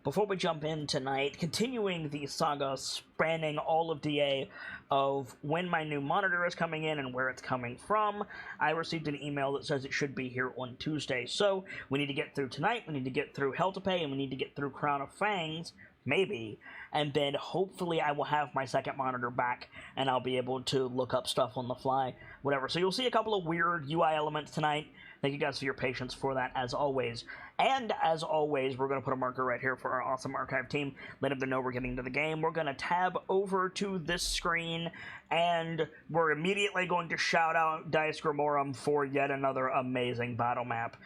before we jump in tonight, continuing the saga spanning all of DA of when my new monitor is coming in and where it's coming from, I received an email that says it should be here on Tuesday. So we need to get through tonight, we need to get through Hell to Pay, and we need to get through Crown of Fangs, maybe, and then hopefully I will have my second monitor back and I'll be able to look up stuff on the fly, whatever. So you'll see a couple of weird UI elements tonight. Thank you guys for your patience for that, as always. And as always, we're going to put a marker right here for our awesome archive team. Let them know we're getting into the game. We're going to tab over to this screen, and we're immediately going to shout out Dice Grimorum for yet another amazing battle map.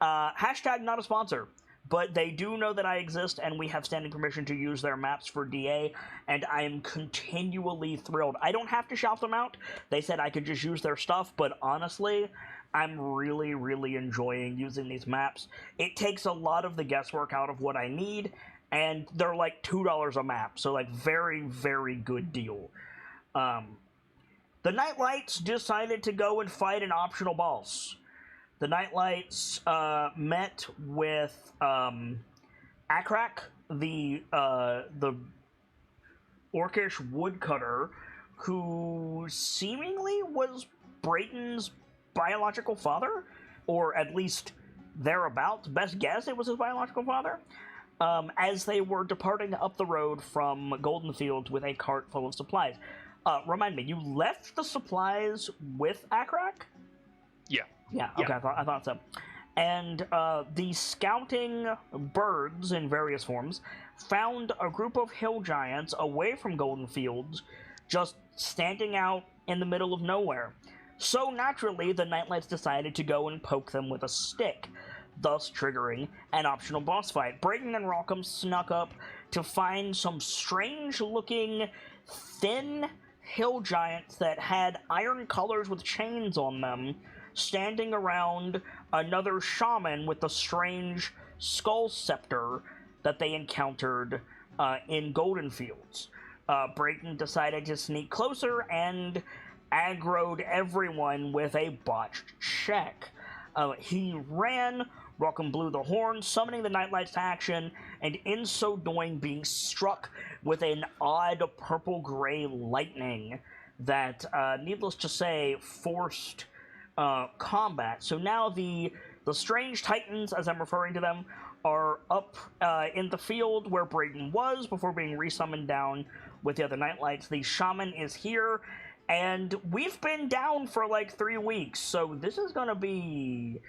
Hashtag not a sponsor, but they do know that I exist, and we have standing permission to use their maps for DA, and I am continually thrilled. I don't have to shout them out. They said I could just use their stuff, but honestly, I'm really, really enjoying using these maps. It takes a lot of the guesswork out of what I need, and they're like $2 a map, so like very, very good deal. The KnightLites decided to go and fight an optional boss. The KnightLites met with Akrak, the orcish woodcutter, who seemingly was Brayton's biological father, or at least thereabouts. Best guess it was his biological father, as they were departing up the road from Golden Fields with a cart full of supplies. Remind me, you left the supplies with Akrak? Yeah, okay, yeah. I thought so. And the scouting birds in various forms found a group of hill giants away from Golden Fields, just standing out in the middle of nowhere. So naturally, the KnightLites decided to go and poke them with a stick, thus triggering an optional boss fight. Brayton and Rockham snuck up to find some strange-looking, thin hill giants that had iron colors with chains on them, standing around another shaman with a strange skull scepter that they encountered in Golden Fields. Brayton decided to sneak closer and aggroed everyone with a botched check. He ran, Rockham blew the horn, summoning the KnightLites to action, and in so doing being struck with an odd purple-gray lightning that, needless to say, forced combat. So now the strange titans, as I'm referring to them, are up in the field where Brayton was before being resummoned down with the other KnightLites. The shaman is here, and we've been down for like 3 weeks, so this is gonna be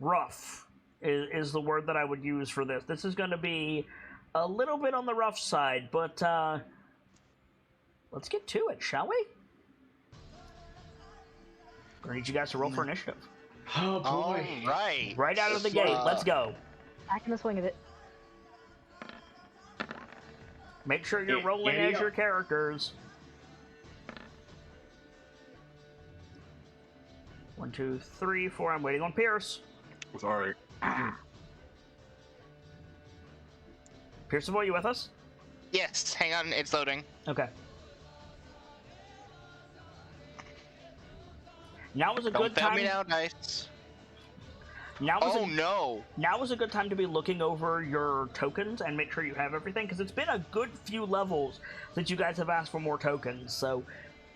rough, is the word that I would use for this. This is gonna be a little bit on the rough side, but let's get to it, shall we? I need you guys to roll for initiative. Oh boy. All right. Right out of the gate, let's go. Back in the swing of it. Make sure you're rolling as your characters. 1, 2, 3, 4. I'm waiting on Pierce. Sorry. Pierce, are you with us? Yes, hang on, it's loading. Okay. Now is a good time. Don't fail me now, Dice. No! Now is a good time to be looking over your tokens and make sure you have everything, because it's been a good few levels since you guys have asked for more tokens. So,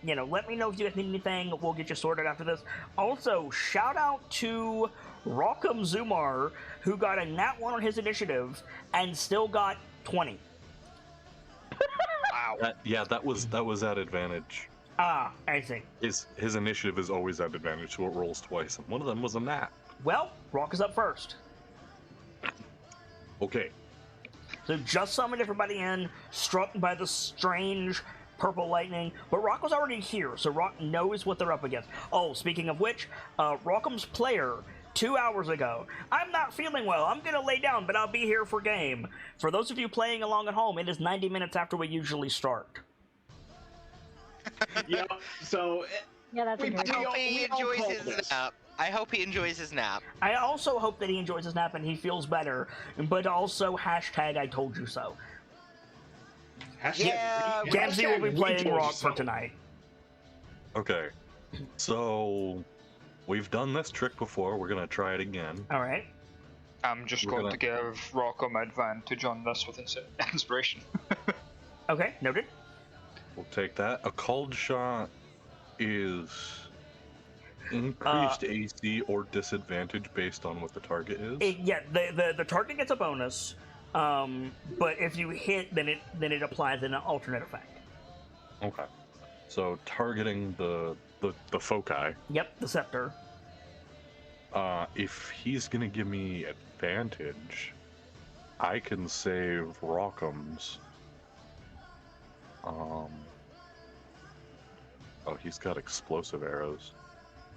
you know, let me know if you guys need anything. We'll get you sorted after this. Also, shout out to Rockham Zumar, who got a nat 1 on his initiative and still got 20. Wow. That was at advantage. Ah, I see. His initiative is always at advantage, so it rolls twice. And one of them was a nat. Well, Rock is up first. Okay. So just summoned everybody in, struck by the strange purple lightning, but Rock was already here, so Rock knows what they're up against. Oh, speaking of which, Rockham's player 2 hours ago. I'm not feeling well. I'm gonna lay down, but I'll be here for game. For those of you playing along at home, it is 90 minutes after we usually start. Yeah, so Yeah, that's I hope he enjoys his nap. I hope he enjoys his nap. I also hope that he enjoys his nap and he feels better, but also hashtag I told you so. Yeah, Gamzee will be playing Rock for tonight. Okay. So we've done this trick before. We're gonna try it again. All right. I'm just We're going gonna- to give Rockham advantage on this with inspiration. Okay, noted. We'll take that. A cold shot is increased AC or disadvantage based on what the target is. The target gets a bonus, but if you hit, then it applies an alternate effect. Okay. So targeting the foci. Yep, the scepter. If he's gonna give me advantage, I can save Rockham's. Oh, he's got explosive arrows.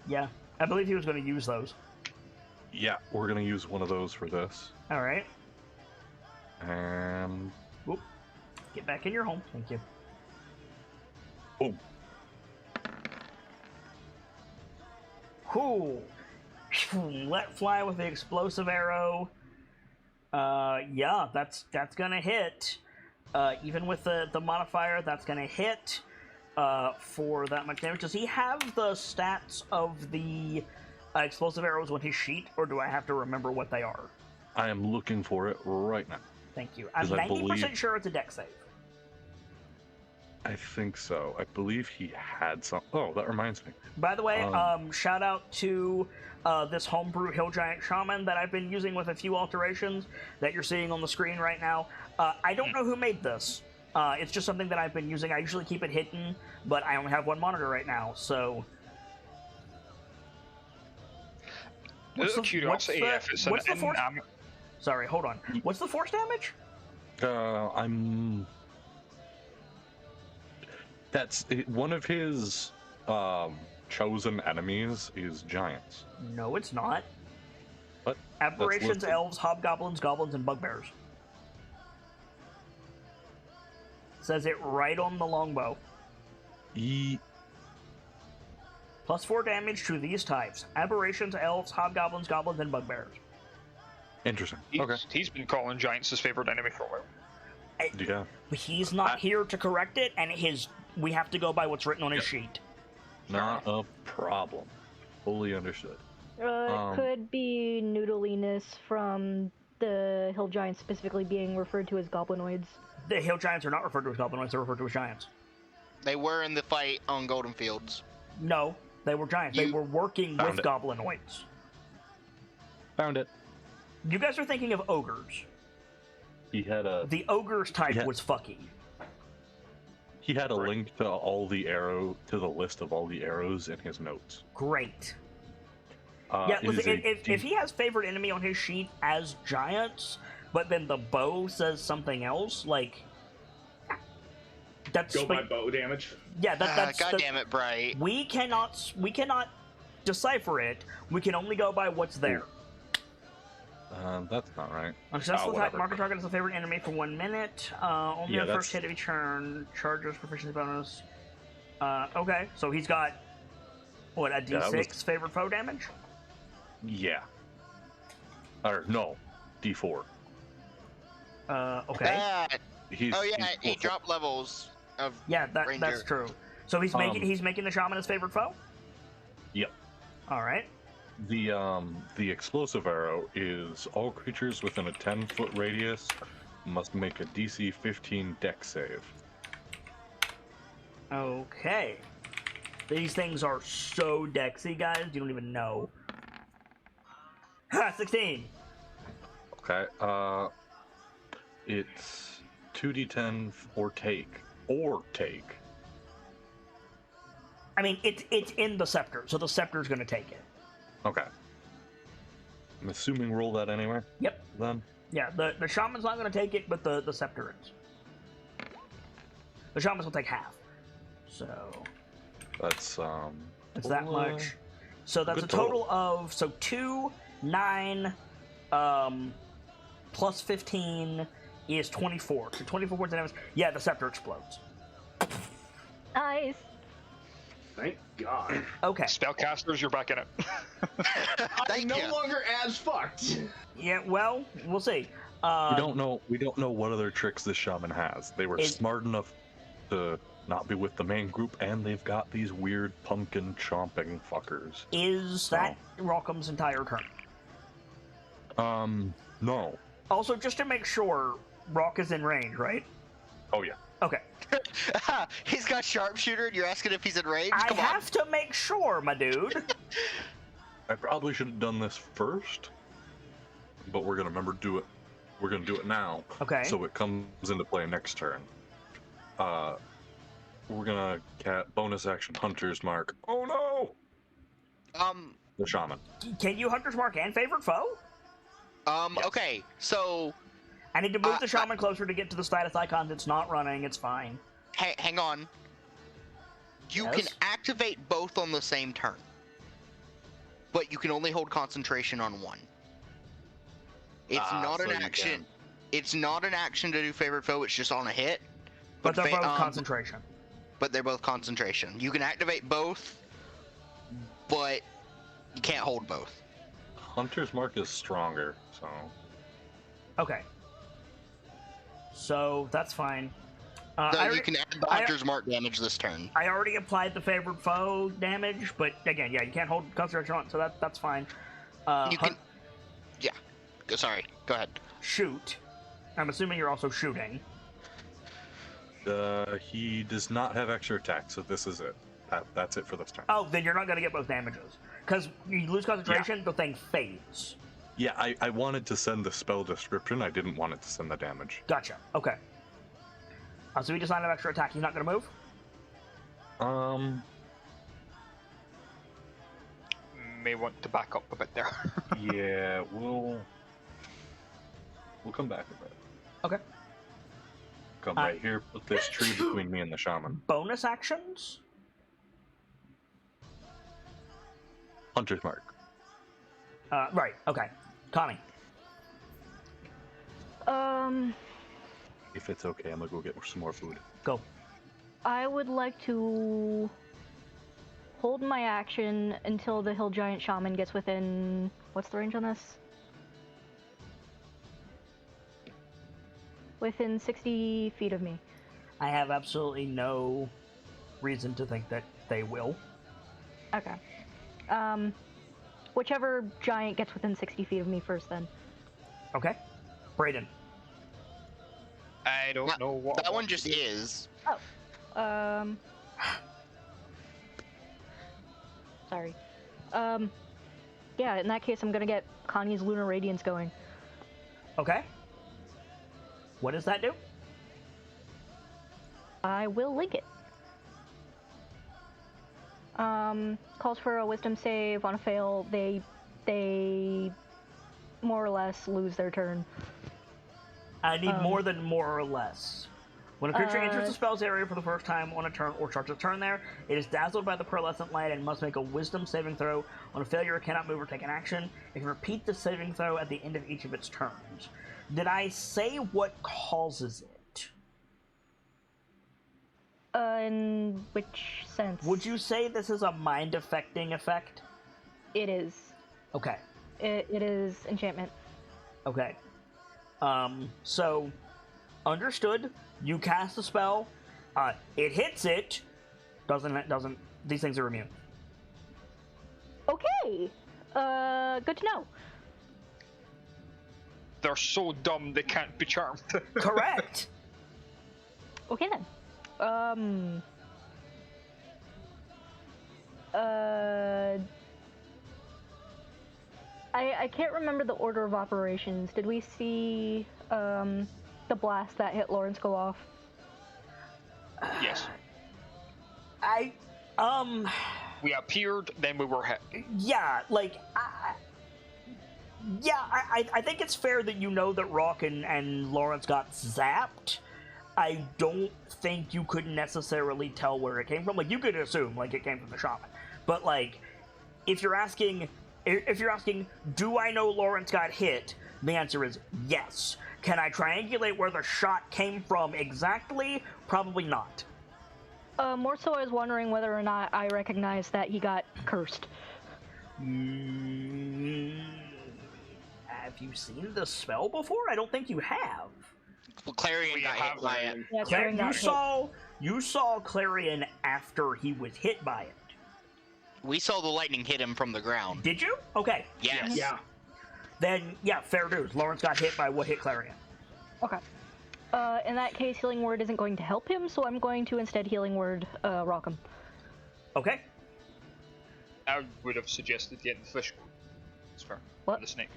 Yeah, I believe he was going to use those. Yeah, we're gonna use one of those for this. All right, And whoop, get back in your home. Thank you. boom. Cool. Let fly with the explosive arrow. Yeah, that's gonna hit. Even with the modifier, that's gonna hit. For that much damage. Does he have the stats of the explosive arrows on his sheet, or do I have to remember what they are? I am looking for it right now. Thank you. I'm 'Cause I 90% sure it's a dex save. I think so. I believe he had some. Oh, that reminds me. By the way, shout out to this homebrew Hill Giant Shaman that I've been using with a few alterations that you're seeing on the screen right now. I don't know who made this. It's just something that I've been using. I usually keep it hidden, but I only have one monitor right now, so... Curiosity, if it's what's the an force? Sorry, hold on. What's the force damage? That's one of his chosen enemies is giants. No, it's not. What? Aberrations, listed. elves, hobgoblins, goblins, and bugbears. Says it right on the longbow. Plus 4 damage to these types. Aberrations, elves, hobgoblins, goblins, and bugbears. Interesting. He's been calling giants his favorite enemy for a while. Yeah. He's not here to correct it, and we have to go by what's written on his sheet. Not a problem. Fully understood. It could be noodliness from the hill giants specifically being referred to as goblinoids. The hill giants are not referred to as goblinoids, they're referred to as giants. They were in the fight on Golden Fields. No, they were giants. They were working with Found it. goblinoids. Found it. You guys are thinking of ogres. He had a The ogre's type Yeah. was fucky. he had a link to the list of all the arrows in his notes. Great. It is listen, a if he has favorite enemy on his sheet as giants, but then the bow says something else, like that's Go by bow damage. yeah, that's God damn it, Bright. we cannot decipher it. We can only go by what's there. That's not right. Unsuccessful attack, whatever. mark a target as a favorite enemy for 1 minute. Only Yeah, the first hit of each turn. Charges proficiency bonus. Okay, so he's got what, a Yeah, that D6 was- favorite foe damage? Yeah. Or no, D4. Okay. That. He's, Oh yeah, he's he full- dropped levels of. Yeah, that's Ranger. true. So he's making the shaman his favorite foe? Yep. Alright. The explosive arrow is all creatures within a 10-foot radius must make a DC 15 dex save. Okay. These things are so dexy, guys, you don't even know. Ha! 16! Okay. It's 2d10 or take. I mean, it's in the scepter, so the scepter's gonna take it. Okay. I'm assuming roll that anyway. Yep. Then. Yeah, the shaman's not gonna take it, but the scepter is. The shamans will take half. So That's it's that much. So that's good a total of 2, 9, plus 15 is 24. So 24 points of damage. Yeah, the scepter explodes. Nice. Thank God. Okay. Spellcasters, you're back in it. I'm Thank no you. longer as fucked. Yeah, well, we'll see. we don't know what other tricks this shaman has. They were Is- smart enough to not be with the main group, and they've got these weird pumpkin chomping fuckers. Is that Rockham's entire turn? No. Also, just to make sure, Rock is in range, right? Oh yeah. Okay. He's got sharpshooter, and you're asking if he's in range? I Come on. have to make sure, my dude. I probably should have done this first, but we're gonna do it. We're gonna do it now. Okay. So it comes into play next turn. We're gonna bonus action Hunter's Mark. Oh no! The Shaman. Can you Hunter's Mark and Favorite Foe? Yes. Okay, so I need to move the Shaman closer to get to the status icons. It's not running. It's fine. hang on. You Yes? can activate both on the same turn, but you can only hold concentration on one. It's not so an you action. can. It's not an action to do favorite foe. It's just on a hit. But they're fa- both concentration. But they're both concentration. You can activate both, but you can't hold both. Hunter's Mark is stronger, so Okay. So that's fine. So I you already- can add the Hunter's Mark damage this turn. I already applied the Favorite Foe damage, but again, yeah, you can't hold concentration on it, so that's fine. You can. Yeah. Sorry. Go ahead. Shoot. I'm assuming you're also shooting. he does not have extra attack, so this is it. That's it for this turn. Oh, then you're not going to get both damages. Because you lose concentration, the thing fades. Yeah, I wanted to send the spell description. I didn't want it to send the damage. Gotcha. Okay. So he does not have extra attack. He's not going to move? May want to back up a bit there. Yeah, we'll come back a bit. Okay. Come right here. Put this tree between me and the Shaman. Bonus actions? Hunter's Mark. Right. Okay. Connie. If it's okay, I'm gonna go get some more food. Go. I would like to hold my action until the Hill Giant Shaman gets within... What's the range on this? Within 60 feet of me. I have absolutely no reason to think that they will. Okay. Whichever giant gets within 60 feet of me first, then. Okay. Brayden. I don't know what. That one just is. Sorry. Yeah, in that case, I'm gonna get Connie's Lunar Radiance going. Okay. What does that do? I will link it. Calls for a wisdom save. On a fail, they more or less lose their turn. I need more than more or less. When a creature enters the spell's area for the first time on a turn or starts a turn there, it is dazzled by the pearlescent light and must make a wisdom saving throw. On a failure, it cannot move or take an action. It can repeat the saving throw at the end of each of its turns. Did I say what causes it? In which sense? Would you say this is a mind-affecting effect? It is. Okay. It is enchantment. Okay. So, understood. You cast the spell. It hits it. Doesn't. These things are immune. Okay. Good to know. They're so dumb they can't be charmed. Correct. Okay then. I can't remember the order of operations. Did we see the blast that hit Lawrence go off? Yes. I We appeared, then we were hit. yeah, like I think it's fair that you know that Rock and Lawrence got zapped. I don't think you could necessarily tell where it came from. Like, you could assume like it came from the shaman, but like if you're asking, do I know Lawrence got hit? The answer is yes. Can I triangulate where the shot came from exactly? Probably not. More so, I was wondering whether or not I recognize that he got cursed. Have you seen the spell before? I don't think you have. Well, Clarion We got have hit by it. Yeah, Clarion got hit. You saw Clarion after he was hit by it. We saw the lightning hit him from the ground. Did you? Okay. Yes. Yeah. then yeah, fair dues. Lawrence got hit by what hit Clarion. Okay. In that case, Healing Word isn't going to help him, so I'm going to instead Healing Word Rockham. Okay. I would have suggested getting the fish. It's fair. What? The snake.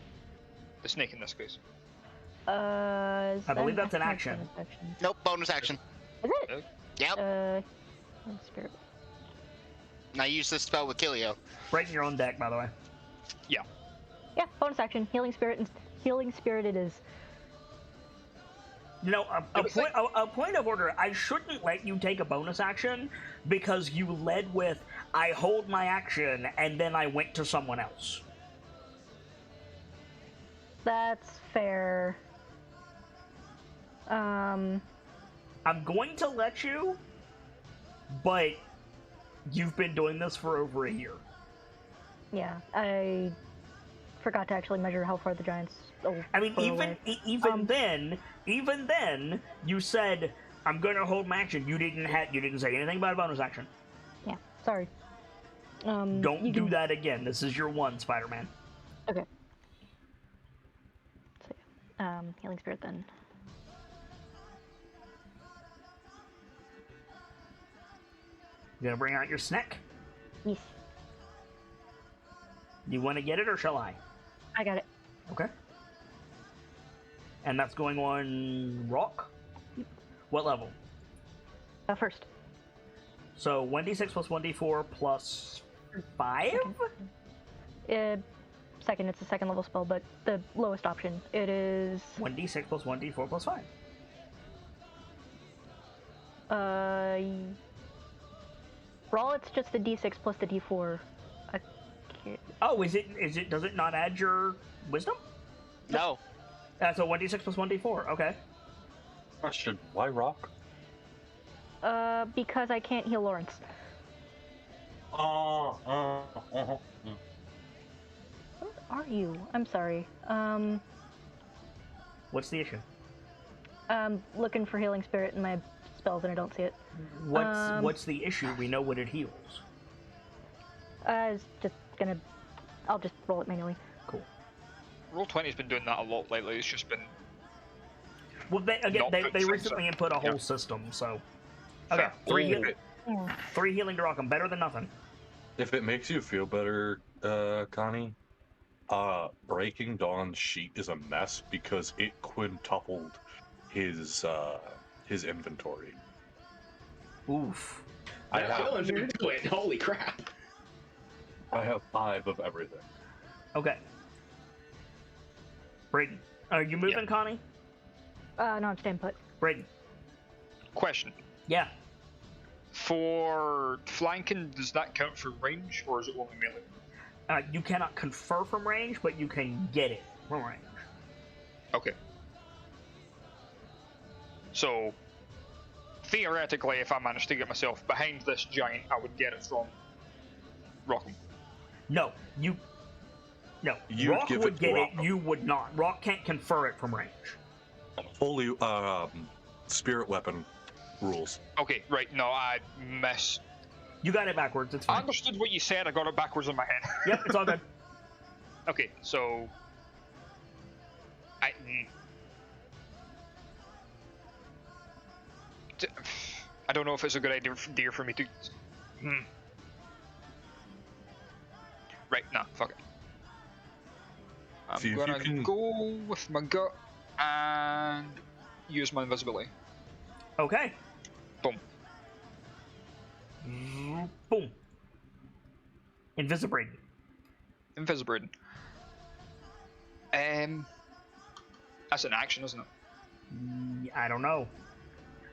The snake in this case. I believe that's an action. Nope, bonus action. Is it? Yep. Spirit. And I use this spell with Kilio. Breaking your own deck, by the way. Yeah. Yeah, bonus action. Healing Spirit and Healing Spirit it is. You know, a point of order, I shouldn't let you take a bonus action because you led with, I hold my action, and then I went to someone else. That's fair. I'm going to let you, but you've been doing this for over a year. Yeah, I forgot to actually measure how far the giants. I mean, even then, you said I'm going to hold my action. You didn't say anything about a bonus action. Yeah, sorry. Don't do that again. This is your one, Spider-Man. Okay. So yeah, Healing Spirit then. You gonna bring out your snack? Yes, You want to get it, or shall I? I got it. Okay. And that's going on rock? What level? First. So 1d6 plus 1d4 plus 5? Second, it's a second level spell, but the lowest option. It is 1d6 plus 1d4 plus 5. Brawl, it's just the d6 plus the d4. Oh, is it does it not add your wisdom? No. So 1d6 plus 1d4, okay. Question: why rock? Because I can't heal Lawrence. Uh-huh. Where are you? I'm sorry. What's the issue? Looking for Healing Spirit in my spells and I don't see it. What's the issue? We know what it heals. It's just gonna... I'll just roll it manually. Cool. Roll20's been doing that a lot lately. It's just been. Well, they recently input a whole system, so... Okay, Fair. three healing to rock 'em. Better than nothing. If it makes you feel better, Connie, Breaking Dawn's sheet is a mess because it quintupled his inventory. Oof. I have Dylan's into it. Holy crap. 5 of everything. Okay. Braden, are you moving, Yeah. Connie? No, I'm staying put. Braden. Question. Yeah. For flanking, does that count for range, or is it only melee? You cannot confer from range, but you can get it from range. Okay. So, theoretically, if I managed to get myself behind this giant, I would get it from Rockham. No, You'd Rock give would it get it, Rockham. you would not. Rock can't confer it from range. Holy spirit weapon rules. Okay, right, no, I missed. You got it backwards, it's I fine. understood what you said, I got it backwards in my head. Yep, it's all good. Okay, so... I don't know if it's a good idea for me to... Right, nah, fuck it. I'm See, if you gonna can- go with my gut and use my invisibility. Okay. Boom. Boom. Invisibrated. Invisibrated. That's an action, isn't it? I don't know.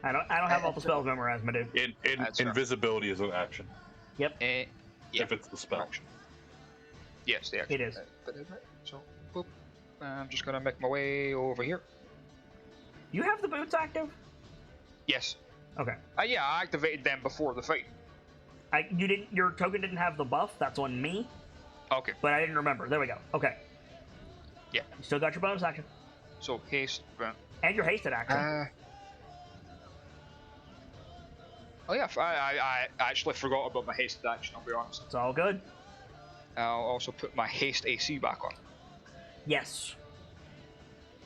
I don't have all the spells memorized, my dude. That's fair. Invisibility is an action. Yep. Yeah, If it's the spell. action. Yes, the action. It is. So, boop. I'm just gonna make my way over here. You have the boots active? Yes. Okay. Yeah, I activated them before the fight. You didn't. Your token didn't have the buff. That's on me. Okay. But I didn't remember. There we go. Okay. Yeah. You still got your bonus action So haste. and your hasted action. Oh yeah, I actually forgot about my hasted action. I'll be honest. It's all good. I'll also put my haste AC back on. Yes.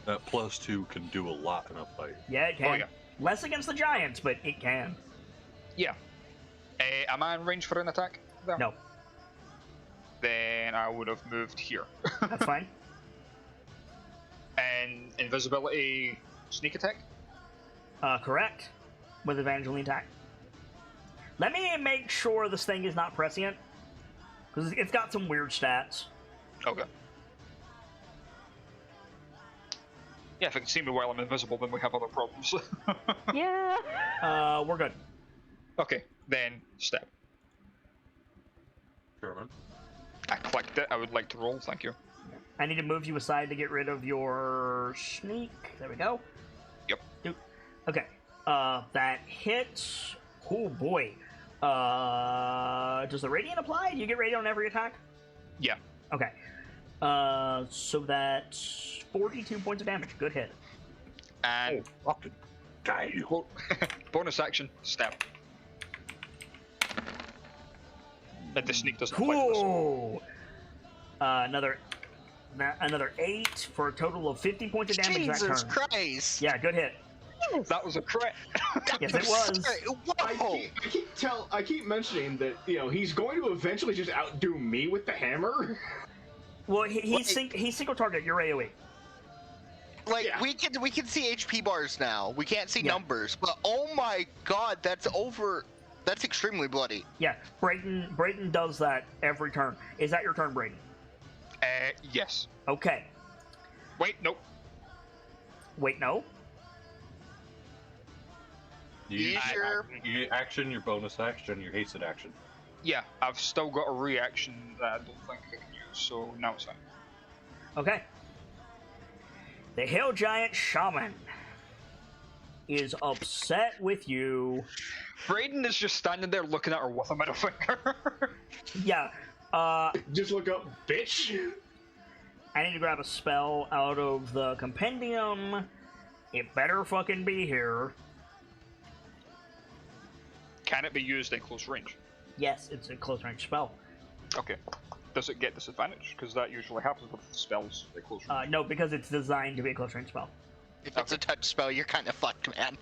That +2 can do a lot in a fight. Yeah, it can. Oh, yeah. Less against the giants, but it can. Yeah. Am I in range for an attack? There? No, Then I would have moved here. that's fine. And invisibility, sneak attack? Correct. With advantage on the attack. Let me make sure this thing is not prescient. Because it's got some weird stats. Okay. Yeah, if it can see me while I'm invisible, then we have other problems. Yeah. We're good. Okay, then step. Sherman. I clicked it. I would like to roll. Thank you. I need to move you aside to get rid of your sneak. There we go. Yep. Dude. Okay. That hits. Oh boy. Does the radiant apply? Do you get radiant on every attack? Yeah. Okay. So that's 42 points of damage. Good hit. And Fucking die. bonus action, step. But the sneak doesn't apply to this. Whoa. Another 8 for a total of 50 points of damage that Jesus turn. Christ! Yeah, good hit. That was a crit. Yes, it was. Whoa! I keep mentioning that he's going to eventually just outdo me with the hammer. Well, he's single target. You're AoE. Like Yeah. we can see HP bars now. We can't see Yeah. numbers, but oh my god, that's over. That's extremely bloody. Yeah, Brayden does that every turn. Is that your turn, Brayden? Yes. Okay. Wait, nope. Wait, no. You sure? You get action, your bonus action, your hasted action. Yeah, I've still got a reaction that I don't think I can use, so now it's fine. Okay. The Hill Giant Shaman is upset with you. Brayden is just standing there looking at her with a middle finger. Yeah. Just look up, bitch. I need to grab a spell out of the compendium. It better fucking be here. Can it be used in close range? Yes, it's a close range spell. Okay. Does it get disadvantage? Because that usually happens with spells at close range. No, because it's designed to be a close range spell. If it's a touch spell, you're kind of fucked, man.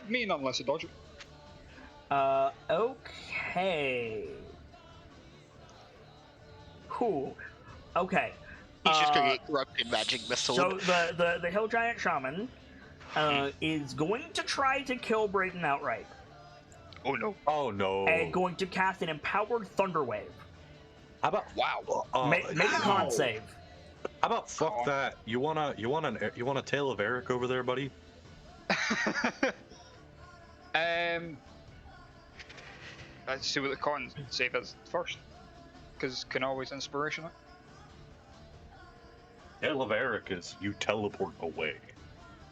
Me not unless I dodge it. Okay. Cool. Okay. He's just gonna get corrupted magic missile. So the Hill Giant Shaman is going to try to kill Brayden outright. Oh no. Oh no. And going to cast an empowered Thunder Wave. How about Wow. Make a con save. How about fuck that? You want a Tale of Eric over there, buddy? Let's see what the con save is first. Because can always inspiration it. Tale of Eric is you teleport away.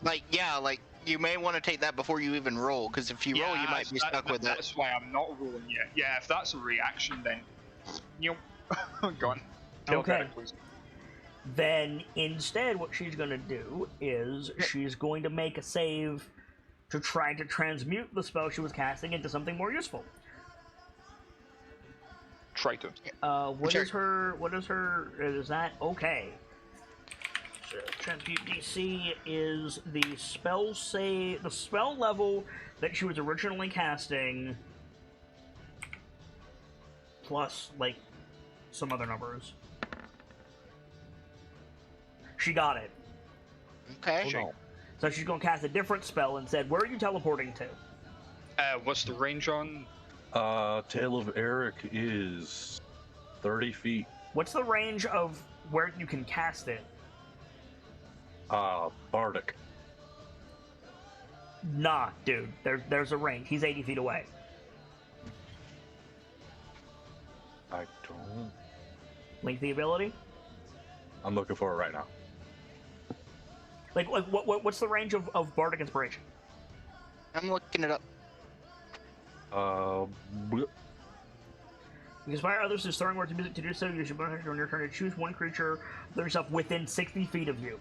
Like, yeah, like you may want to take that before you even roll, because if you roll, you might be stuck with it. That's why I'm not rolling yet. Yeah, if that's a reaction, then you gone. Okay. Please. Then instead, what she's going to do is she's going to make a save to try to transmute the spell she was casting into something more useful. Try to. What Sure. is her? What is her? Is that okay? So transmute DC is the spell save, the spell level that she was originally casting, plus like some other numbers. She got it. Okay. Sure. So she's going to cast a different spell and said, "Where are you teleporting to?" What's the range on? Tale of Eric is 30 feet. What's the range of where you can cast it? Bardic. Nah, dude. There's a range. He's 80 feet away. I don't. Link the ability. I'm looking for it right now. Like what's the range of Bardic Inspiration? I'm looking it up. You can inspire others to throwing words of music. To do so, you should on your turn to choose one creature of yourself within 60 feet of you.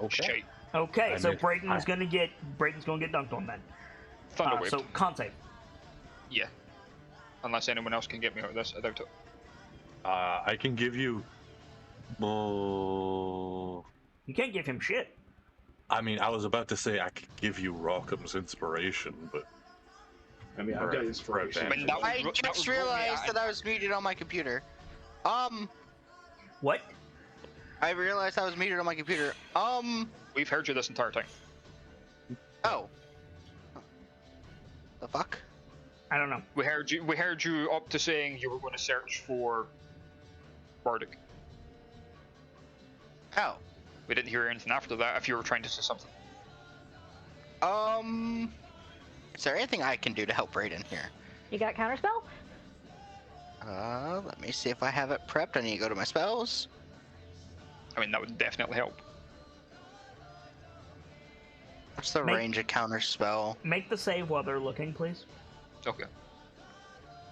Okay. Shite. Okay, I so missed- Brayden's gonna get dunked on then. Thunder Wave. So con save. Yeah. Unless anyone else can get me out of this, I doubt it. I can give you Oh. You can't give him shit. I mean, I was about to say I could give you Rockham's inspiration, but I mean, I've For- got for inspiration. advantage. That was- I that just was realized really- that I was muted on my computer. What? I realized I was muted on my computer. We've heard you this entire time. Oh. The fuck? I don't know. We heard you up to saying you were going to search for Bardic. Oh. We didn't hear anything after that. If you were trying to say something. Is there anything I can do to help Brayden here? You got counterspell? Let me see if I have it prepped. I need to go to my spells. I mean, that would definitely help. What's the Make- range of counter spell? Make the save while they're looking, please. Okay.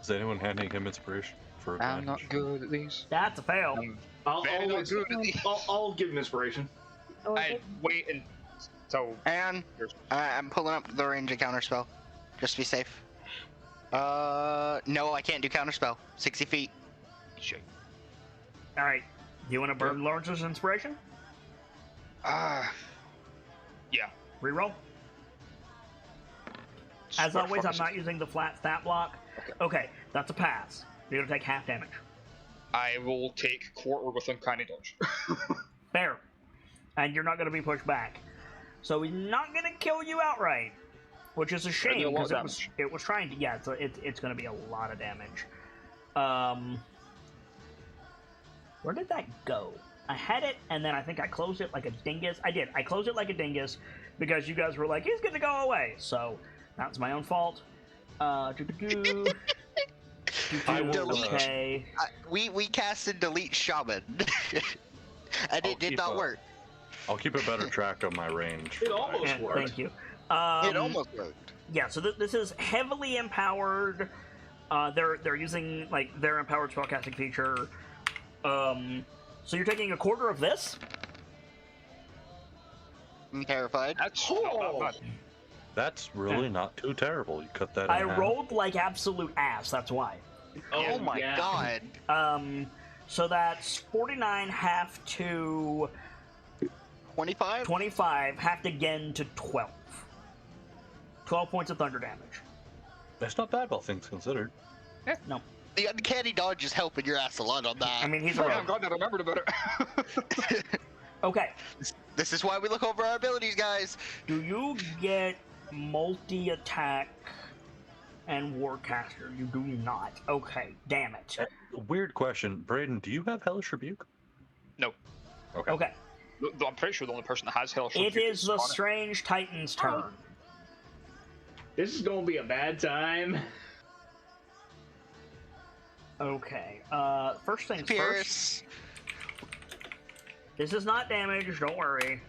is anyone handing him inspiration for I'm advantage? not good at these. That's a fail. Very not good at these. I'll give him inspiration. Or is I it- wait until And I'm pulling up the range of counter spell, just to be safe. No, I can't do counter spell. 60 feet. shit. All right. Do you want to burn Lawrence's inspiration? Yeah. Reroll. As What always, I'm fuck not using the flat stat block. Okay, that's a pass. You're gonna take half damage. I will take quarter with uncanny dodge. Fair. And you're not gonna be pushed back. So he's not gonna kill you outright, which is a Gonna do shame a lot because of it was trying to. Yeah, it's gonna be a lot of damage. Where did that go? I had it, and then I think I closed it like a dingus. I did. I closed it like a dingus because you guys were like, he's gonna go away. So that's my own fault. Doo-doo-doo. I will, Doo-doo. Okay. We casted delete shaman, and it did keep not up. work. I'll keep a better track of my range. It almost Yeah, worked. thank you. It almost worked. Yeah, so this is heavily empowered. They're using like their empowered spellcasting feature. So you're taking a quarter of this? I'm terrified. That's Oh. not that bad. That's really not too terrible. You cut that in I half. rolled like absolute ass, that's why. Oh my yeah. god. So that's 49 half to 25? 25, half again to 12. 12 points of thunder damage. That's not bad, all things considered. No. The uncanny dodge is helping your ass a lot on that. I mean, he's Yeah, a I'm glad I remembered about it. Okay. This is why we look over our abilities, guys. Do you get multi-attack and Warcaster? You do not. Okay, damn it. Weird question. Brayden, do you have Hellish Rebuke? No. Okay. I'm pretty sure the only person that has Hellish It Rebuke is the on it. Strange Titan's turn. This is gonna be a bad time. Okay, first things first. Pierce. This is not damage, don't worry.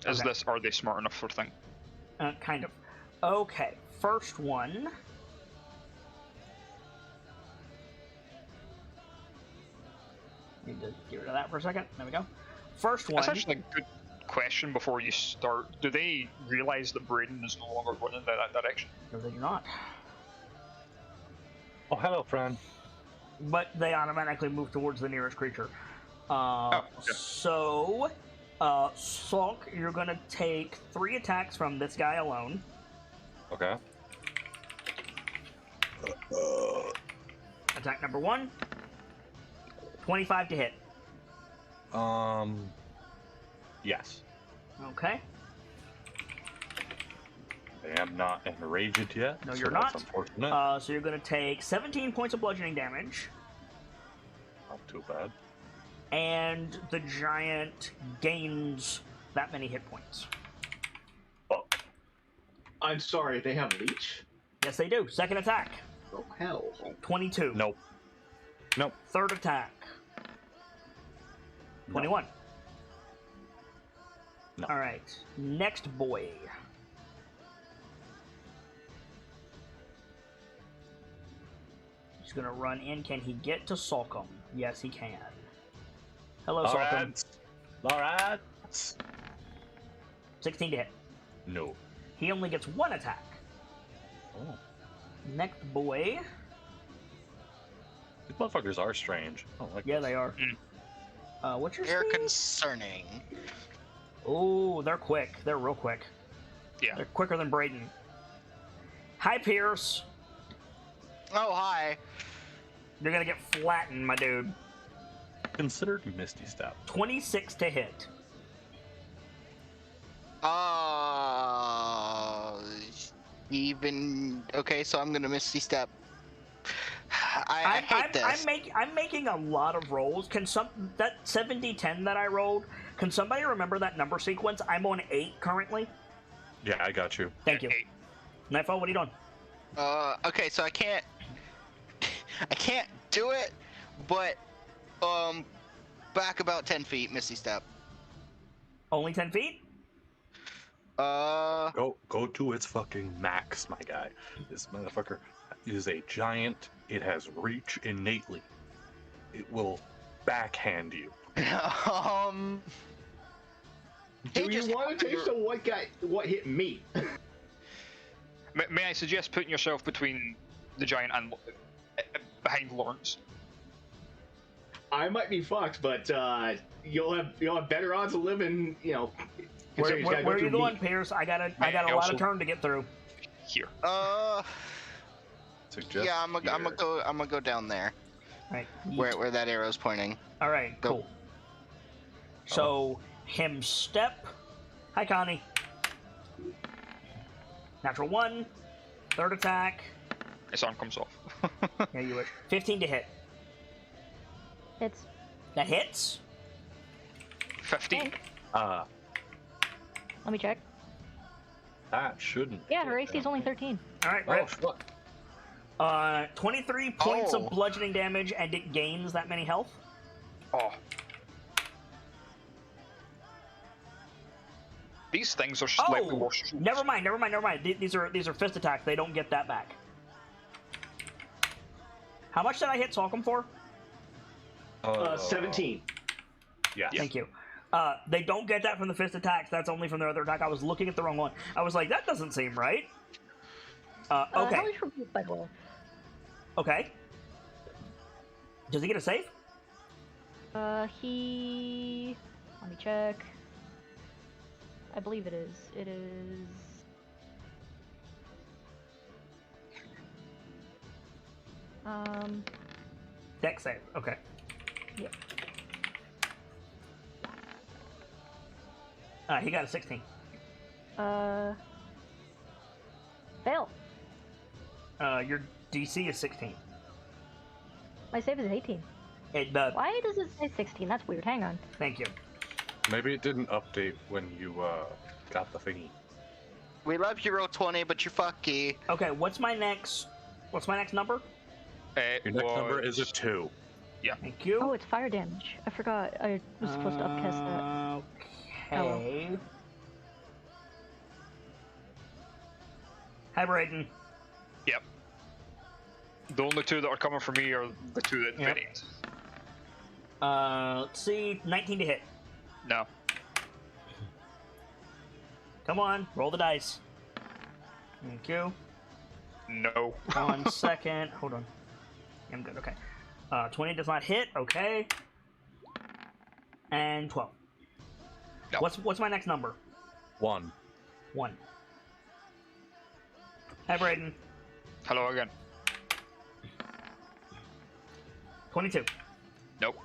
Is Okay. this? Are they smart enough for the thing? Kind of. Okay, first one. Need to get rid of that for a second. There we go. First one. That's actually a good question before you start. Do they realize that Brayden is no longer going in that direction? No, they do not. Oh, hello, friend. But they automatically move towards the nearest creature. okay. So, Sulk, you're gonna take 3 attacks from this guy alone. Okay. Attack number 1. 25 to hit. Yes. Okay. I am not enraged yet. No, so you're that's not. Unfortunate. So you're gonna take 17 points of bludgeoning damage. Not too bad. And the giant gains that many hit points. I'm sorry, they have leech? Yes, they do. Second attack, Oh, hell. 22. Nope. Nope. Third attack, 21. No. All right, next boy. He's gonna run in. Can he get to Sulcum? Yes, he can. Hello, Sulcum. Alright. 16 to hit. No. He only gets 1 attack. Oh. Next boy. These motherfuckers are strange. I don't like Yeah, this. they are. What's your They're speed? concerning. Oh, they're quick. They're real quick. Yeah. They're quicker than Brayden. Hi, Pierce. Oh, hi. You're gonna get flattened, my dude. Considered Misty Step. 26 to hit. Even okay, so I'm gonna Misty Step. I hate this. I'm making a lot of rolls. Can that 70-10 that I rolled? Can somebody remember that number sequence? I'm on 8 currently. Yeah, I got you. Thank you. 8. Nightfall, what are you doing? Okay, so I can't do it, but back about 10 feet, Misty Step. Only 10 feet? Go to its fucking max, my guy. This motherfucker is a giant. It has reach innately. It will backhand you. Do He you just want to taste of what hit me? May I suggest putting yourself between the giant and behind Lawrence? I might be fucked, but you'll have better odds of living. You know. Where considering you gotta go are you through going, me. Pierce? I got a May I lot also- of turn to get through. Here. Suggest yeah, I'm gonna here. go down there All right. where that arrow's pointing. All right. Go. Cool. So him step. Hi, Connie. Natural 1. Third attack. His arm comes off. Yeah, you wish. 15 to hit. It's That hits. 15. Uh, let me check. that shouldn't. Yeah, her hit AC is them. only 13. All right. Oh, Rip. fuck. 23 points Oh. of bludgeoning damage, and it gains that many health. Oh. These things are slightly Oh, worse. never mind. These are fist attacks. They don't get that back. How much did I hit Salcom for? 17. Yes. Thank you. They don't get that from the fist attacks. That's only from their other attack. I was looking at the wrong one. I was like, that doesn't seem right. How Okay. much repeat by the way? Okay. Does he get a save? He. Let me check. I believe it is. It is. Dex save. Okay. Yep. He got a 16. Fail. Your DC is 16. My save is 18. Why does it say 16? That's weird. Hang on. Thank you. Maybe it didn't update when you got the thingy. We love you, roll 20, but you're fucky. Okay, what's my next number? Your next number is a 2. Thank you. Oh, it's fire damage. I forgot. I was supposed to upcast that. Okay. Hi, Brayden. Yep. The only two that are coming for me are the two that Yep. fit. Let's see. 19 to hit. No. Come on, roll the dice. Thank you. No. 1 second. Hold on. I'm good. Okay. 20 does not hit. Okay. And 12. No. What's my next number? 1. 1. Hi, Brayden. Hello again. 22. Nope.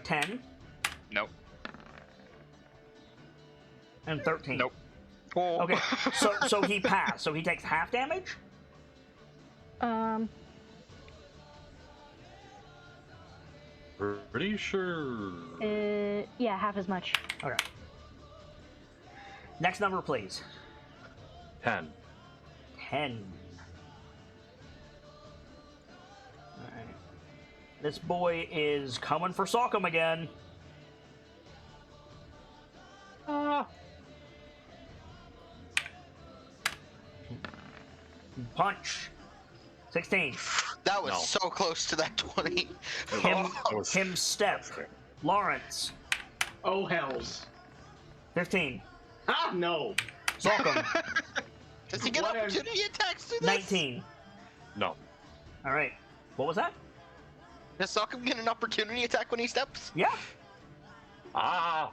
10 Nope. and 13. Nope. Oh. Okay. So he passed. So he takes half damage. Pretty sure. Yeah, half as much. Okay. Next number, please. 10. 10. Alright. This boy is coming for Salcom again. Punch. 16. That was No. so close to that 20. Him step. Lawrence. Oh hells. 15. Ah no. Salcom. Does he get What? opportunity attacks through this? 19. No. All right. What was that? Does Sokkum get an opportunity attack when he steps? Yeah. Ah!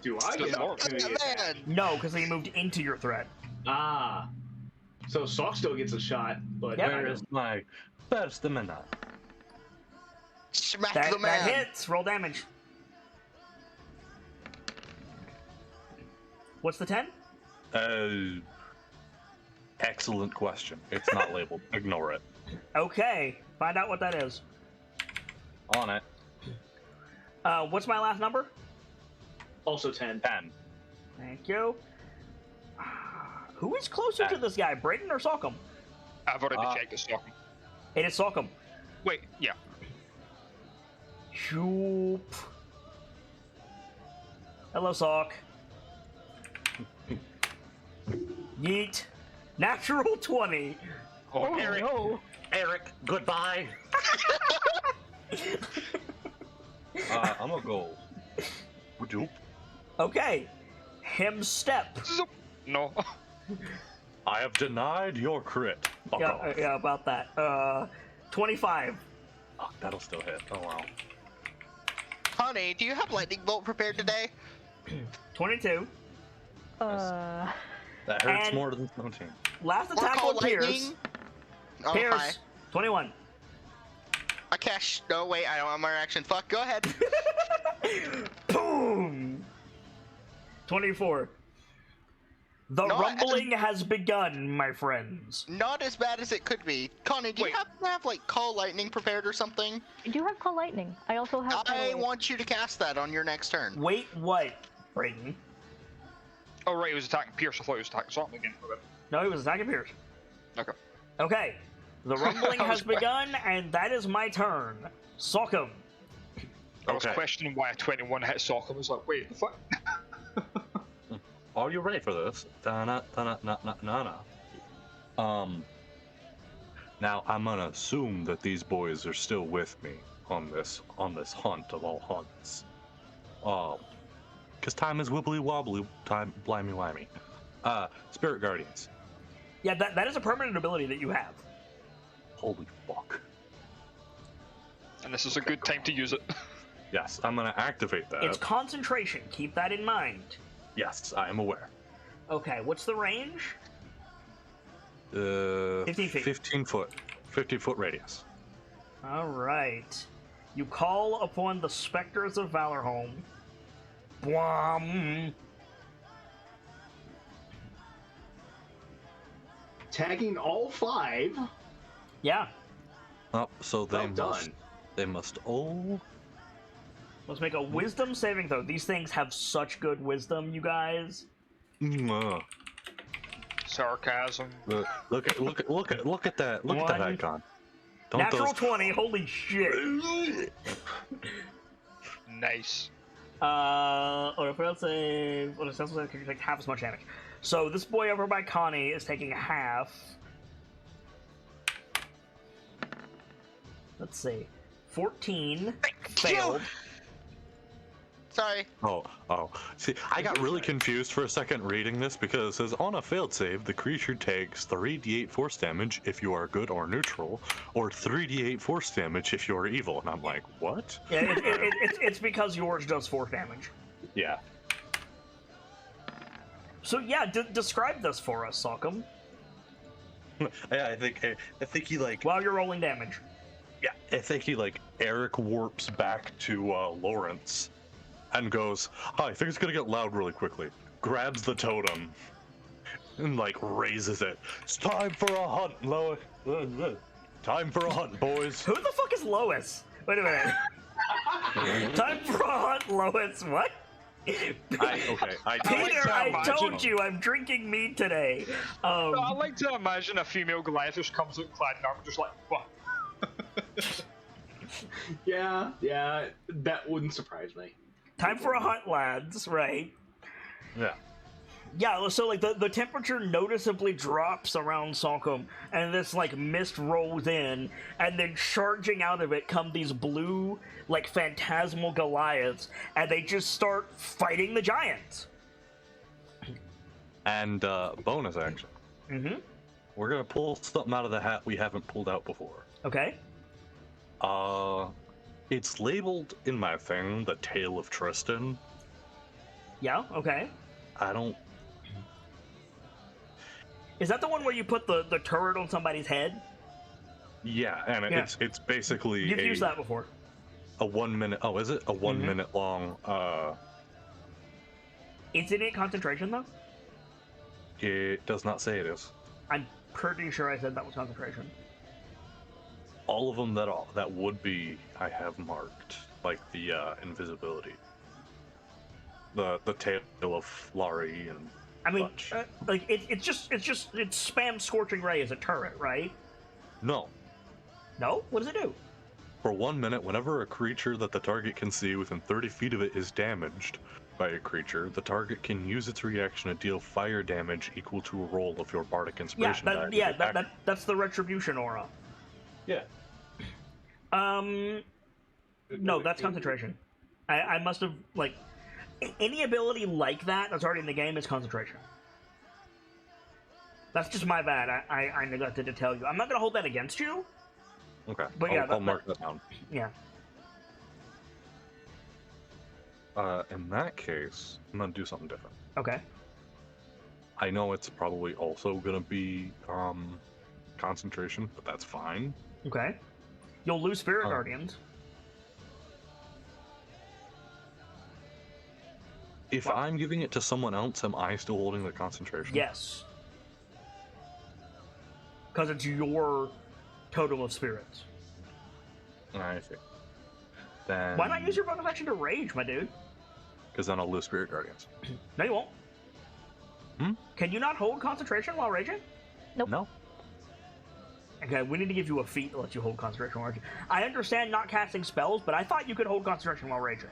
Do I get an opportunity attack? Man. No, because he moved into your threat. Ah. So Sock still gets a shot, but Yep. Where is my first minute? Smack That, the man. that hits. Roll damage. What's the 10? Excellent question. It's not labeled. Ignore it. Okay. Find out what that is. On it. What's my last number? also 10. 10. Thank you. Who is closer to this guy, Brayden or Sokkum? I've already checked the Sokkum. It is Sokkum. Wait, yeah. Shoop. Hello, Sock. Yeet. Natural 20. Oh, Eric. no. Eric, goodbye. I'm gonna go. Doop. Okay. Him step. zoop. No. I have denied your crit. Fuck off. Yeah, about that. 25. Oh, that'll still hit. Oh wow. Honey, do you have lightning bolt prepared today? 22. That hurts And- more than 17. Last Or attack call on Pierce. lightning? Oh, hi. Pierce. 21. I cash. No, wait, I don't have my reaction. Fuck, go ahead. Boom. 24. The No, rumbling has begun, my friends. Not as bad as it could be. Connie, do Wait. you happen to have, like, call lightning prepared or something? I do have Call Lightning. I also have. I Tidal Wave. want you to cast that on your next turn. Wait, what, Brayden? Oh, right, he was attacking Pierce. I thought he was attacking Sokkum again. Okay. No, he was attacking Pierce. Okay. Okay. The rumbling I was has begun, and that is my turn. Sokkum. I was Okay. questioning why a 21 hit Sokkum. I was like, wait, the fuck? Are you ready for this? Da-na-na-na-na-na-na. Now I'm gonna assume that these boys are still with me on this hunt of all hunts. Cause time is wibbly wobbly, time blimey wimey. Spirit Guardians. Yeah, that is a permanent ability that you have. Holy fuck. And this is a good time to use it. Yes, I'm gonna activate that. It's concentration. Keep that in mind. Yes, I am aware. Okay, what's the range? 15 feet. 15 foot. 50 foot radius. All right. You call upon the specters of Valorhome. Bwam. Tagging all 5. Yeah. Oh, so they Well must. done. They must all. Let's make a wisdom saving throw. These things have such good wisdom, you guys. Sarcasm. Look at that! Look at that One. icon. Don't Natural those 20. Holy shit. Nice. Or if I say, well, it sounds like you take half as much damage. So this boy over by Connie is taking half. Let's see. 14 failed. Sorry. Oh. See, I got really confused for a second reading this because it says on a failed save, the creature takes 3d8 force damage if you are good or neutral, or 3d8 force damage if you are evil. And I'm like, what? Yeah, it's because yours does force damage. Yeah. So yeah, describe this for us, Sokkum. Yeah, I think he like. While you're rolling damage. Yeah, I think he like Eric warps back to Lawrence and goes, "Hi, things gonna get loud really quickly." Grabs the totem and like raises it. It's time for a hunt, Lois. Time for a hunt, boys. Who the fuck is Lois? Wait a minute. Time for a hunt, Lois. What? Okay, I Peter, to I imagine- told you I'm drinking mead today. I like to imagine a female Goliath just comes out clad in armor, just like, what? Yeah, that wouldn't surprise me. Time for a hunt, lads, right? Yeah. Yeah, so like the temperature noticeably drops around Sokkum, and this like mist rolls in, and then charging out of it come these blue, like phantasmal Goliaths, and they just start fighting the giants. And bonus action. Mm-hmm. We're gonna pull something out of the hat we haven't pulled out before. Okay. It's labeled in my thing, the Tale of Tristan. Yeah, okay. I don't... Is that the one where you put the turret on somebody's head? Yeah, and Yeah. it's basically You've used that before. a 1 minute... Oh, is it? A 1 Mhm. minute long... Isn't it concentration, though? It does not say it is. I'm pretty sure I said that was concentration. All of them that would be, I have marked, like the invisibility, the Tale of Laurie and. I mean, such. like it's spam Scorching Ray as a turret, right? No. No, what does it do? For 1 minute, whenever a creature that the target can see within 30 feet of it is damaged by a creature, the target can use its reaction to deal fire damage equal to a roll of your Bardic Inspiration. That's the Retribution aura. Yeah. No, that's concentration. I must have, like, any ability like that that's already in the game is concentration. That's just my bad. I neglected to tell you. I'm not gonna hold that against you. Okay. But yeah, I'll mark that down. Yeah. In that case, I'm gonna do something different. Okay. I know it's probably also gonna be concentration, but that's fine. Okay. You'll lose Spirit Guardians. If I'm giving it to someone else, am I still holding the concentration? Yes. Because it's your totem of spirits. I see. Then Why not use your bonus action to rage, my dude? Because then I'll lose Spirit Guardians. No, you won't. Hmm? Can you not hold concentration while raging? Nope. No. Okay, we need to give you a feat to let you hold concentration while raging. I understand not casting spells, but I thought you could hold concentration while raging.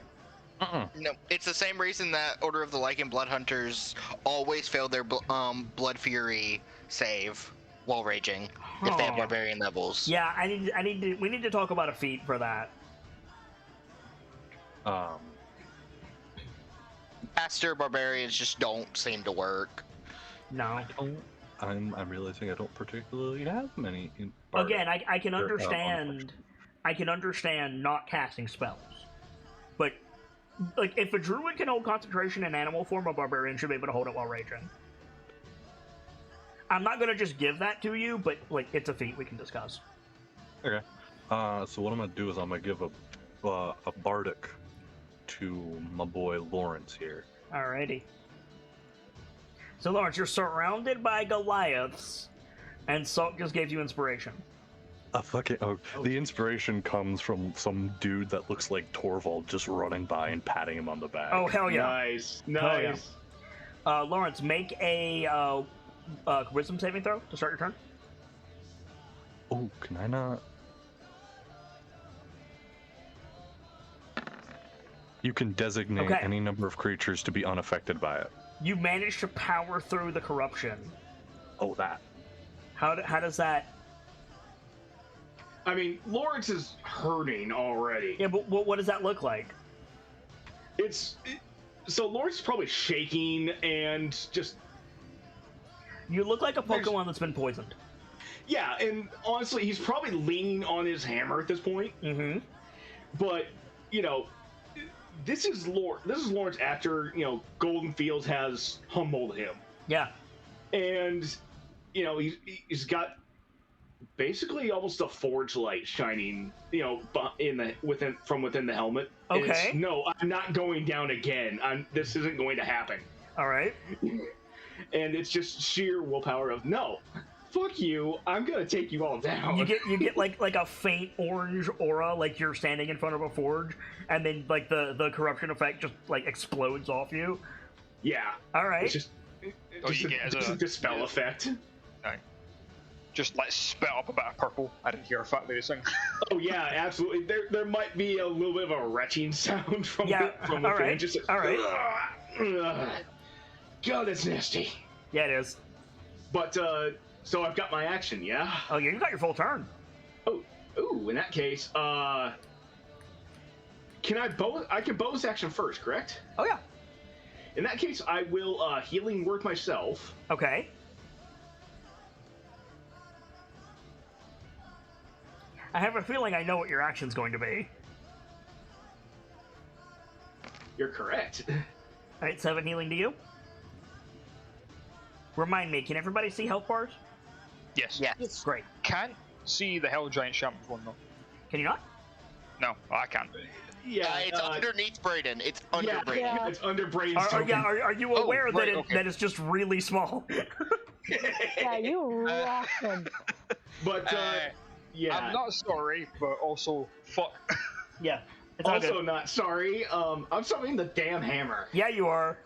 No, it's the same reason that Order of the Lycan Blood Hunters always fail their Blood Fury save while raging if they have Huh. Barbarian levels. Yeah, we need to talk about a feat for that. Master Barbarians just don't seem to work. No. I'm realizing I don't particularly have many. Again, I can Or, understand. I can understand not casting spells, but like if a druid can hold concentration in animal form, a barbarian should be able to hold it while raging. I'm not gonna just give that to you, but like it's a feat we can discuss. Okay. So what I'm gonna do is I'm gonna give a bardic to my boy Lawrence here. Alrighty. So Lawrence, you're surrounded by Goliaths, and Salt just gave you inspiration. The inspiration comes from some dude that looks like Torvald just running by and patting him on the back. Oh hell yeah! Nice. yeah. Lawrence, make a wisdom saving throw to start your turn. Oh, can I not? You can designate Okay. any number of creatures to be unaffected by it. You managed to power through the corruption. Oh, that. How does that? I mean, Lawrence is hurting already. Yeah, but what does that look like? So Lawrence is probably shaking and just... You look like a Pokemon that's been poisoned. Yeah, and honestly, he's probably leaning on his hammer at this point. Mm-hmm. But, you know, this is Lawrence after, you know, Golden Fields has humbled him. Yeah. And, you know, he's got basically almost a forge light shining, you know, from within the helmet. And Okay. no, I'm not going down again. This isn't going to happen. All right. And it's just sheer willpower of no, fuck you. I'm gonna take you all down. You get like a faint orange aura, like you're standing in front of a forge, and then like the corruption effect just like explodes off you. Yeah. All right. It's just you get as a dispel effect. No. Just like spit up a bit of purple. I didn't hear a fat lady sing. Oh yeah, absolutely. There might be a little bit of a retching sound from within. All right. Just All right. ugh. God, that's nasty. Yeah, it is. But so I've got my action, yeah. Oh yeah, you got your full turn. Ooh, in that case, can I can bonus action first, correct? Oh yeah. In that case, I will healing word myself. Okay. I have a feeling I know what your action's going to be. You're correct. Alright, 7 healing to you. Remind me, can everybody see health bars? Yes. Yes. Great. Can't see the Hell Giant Shaman's one though. Can you not? No, I can't. Yeah, It's underneath Brayden. It's under yeah, Brayden. yeah, it's under Brayden's token. Are you aware right, that okay. that it's just really small? Yeah, you rock him. But yeah. I'm not sorry, but also fuck. Yeah. It's all Also good. not sorry. I'm summoning the damn hammer. Yeah, you are.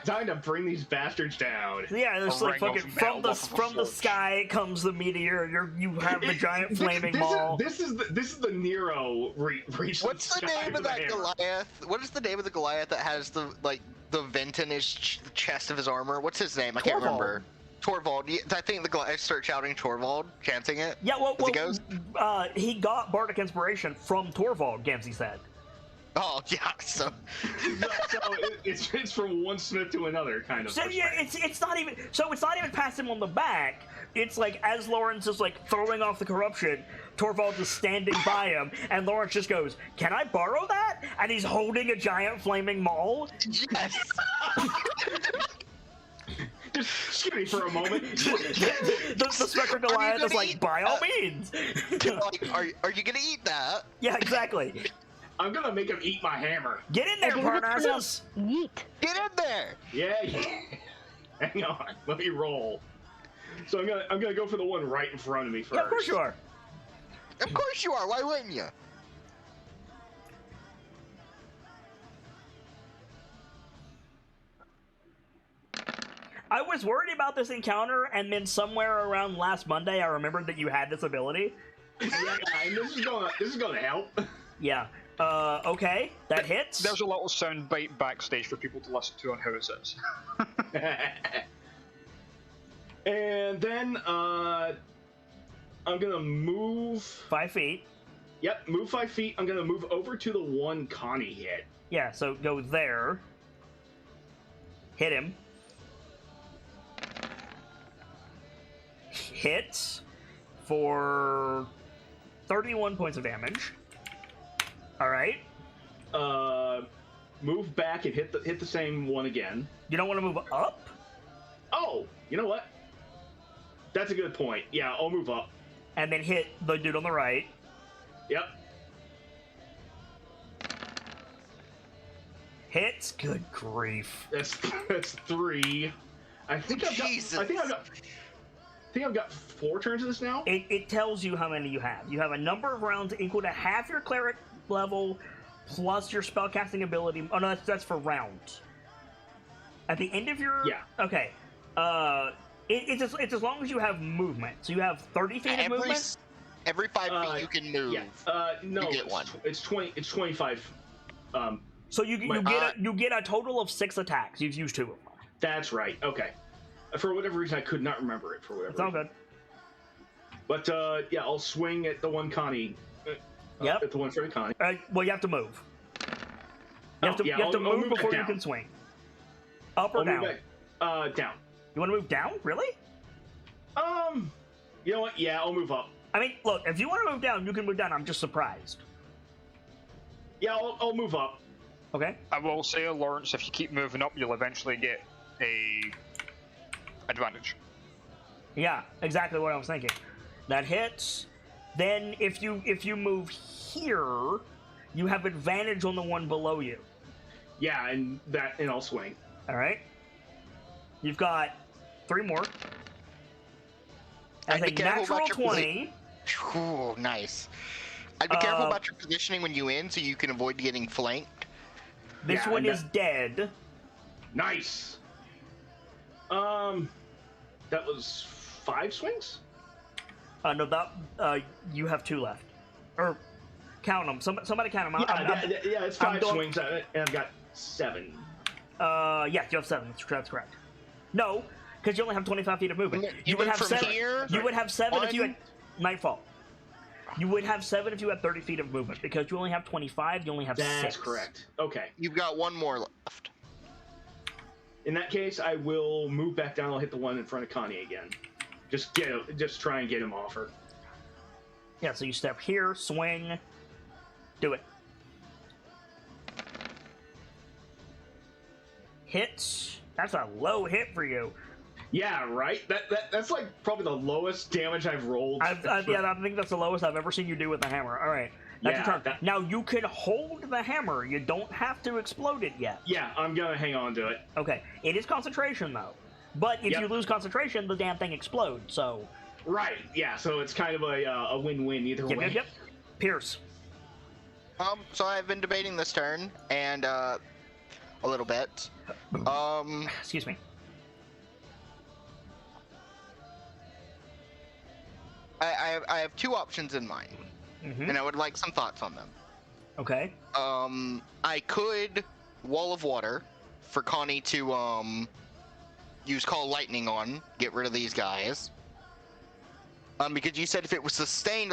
Time to bring these bastards down. Yeah, there's A like ring of fucking metal off of a from the forge. sky comes the meteor. You have the giant flaming this maul. This is the Nero reach. What's the name of that Goliath? What is the name of the Goliath that has the vent in his chest of his armor? What's his name? I can't Torvald. remember. Torvald. Yeah, I think the Goliath start shouting Torvald, chanting it. Yeah, well, As it goes? he got bardic inspiration from Torvald. Gamzee said. Oh yeah. So it's from one smith to another kind of. So yeah, it's not even past him on the back. It's like as Lawrence is like throwing off the corruption, Torvald is standing by him, and Lawrence just goes, "Can I borrow that?" And he's holding a giant flaming maul. yes. Just excuse me for a moment. the Spectre Goliath is like, "By all means." Like, are you gonna eat that? Yeah, exactly. I'm gonna make him eat my hammer. Get in there, Parnassus. Yeet. Get in there. Yeah. Hang on, let me roll. So I'm gonna go for the one right in front of me first. Yeah, of course you are. Of course you are. Why wouldn't you? I was worried about this encounter, and then somewhere around last Monday, I remembered that you had this ability. Yeah, and this is gonna help. Yeah. Okay, that hits. There's a little sound bite backstage for people to listen to on how it says. And then I'm gonna move 5 feet. Yep, move 5 feet. I'm gonna move over to the one Connie hit. Yeah, so go there. Hit him. Hits for 31 points of damage. All right. Move back and hit the same one again. You don't want to move up? Oh, you know what? That's a good point. Yeah, I'll move up. And then hit the dude on the right. Yep. Hits? Good grief. That's 3. I think Jesus. I've got 4 turns of this now. It tells you how many you have. You have a number of rounds equal to half your cleric level plus your spellcasting ability. Oh no, that's for rounds. At the end of your okay, it's as long as you have movement. So you have 30 feet of movement. Every 5 feet you can move. Yeah. No, you get one. It's 20. It's 25. So you get a total of 6 attacks. You've used 2 of them. That's right. Okay. For whatever reason, I could not remember it. For whatever. It's all reason. good. But yeah, I'll swing at the one Connie. Yep. At the one for the Connie. Well, you have to move. You have to I'll move move before back you down. can swing. Up or I'll down? move back, down. You want to move down? Really? You know what? Yeah, I'll move up. I mean, look, if you want to move down, you can move down. I'm just surprised. Yeah, I'll move up. Okay. I will say, Lawrence, if you keep moving up, you'll eventually get a advantage. Yeah, exactly what I was thinking. That hits. Then if you move here, you have advantage on the one below you. Yeah, and I'll swing. All right. You've got 3 more. As a natural 20. Ooh, nice. I'd be careful about your positioning when you in, so you can avoid getting flanked. This one is dead. Nice. That was 5 swings. No, that you have 2 left. Or count them. Somebody count them. Yeah, it's 5 swings, and I've got 7. Yeah, you have 7. That's correct. No, because you only have 25 feet of movement. You would have 7. You would have 7 if you had Nightfall. You would have 7 if you had 30 feet of movement, because you only have 25. You only have 6. That's correct. Okay. You've got 1 more left. In that case, I will move back down. I'll hit the one in front of Connie again. Just try and get him off her. Yeah, so you step here, swing, do it. Hits. That's a low hit for you. Yeah, right. That's like probably the lowest damage I've rolled. Yeah, I think that's the lowest I've ever seen you do with the hammer. All right, that's your turn. that- Now you can hold the hammer. You don't have to explode it yet. Yeah, I'm gonna hang on to it. Okay, it is concentration though. But if Yep. you lose concentration, the damn thing explodes. So. Right. Yeah. So it's kind of a win-win either way. Yep. Pierce. So I've been debating this turn and a little bit. Excuse me. I have two options in mind, and I would like some thoughts on them. Okay. I could Wall of Water for Connie to use Call Lightning on, get rid of these guys. Because you said if it was sustained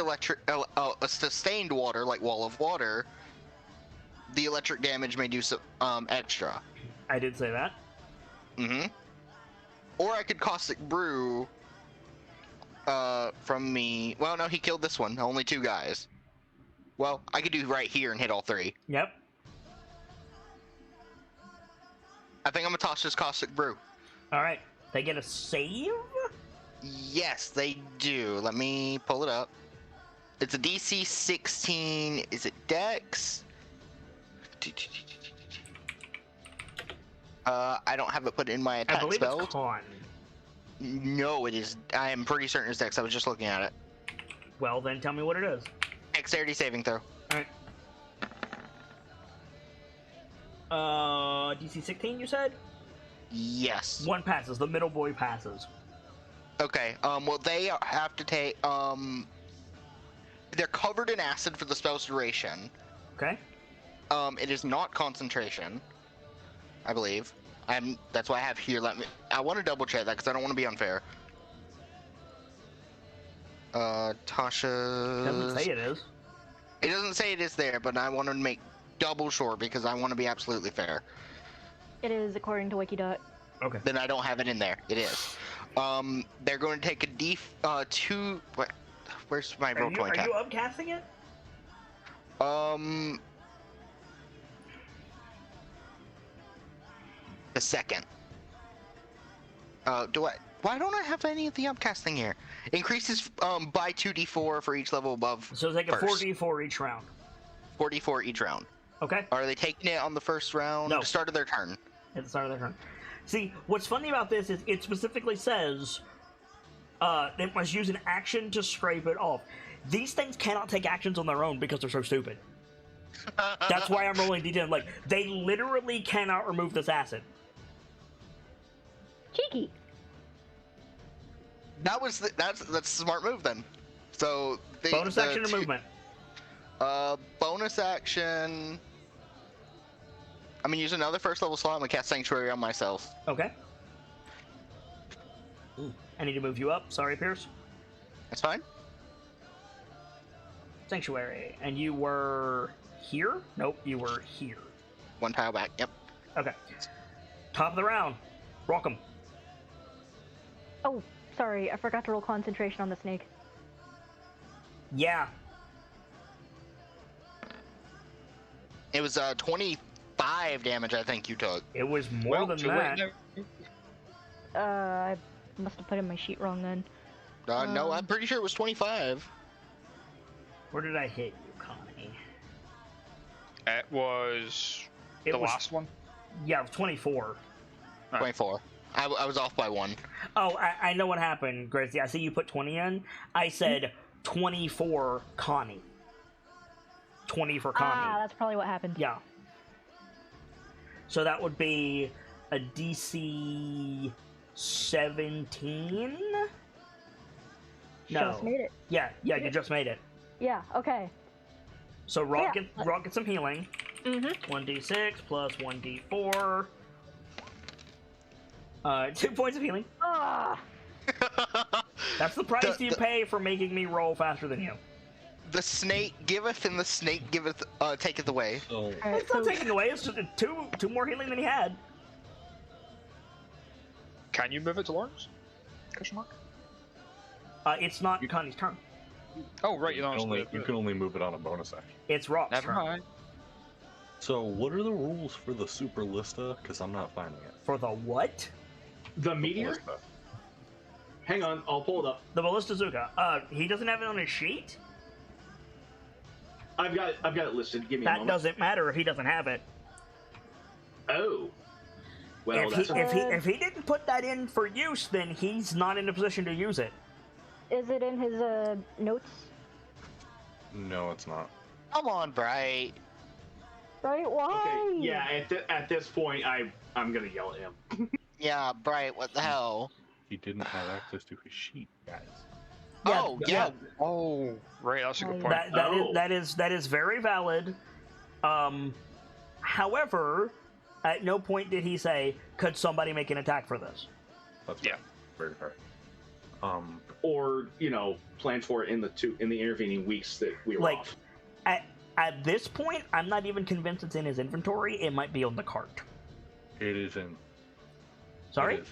sustained water like Wall of Water, the electric damage may do some extra. I did say that. Or I could Caustic Brew from me. Well, no, he killed this one. Only 2 guys. Well, I could do right here and hit all 3. Yep. I think I'm gonna toss this Caustic Brew. All right. They get a save? Yes, they do. Let me pull it up. It's a DC 16. Is it Dex? I don't have it put in my I attack believe spell. it's con. No, it is. I am pretty certain it's Dex. I was just looking at it. Well, then tell me what it is. Dexterity saving throw. All right. DC 16, you said? Yes. 1 passes. The middle boy passes. Okay. Well, they have to take. They're covered in acid for the spell's duration. Okay. It is not concentration, I believe. That's why I have here. I want to double check that because I don't want to be unfair. Tasha. Doesn't say it is. It doesn't say it is there, but I want to make double sure because I want to be absolutely fair. It is according to Wikidot. Okay. Then I don't have it in there. It is. They're going to take a 2. What? Where's my roll point? Are you upcasting it? The second. Why don't I have any of the upcasting here? Increases by 2d4 for each level above. So take a first. 4d4 each round. 4d4 each round. Okay. Are they taking it on the first round? No. Start of their turn. At the start of their turn. See, what's funny about this is it specifically says it must use an action to scrape it off. These things cannot take actions on their own because they're so stupid. That's why I'm rolling D10. Like, they literally cannot remove this acid. Cheeky. That's a smart move then. So Bonus action or movement? Bonus action. I'm gonna use another first level slot. I'm gonna cast Sanctuary on myself. Okay. I need to move you up. Sorry, Pierce. That's fine. Sanctuary. And you were here? Nope, you were here. 1 tile back. Yep. Okay. Top of the round. Rock 'em. Oh, sorry, I forgot to roll concentration on the snake. Yeah. It was 25 damage. I think you took. It was more than too that. late now. I must have put in my sheet wrong then. No, I'm pretty sure it was 25. Where did I hit you, Connie? It was It the was- last one. Yeah, 24. 24. I was off by 1. Oh, I know what happened, Gracie. I see you put 20 in. I said 24 Connie. 20 for Connie. Ah, that's probably what happened. Yeah. So that would be a DC 17? No. Just made it. Yeah, you just made it. Yeah, okay. So Rock Yeah. gets some healing. Mm-hmm. 1d6 plus 1d4. 2 points of healing. Ah! That's the price you pay for making me roll faster than you. The snake giveth, and the snake giveth, taketh away. So, Alright, It's not taking away. It's just two more healing than he had. Can you move it to Lawrence? Question mark. It's not Connie's turn. Oh, right, you don't You can only move it on a bonus action. It's Rock's Never turn. mind. So, what are the rules for the Super Lista? Because I'm not finding it. For the what? The The meteor? Ballista. Hang on, I'll pull it up. The Ballista Zuka. He doesn't have it on his sheet? I've got it listed. Give me a That moment. doesn't matter if he doesn't have it. Oh. Well, If he didn't put that in for use, then he's not in a position to use it. Is it in his notes? No, it's not. Come on, Bright. Right? Why? okay. Yeah. At this point, I'm gonna yell at him. Yeah, Bright, what the hell? He didn't have access to his sheet, guys. Yeah, Oh, yeah. yeah. Oh, right, that's a good point. That is very valid. However, at no point did he say, "Could somebody make an attack for this?" That's Yeah. very fair. Or plan for it in the intervening weeks that we were Like, off. at this point, I'm not even convinced it's in his inventory. It might be on the cart. It is in. Sorry?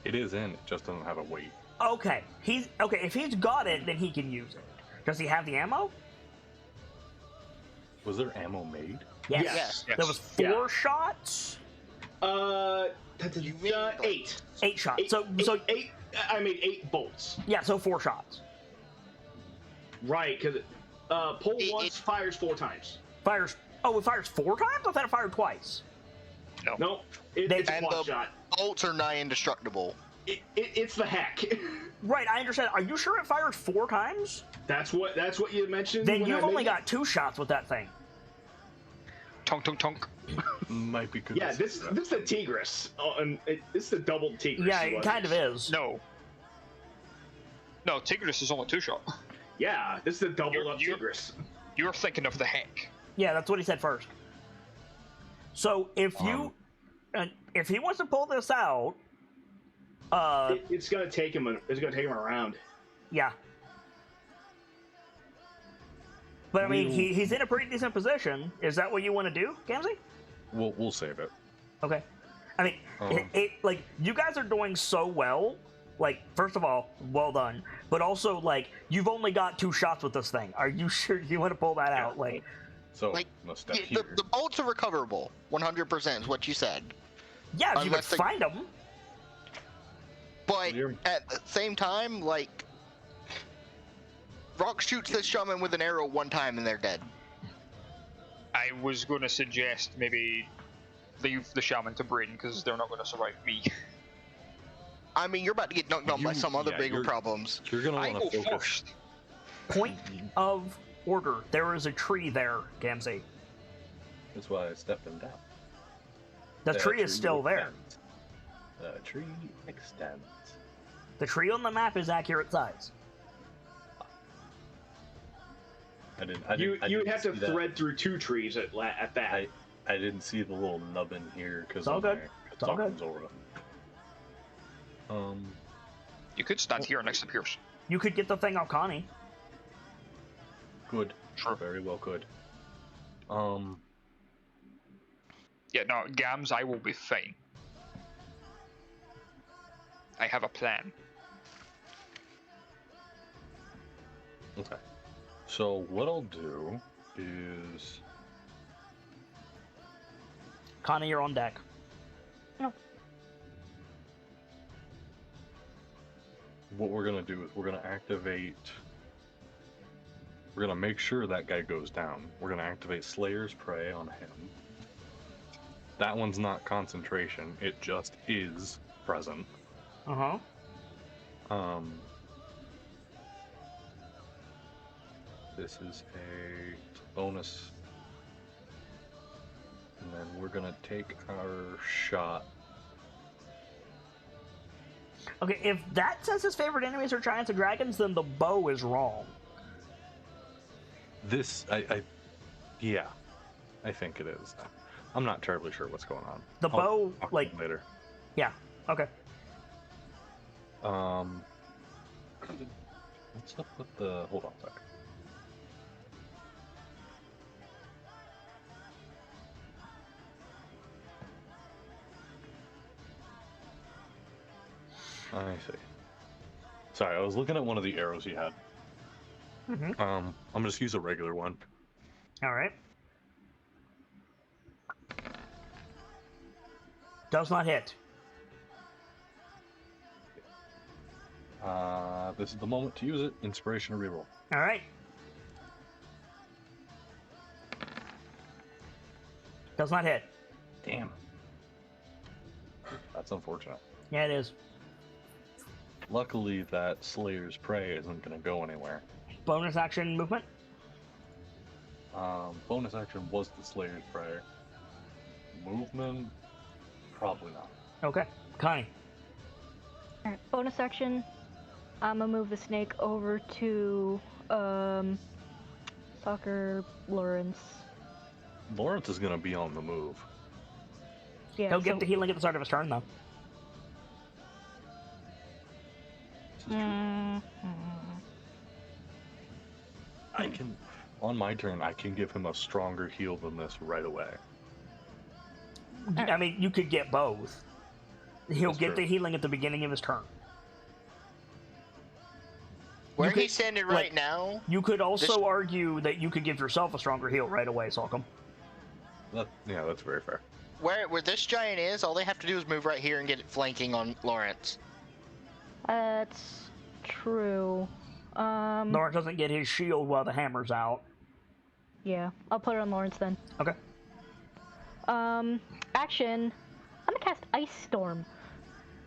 It is in. It just doesn't have a weight. Okay. If he's got it, then he can use it. Does he have the ammo? Was there ammo made? Yes. Yes. There was 4 shots. You mean, like- 8. 8 shots. Eight, so eight. I made 8 bolts. yeah. So 4 shots. Right, because pull It- once, fires 4 times. Fires. Oh, it fires 4 times. I thought it fired twice. No, They- it's And one the- shot. Bolts are nigh indestructible. It's the heck. Right. I understand. Are you sure it fires 4 times? That's what you mentioned. Then when I you've only made got 2 shots with that thing. Tonk, tonk, tonk. Might be good. Yeah, this is the Tigris. Oh, and this is the double Tigris. Yeah, it kind of is. No. No, Tigris is only 2 shot. Yeah, this is the double up You're- Tigris. You're thinking of the heck. Yeah, that's what he said first. So if he wants to pull this out, It's gonna take him. It's gonna take him around. yeah. But I mean, he's in a pretty decent position. Is that what you want to do, Gamzee? We'll save it. Okay. I mean, like, you guys are doing so well. Like, first of all, well done. But also, like, you've only got 2 shots with this thing. Are you sure you want to pull that out? Like, So Like, no step Yeah, here. the bolts are recoverable. 100% is what you said. yeah, if you could Unless they- find them. But You're- at the same time, like, Rock shoots this shaman with an arrow 1 time and they're dead. I was going to suggest maybe leave the shaman to Braden because they're not going to survive me. I mean, you're about to get knocked out by some other bigger you're- problems. You're gonna I want go to focus. first. Point of order. There is a tree there, Gamzee. That's why I stepped him down. The tree is still there. extends. The tree extends. The tree on the map is accurate size. You would have to thread through 2 trees at that. I didn't see the little nubbin here because It's all good. It's all good. You could stand here next to Pierce. You could get the thing off Connie. Good. Sure. Very well could. Yeah, no, Gams, I will be fine. I have a plan. Okay. So what I'll do is Connie, you're on deck. what we're gonna do is we're gonna activate. We're gonna make sure that guy goes down. We're gonna activate Slayer's Prey on him. That one's not concentration, it just is present. Uh-huh. This is a bonus. And then we're gonna take our shot. Okay, if that says his favorite enemies are giants and dragons, then the bow is wrong. This, yeah, I think it is. I'm not terribly sure what's going on. The bow, I'll like, later. yeah, okay. What's up with the? Hold on a second. I see. Sorry, I was looking at one of the arrows he had. Mm-hmm. I'm gonna just use a regular one. All right. Does not hit. This is the moment to use it. Inspiration or reroll. All right. Does not hit. Damn. That's unfortunate. Yeah, it is. Luckily, that Slayer's Prey isn't gonna go anywhere. Bonus action movement. Bonus action was the Slayer's Prey. Movement, probably not. Okay. Connie. Alright, bonus action. I'm gonna move the snake over to Soccer Lawrence. Lawrence is gonna be on the move. Yeah, He'll get the healing at the start of his turn, though. This is true. I can, on my turn, I can give him a stronger heal than this right away. I mean, you could get both. He'll That's get true. the healing at the beginning of his turn. Where could- he's standing like- right now, You could also argue that you could give yourself a stronger heal right away, Salcom. Yeah, that's very fair. where this giant is, all they have to do is move right here and get it flanking on Lawrence. That's true. Lawrence doesn't get his shield while the hammer's out. Yeah, I'll put it on Lawrence then. Okay. Action. I'm gonna cast Ice Storm.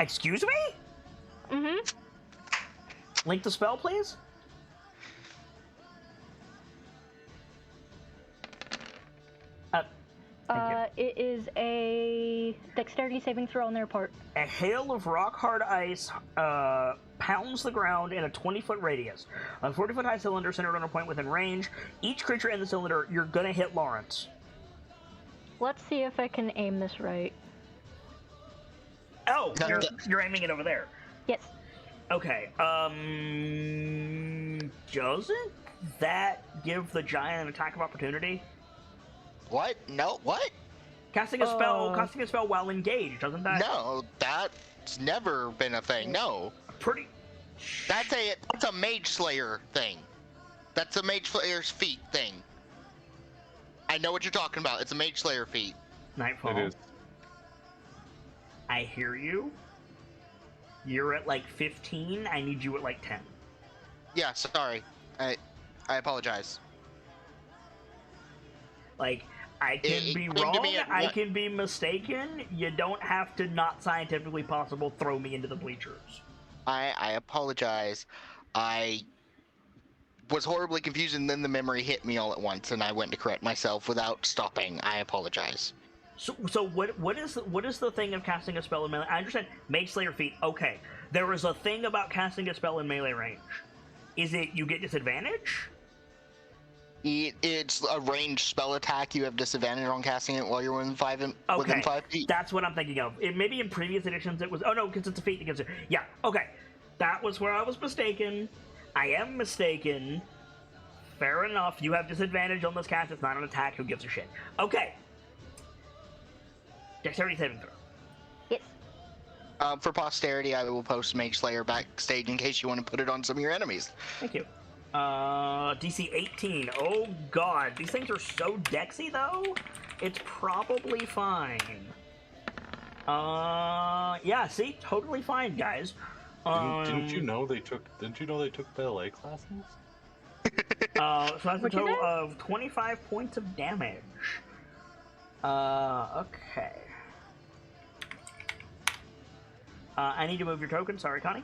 Excuse me? Mm-hmm. Link the spell, please? Thank you. It is a dexterity saving throw on their part. A hail of rock-hard ice pounds the ground in a 20-foot radius. A 40-foot high cylinder centered on a point within range. Each creature in the cylinder, you're gonna hit Lawrence. Let's see if I can aim this right. Oh, you're aiming it over there. Yes. Okay, doesn't that give the giant an attack of opportunity? What? No, what? Casting a spell while engaged, doesn't that? No, that's never been a thing. No. Pretty... That's a Mage Slayer thing. That's a Mage Slayer's feat thing. I know what you're talking about. It's a Mage Slayer feat. Nightfall. It is. I hear you. You're at like 15. I need you at like 10. Yeah, sorry. I apologize. Like, I can It be came to wrong, me at I what- can be mistaken. You don't have to not scientifically possible throw me into the bleachers. I apologize. I was horribly confused, and then the memory hit me all at once, and I went to correct myself without stopping. I apologize. So what is the thing of casting a spell in melee? I understand Mage Slayer feat. Okay, there is a thing about casting a spell in melee range. Is it you get disadvantage? It's a ranged spell attack. You have disadvantage on casting it while you're within within Okay, 5 feet. that's what I'm thinking of. It maybe in previous editions it was. Oh no, because it's a feat against it. Yeah. Okay, that was where I was mistaken. I am mistaken. Fair enough. You have disadvantage on this cast. It's not an attack. Who gives a shit? Okay. Dexterity saving throw. Yes. For posterity, I will post Mage Slayer backstage in case you want to put it on some of your enemies. Thank you. DC 18. Oh god, these things are so dexy though. It's probably fine. Yeah. See, totally fine, guys. Didn't you know they took ballet classes? So that's a What'd you total say? of 25 points of damage. Okay. I need to move your token. Sorry, Connie.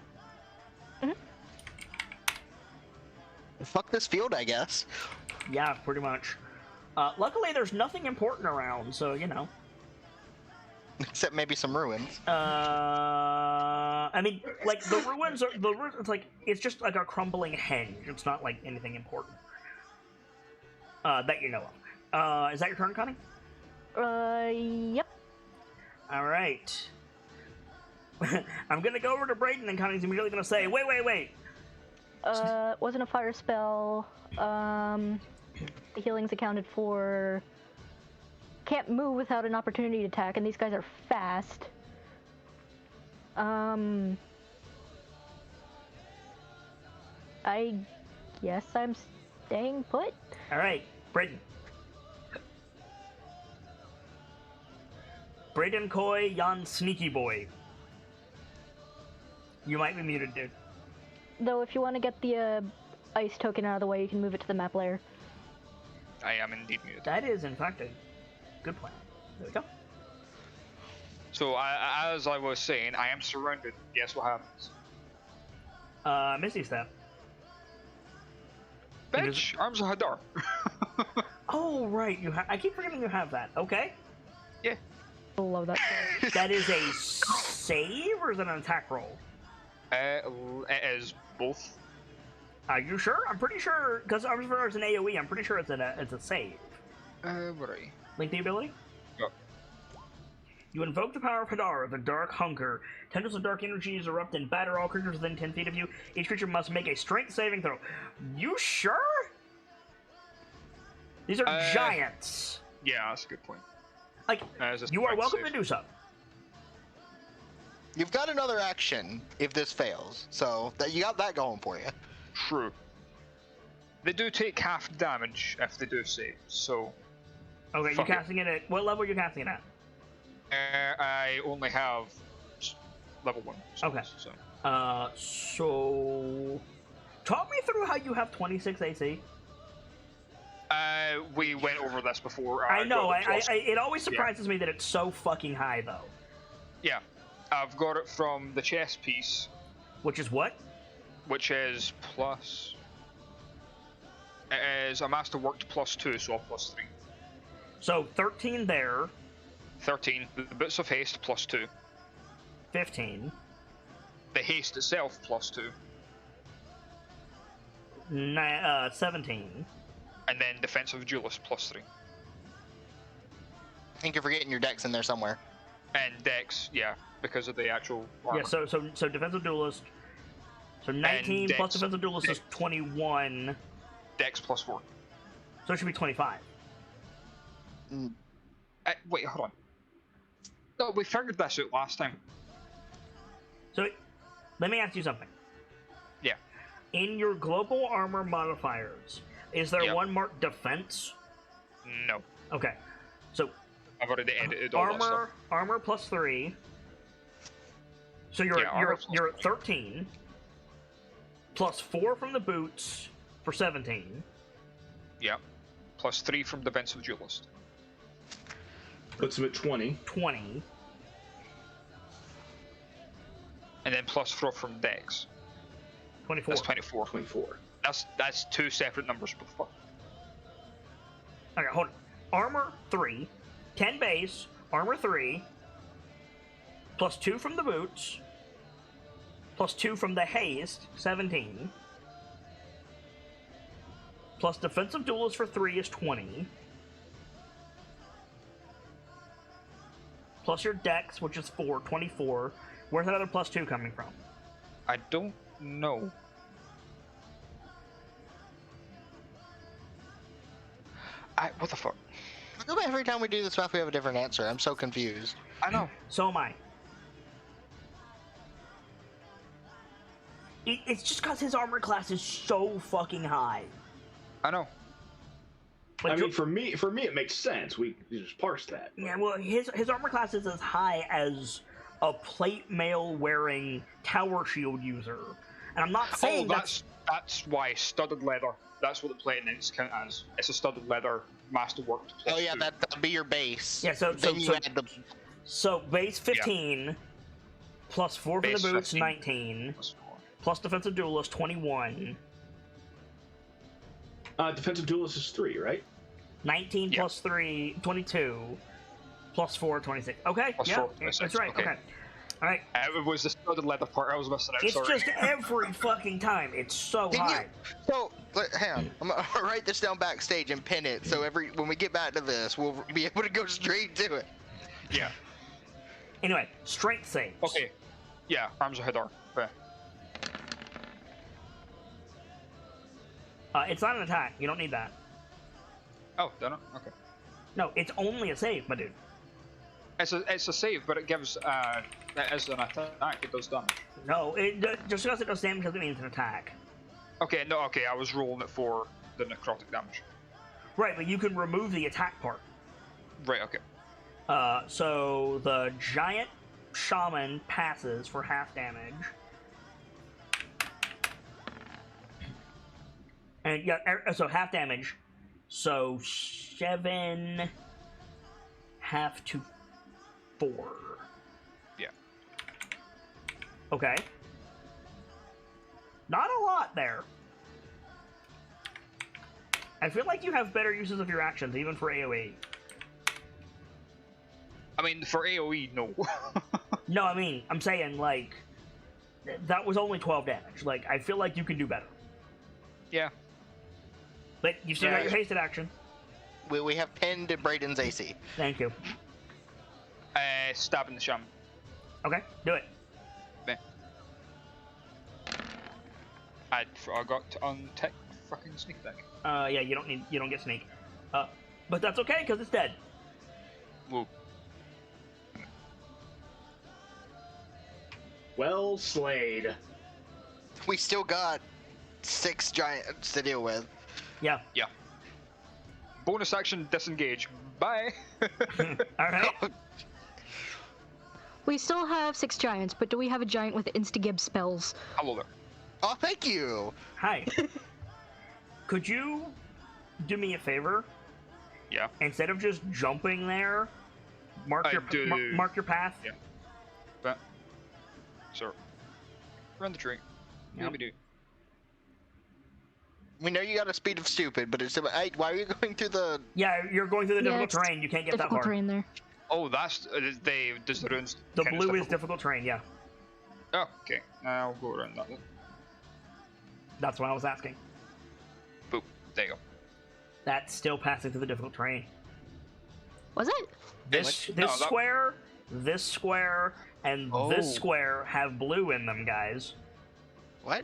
Fuck this field, I guess. Yeah, pretty much. Luckily, there's nothing important around, so you know. Except maybe some ruins. I mean, like the ruins are It's like it's just like a crumbling henge. It's not like anything important that you know of. Is that your turn, Connie? Yep. All right. I'm gonna go over to Brayden, and Connie's immediately gonna say, "Wait." Wasn't a fire spell. The healing's accounted for. Can't move without an opportunity attack, and these guys are fast. I Yes, I'm staying put. All right, Brayden. Brayden Coy, Jan Sneaky Boy. You might be muted, dude. Though, if you want to get the ice token out of the way, you can move it to the map layer. I am indeed muted. That is, in fact, a good plan. There we go. So, as I was saying, I am surrounded. Guess what happens? Misty Step. Bitch, Arms of Hadar. Oh, right. I keep forgetting you have that. Okay. Yeah. I love that. That is a save, or is it an attack roll? It is both. Are you sure? I'm pretty sure, because Arms of Hadar is an AoE, I'm pretty sure it's a save. Right. Link the ability? Yep. You invoke the power of Hadar, the Dark Hunger. Tendrils of dark energies erupt and batter all creatures within 10 feet of you. Each creature must make a strength saving throw. You sure? These are giants. Yeah, that's a good point. Like, you are welcome to do so. You've got another action if this fails, so that you got that going for you. True. They do take half damage if they do save, so... Okay, you're casting it at... What level are you casting it at? I only have level 1. Okay. So... Talk me through how you have 26 AC. We went over this before. I know, it always surprises me that it's so fucking high, though. Yeah. I've got it from the chess piece. Which is what? Which is plus... It is a masterworked +2, so a +3. So, 13 there. 13. The boots of haste +2. 15. The haste itself +2. 17. And then defensive duelist +3. I think you're forgetting your dex in there somewhere. And dex, yeah, because of the actual armor. Yeah, so defensive duelist. So 19 plus defensive duelist is 21. Dex +4. So it should be 25. Wait, hold on. No, we figured this out last time. So, let me ask you something. Yeah. In your global armor modifiers, is there one marked defense? No. Okay. So, I've already edited all that stuff. Armor +3. So you're at 13. +4 from the boots for 17. Yeah. +3 from defensive duelist. Puts him at 20. 20. And then +4 from dex. 24. That's 24. 24. That's two separate numbers before. Okay, hold on. Armor 3, 10 base, armor 3, +2 from the boots, +2 from the haste, 17, plus defensive duelist for 3 is 20, plus your dex, which is 4, 24. Where's that other +2 coming from? I don't know. What the fuck? How come every time we do this math we have a different answer? I'm so confused. I know. So am I. It's just because his armor class is so fucking high. I know. Like, I mean, for me, it makes sense. We just parse that. Yeah, well, his armor class is as high as a plate mail wearing tower shield user, and I'm not saying that's why studded leather. That's what the plate nets count as. It's a studded leather masterworked. Oh yeah, that'd be your base. Yeah, so base 15 yeah. plus 4 for Base the boots, 15, 19 plus defensive duelist, 21. Defensive duelist is 3, right? 19 plus 3, 22 plus 4, 26. Okay, plus yeah, 4, 26. that's right. Okay. All right. It was the studded leather part I was missing out. It's sorry. just every fucking time. It's so high. So, hang on. I'm gonna write this down backstage and pin it. So when we get back to this, we'll be able to go straight to it. Yeah. Anyway, strength saves. Okay. Yeah, Arms of Hadar. Okay. It's not an attack. You don't need that. Oh, don't know? Okay. No, it's only a save, my dude. It's a save, but it gives as an attack, it does damage. No, just because it does damage doesn't mean it's an attack. Okay, no, okay, I was rolling it for the necrotic damage. Right, but you can remove the attack part. Right, okay. So the giant shaman passes for half damage. And yeah, so half damage. So 7 half to 4. Yeah. Okay. Not a lot there. I feel like you have better uses of your actions, even for AoE. I mean, for AoE, no. No, I mean, I'm saying, like, that was only 12 damage. Like, I feel like you can do better. Yeah. But you still Yeah. got your hasted action. We have pinned Brayden's AC. Thank you. Stabbing the shaman. Okay, do it. There. I forgot to untick fucking sneak attack. Yeah, you don't get sneak. But that's okay, because it's dead. Whoa. Well slayed. We still got 6 giants to deal with. Yeah. Yeah. Bonus action, disengage. Bye. Alright. We still have 6 giants, but do we have a giant with insta-gib spells? Hello there. Oh, thank you. Hi. Could you do me a favor? Yeah. Instead of just jumping there, mark mark your path. Yeah. But, sir, run the tree. Yep. Maybe do. We know you got a speed of stupid, but it's about, hey, why are you going through the... Yeah, you're going through the difficult it's terrain. You can't get that difficult far. terrain there. Oh, that's does the runes. The count as blue is difficult? difficult terrain. Yeah, Oh, okay. I'll go around that then. that's what I was asking. Boop. There you go. That's still passing through the difficult terrain. Was it? This No, that- square, this square, and Oh. this square have blue in them, guys. What?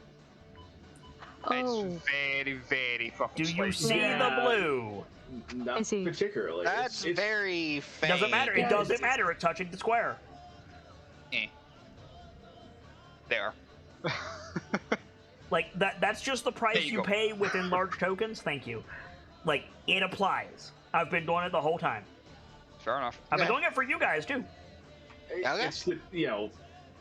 Oh, It's very, very fucking Do you slight. see Yeah. the blue? Not I see. particularly. That's it's very faint. Doesn't matter. It Yeah. doesn't matter. It's touching the square. Eh. There. Like that's just the price There you you go. pay within large tokens. Thank you. Like it applies. I've been doing it the whole time. Fair enough. I've been Okay. doing it for you guys too. Okay. It's the,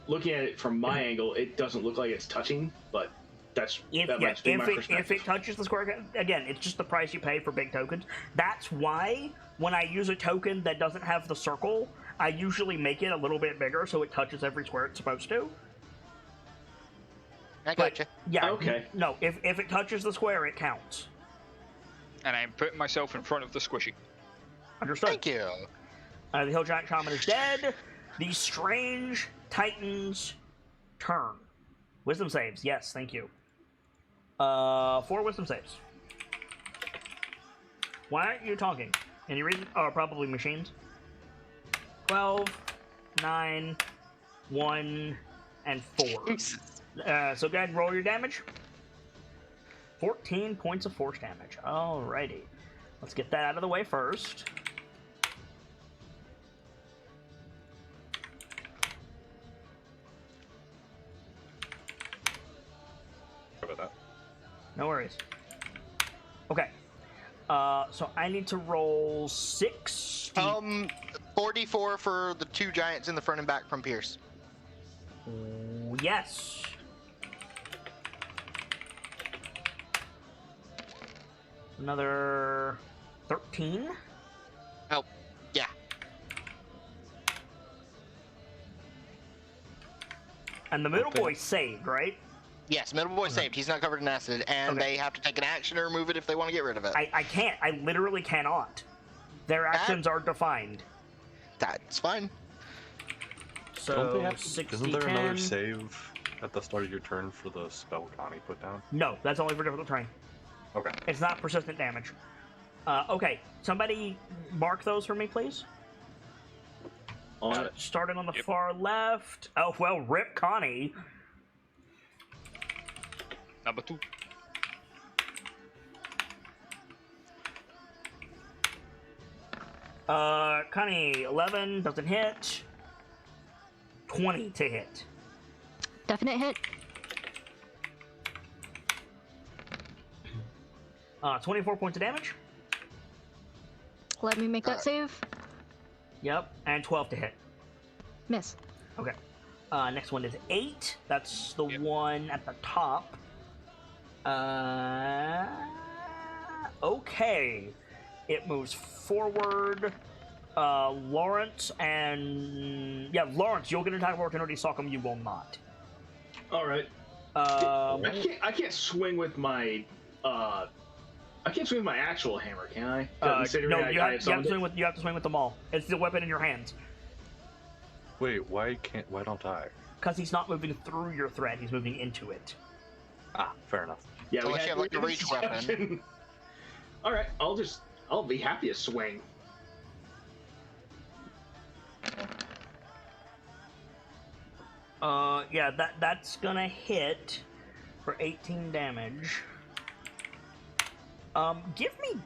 looking at it from my angle, it doesn't look like it's touching, but that might be my If perspective. it touches the square, again, it's just the price you pay for big tokens. That's why when I use a token that doesn't have the circle, I usually make it a little bit bigger so it touches every square it's supposed to. I But gotcha. yeah, Okay. no, if it touches the square, it counts. And I'm putting myself in front of the squishy. Understood. Thank you. The Hill Giant Shaman is dead. The Strange Titan's turn. Wisdom saves. Yes, thank you. 4 wisdom saves. Why aren't you talking? Any reason? Oh, probably machines. 12, 9, 1, and 4. So go ahead and roll your damage. 14 points of force damage. Alrighty. Let's get that out of the way first. Sorry about that. No worries. Okay. So I need to roll 6. 44 for the 2 giants in the front and back from Pierce. Yes. Another 13. Oh, yeah. And the middle Okay. boy saved, right? Yes, middle boy saved. He's not covered in acid, and Okay. they have to take an action to remove it if they want to get rid of it. I can't. I literally cannot. Their actions are defined. That's fine. So Don't they have, 60, isn't there 10. another save at the start of your turn for the spell Connie put down? No, that's only for difficult terrain. Okay. It's not persistent damage. Okay, somebody mark those for me, please. On it. Starting on the Yep. far left. Oh, well, rip Connie. Number 2. Connie, 11, doesn't hit. 20 to hit. Definite hit. 24 points of damage. Let me make that save. Yep, and 12 to hit. Miss. Okay. Next one is 8. That's the one at the top. Okay. It moves forward. Lawrence and... Yeah, Lawrence, you'll get an attack of opportunity. Sockham, you will not. Alright. I can't swing with my... I can't swing with my actual hammer, can I? No, you have to swing with them all. It's the weapon in your hands. Wait, why don't I? Because he's not moving through your threat, he's moving into it. Ah, fair enough. Yeah, Unless you have like a reach weapon. Alright, I'll be happy to swing. Yeah, that's gonna hit for 18 damage. Give me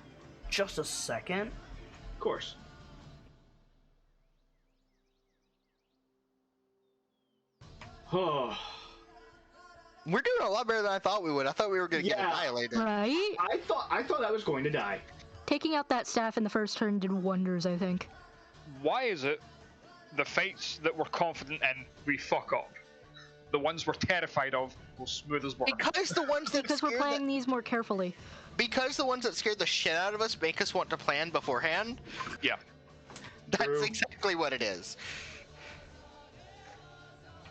just a second. Of course. Oh. We're doing a lot better than I thought we would. I thought we were going to get Yeah. annihilated. Right? I thought I was going to die. Taking out that staff in the first turn did wonders, I think. Why is it the fights that we're confident in, we fuck up? The ones we're terrified of, go smooth as butter. Because the ones that Because we're playing these more carefully. Because the ones that scared the shit out of us make us want to plan beforehand. Yeah. That's True. exactly what it is.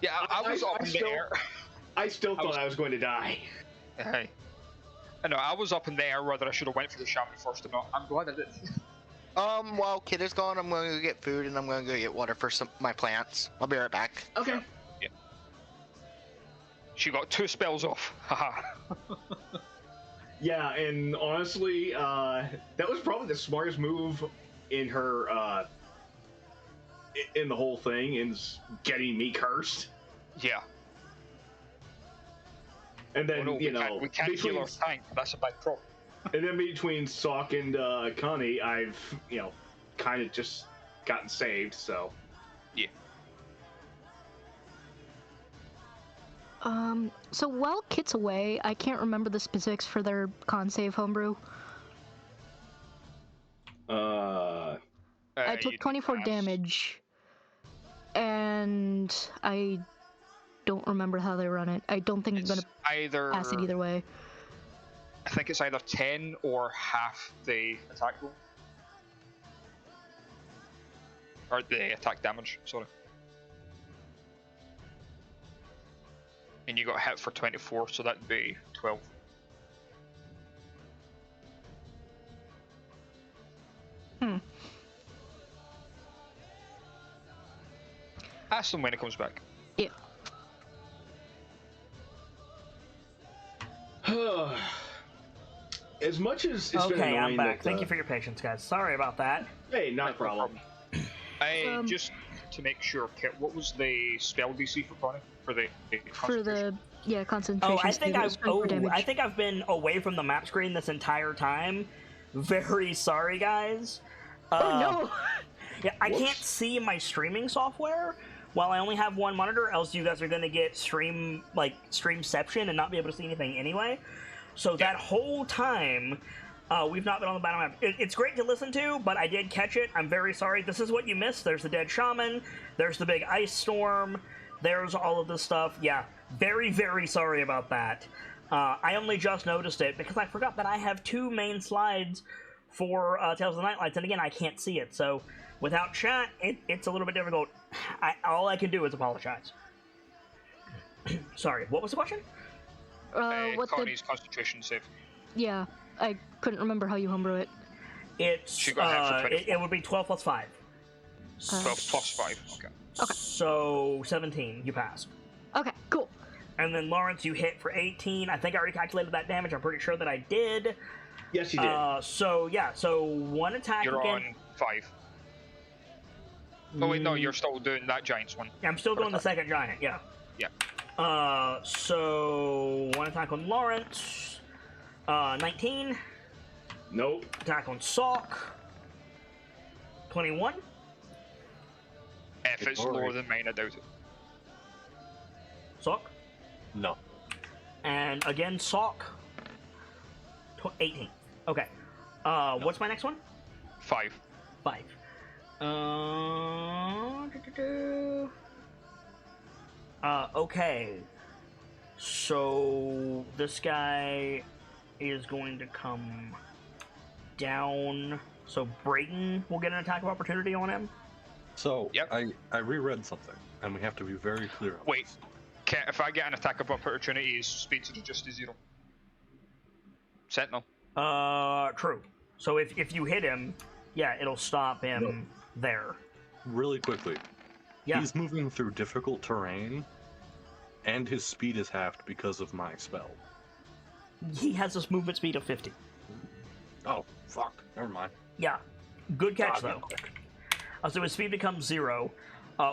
Yeah, I was up in the air. I still thought I was going to die. Hey. I know, I was up in the air whether I should have went for the chamois first or not. I'm glad I did. While Kid is gone, I'm going to go get food and I'm going to go get water for my plants. I'll be right back. Okay. Yeah. She got 2 spells off. Haha. Yeah, and honestly, that was probably the smartest move in her, in the whole thing, is getting me cursed. Yeah. And then, Oh, no, we can't heal between, our tank. That's a big problem. and then between Sock and Connie, I've, kind of just gotten saved, so. Yeah. So while Kit's away, I can't remember the specifics for their con save homebrew. I took 24 damage, and I don't remember how they run it. I don't think I'm gonna pass it either way. I think it's either 10 or half the attack roll. Or the attack damage, sorry. And you got hit for 24, so that'd be 12. Ask him when he comes back. Yeah. As much as it's been Okay, annoying I'm back. that, Thank you for your patience, guys. Sorry about that. Hey, not a problem. Just to make sure, Kit, what was the spell DC for Connie? For the concentration. Oh, I damage. think I've been away from the map screen this entire time. Very sorry, guys. Oh no! Yeah, I can't see my software while I only have one monitor, else you guys are gonna get streamception and not be able to see anything anyway. So that whole time, we've not been on the battle map. It's great to listen to, but I did catch it. I'm very sorry. This is what you missed. There's the dead shaman. There's the big ice storm. There's all of this stuff. Yeah, very, very sorry about that. I only just noticed it because I forgot that I have 2 main slides for Tales of the KnightLites, and again, I can't see it. So without chat, it's a little bit difficult. All I can do is apologize. Sorry, what was the question? What Connie's concentration save. Yeah, I couldn't remember how you homebrew it. It's She got hit for 24. it would be 12 plus 5. 12 plus 5, okay. So 17, you passed. Okay, cool. And then Lawrence, you hit for 18. I think I already calculated that damage. I'm pretty sure that I did. Yes, you did. So 1 attack You're again. on 5. Oh wait, no, you're still doing that giant's one. I'm still doing the second giant, yeah. Yeah. So 1 attack on Lawrence. 19. Nope. Attack on Sock. 21. If it's lower than mine, I doubt it. Sock. No. And again, Sock. 18. Okay. What's my next one? 5. 5. Okay. So this guy is going to come down. So Brayton will get an attack of opportunity on him. So Yep. I reread something, and we have to be very clear on Wait. this. If I get an attack of opportunity, his speed's just to 0. Sentinel. True. So if you hit him, yeah, it'll stop him there. Really quickly, Yeah. he's moving through difficult terrain, and his speed is halved because of my spell. He has this movement speed of 50. Oh, fuck. Never mind. Yeah. Good catch, God, though. So his speed becomes 0,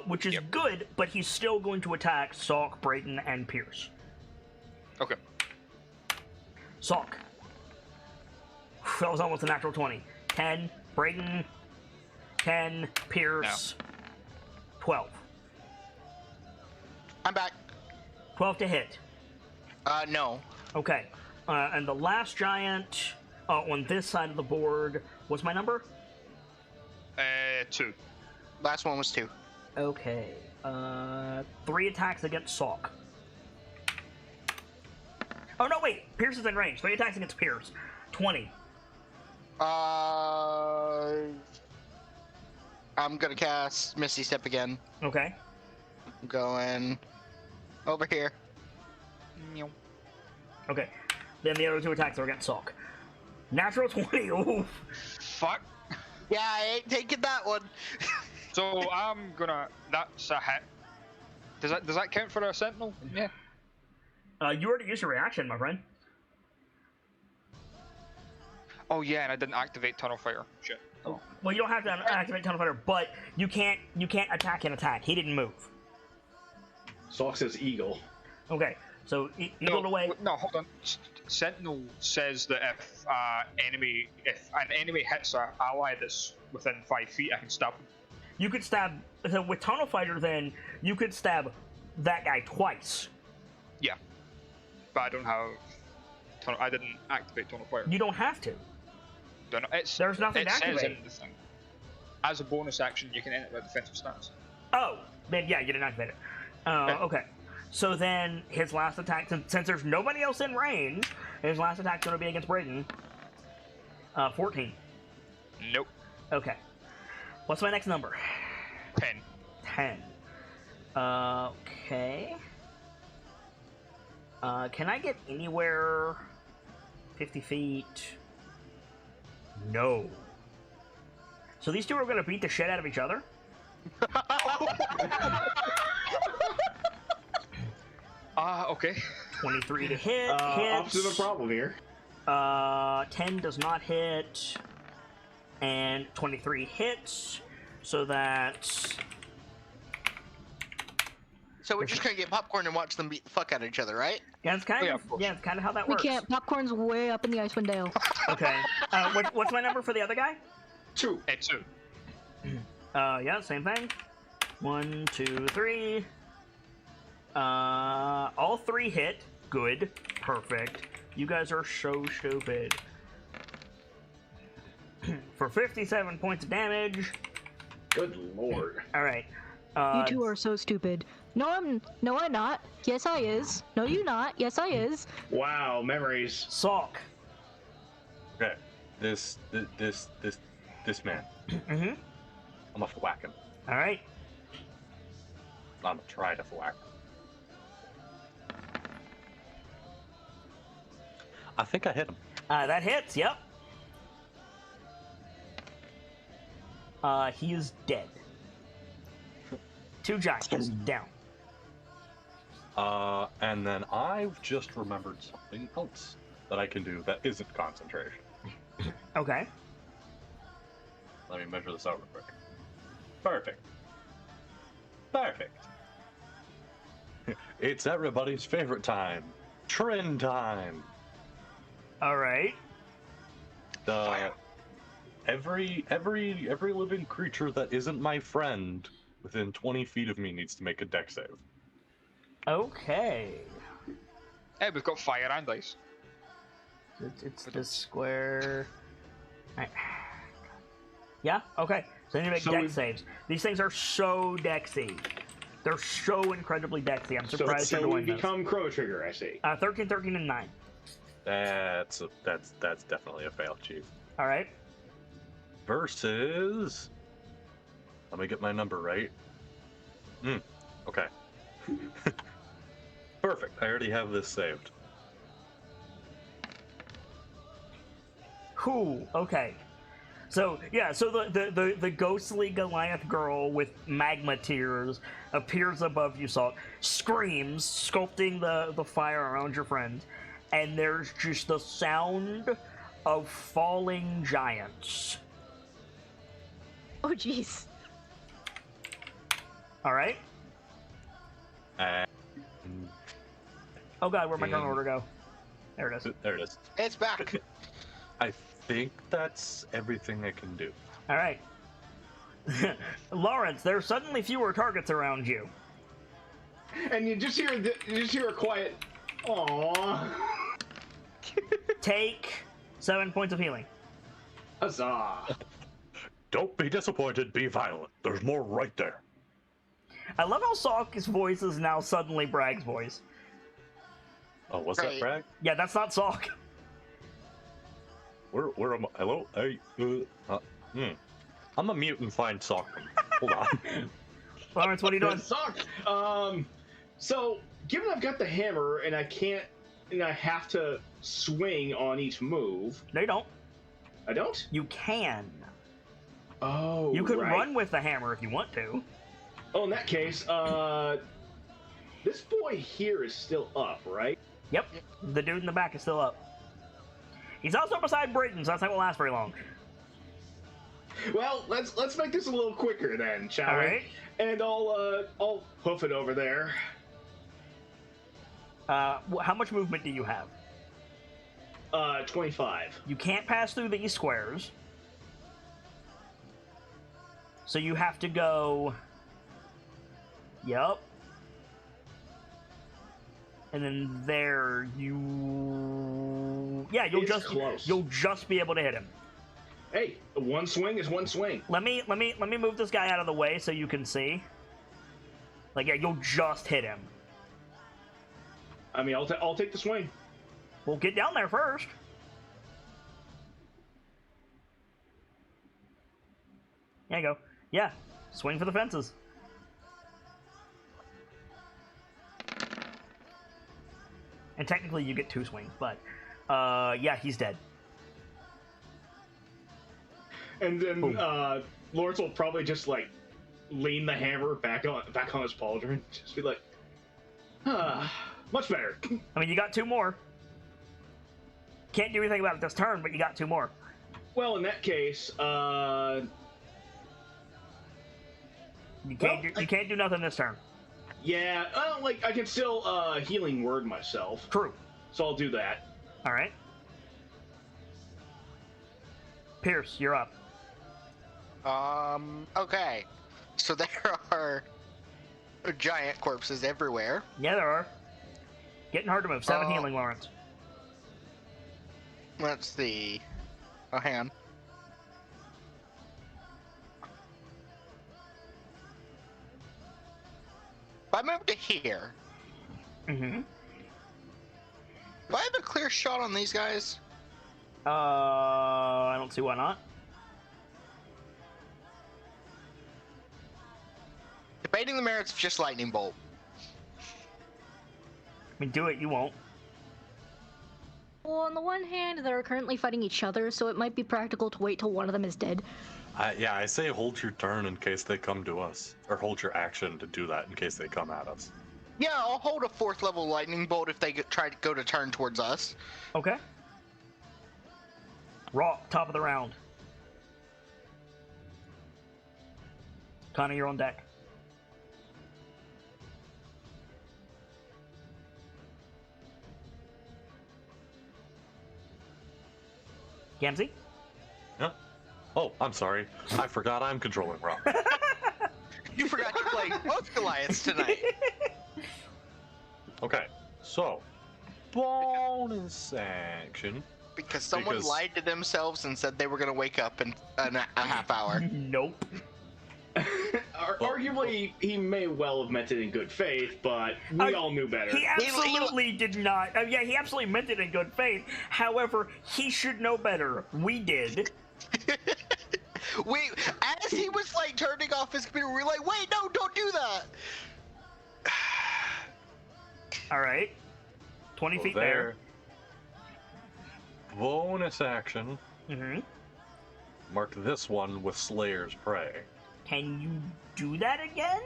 which is Yep. good, but he's still going to attack Salk, Brayton, and Pierce. Okay. Salk. That was almost a natural 20. 10, Brayton. 10, Pierce. 12. I'm back. 12 to hit. No. Okay. And the last giant on this side of the board, what's my number? 2. Last one was 2. Okay. 3 attacks against Salk. Oh, no, wait. Pierce is in range. 3 attacks against Pierce. 20. I'm gonna cast Misty Step again. Okay. I'm going over here. Okay. Then the other 2 attacks are against Salk. Natural 20. Oof. Fuck. Yeah, I ain't taking that one. So I'm gonna. That's a hit. Does that count for a sentinel? Yeah. You already used your reaction, my friend. Oh yeah, and I didn't activate Tunnel Fire. Shit. Well, you don't have to activate Tunnel Fighter, but you can't attack an attack. He didn't move. Salk says eagle. Okay. So eagled away. No, hold on. Sentinel says that if an enemy hits an ally that's within 5 feet, I can stab them. You could stab. So with Tunnel Fighter, then you could stab that guy twice. Yeah, but I don't have. I didn't activate Tunnel Fire. You don't have to. There's nothing to says activate. in the thing. As a bonus action, you can enter a defensive stance. Oh, then yeah, you didn't activate it. Okay. So then his last attack, since there's nobody else in range, his last attack's going to be against Brayton. 14. Nope. Okay. What's my next number? 10. 10. Okay. Can I get anywhere 50 feet? No. So these 2 are going to beat the shit out of each other? Okay. 23 to hit. Opposite of hits. the problem here. 10 does not hit. And 23 hits. So that's... So we're just gonna get popcorn and watch them beat the fuck out of each other, right? Yeah, it's kind Yeah, of of course. it's kind of how that We works. can't. Popcorn's way up in the Icewind Dale. Okay. What's my number for the other guy? 2. It's 2. Yeah, same thing. 1, 2, 3. All 3 hit. Good. Perfect. You guys are so stupid. For 57 points of damage. Good lord. All right. You 2 are so stupid. No, I'm not. Yes, I is. No, you not. Yes, I is. Wow, memories. Salk. Okay. This man. Mm-hmm. I'm gonna whack him. All right. I'm gonna try to whack him. I think I hit him. That hits. Yep. He is dead. 2 giants down. And then I've just remembered something else that I can do that isn't concentration. Okay. Let me measure this out real quick. Perfect. Perfect. It's everybody's favorite time. Trend time. All right. Every living creature that isn't my friend within 20 feet of me needs to make a dex save. Okay. Hey, we've got fire and ice. It's this square. Right. Yeah. Okay. So you make So dex we've- saves. These things are so dexy. They're so incredibly dexy. I'm surprised So you're we doing this. become Chrono Trigger, I see. 13, 13, and 9. That's definitely a fail, Chief. All right. Versus. Let me get my number right. Okay. Perfect. I already have this saved. Whew. Okay. So yeah, so the ghostly Goliath girl with magma tears appears above you, Salt, screams, sculpting the fire around your friend, and there's just the sound of falling giants. Oh, jeez. All right. And Oh god, where'd my turn order go? There it is. there it is. It's back. I think that's everything I can do. All right. Lawrence, there are suddenly fewer targets around you. And you just hear a quiet, "Aww." Take 7 points of healing. Huzzah! Don't be disappointed, be violent. There's more right there. I love how Salk's voice is now suddenly Bragg's voice. Oh, was Right. that Bragg? Yeah, that's not Salk. Where am I? Hello? Hey, I'm a mute and find Sock. Hold on. Lawrence, what are you doing? That sucked. So given I've got the hammer and I have to swing on each move. No, you don't. I don't. You can. Oh, You could right. run with the hammer if you want to. Oh, in that case, this boy here is still up, right? Yep. The dude in the back is still up. He's also beside Brayton, so that's not gonna last very long. Well, let's make this a little quicker then, shall All we? right. And I'll hoof it over there. How much movement do you have? 25. You can't pass through these squares. So you have to go... Yup. And then there you... Yeah, Close. you'll just be able to hit him. Hey, one swing is one swing. Let me move this guy out of the way so you can see. Like, yeah, you'll just hit him. I mean, I'll take the swing. We'll get down there first. There you go. Yeah, swing for the fences. And technically you get 2 swings, but yeah, he's dead. And then Boom. Lawrence will probably just like lean the hammer back on his pauldron, just be like, much better. I mean, you got 2 more. Can't do anything about it this turn, but you got 2 more. Well, in that case, You can't do nothing this turn. yeah, like I can still healing word myself, True. so I'll do that. All right. Pierce, you're up. Okay. So there are giant corpses everywhere. Yeah, there are. Getting hard to move. 7 healing, Lawrence. Let's see. Oh, hang on. If I move to here, Mm-hmm. do I have a clear shot on these guys? I don't see why not. Debating the merits of just lightning bolt. I mean, do it, you won't. Well, on the one hand, they're currently fighting each other, so it might be practical to wait till one of them is dead. Yeah, I say hold your turn in case they come to us, or hold your action to do that in case they come at us. Yeah, I'll hold a 4th level lightning bolt if they try to go to turn towards us. Okay. Raw, top of the round. Connor, you're on deck. Gamzee? Yeah? Oh, I'm sorry. I forgot I'm controlling Rob. You forgot you're playing both Goliaths tonight. Okay, so bonus action. because someone lied to themselves and said they were gonna wake up in a half hour. Nope. Arguably, he may well have meant it in good faith, but we all knew better. He absolutely did not. Yeah, he absolutely meant it in good faith. However, he should know better. We did. As he was like turning off his computer, we were like, wait, no, don't do that. All right. 20 feet there. Bonus action. Mm-hmm. Mark this one with Slayer's Prey. Can you do that again?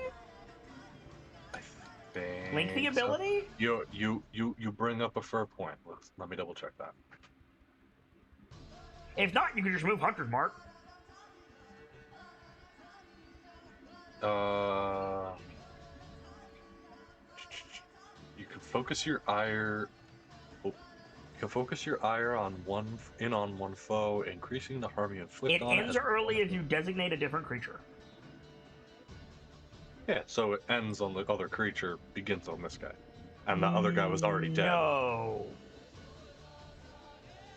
I think. Link the ability? So. You bring up a fair point. Let me double check that. If not, you can just move Hunter's Mark. You can focus your ire. You can focus your ire on one foe, increasing the harm you inflict it on it. It ends early if you designate a different creature. Yeah, so it ends on the other creature, begins on this guy. And the other guy was already dead. No.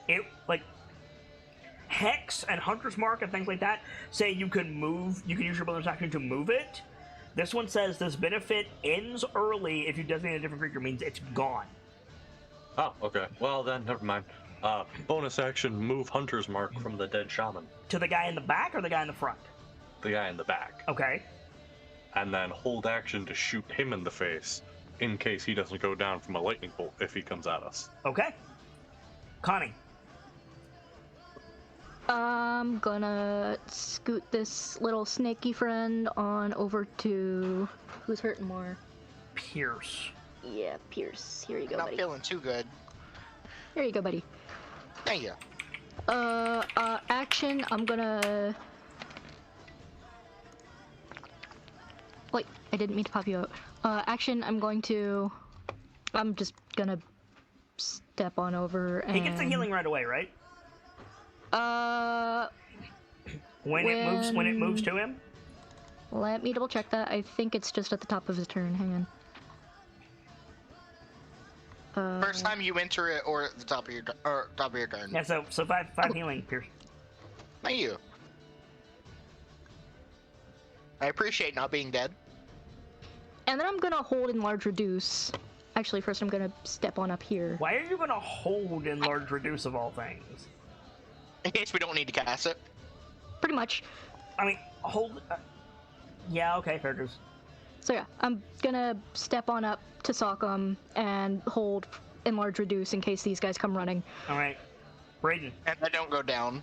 It, like, Hex and Hunter's Mark and things like that say you can use your bonus action to move it. This one says this benefit ends early if you designate a different creature, means it's gone. Oh, okay. Well then, never mind. Bonus action, move Hunter's Mark from the dead shaman. To the guy in the back or the guy in the front? The guy in the back. Okay. And then hold action to shoot him in the face, in case he doesn't go down from a lightning bolt if he comes at us. Okay. Connie. I'm gonna scoot this little snaky friend on over to... Who's hurting more? Pierce. Yeah, Pierce. Here you go, buddy. Not feeling too good. Here you go, buddy. Thank you. Action, I'm gonna... Wait, I didn't mean to pop you out. Action, I'm just gonna step on over and... He gets the healing right away, right? When it moves to him? Let me double check that. I think it's just at the top of his turn. Hang on. First time you enter it, or at the top of your turn. Yeah, so five healing, Pierce. Thank you. I appreciate not being dead. And then I'm gonna hold Enlarge Reduce. Actually, first I'm gonna step on up here. Why are you gonna hold Enlarge Reduce of all things? In case we don't need to cast it. Pretty much. I mean, hold... yeah, okay, fair dues. So yeah, I'm gonna step on up to Sock'em and hold Enlarge Reduce in case these guys come running. Alright. Brayden. And I don't go down.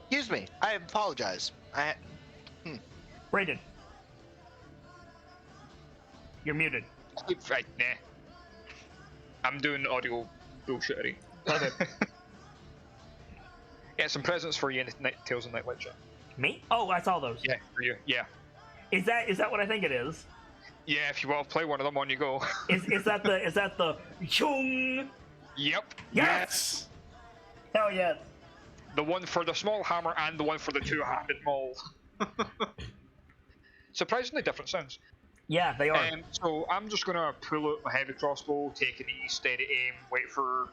Excuse me, I apologize. Brayden. You're muted. Right, nah. I'm doing audio bullshittery. Okay. Yeah, some presents for you in Tales of KnightLites chat. Me? Oh, I saw those. Yeah, for you. Yeah. Is that what I think it is? Yeah, if you want to play one of them, on you go. Is that the Chung? Yep. Yes! Hell yes. The one for the small hammer and the one for the two-handed maul. Surprisingly different sounds. Yeah, they are. So I'm just gonna pull out my heavy crossbow, take an easy steady aim, wait for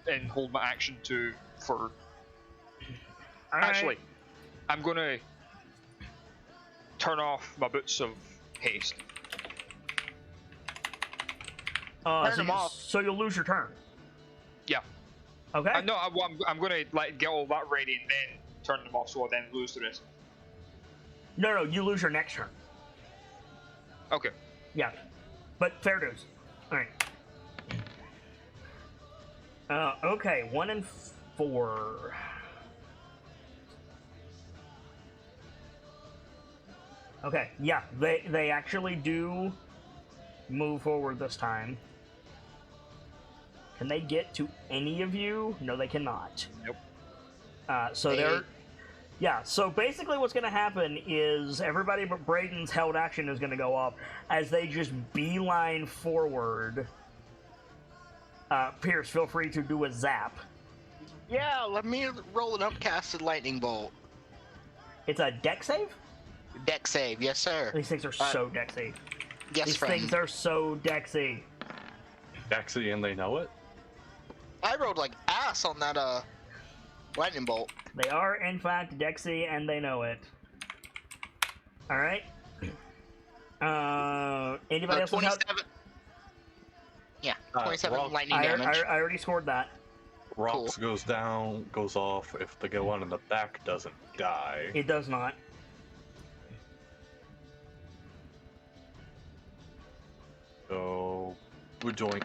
and hold my action for. Actually, I'm gonna turn off my boots of haste. Turn them off. So you'll lose your turn. Yeah. Okay. No, I'm gonna get all that ready and then turn them off, so I then lose the rest. No, you lose your next turn. Okay. Yeah, but fair dues. All right. Okay, 1 and 4. Okay, yeah, they actually do move forward this time. Can they get to any of you? No, they cannot. Nope. So basically what's going to happen is everybody but Brayden's held action is going to go up as they just beeline forward. Pierce, feel free to do a zap. Yeah, let me roll an upcasted lightning bolt. It's a deck save? Deck save, yes sir. These things are so deck save. Yes, These friend. things are so deck save. Dexy and they know it? I rode like ass on that lightning bolt. They are, in fact, Dexy, and they know it. All right. Anybody else? 27. Yeah, 27 Rock- lightning I damage. already scored that. Rocks goes down, goes off if the one in the back doesn't die. It does not. So, doink.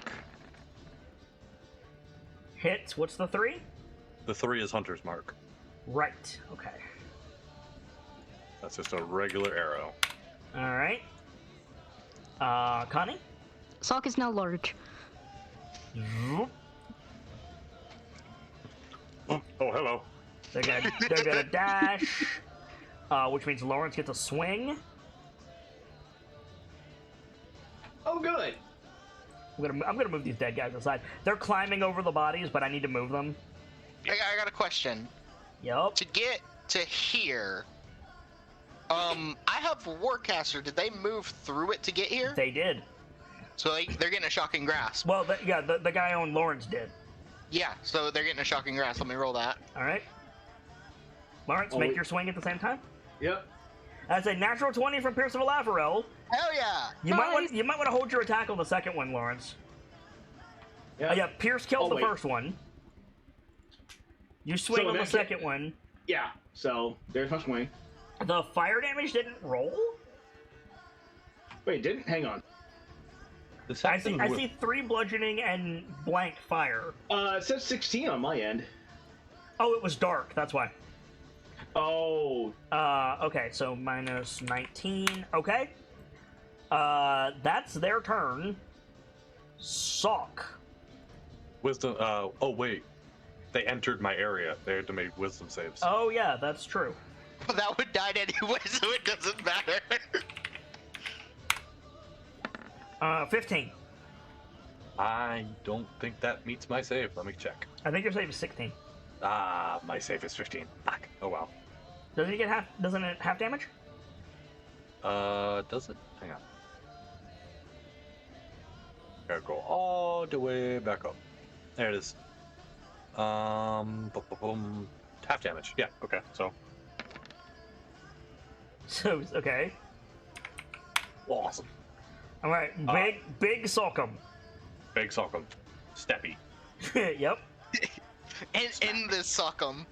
Hits. What's the 3? The 3 is Hunter's Mark. Right. Okay. That's just a regular arrow. All right. Connie? Sock is now large. Zoop. Oh, hello. They're gonna dash, which means Lawrence gets a swing. Oh, good. I'm gonna move these dead guys aside. They're climbing over the bodies, but I need to move them. I got a question. Yup. To get to here, I have Warcaster. Did they move through it to get here? They did. So they're getting a shocking grasp. Well, the guy on Lawrence did. Yeah, so they're getting a shocking grasp. Let me roll that. All right. Lawrence, make your swing at the same time. Yep. That's a natural 20 from Pierce of Alavarel. Hell yeah! You might want to hold your attack on the second one, Lawrence. Yeah. Yeah, Pierce kills the wait. first one. You swing So on the that- second one. Yeah. So there's my swing. The fire damage didn't roll. Wait, didn't? Hang on. I see 3 bludgeoning and blank fire. It says 16 on my end. Oh, it was dark. That's why. Oh. Okay, so minus 19. Okay. That's their turn. Sock. Wisdom. Oh wait, they entered my area. They had to make wisdom saves. Oh yeah, that's true. But that one died anyway, so it doesn't matter. 15. I don't think that meets my save. Let me check. I think your save is 16. My save is 15. Fuck. Oh well. Doesn't it get half? Doesn't it half damage? Does it? Hang on. Gotta go all the way back up. There it is. Half damage. Yeah. Okay. So. So okay. Awesome. All right, big Sock'em. Big Sock'em. Steppy. Yep. In the sock'em.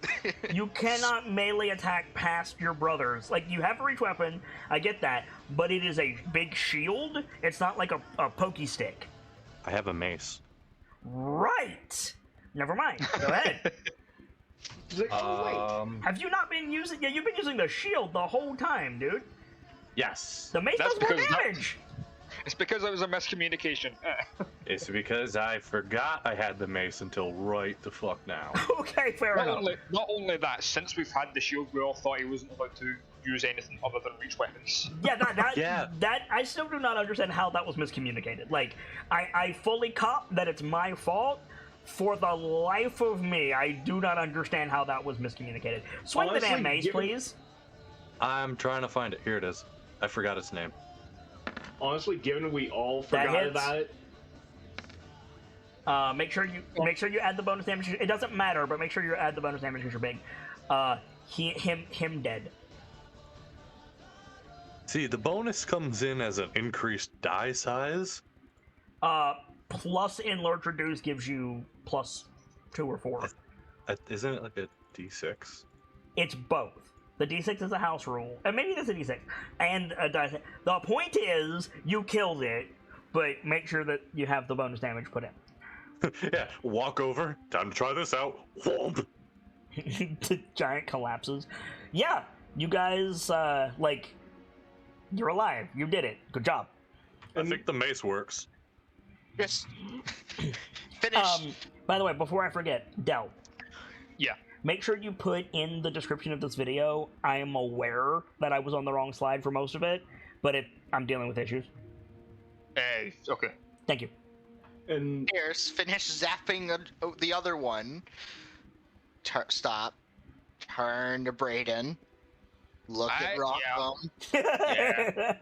You cannot melee attack past your brothers. Like, you have a reach weapon, I get that, but it is a big shield. It's not like a pokey stick. I have a mace. Right. Never mind. Go ahead. Have you not been using? Yeah, you've been using the shield the whole time, dude. Yes. The mace That's does more because not- damage. It's because it was a miscommunication. It's because I forgot I had the mace until right the fuck now. Okay, fair Not enough. only that, since we've had the shield, we all thought he wasn't allowed to use anything other than reach weapons. Yeah, Yeah. that I still do not understand how that was miscommunicated. Like, I fully cop that it's my fault. For the life of me, I do not understand how that was miscommunicated. Swing the damn mace, please. I'm trying to find it. Here it is. I forgot its name. Honestly, given we all forgot hits. about it, Make sure you add the bonus damage. It doesn't matter, but make sure you add the bonus damage because you're big. Him dead. See, the bonus comes in as an increased die size. Plus enlarge reduce gives you plus 2 or 4. Isn't it like a D6? It's both. The D6 is a house rule, and maybe there's a D6 and a dice. The point is, you killed it, but make sure that you have the bonus damage put in. Yeah, walk over. Time to try this out. Whomp. The giant collapses. Yeah, you guys, you're alive. You did it. Good job. I think the mace works. Just finish. By the way, before I forget, Del. Yeah. Make sure you put in the description of this video, I am aware that I was on the wrong slide for most of it, but I'm dealing with issues. Okay. Thank you. and Pierce, finish zapping the other one. Stop. Turn to Brayden. Look at Rockham. Yeah.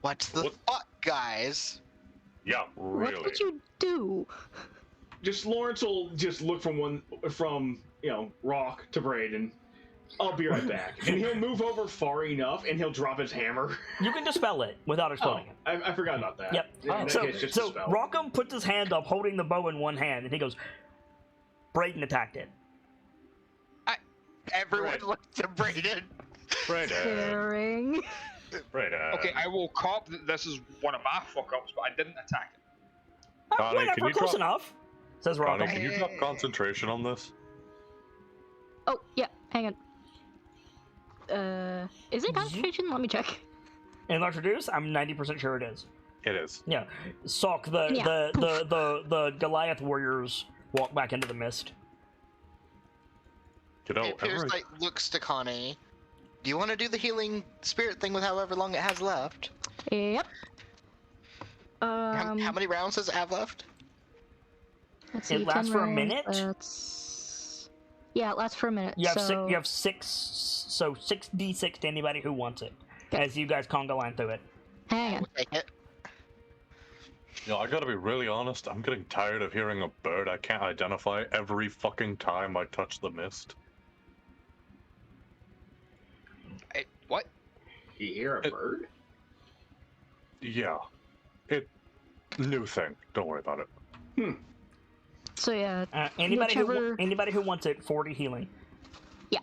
What the What? fuck, guys? Yeah, really. What would you do? Just Lawrence will just look from Rock to Braden. I'll be right back, and he'll move over far enough, and he'll drop his hammer. You can dispel it without exploding it. I forgot about that. Yep. In that case, just a So spell. Rockham puts his hand up, holding the bow in one hand, and he goes, "Braden attacked it." Everyone Right. looks to Braden. Braden. Caring. Braden. Okay, I will cop that this is one of my fuck ups, but I didn't attack it. Connie, can Whatever, you close drop- enough. Says Connie, Rockham. can you drop concentration on this? Oh, yeah, hang on. Is it concentration? Let me check. In Large Reduce, I'm 90% sure it is. It is. Yeah. Sock, the Goliath warriors walk back into the mist. You know, Pierce like looks to Connie. Do you want to do the healing spirit thing with however long it has left? Yep. How many rounds does it have left? Let's It see, lasts 10 for a rounds, minute? Yeah, it lasts for a minute. You have so... you have 6d6 to anybody who wants it. Okay. As you guys conga line through it. Hang on. We'll take it. you know, I gotta be really honest. I'm getting tired of hearing a bird I can't identify every fucking time I touch the mist. What? You hear a bird? Yeah. New thing. Don't worry about it. So yeah, Anybody Whichever- who wants it, 40 healing. Yeah.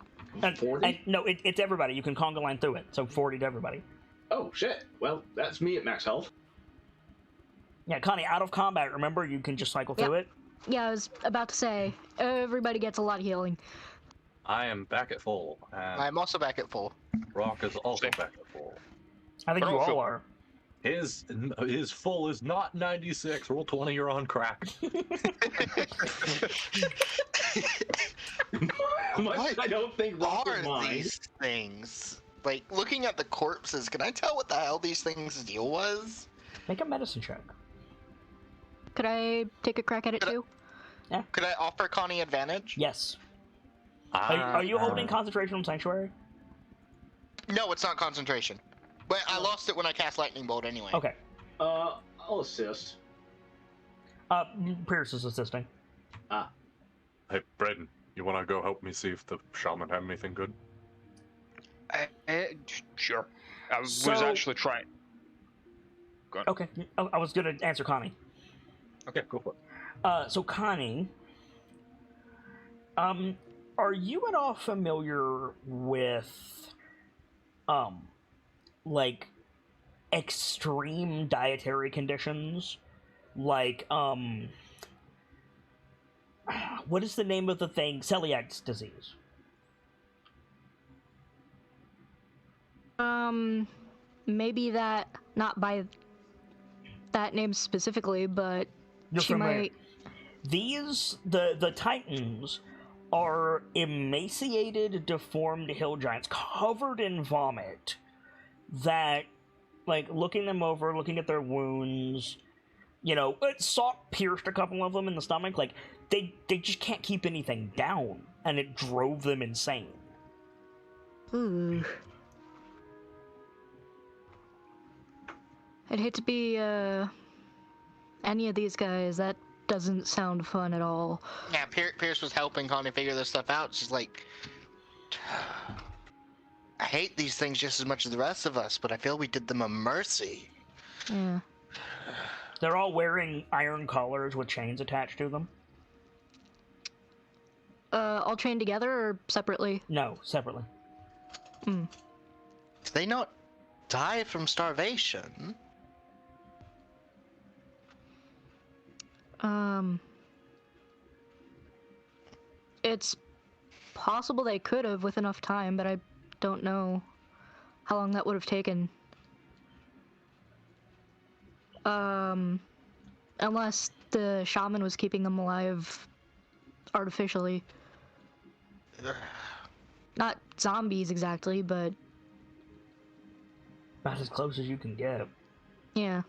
40? No, it's everybody. You can conga line through it, so 40 to everybody. Oh, shit. Well, that's me at max health. Yeah, Connie, out of combat, remember, you can just cycle through it. yeah, I was about to say, everybody gets a lot of healing. I am back at full, and I'm also back at full. Rock is also Same. back at full. I think But you also- all are. His full is not 96. Roll 20, you're on crack. Much I don't think Rock would Are mind. these things? Like, looking at the corpses, can I tell what the hell these things' deal was? Make a medicine check. Could I take a crack at it Could I- too? Could I offer Connie advantage? Yes. Are you holding concentration on Sanctuary? No, it's not concentration. But I lost it when I cast Lightning Bolt anyway. Okay. I'll assist. Pierce is assisting. Hey, Braden, you want to go help me see if the shaman had anything good? Sure. I was So- actually trying. Okay. I was going to answer Connie. Okay, go for it. So Connie, are you at all familiar with, like, extreme dietary conditions? Like, what is the name of the thing? Celiac disease. Maybe that, not by that name specifically, but You're she familiar. might. These, the Titans, are emaciated, deformed hill giants covered in vomit that, like, looking them over, looking at their wounds, you know, Sock pierced a couple of them in the stomach, like, they just can't keep anything down, and it drove them insane. Ooh. I'd hate to be, any of these guys. That doesn't sound fun at all. Yeah, Pierce was helping Connie figure this stuff out. She's like, I hate these things just as much as the rest of us, but I feel we did them a mercy. Yeah. They're all wearing iron collars with chains attached to them. All trained together or separately? No, separately. Did they not die from starvation? It's possible they could have with enough time, but I don't know how long that would have taken. Unless the shaman was keeping them alive artificially. Not zombies exactly, but About as close as you can get. yeah.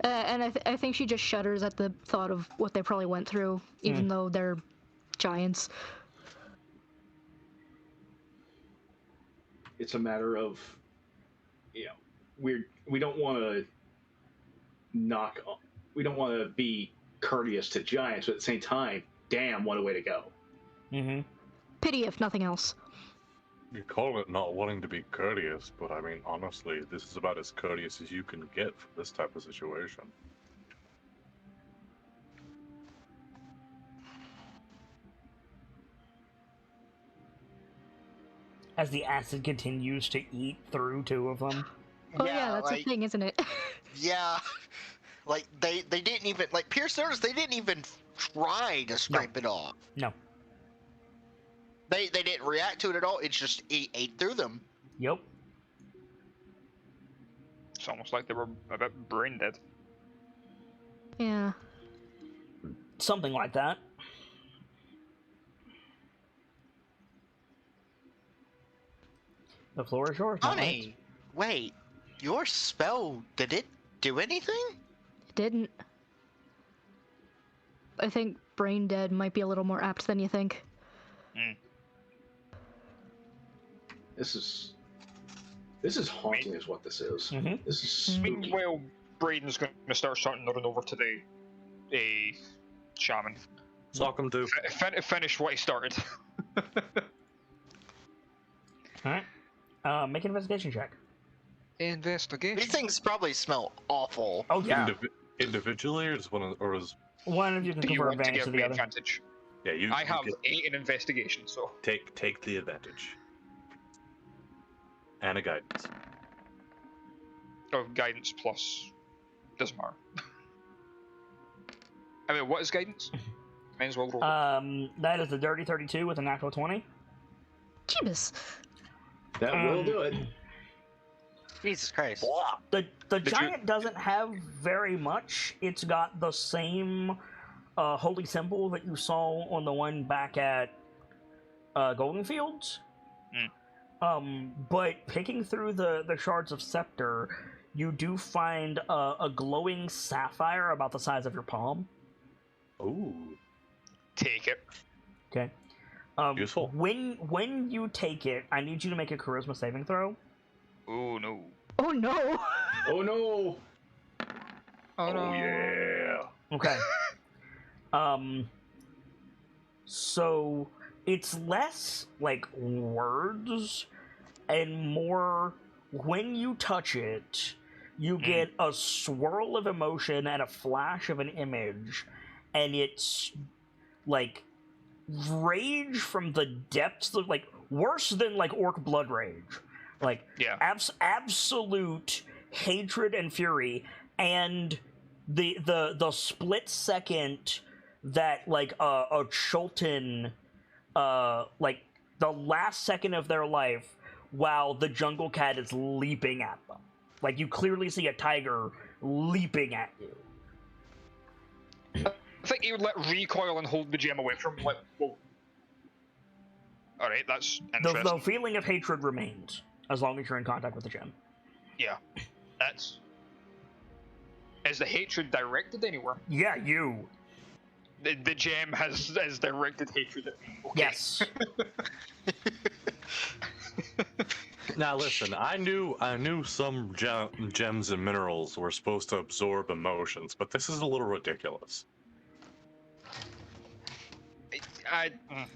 And I think she just shudders at the thought of what they probably went through, even though they're giants. it's a matter of, you know, we don't want to we don't want to be courteous to giants, but at the same time, damn, what a way to go. Mm-hmm. Pity, if nothing else. You call it not wanting to be courteous, but I mean, honestly, this is about as courteous as you can get for this type of situation. As the acid continues to eat through two of them. Oh yeah, that's a thing, isn't it? Yeah. Like, they didn't even, like, Pierce noticed they didn't even try to scrape it off. No. They didn't react to it at all. It's just ate through them. Yep. It's almost like they were a bit brain dead. Yeah. Something like that. The floor is yours. Honey, wait. Your spell, did it do anything? It didn't. I think brain dead might be a little more apt than you think. Mm. This is haunting, is what this is. Mm-hmm. This is spooky. Meanwhile, Brayden's going to start starting to run over to the shaman. Sock him to. Finish what he started. Alright. Make an investigation check. Investigation. These things probably smell awful. Oh, yeah. Individually, or just one, or is One of you can Do you confer want to advantage give to me the other. advantage? yeah? You. I you have get- 8 in investigation, so. take the advantage. And a guidance. Oh, guidance plus. Doesn't matter. I mean, what is guidance? Might as well roll. That is a dirty 32 with a natural 20. Jeebus. That will do it. Jesus Christ. The you- giant doesn't have very much. It's got the same holy symbol that you saw on the one back at Golden Fields. But picking through the shards of scepter, you do find a glowing sapphire about the size of your palm. Ooh. Take it. Okay. Useful. When you take it, I need you to make a charisma saving throw. Oh no. Oh no! Oh no! Oh no. Yeah. Okay. So it's less like words and more when you touch it, you get a swirl of emotion and a flash of an image, and it's like rage from the depths of, like, worse than like orc blood rage. Like, Yeah. absolute hatred and fury, and the split second that like a Chultan, like the last second of their life, while the jungle cat is leaping at them. Like, you clearly see a tiger leaping at you. I think he would let recoil and hold the gem away from him. Like, whoa. Alright, that's interesting. The feeling of hatred remains as long as you're in contact with the gem. Yeah. That's. Is the hatred directed anywhere? Yeah, you. The gem has directed hatred at me. Okay. Yes. Now listen, I knew some gems and minerals were supposed to absorb emotions, but this is a little ridiculous.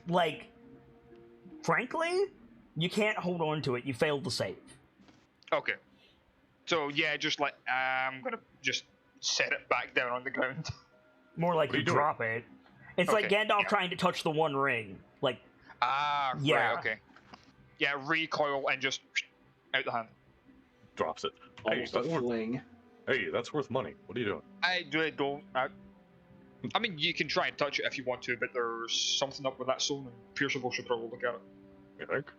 Like, frankly, you can't hold on to it. You failed to save. Okay. So yeah, just like I'm gonna just set it back down on the ground. More like What are you you doing? drop it. It's like Okay, Gandalf yeah. trying to touch the One Ring. Like, Ah, Yeah. right, okay. Yeah, recoil and just out the hand. Drops it. Hey, Almost a that's worth, fling. hey, that's worth money. What are you doing? I don't. I mean, you can try and touch it if you want to, but there's something up with that stone, and Pierceable should probably look at it. You think?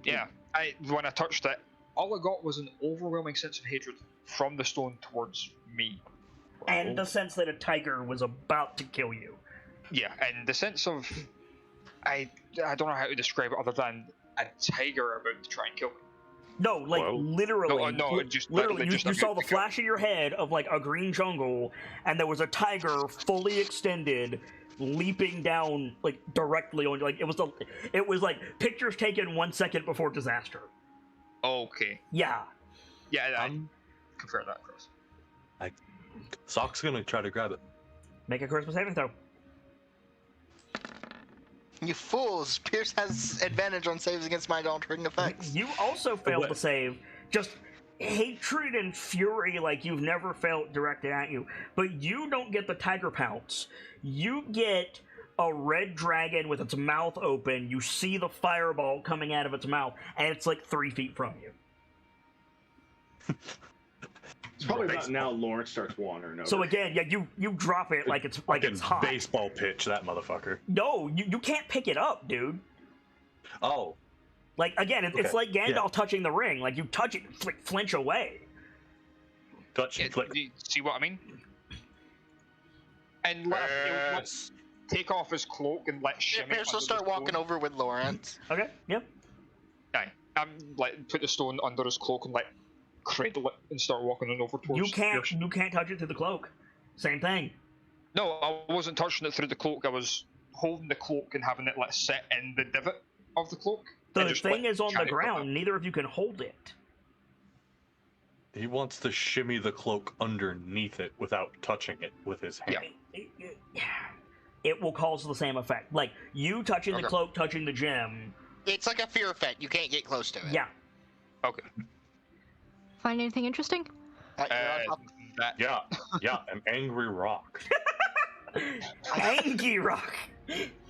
Yeah, when I touched it, all I got was an overwhelming sense of hatred from the stone towards me. and the sense that a tiger was about to kill you. Yeah, and the sense of I don't know how to describe it other than a tiger about to try and kill me. No, like, Well- literally. No, just literally, just you saw about the to kill me. flash in your head of like a green jungle, and there was a tiger fully extended, leaping down like directly on you. Like, it was like pictures taken 1 second before disaster. Okay. Yeah. Yeah, I prefer that across. Sock's gonna try to grab it. Make a charisma saving throw. You fools! Pierce has advantage on saves against mind-altering effects. You also failed to What? save. Just hatred and fury like you've never felt directed at you. But you don't get the tiger pounce. You get a red dragon with its mouth open. You see the fireball coming out of its mouth, and it's like 3 feet from you. It's probably about now Lawrence starts wandering over. So again, yeah, you drop it like it's hot. Baseball pitch that motherfucker. No, you can't pick it up, dude. Oh, Like again, it's Okay, like Gandalf yeah. touching the ring. Like you touch it, flinch away. touch and click. Do you see what I mean? And let's take off his cloak and let shimmy. Pierce will under start the walking stone. over with Lawrence. Okay, yep. Aye. Like put the stone under his cloak and like cradle it and start walking on over towards. You can't Pierce. touch it through the cloak. Same thing. No, I wasn't touching it through the cloak. I was holding the cloak and having it like set in the divot of the cloak. The and just, thing like, is on the carry it with ground. Neither of you can hold it. He wants to shimmy the cloak underneath it without touching it with his hand. It will cause the same effect. Like you touching the Okay. cloak, touching the gem. It's like a fear effect. You can't get close to it. Yeah. Okay. Find anything interesting? You're on top- That, Yeah, an angry rock. Angie rock.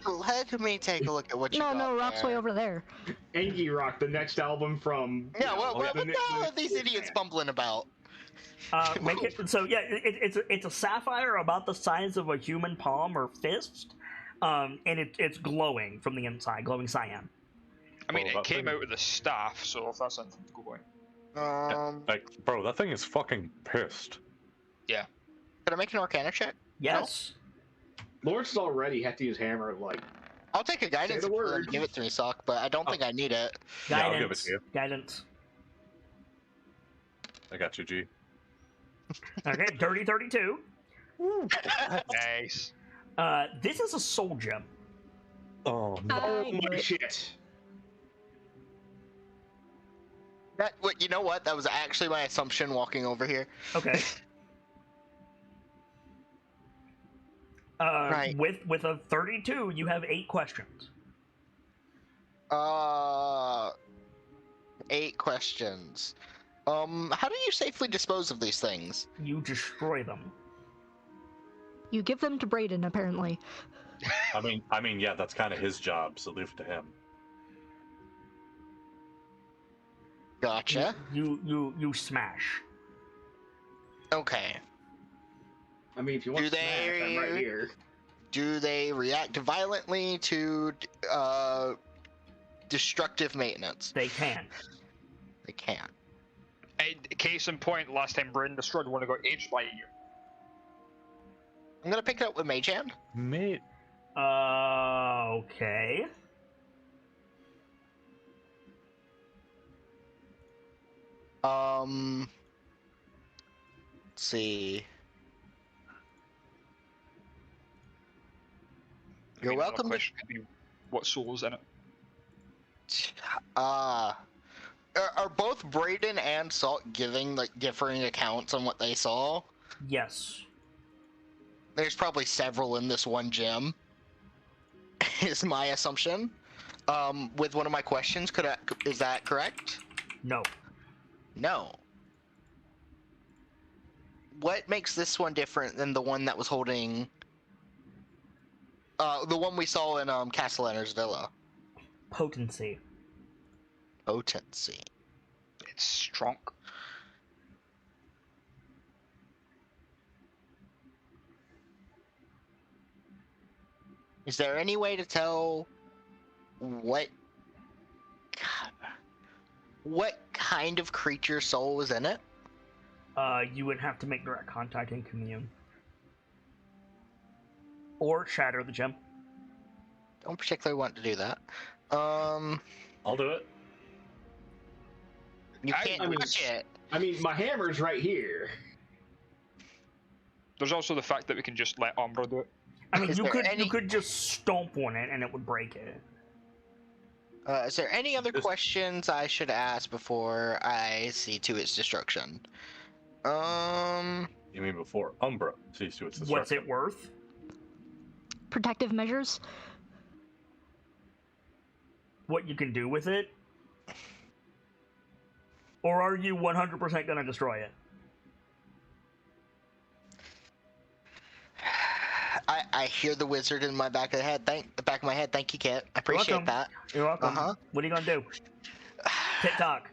Let me take a look at what you got No, Rock's there. way over there. Angie Rock, the next album from. Yeah, what the the hell are these idiots bumbling about? Make it so. Yeah, it's a sapphire about the size of a human palm or fist, and it's glowing from the inside, glowing cyan. I mean, Oh, it that came thing- out with the staff, so if that's anything to go by. Like, bro, that thing is fucking pissed. Can I make an Arcana check? Yes. Lawrence already had to use hammer. Like, I'll take a guidance the if you're willing word. to give it to me, Sock, but I don't think I need it. Yeah, I'll Guidance. give it to you. Guidance. I got you, G. Okay, dirty 32. Nice. This is a soul gem. Oh no. oh my shit. You know what? That was actually my assumption walking over here. Okay. Right. With a 32, you have 8 questions. 8 questions. How do you safely dispose of these things? You destroy them. You give them to Brayden, apparently. I mean, yeah, that's kind of his job, so leave it to him. Gotcha. You smash. Okay. I mean, if you want Do to smash, I'm right here. Do they react violently to destructive maintenance? They can. They can't. Case in point, last time Brandon destroyed one, I got aged by a year. I'm gonna pick it up with Mage Hand. Mate. Okay. Let's see. I You're mean, another welcome to- question could be what soul is in it. Are both Brayden and Salt giving like differing accounts on what they saw? Yes. There's probably several in this one gym. Is my assumption. With one of my questions, is that correct? No. No. What makes this one different than the one that was holding? The one we saw in Castellanner's Villa. Potency. Potency. It's strong. Is there any way to tell what kind of creature soul was in it? You would have to make direct contact and commune. Or shatter the gem. Don't particularly want to do that. I'll do it. You I can't mean- touch it. I mean, my hammer's right here. There's also the fact that we can just let Umbra do it. I mean, Is you there could any- you could just stomp on it and it would break it. Is there any other questions I should ask before I see to its destruction? You mean before Umbra sees to its destruction? What's it worth? Protective measures? What you can do with it? Or are you 100% gonna destroy it? I hear the wizard in my back of the head. The back of my head. Thank you, Kit. I appreciate welcome. that. You're welcome. Uh-huh. What are you gonna do? TikTok.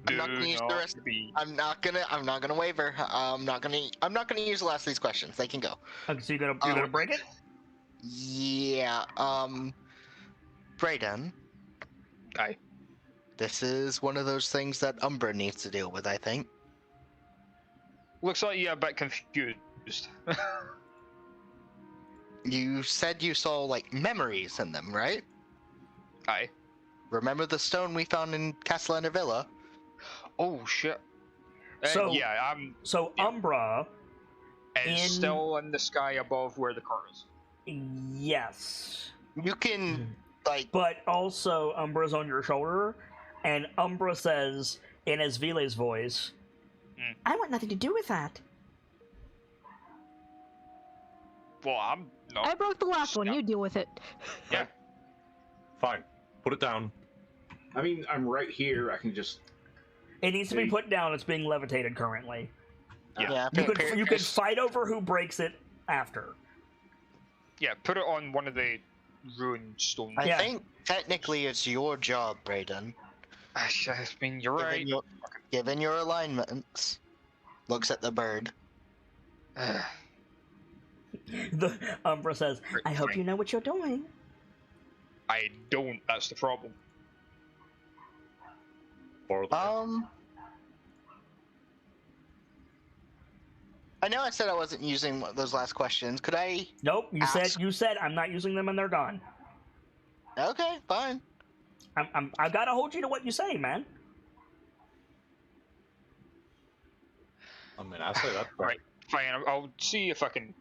I'm not gonna use the rest. I'm not gonna waver. I'm not gonna use the last of these questions. They can go. Okay, so you're gonna break it? Yeah. Brayden. Aye. This is one of those things that Umbra needs to deal with, I think. Looks like you're a bit confused. You said you saw, like, memories in them, right? Aye. Remember the stone we found in Castellana Villa? Oh shit. So yeah, Umbra is still in the sky above where the car is. Yes. You can, like... But also, Umbra's on your shoulder, and Umbra says, in Esvile's voice, I want nothing to do with that. Well, I'm not. I broke the last one. You deal with it. Yeah. Fine. Put it down. I mean, I'm right here. I can just. It needs to be put down. It's being levitated currently. Yeah. You could fight over who breaks it after. Yeah, put it on one of the ruined stones. I think technically it's your job, Brayden. I mean, you're right. Given your alignments, looks at the bird. The Umbra says, I hope you know what you're doing. I don't, that's the problem. I know I said I wasn't using those last questions. Could I? Nope. You said I'm not using them, and they're gone. Okay, fine. I've got to hold you to what you say, man. I mean, I say that's right. Fine. I'll see if I can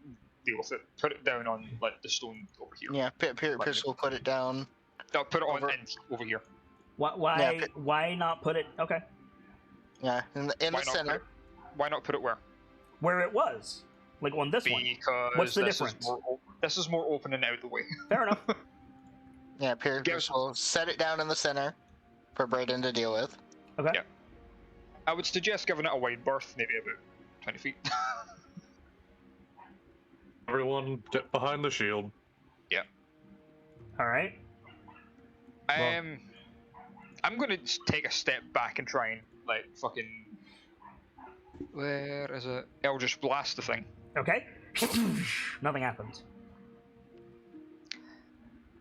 deal with it. Put it down on like the stone over here. Yeah, Pistol, put it down. No, put it on over here. Why not put it? Okay. Yeah, in the center. Why not put it where? Where it was, like on this one. Because what's the difference? This is more open and out of the way. Fair enough. Yeah, Pistol, set it down in the center for Brayden to deal with. Okay. Yeah. I would suggest giving it a wide berth, maybe about 20 feet. Everyone, get behind the shield. Yeah. All right. I'm gonna take a step back and try and like fucking. Where is it? Eldritch blast the thing. Okay. Nothing happens.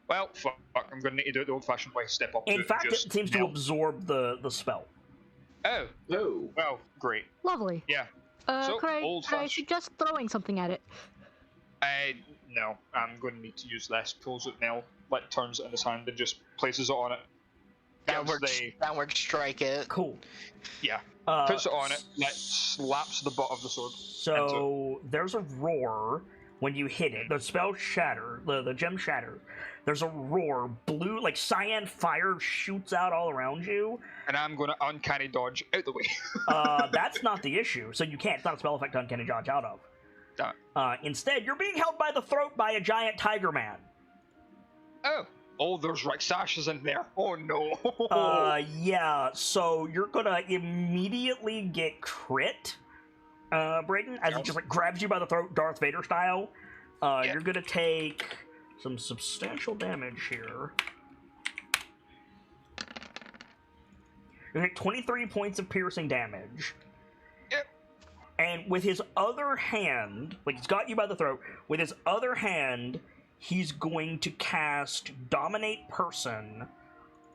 Well, fuck. I'm gonna need to do it the old-fashioned way. Step up. In fact, it seems to absorb the spell. Oh. Oh. Well, great. Lovely. Yeah. So, could I suggest throwing something at it? No. I'm going to need to use less. Pulls it now, like turns it in his hand and just places it on it. Downward strike it. Cool. Yeah. Puts it on it, slaps the butt of the sword. So there's a roar when you hit it. The spell shatter, the gem shatters. There's a roar. Blue, like cyan fire shoots out all around you. And I'm going to uncanny dodge out the way. That's not the issue. So you can't. It's not a spell effect to uncanny dodge out of. Damn it. Instead, you're being held by the throat by a giant tiger man. Oh, there's Rexashes in there. Oh no. Yeah. So you're gonna immediately get crit, Brayden, as he just like grabs you by the throat, Darth Vader style. You're gonna take some substantial damage here. You're gonna take 23 points of piercing damage. Yep. And with his other hand, like he's got you by the throat, with his other hand, he's going to cast Dominate Person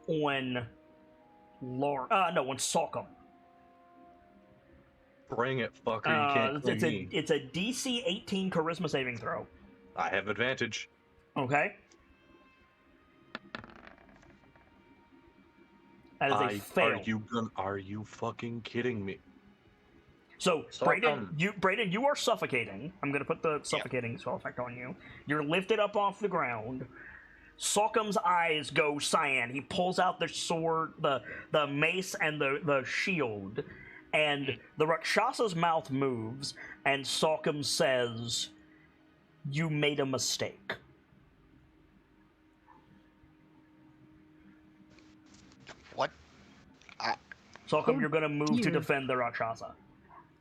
on on Salcom. Bring it, fucker. You can't kill me. It's a DC 18 Charisma saving throw. I have advantage. Okay. That is a fail. Are you fucking kidding me? So, Sock'em. Brayden, you are suffocating. I'm gonna put the suffocating spell effect on you. You're lifted up off the ground. Sock'em's eyes go cyan. He pulls out the sword, the mace, and the shield, and the Rakshasa's mouth moves, and Sock'em says, "You made a mistake." What? Sock'em, you're gonna move to defend the Rakshasa.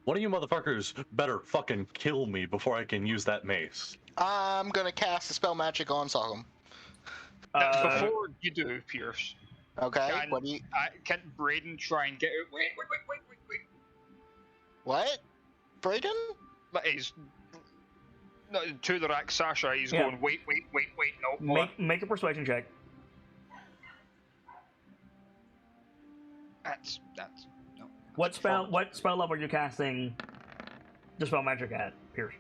One of you motherfuckers better fucking kill me before I can use that mace. I'm gonna cast a spell magic on Sock'em. Before you do, Pierce, Okay. can, What do you? can Braden try and get out? Wait. What? Brayden? But he's no, to the Rakshasa. He's Yeah. going. Wait. No. hold on. Make a persuasion check. That's no. What spell level are you casting the spell magic at, Pierce?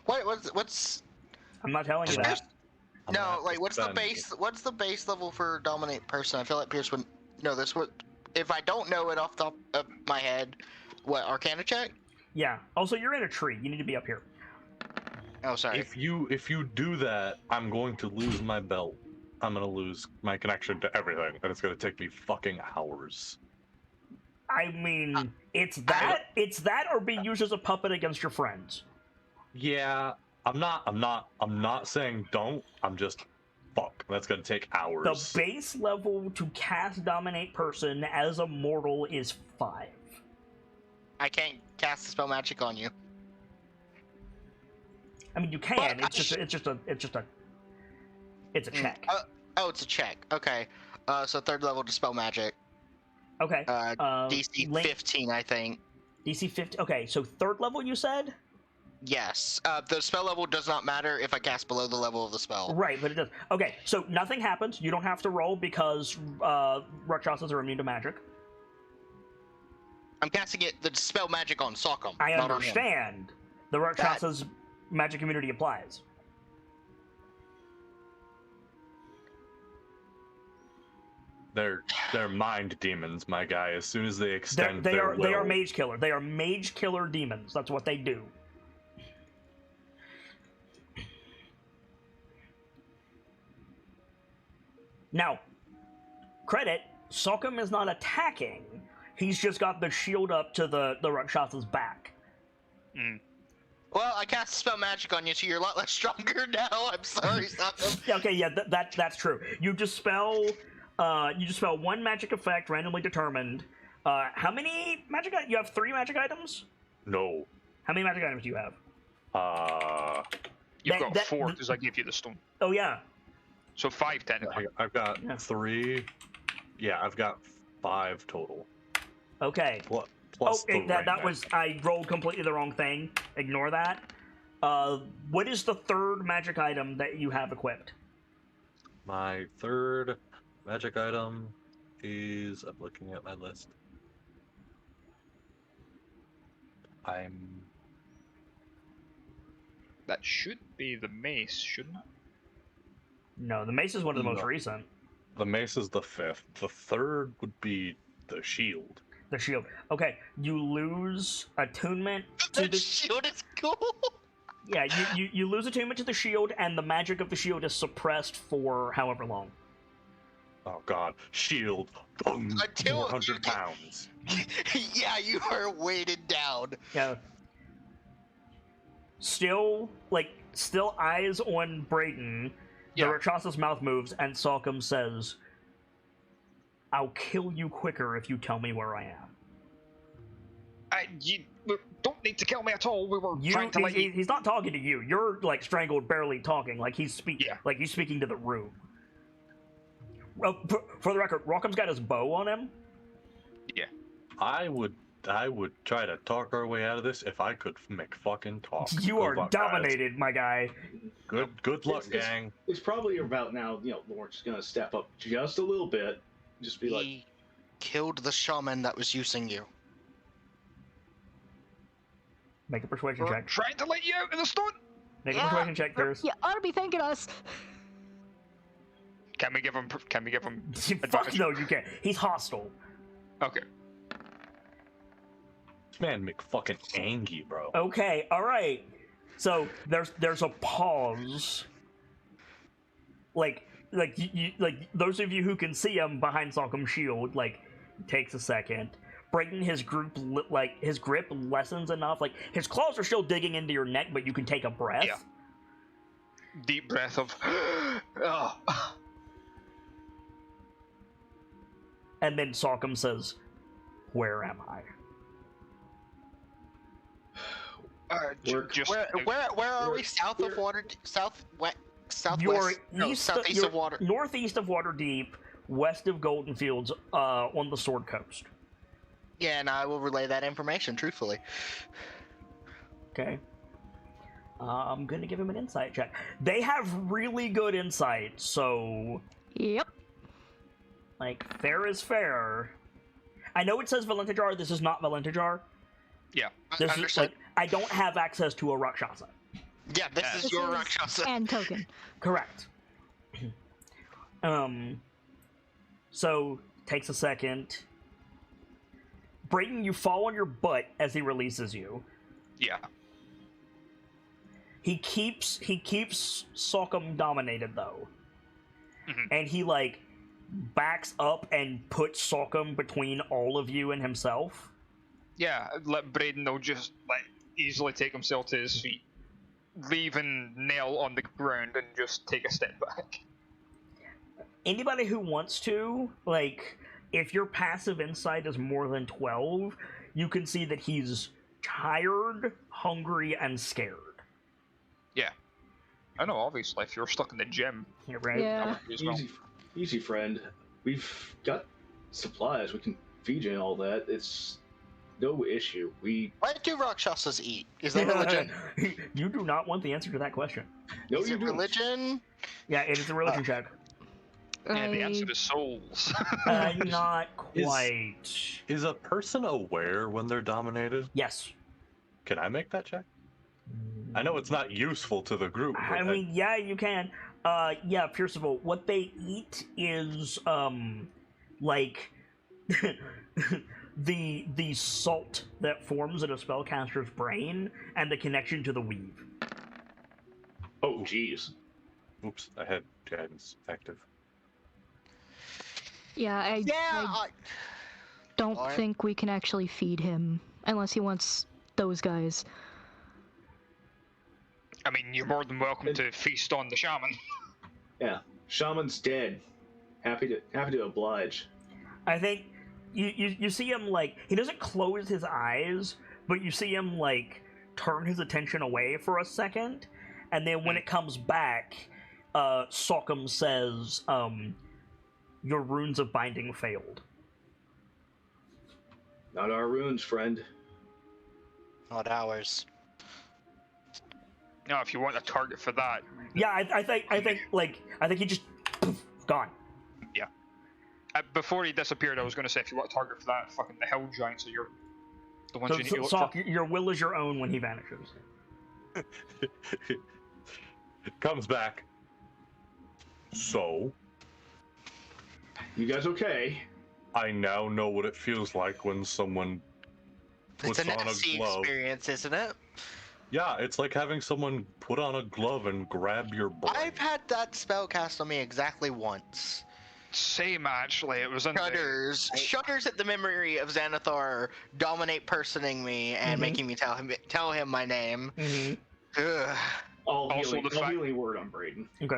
What's? I'm not telling you that. I'm gonna No, have to like what's the spend- base? What's the base level for dominate person? I feel like Pierce would know this. What? If I don't know it off the top of my head, what Arcana check? Yeah. Also, you're in a tree. You need to be up here. Oh, sorry. If you do that, I'm going to lose my belt. I'm gonna lose my connection to everything, and it's gonna take me fucking hours. I mean, it's that or being used as a puppet against your friends. Yeah, I'm not saying don't. I'm just fuck. That's gonna take hours. The base level to cast Dominate Person as a mortal is 5. I can't cast the spell magic on you. I mean, you can. But It's a check. Oh, it's a check. Okay. So third level dispel magic. Okay. DC Link- 15, I think. DC 50. Okay, so third level you said? Yes. The spell level does not matter if I cast below the level of the spell. Right, but it does. Okay, so nothing happens. You don't have to roll because Rakshasas are immune to magic. I'm casting the spell magic on Sock'em. I not on him. understand. The Rakshasas magic immunity applies. They're mind demons, my guy. As soon as they They extend are will, mage killer. They are mage killer demons. That's what they do. Now, credit, Sock'em is not attacking. He's just got the shield up to the Rakshasa's back. Well, I cast spell magic on you, so you're a lot less stronger now. I'm sorry, Sock'em. Yeah, okay, yeah, that's true. You dispel one magic effect randomly determined. How many magic? You have 3 magic items. no. How many magic items do you have? You've That- got 4 because I gave you the stone. Oh yeah, So 5 technically. I've got Yeah. 3. Yeah, I've got 5 total. okay. Plus Oh, the that ring was I rolled completely the wrong thing. Ignore that. What is the third magic item that you have equipped? My third magic item is... I'm looking at my list. That should be the mace, shouldn't it? No, the mace is one of the most No. recent. The mace is the 5th. The third would be the shield. The shield. Okay, you lose attunement to That the shield is cool. yeah. You lose attunement to the shield, and the magic of the shield is suppressed for however long. Oh god. Shield. Boom. Until you 400 get- pounds. Yeah, you are weighted down. Yeah. Still eyes on Brayden. The Yeah. Rakshasa's mouth moves, and Sock'em says, "I'll kill you quicker if you tell me where I am." You don't need to kill me at all. We were trying to let you. He's not talking to you. You're like strangled, barely talking. Like he's speaking. Yeah. Like he's speaking to the room. Well, for the record, Rockham's got his bow on him. I would try to talk our way out of this if I could make fucking talk. You Good are luck, guys. dominated, my guy. Good luck, It's- gang. It's probably about now, Lawrence is going to step up just a little bit. Just be like, He killed the shaman that was using you. Make a persuasion We're check. trying to let you out of the stone. Make a persuasion check, Pierce. Yeah, ought to be thanking us. Can we give him? Fuck advantage? no, you can't. He's hostile. Okay. This man McFucking Angie, bro. Okay, all right. So there's a pause. Like those of you who can see him behind Salcom's shield, like, takes a second. Brayden, his grip lessens enough. Like, his claws are still digging into your neck, but you can take a breath. Yeah. Deep breath of. Oh. And then Salcom says, "Where am I?" Just Where are we? South of water? Southwest? Southeast of water. Northeast of Waterdeep, west of Golden Fields, on the Sword Coast. Yeah, and I will relay that information truthfully. Okay. I'm gonna give him an insight check. They have really good insight, so Yep. like, fair is fair. I know it says Valentajar. This is not Valentajar. yeah. This is Understood. like, I don't have access to a Rakshasa. Yeah, this is your Rakshasa. And token. Correct. So takes a second. Brayden, you fall on your butt as he releases you. Yeah. He keeps Salcom dominated though, and he like backs up and puts Salcom between all of you and himself. Yeah, let Brayden will just like easily take himself to his feet, leaving Nell on the ground and just take a step back. Anybody who wants to, like, if your passive insight is more than 12, you can see that he's tired, hungry, and scared. Yeah. I know, obviously, if you're stuck in the gym. Yeah, right? Yeah. Easy, friend. We've got supplies. We can feed you and all that. It's no issue. What do Rakshasas eat? Is that religion? You do not want the answer to that question. No, Is you it do. religion? Yeah, it is a religion check. Yeah, the answer is souls. Not quite. Is a person aware when they're dominated? Yes. Can I make that check? I know it's not useful to the group. But I mean, yeah, you can. Yeah, first of all, what they eat is, like, the salt that forms in a spellcaster's brain and the connection to the weave. Oh, jeez. Oops, I had guidance active. Yeah, I don't Alright. think we can actually feed him unless he wants those guys. I mean, you're more than welcome to feast on the shaman. Yeah, shaman's dead. Happy to oblige. I think you see him, like, he doesn't close his eyes, but you see him, like, turn his attention away for a second, and then when it comes back, Salcom says, your runes of binding failed. Not our runes, friend. Not ours. No, if you want a target for that. Yeah, I think he just gone. Yeah. Before he disappeared, I was going to say, if you want a target for that, fucking the Hell Giants are the ones you need to look Salk, for. your will is your own when he vanishes. It comes back. So, You guys okay? I now know what it feels like when someone It's puts a on a nasty glove. experience, isn't it? Yeah, it's like having someone put on a glove and grab your brain. I've had that spell cast on me exactly once. Same, actually. It was in Shudders at the memory of Xanathar dominate personing me and making me tell him my name. Ugh. All Also healing word on Brayden. Okay.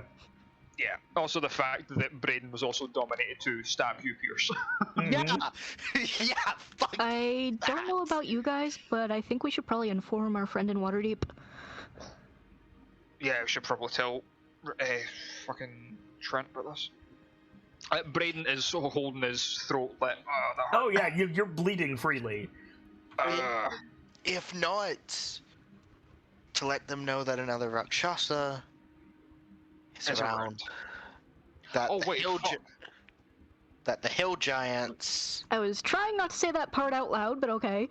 Yeah. Also the fact that Brayden was also dominated to stab you, Pierce. Yeah, yeah. Fuck. I don't know about you guys, but I think we should probably inform our friend in Waterdeep. Yeah, we should probably tell fucking Trent about this. Brayden is holding his throat like, that hurt. Oh yeah, you're bleeding freely. If not, to let them know that another Rakshasa is Is around. around. That Oh, the wait, hill fuck. that the hill giants I was trying not to say that part out loud, but okay.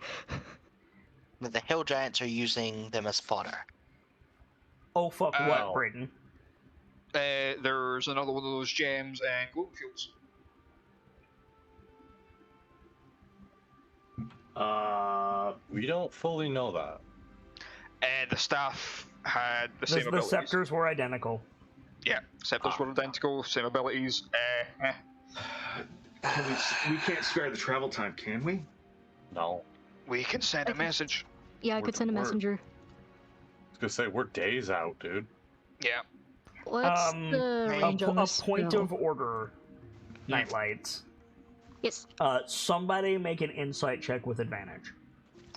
that the hill giants are using them as fodder. Oh fuck, Ow. what, Brayden? There's another one of those gems and Golden Fields. We don't fully know that. The staff had the same The abilities. scepters were identical. Yeah, scepters were identical, same abilities. We can't spare the travel time, can we? No. We can send a message. Yeah, I could send a messenger. I was gonna say, we're days out, dude. Yeah. What's the range on A this point spell? of order, KnightLites. Yes. Somebody make an insight check with advantage.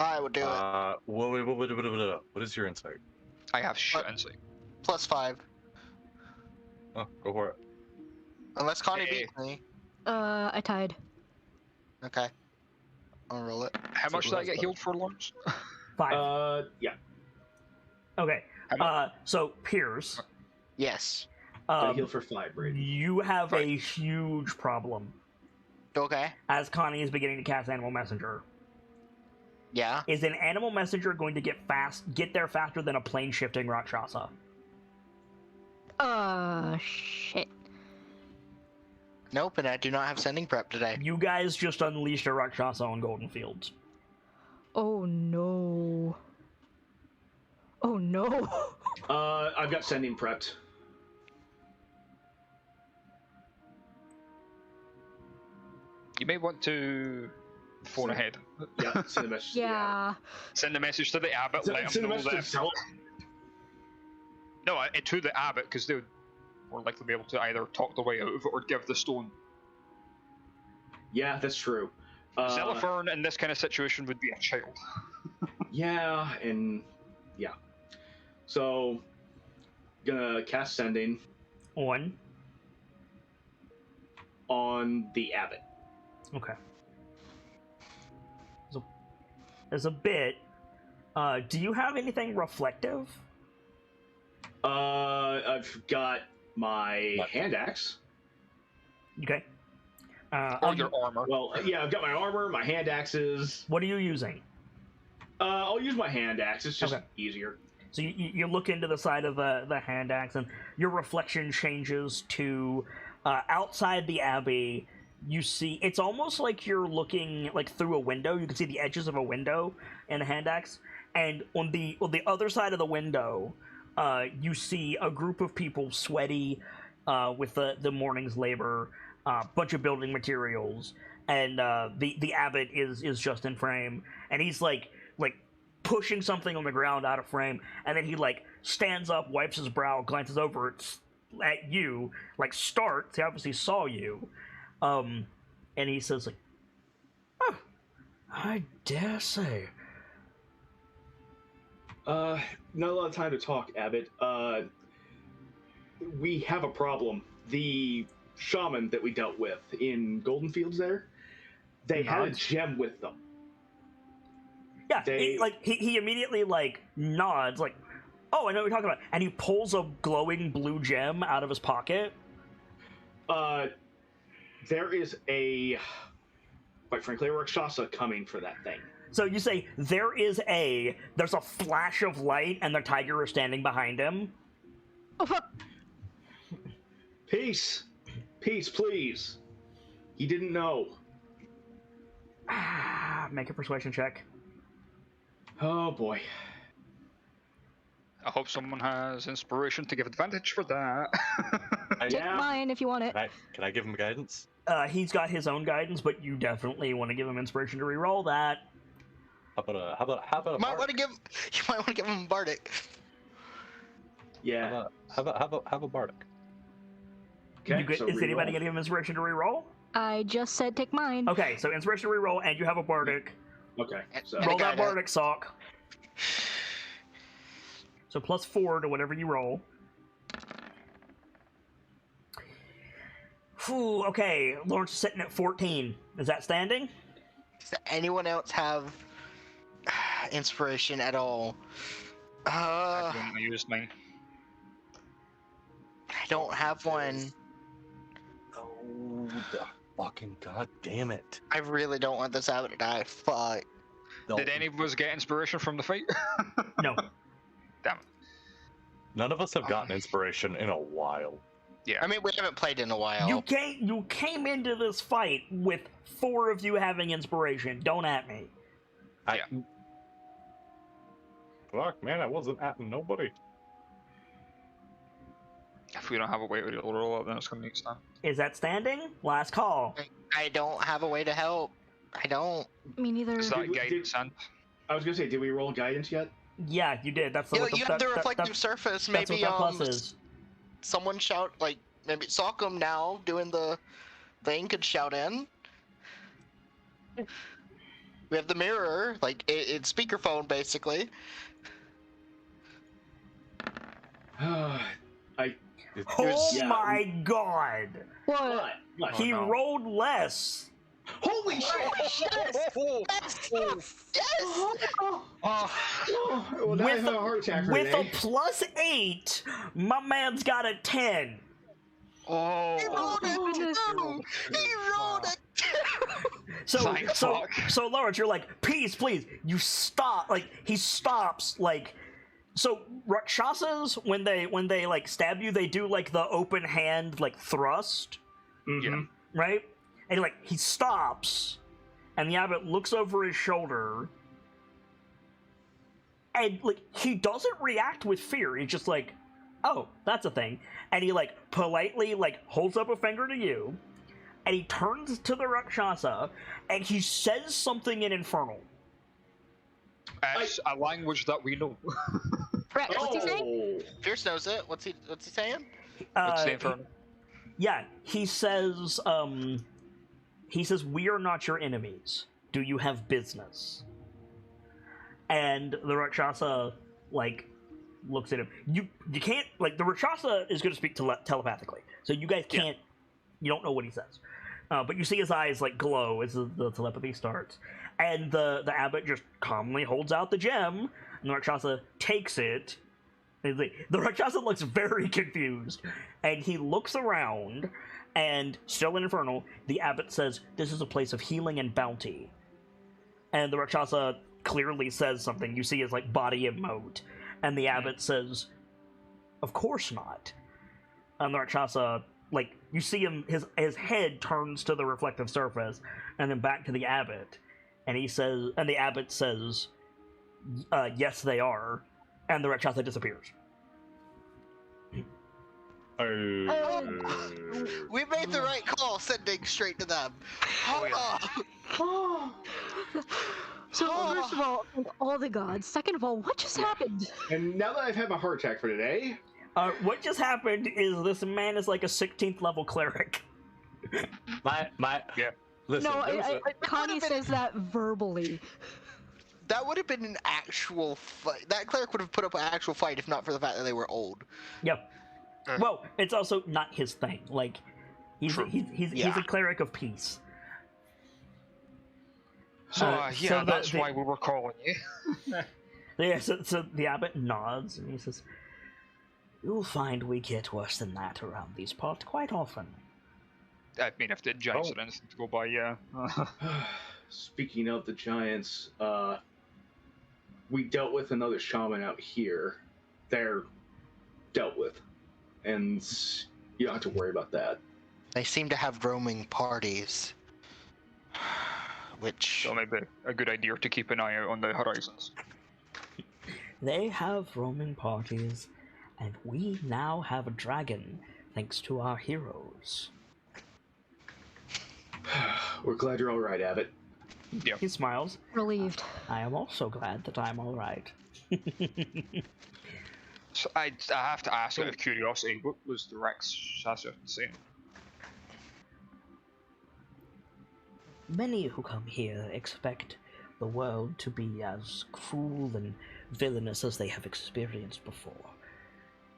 I would do it. What is your insight? I have shit insight. +5. Oh, go for it. Unless Connie Hey. beats me. I tied. Okay. I'll roll it. How So much who did I has get better? healed for, Lawrence? 5. Yeah. Okay. So Piers, Yes. Gotta heal for 5, Brady. you have a huge problem Okay. as Connie is beginning to cast Animal Messenger. Yeah. Is an Animal Messenger going to get there faster than a plane shifting Rakshasa? Shit. Nope, and I do not have sending prep today. You guys just unleashed a Rakshasa on Golden Fields. Oh no. Oh no. I've got sending prepped. You may want to phone ahead. Yeah, send a message. Yeah. Send a message to the abbot, let him Send a know message that... to Sal- No, to the abbot, because they would more likely be able to either talk their way out of it or give the stone. Yeah, that's true. Zelifern in this kind of situation would be a child. Yeah, and yeah. So, gonna cast sending On. on the abbot. Okay. There's a bit. Do you have anything reflective? I've got my hand axe. Okay. Or your armor. Well, yeah, I've got my armor, my hand axes. What are you using? I'll use my hand axe. It's just Okay. easier. So you look into the side of the hand axe, and your reflection changes to outside the abbey. You see, it's almost like you're looking like through a window. You can see the edges of a window in the hand axe, and on the other side of the window, you see a group of people sweaty with the morning's labor, bunch of building materials, and the abbot is just in frame, and he's like pushing something on the ground out of frame, and then he like stands up, wipes his brow, glances over at you, like starts. He obviously saw you, and he says like, "Oh, I dare say." Not a lot of time to talk, Abbot. We have a problem. The shaman that we dealt with in Golden Fields there, they had a Nods. gem with them. Yeah, They- he immediately like nods, like, "Oh, I know what you're talking about," and he pulls a glowing blue gem out of his pocket. There is quite frankly, a Rakshasa coming for that thing. So you say there's a flash of light, and the tiger is standing behind him. Oh fuck. Peace, please. He didn't know. Make a persuasion check. Oh boy. I hope someone has inspiration to give advantage for that. Take Yeah. mine if you want it. Can I give him guidance? He's got his own guidance, but you definitely want to give him inspiration to re-roll that. How about a You might want to give him Bardic. Yeah. how about Bardic? Okay. Is so anybody re-roll. going to give him inspiration to re-roll? I just said take mine. Okay, so inspiration to re-roll, and you have a bardic. Okay. So And I Roll that got it. bardic sock. So +4 to whatever you roll. Phew, okay, Lawrence is sitting at 14. Is that standing? Does anyone else have inspiration at all? I I don't use mine. don't have one. Oh, the fucking god damn it! I really don't want this abbot to die. Fuck. Did any of us get inspiration from the fight? No. Damn it. None of us have gotten inspiration in a while. Yeah. I mean, we haven't played in a while. You came into this fight with 4 of you having inspiration. Don't at me. Fuck, man, I wasn't at nobody. If we don't have a way to roll up, then it's gonna need time. Is that standing? Last call. I don't have a way to help. I don't. Me neither. Is that guidance hand? I was gonna say, did we roll guidance yet? Yeah, you did. That's the. You have the reflective surface. That's Maybe what that plus is. someone shout, like, maybe Sockum now doing the thing could shout in. We have the mirror, like it's speakerphone basically. Oh Yeah. my god! What? What? He no. rolled less. Holy shit! Yes! Well, now I have a heart attack for With a today. +8, my man's got a 10. Oh. He rolled a 2! He rolled a 2! Thank fuck. So Lawrence, you're like, please, you stop. Like, he stops, like, so Rakshasas, when they like stab you, they do like the open hand, like thrust, Yeah. right? And like, he stops, and the abbot looks over his shoulder, and like, he doesn't react with fear. He's just like, oh, that's a thing. And he like politely like holds up a finger to you, and he turns to the Rakshasa, and he says something in Infernal. It's a language that we know. Right, what's he saying? Fierce knows it. What's he saying? What's the infernal? Yeah, he says, we are not your enemies. Do you have business? And the Rakshasa, like, looks at him. You can't, like, the Rakshasa is going to speak telepathically. So you guys can't, you don't know what he says. But you see his eyes, like, glow as the telepathy starts. And the abbot just calmly holds out the gem, and the Rakshasa takes it. And the Rakshasa looks very confused, and he looks around, and still in Infernal, the abbot says, "This is a place of healing and bounty." And the Rakshasa clearly says something. You see his like body emote, and the abbot says, "Of course not." And the Rakshasa, like, you see him, his head turns to the reflective surface, and then back to the abbot, and he says, and the abbot says, "Yes, they are." And the Rakshasa disappears. We made the right call, sending straight to them. So, first of all, thank all the gods. Second of all, what just happened? And now that I've had my heart attack for today, What just happened is this man is like a 16th level cleric. Yeah. Listen, No, Connie says that verbally. That would have been an actual fight. That cleric would have put up an actual fight if not for the fact that they were old. Yep. Well, it's also not his thing. Like, he's a cleric of peace. So, so that's why we were calling you. Yeah, so the abbot nods and he says, "You'll find we get worse than that around these parts quite often." I mean, if the giants are anything to go by, yeah. speaking of the giants, we dealt with another shaman out here. They're dealt with, and you don't have to worry about that. They seem to have roaming parties. Which... So maybe a good idea to keep an eye out on the horizons. They have roaming parties, and we now have a dragon, thanks to our heroes. We're glad you're all right, Abbott. Yeah. He smiles. Relieved. I am also glad that I'm all right. So I have to ask out of curiosity, what was the Rakshasa saying? Many who come here expect the world to be as cruel and villainous as they have experienced before.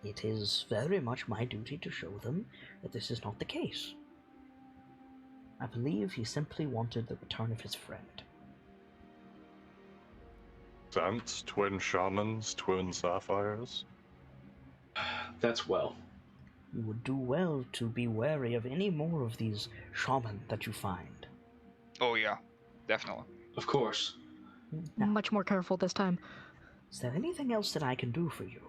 It is very much my duty to show them that this is not the case. I believe he simply wanted the return of his friend. Sense, twin shamans, twin sapphires. That's well. You would do well to be wary of any more of these shaman that you find. Oh yeah, definitely. Of course. Now, Much more careful this time. is there anything else that I can do for you?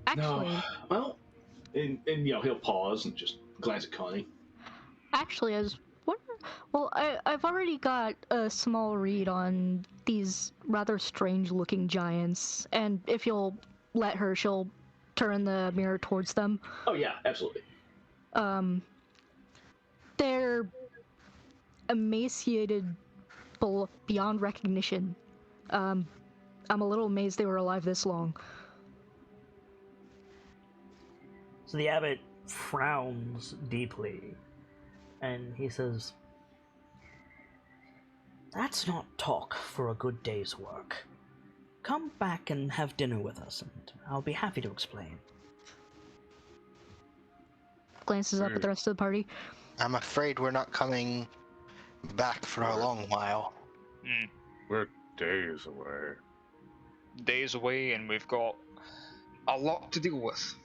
Actually, No. Well, and you know, he'll pause and just glance at Connie. actually, as Well, I've already got a small read on these rather strange-looking giants, and if you'll let her, she'll turn the mirror towards them. Oh yeah, absolutely. They're emaciated beyond recognition. I'm a little amazed they were alive this long. So the abbot frowns deeply, and he says, "That's not talk for a good day's work. Come back and have dinner with us, and I'll be happy to explain." Glances up at the rest of the party. I'm afraid we're not coming back for a long while. We're days away. Days away, and we've got a lot to deal with.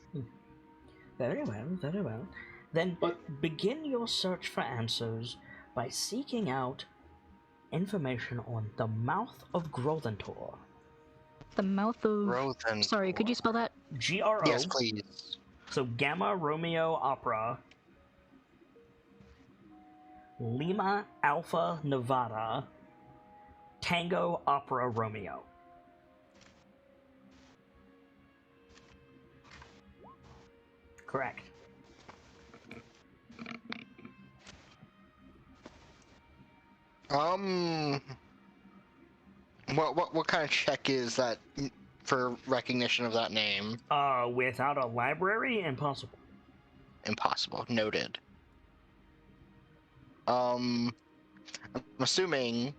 Very well, very well. Then begin your search for answers by seeking out information on the mouth of Grothentor. The mouth of... Grothentor. Sorry, could you spell that? G-R-O. Yes, please. So Gamma Romeo Opera, Lima Alpha Nevada, Tango Opera Romeo. Correct. What kind of check is that for recognition of that name? Without a library, impossible. Impossible. Noted. I'm assuming,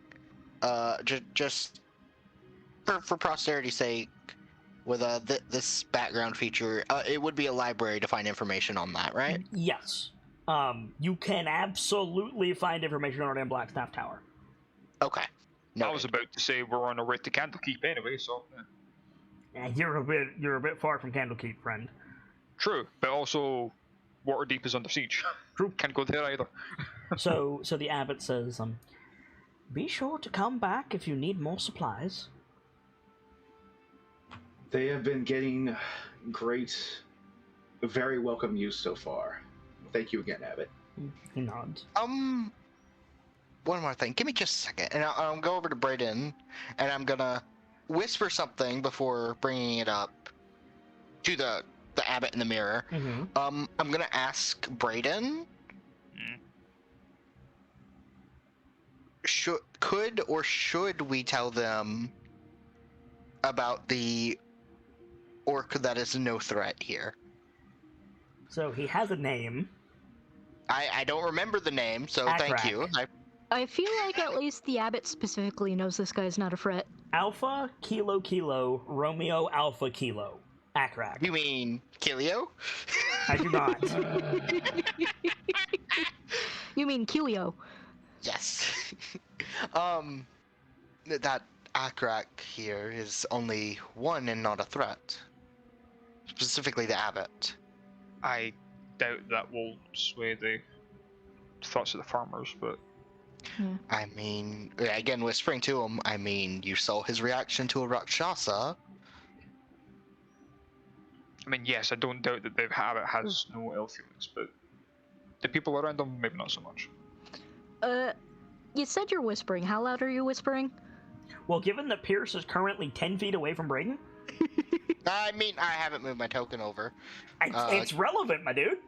just for posterity's sake, with this background feature, it would be a library to find information on that, right? Yes. You can absolutely find information on it in Blackstaff Tower. Okay. I was about to say we're on our way to Candlekeep anyway, so. Yeah, you're a bit far from Candlekeep, friend. True, but also Waterdeep is under siege. True. Can't go there either. So the abbot says, be sure to come back if you need more supplies. They have been getting great, very welcome use so far. Thank you again, Abbot. He nods. One more thing. Give me just a second, and I'll go over to Brayden, and I'm gonna whisper something before bringing it up to the abbot in the mirror. Mm-hmm. I'm gonna ask Brayden. Could or should we tell them about the orc that is no threat here? So he has a name. I don't remember the name, so Akrak. thank you. I feel like at least the abbot specifically knows this guy's not a threat. Alpha Kilo Kilo Romeo Alpha Kilo Akrak. You mean Kilio? I do not. You mean Kilio? Yes. That Akrak here is only one and not a threat. Specifically the abbot. I doubt that will sway the thoughts of the farmers, but... I mean, again, whispering to him, I mean, you saw his reaction to a Rakshasa. I mean, yes, I don't doubt that the abbot has no ill feelings, but the people around him, maybe not so much. You said you're whispering. How loud are you whispering? Well, given that Pierce is currently 10 feet away from Brayden... I mean, I haven't moved my token over. It's relevant, my dude.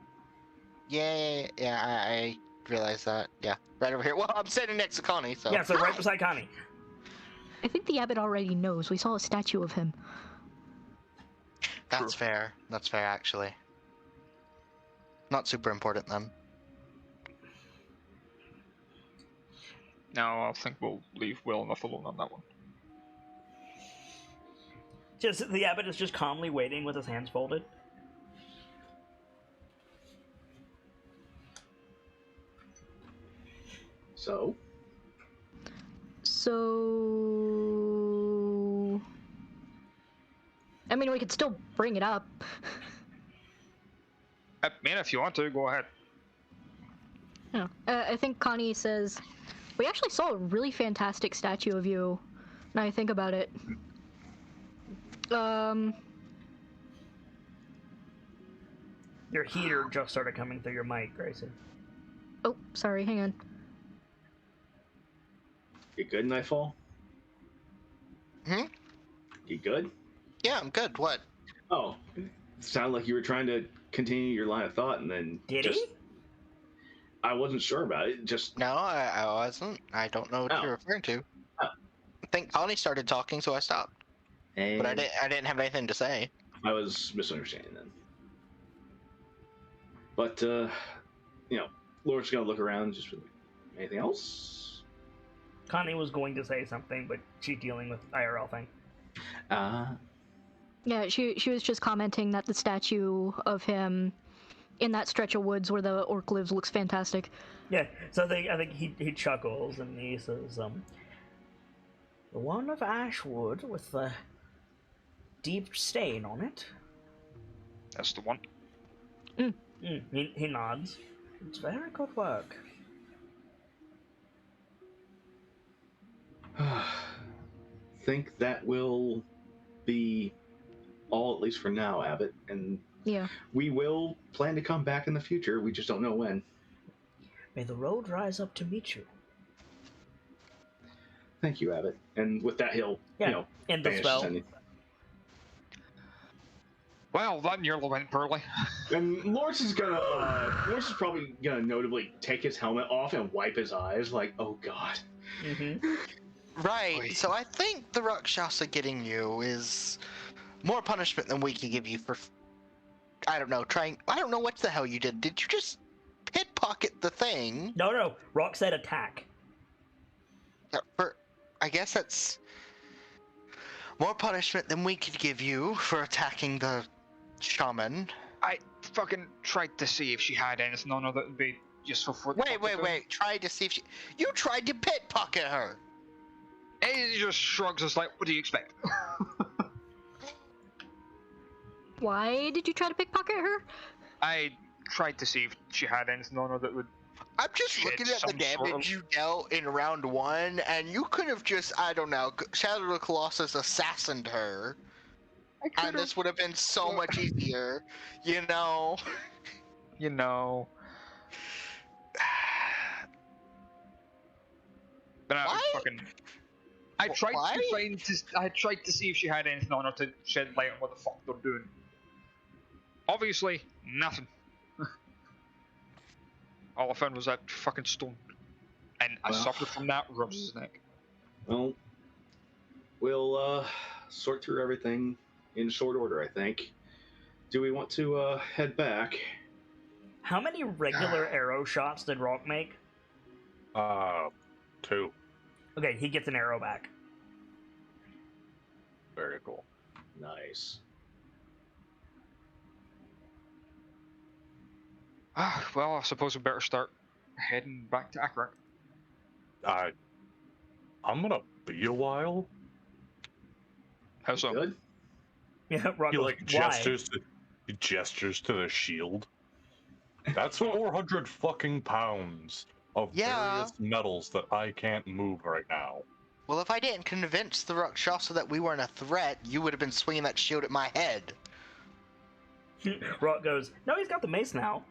Yeah, I realize that. Yeah, right over here. Well, I'm sitting next to Connie, so... Yeah, so right beside Connie. I think the abbot already knows. We saw a statue of him. That's fair. That's fair, actually. Not super important, then. No, I think we'll leave well enough alone on that one. Just the abbot is just calmly waiting with his hands folded. So, I mean, we could still bring it up. Man, if you want to, go ahead. I think Connie says, we actually saw a really fantastic statue of you. Now I think about it. Your heater just started coming through your mic, Grayson. Oh, sorry, hang on. You good, Nightfall? Hmm? You good? Yeah, I'm good. What? Oh, it sounded like you were trying to continue your line of thought, and then Did just... he? I wasn't sure about it. Just No, I wasn't. I don't know what Oh. you're referring to. Oh. I think Connie started talking, so I stopped. and But I didn't have anything to say. I was misunderstanding then. But Laura's gonna look around. Just anything else? Connie was going to say something, but she's dealing with IRL thing. Yeah, she was just commenting that the statue of him in that stretch of woods where the orc lives looks fantastic. Yeah, so I think he chuckles and he says, the one of Ashwood with the deep stain on it. That's the one. He nods. It's very good work. Think that will be all, at least for now, Abbott. And Yeah. we will plan to come back in the future. We just don't know when. May the road rise up to meet you. Thank you, Abbott. And with that, he'll End the vanish spell. sending. Well, that nearly went poorly. And Lawrence is probably gonna notably take his helmet off and wipe his eyes, like, oh god. Mm-hmm. Right. Wait. So I think the Rakshasa getting you is more punishment than we can give you for. I don't know. I don't know what the hell you did. Did you just pickpocket the thing? No. Rock said attack. I guess that's more punishment than we could give you for attacking the shaman. I fucking tried to see if she had anything on her that would be useful for. Wait. Tried to see if you tried to pickpocket her. He just shrugs us like, what do you expect? Why did you try to pickpocket her? I tried to see if she had anything on her that would. I'm just Shit, looking at the some sort damage of- you dealt in round 1, and you could have just, I don't know, Shadow of the Colossus assassined her. And this would have been so much easier, you know? You know. But I was Why? fucking. I tried Why? to find. I tried to see if she had anything on her to shed light on what the fuck they're doing. Obviously, nothing. All I found was that fucking stone, and I Well. suffered from that. Rubs his neck. Well, we'll sort through everything in short order, I think. Do we want to head back? How many regular arrow shots did Rock make? 2. Okay, he gets an arrow back. Very cool. Nice. Well, I suppose we better start heading back to Akrak. I'm gonna be a while. How so? Good? Yeah, Rock He goes, like why? he gestures to the shield. That's 400 fucking pounds of Yeah. various metals that I can't move right now. Well, if I didn't convince the Rakshasa that we weren't a threat, you would have been swinging that shield at my head. Rock goes, no, he's got the mace now.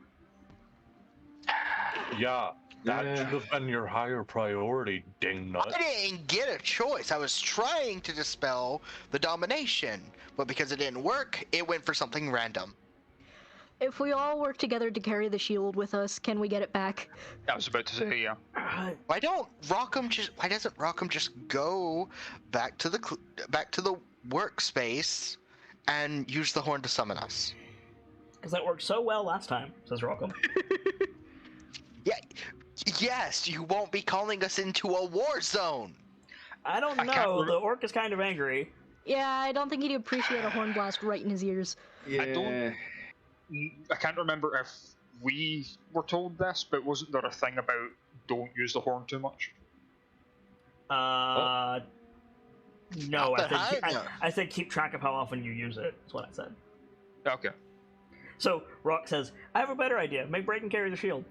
Yeah, that Yeah. should have been your higher priority, dingnut. I didn't get a choice. I was trying to dispel the domination, but because it didn't work, it went for something random. If we all work together to carry the shield with us, can we get it back? I was about to say, yeah. Why doesn't Rockham just go back to the workspace and use the horn to summon us? Because that worked so well last time, says Rockham. Yeah. Yes, you won't be calling us into a war zone. I don't I can't know, re- the orc is kind of angry. Yeah, I don't think he'd appreciate a horn blast right in his ears. Yeah. I can't remember if we were told this, but wasn't there a thing about don't use the horn too much? No, Not that I know. I said keep track of how often you use it. That's what I said. Okay. So Rock says, I have a better idea. Make Brayden carry the shield.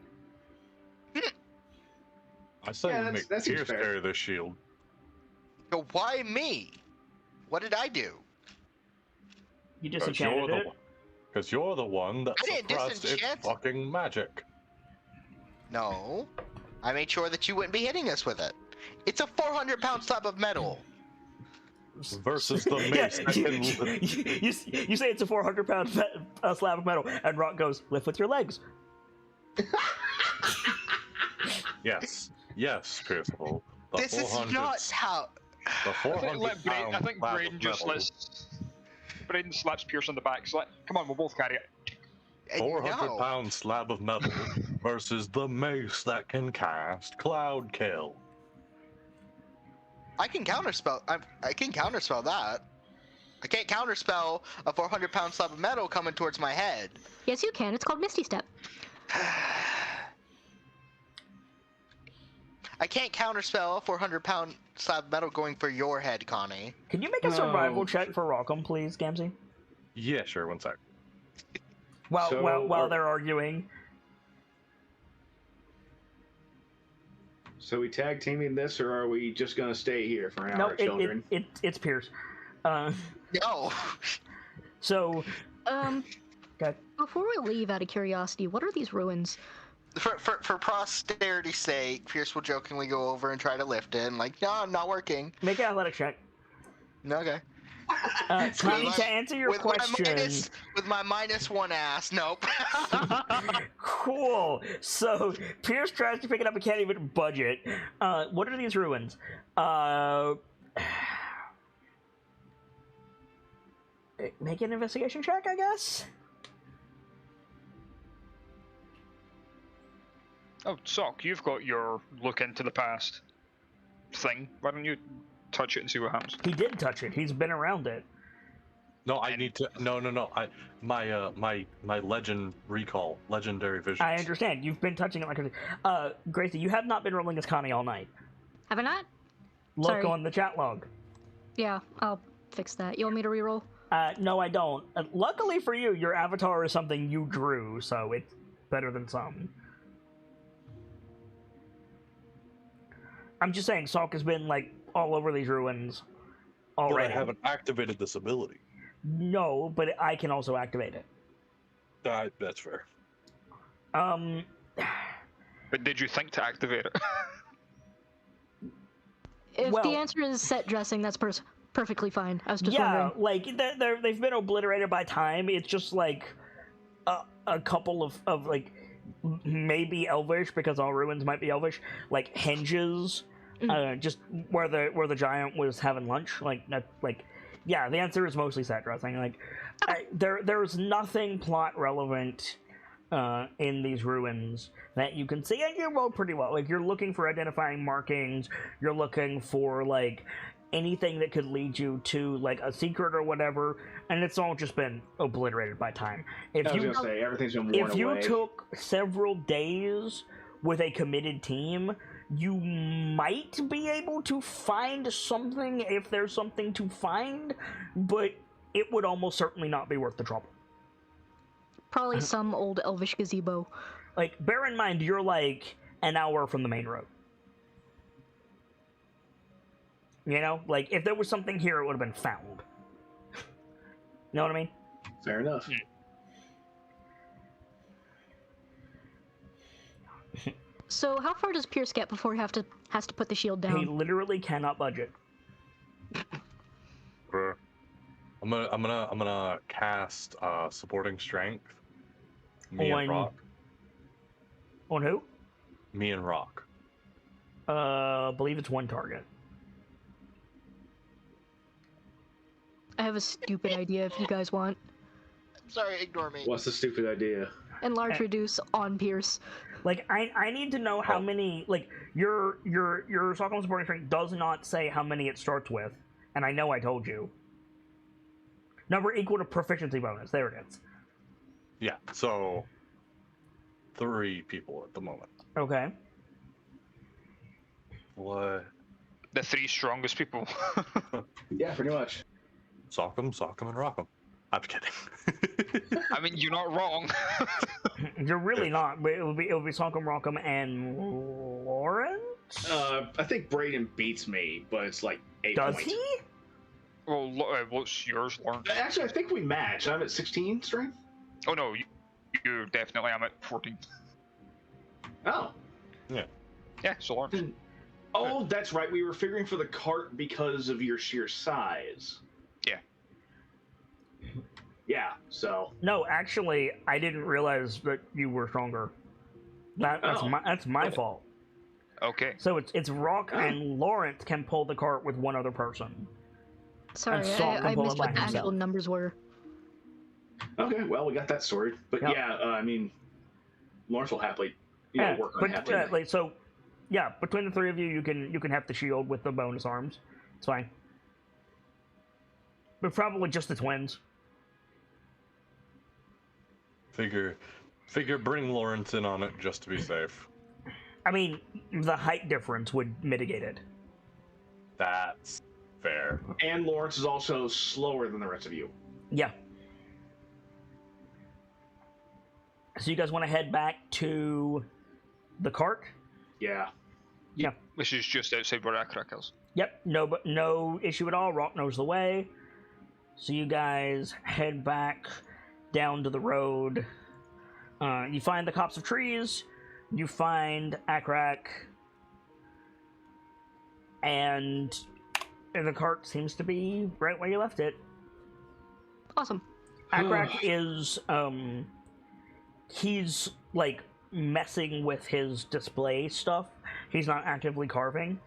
I say Yeah, we that's- make that seems Pierce fair. carry the shield. But why me? What did I do? You Because disenchanted it. you're the one that I didn't suppressed its disenchant it. fucking magic. No, I made sure that you wouldn't be hitting us with it. It's a 400-pound slab of metal. Versus the mace. You say it's a 400-pound slab of metal, and Rock goes, lift with your legs. Yes, Piercival. This is not how. The 400 I think Braden just lets. Braden slaps Pierce on the back. So come on, we'll both carry it. 400-pound slab of metal versus the mace that can cast Cloud Kill. I can counterspell. I can counterspell that. I can't counterspell a 400-pound slab of metal coming towards my head. Yes, you can. It's called Misty Step. I can't counterspell a 400-pound slab of metal going for your head, Connie. Can you make a survival check for Rockham, please, Gamzee? Yeah, sure. 1 sec. While they're arguing. So we tag teaming this, or are we just gonna stay here for an hour, children? It's Pierce. No. So. Okay. Before we leave, out of curiosity, what are these ruins? For posterity's sake, Pierce will jokingly go over and try to lift it, and like, no, I'm not working. Make an athletic check. Okay. Connie, to answer your question... with my -1 ass, nope. Cool. So, Pierce tries to pick it up and can't even budget. What are these ruins? Make an investigation check, I guess? Oh, Sock, you've got your look into the past thing. Why don't you touch it and see what happens? He did touch it. He's been around it. No, I need to. No. My legendary vision. I understand. You've been touching it like a. Gracie, you have not been rolling as Connie all night. Have I not? Look Sorry. on the chat log. Yeah, I'll fix that. You want me to reroll? No, I don't. Luckily for you, your avatar is something you drew, so it's better than some. I'm just saying, Salk has been, like, all over these ruins already. But I haven't activated this ability. No, but I can also activate it. That's fair. But did you think to activate it? If the answer is set dressing, that's perfectly fine. I was just wondering. Like, they've been obliterated by time. It's just, like, a couple of like, maybe Elvish, because all ruins might be Elvish, like, hinges, just where the giant was having lunch. Yeah, the answer is mostly set dressing. Like, there's nothing plot relevant in these ruins that you can see, and you rolled pretty well. Like, you're looking for identifying markings, you're looking for, like, anything that could lead you to, like, a secret or whatever, and it's all just been obliterated by time. Everything's been worn away. If you took several days with a committed team, you might be able to find something if there's something to find, but it would almost certainly not be worth the trouble. Probably some old Elvish gazebo. Like, bear in mind, you're, like, an hour from the main road. You know? Like, if there was something here, it would have been found. You know what I mean? Fair enough. So, how far does Pierce get before he has to put the shield down? He literally cannot budget. I'm gonna cast supporting strength. Me On- and Rock. On who? Me and Rock. I believe it's one target. I have a stupid idea if you guys want. Sorry, ignore me. What's the stupid idea? Enlarge reduce on Pierce. Like, I need to know how many, like, your Stockholm supporting strength does not say how many it starts with, and I know I told you. Number equal to proficiency bonus. There it is. Yeah, so 3 people at the moment. Okay. What? The 3 strongest people. Yeah, pretty much. Sock 'em, and rock 'em. I'm kidding. I mean, you're not wrong. You're really not. But it would be Sonkum, Rockham, and Lawrence? I think Braden beats me, but it's like 8 Does points. he? Well, what's yours, Lawrence? Actually, I think we match. I'm at 16 strength. Oh no, you definitely. I'm at 14. Oh. Yeah. Yeah, so Lawrence. Then, oh, that's right. We were figuring for the cart because of your sheer size. Yeah. Yeah. So. No, actually, I didn't realize that you were stronger. That's my fault. Okay. So it's Rock and Lawrence can pull the cart with one other person. Sorry, Salt can I pull it missed by what the actual himself. numbers were. Okay. Well, we got that sorted. But Yep. yeah, I mean, Lawrence will happily, work on but half like so, yeah. Between the three of you, you can have the shield with the bonus arms. It's fine. But probably just the twins. Figure bring Lawrence in on it just to be safe. I mean, the height difference would mitigate it. That's fair. And Lawrence is also slower than the rest of you. Yeah. So you guys want to head back to the cart? Yeah. Yeah. Which is just outside where Akrak is. Yep. No issue at all. Rock knows the way. So you guys head back down to the road. You find the copse of trees. You find Akrak. And the cart seems to be right where you left it. Awesome. Akrak is, he's, like, messing with his display stuff. He's not actively carving.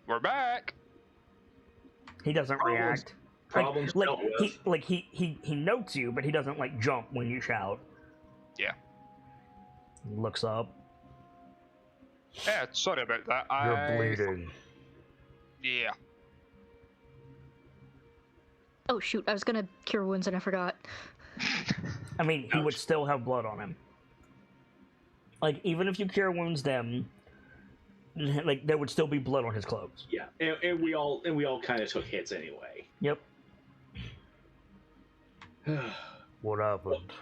We're back! He doesn't react. Problems dealt with. He notes you, but he doesn't, like, jump when you shout. Yeah. He looks up. Yeah, sorry about that. You're bleeding. Yeah. Oh shoot, I was gonna cure wounds and I forgot. I mean, he would still have blood on him. Like, even if you cure wounds them, like, there would still be blood on his clothes. Yeah, and we all kind of took hits anyway. Yep. What happened?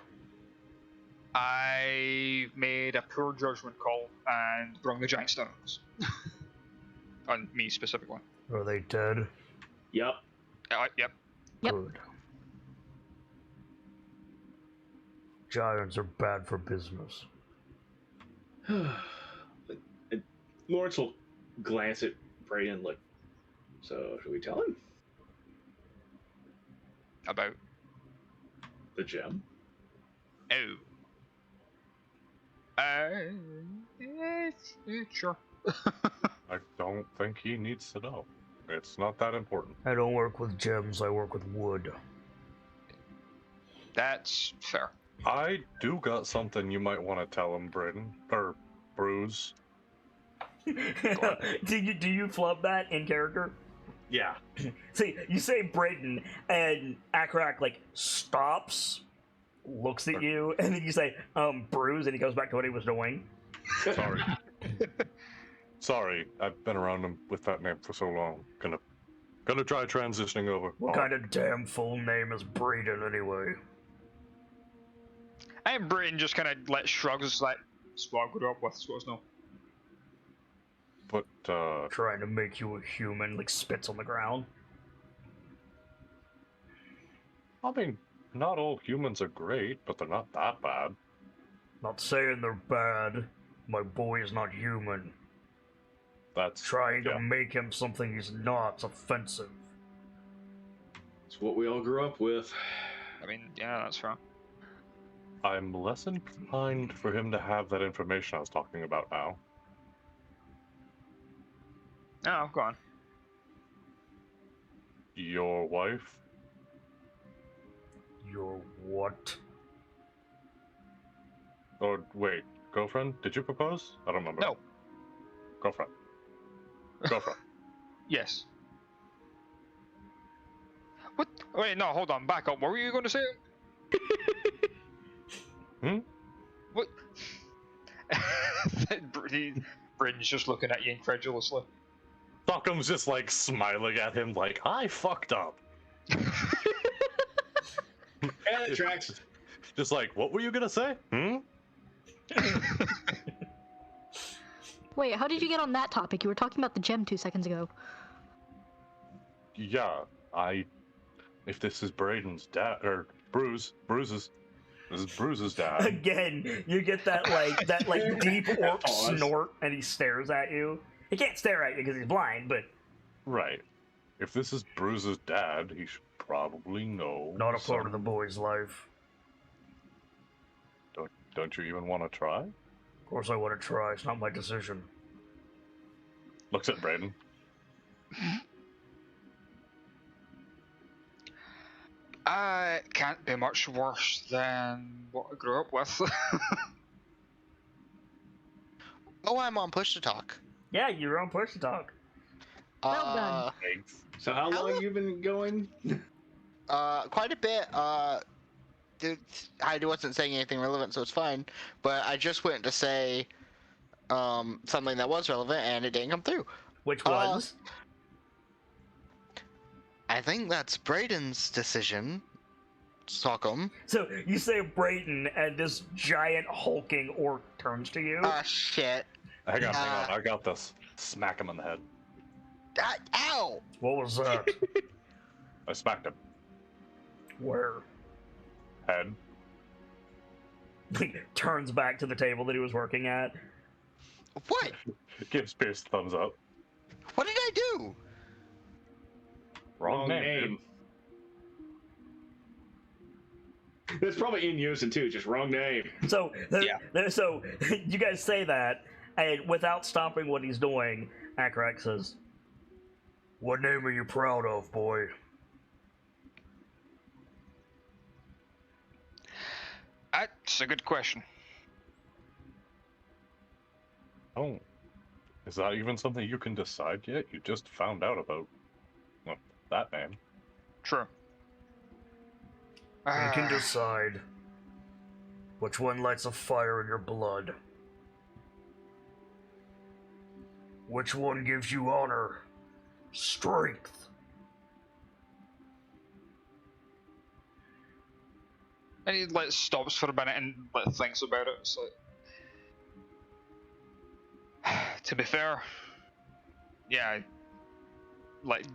I made a poor judgment call and brung the giant stones. On me specifically. Are they dead? Yep. Yep. Yep. Good. Giants are bad for business. Lawrence will glance at Brayden like, so should we tell him About. the gem? Oh. Sure. I don't think he needs to know. It's not that important. I don't work with gems, I work with wood. That's fair. I do got something you might want to tell him, Braden. Or Bruce. do you flub that in character? Yeah. See, you say Brayden, and Akrak, like, stops, looks at you, and then you say, Bruce, and he goes back to what he was doing. Sorry. Sorry, I've been around him with that name for so long. Gonna try transitioning over. What kind of damn full name is Brayden, anyway? And Britain just kind of shrugs, like, that's what I grew up with, so it's no. But, Trying to make you a human, like, spits on the ground. I mean, not all humans are great, but they're not that bad. Not saying they're bad. My boy is not human. That's Trying to yeah. make him something he's not's offensive. It's what we all grew up with. I mean, yeah, that's fair. I'm less inclined for him to have that information I was talking about now. Oh, go on. Your wife? Your what? Or wait, girlfriend? Did you propose? I don't remember. No. Girlfriend. Girlfriend. Yes. What? Wait, no, hold on, back up. What were you going to say? What? Britain's just looking at you incredulously. Stockham's just like smiling at him like, I fucked up. Yeah, that tracks. Just like, what were you gonna say? Wait, how did you get on that topic? You were talking about the gem 2 seconds ago. Yeah, if this is Braden's dad, or Bruce's, This is Bruce's dad. Again, you get that deep orc Pause. snort, and he stares at you. He can't stare at you because he's blind, but Right. If this is Bruce's dad, he should probably know. not a part of the boy's life. Don't you even want to try? Of course I want to try. It's not my decision. Looks at Brayden. Can't be much worse than what I grew up with. Oh, I'm on push to talk. Yeah, you're on push to talk. Well done. Thanks. So how long you been going? Quite a bit. I wasn't saying anything relevant, so it's fine. But I just went to say something that was relevant, and it didn't come through. Which was? I think that's Brayden's decision. Stockholm. So you say Brayden, and this giant hulking orc turns to you. Ah, shit. Hang on. I got this. Smack him in the head. Ow! What was that? I smacked him. Where? Head. He turns back to the table that he was working at. What? Gives Pierce thumbs up. What did I do? Wrong name. That's probably in unison too, just wrong name. So, so you guys say that, and without stopping what he's doing, Akrak says, "What name are you proud of, boy?" That's a good question. Oh. Is that even something you can decide yet? You just found out about that name. True. You can decide which one lights a fire in your blood. Which one gives you honor, strength? And he stops for a minute and thinks about it. It's like, to be fair, yeah,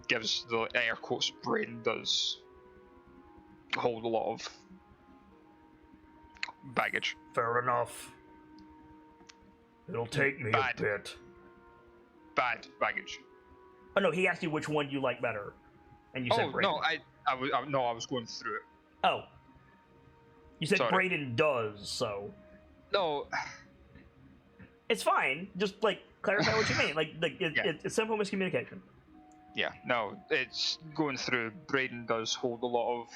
gives the air quotes Brayden does hold a lot of baggage. Fair enough. It'll take me Bad. a bit. Bad baggage. Oh no, he asked you which one you like better, and you said Oh Brayden. no, I was going through it. Oh. You said Sorry. Brayden does, so No, it's fine. Just clarify what you mean. It's simple miscommunication. yeah, no, it's going through. Brayden does hold a lot of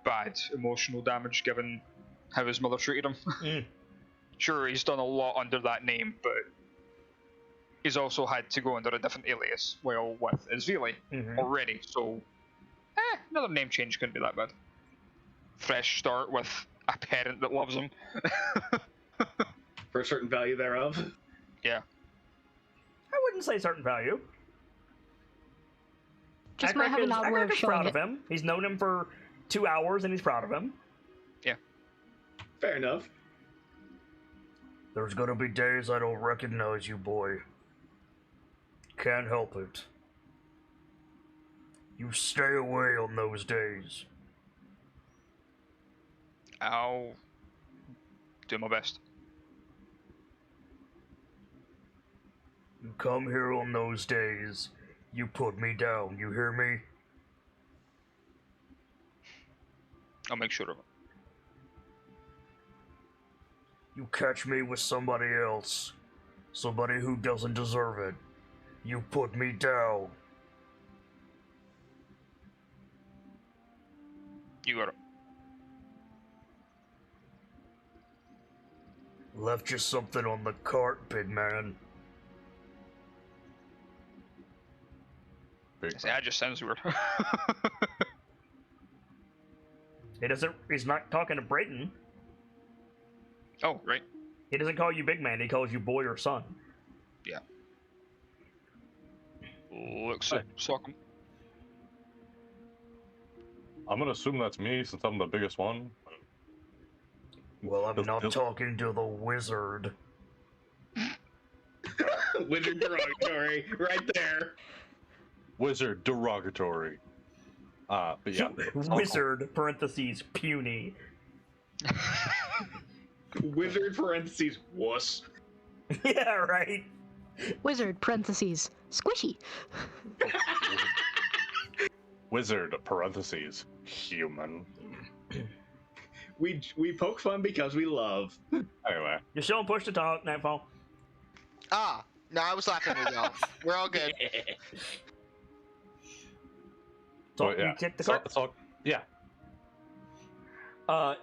bad emotional damage given how his mother treated him. Mm. Sure, he's done a lot under that name, but he's also had to go under a different alias while with Isvili Mhm. already, so another name change couldn't be that bad. Fresh start with a parent that loves him. For a certain value thereof. Yeah. I wouldn't say certain value. Just might have an odd way of Akrak is showing proud it. of him. He's known him for 2 hours, and he's proud of him. Fair enough. There's gonna be days I don't recognize you, boy. Can't help it. You stay away on those days. I'll do my best. You come here on those days, you put me down, you hear me? I'll make sure of it. You catch me with somebody else, somebody who doesn't deserve it, you put me down. You got it. Left you something on the cart, big man. Big See, that just sounds weird. He's not talking to Brayden. Oh, right. He doesn't call you big man, he calls you boy or son. Looks like Sock'em. I'm gonna assume that's me since I'm the biggest one. Well, I'm not talking to the wizard. Wizard derogatory, right there. Wizard derogatory. But yeah. Wizard, parentheses, puny. Wizard parentheses wuss. Yeah, right. Wizard, parentheses, squishy. Wizard, parentheses, human. We poke fun because we love. Anyway. You're still push to talk, Nightfall. Ah, no, I was laughing at y'all. We're all good. Talk, yeah. You kick the cart? Yeah.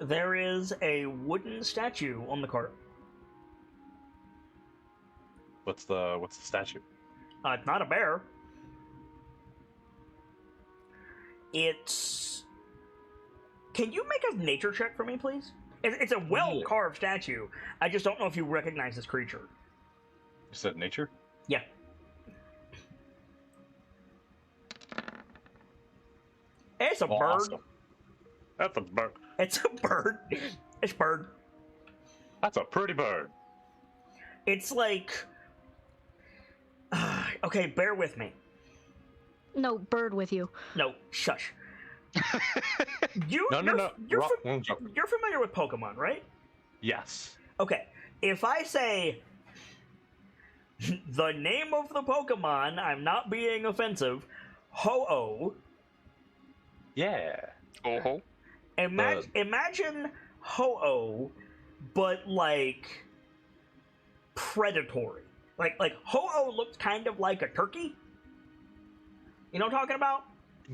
There is a wooden statue on the cart. What's the statue? It's not a bear. It's... Can you make a nature check for me, please? It's a well-carved statue. I just don't know if you recognize this creature. You said nature? Yeah. It's a bird. Awesome. That's a bird. It's a bird. It's a bird. That's a pretty bird. It's like... okay, bear with me. No, bird with you. No, shush. No. You're familiar with Pokemon, right? Yes. Okay, if I say the name of the Pokemon, I'm not being offensive, Ho-Oh. Yeah. Oh. Imagine Ho-Oh, but like predatory. Like Ho-Oh looked kind of like a turkey. You know what I'm talking about?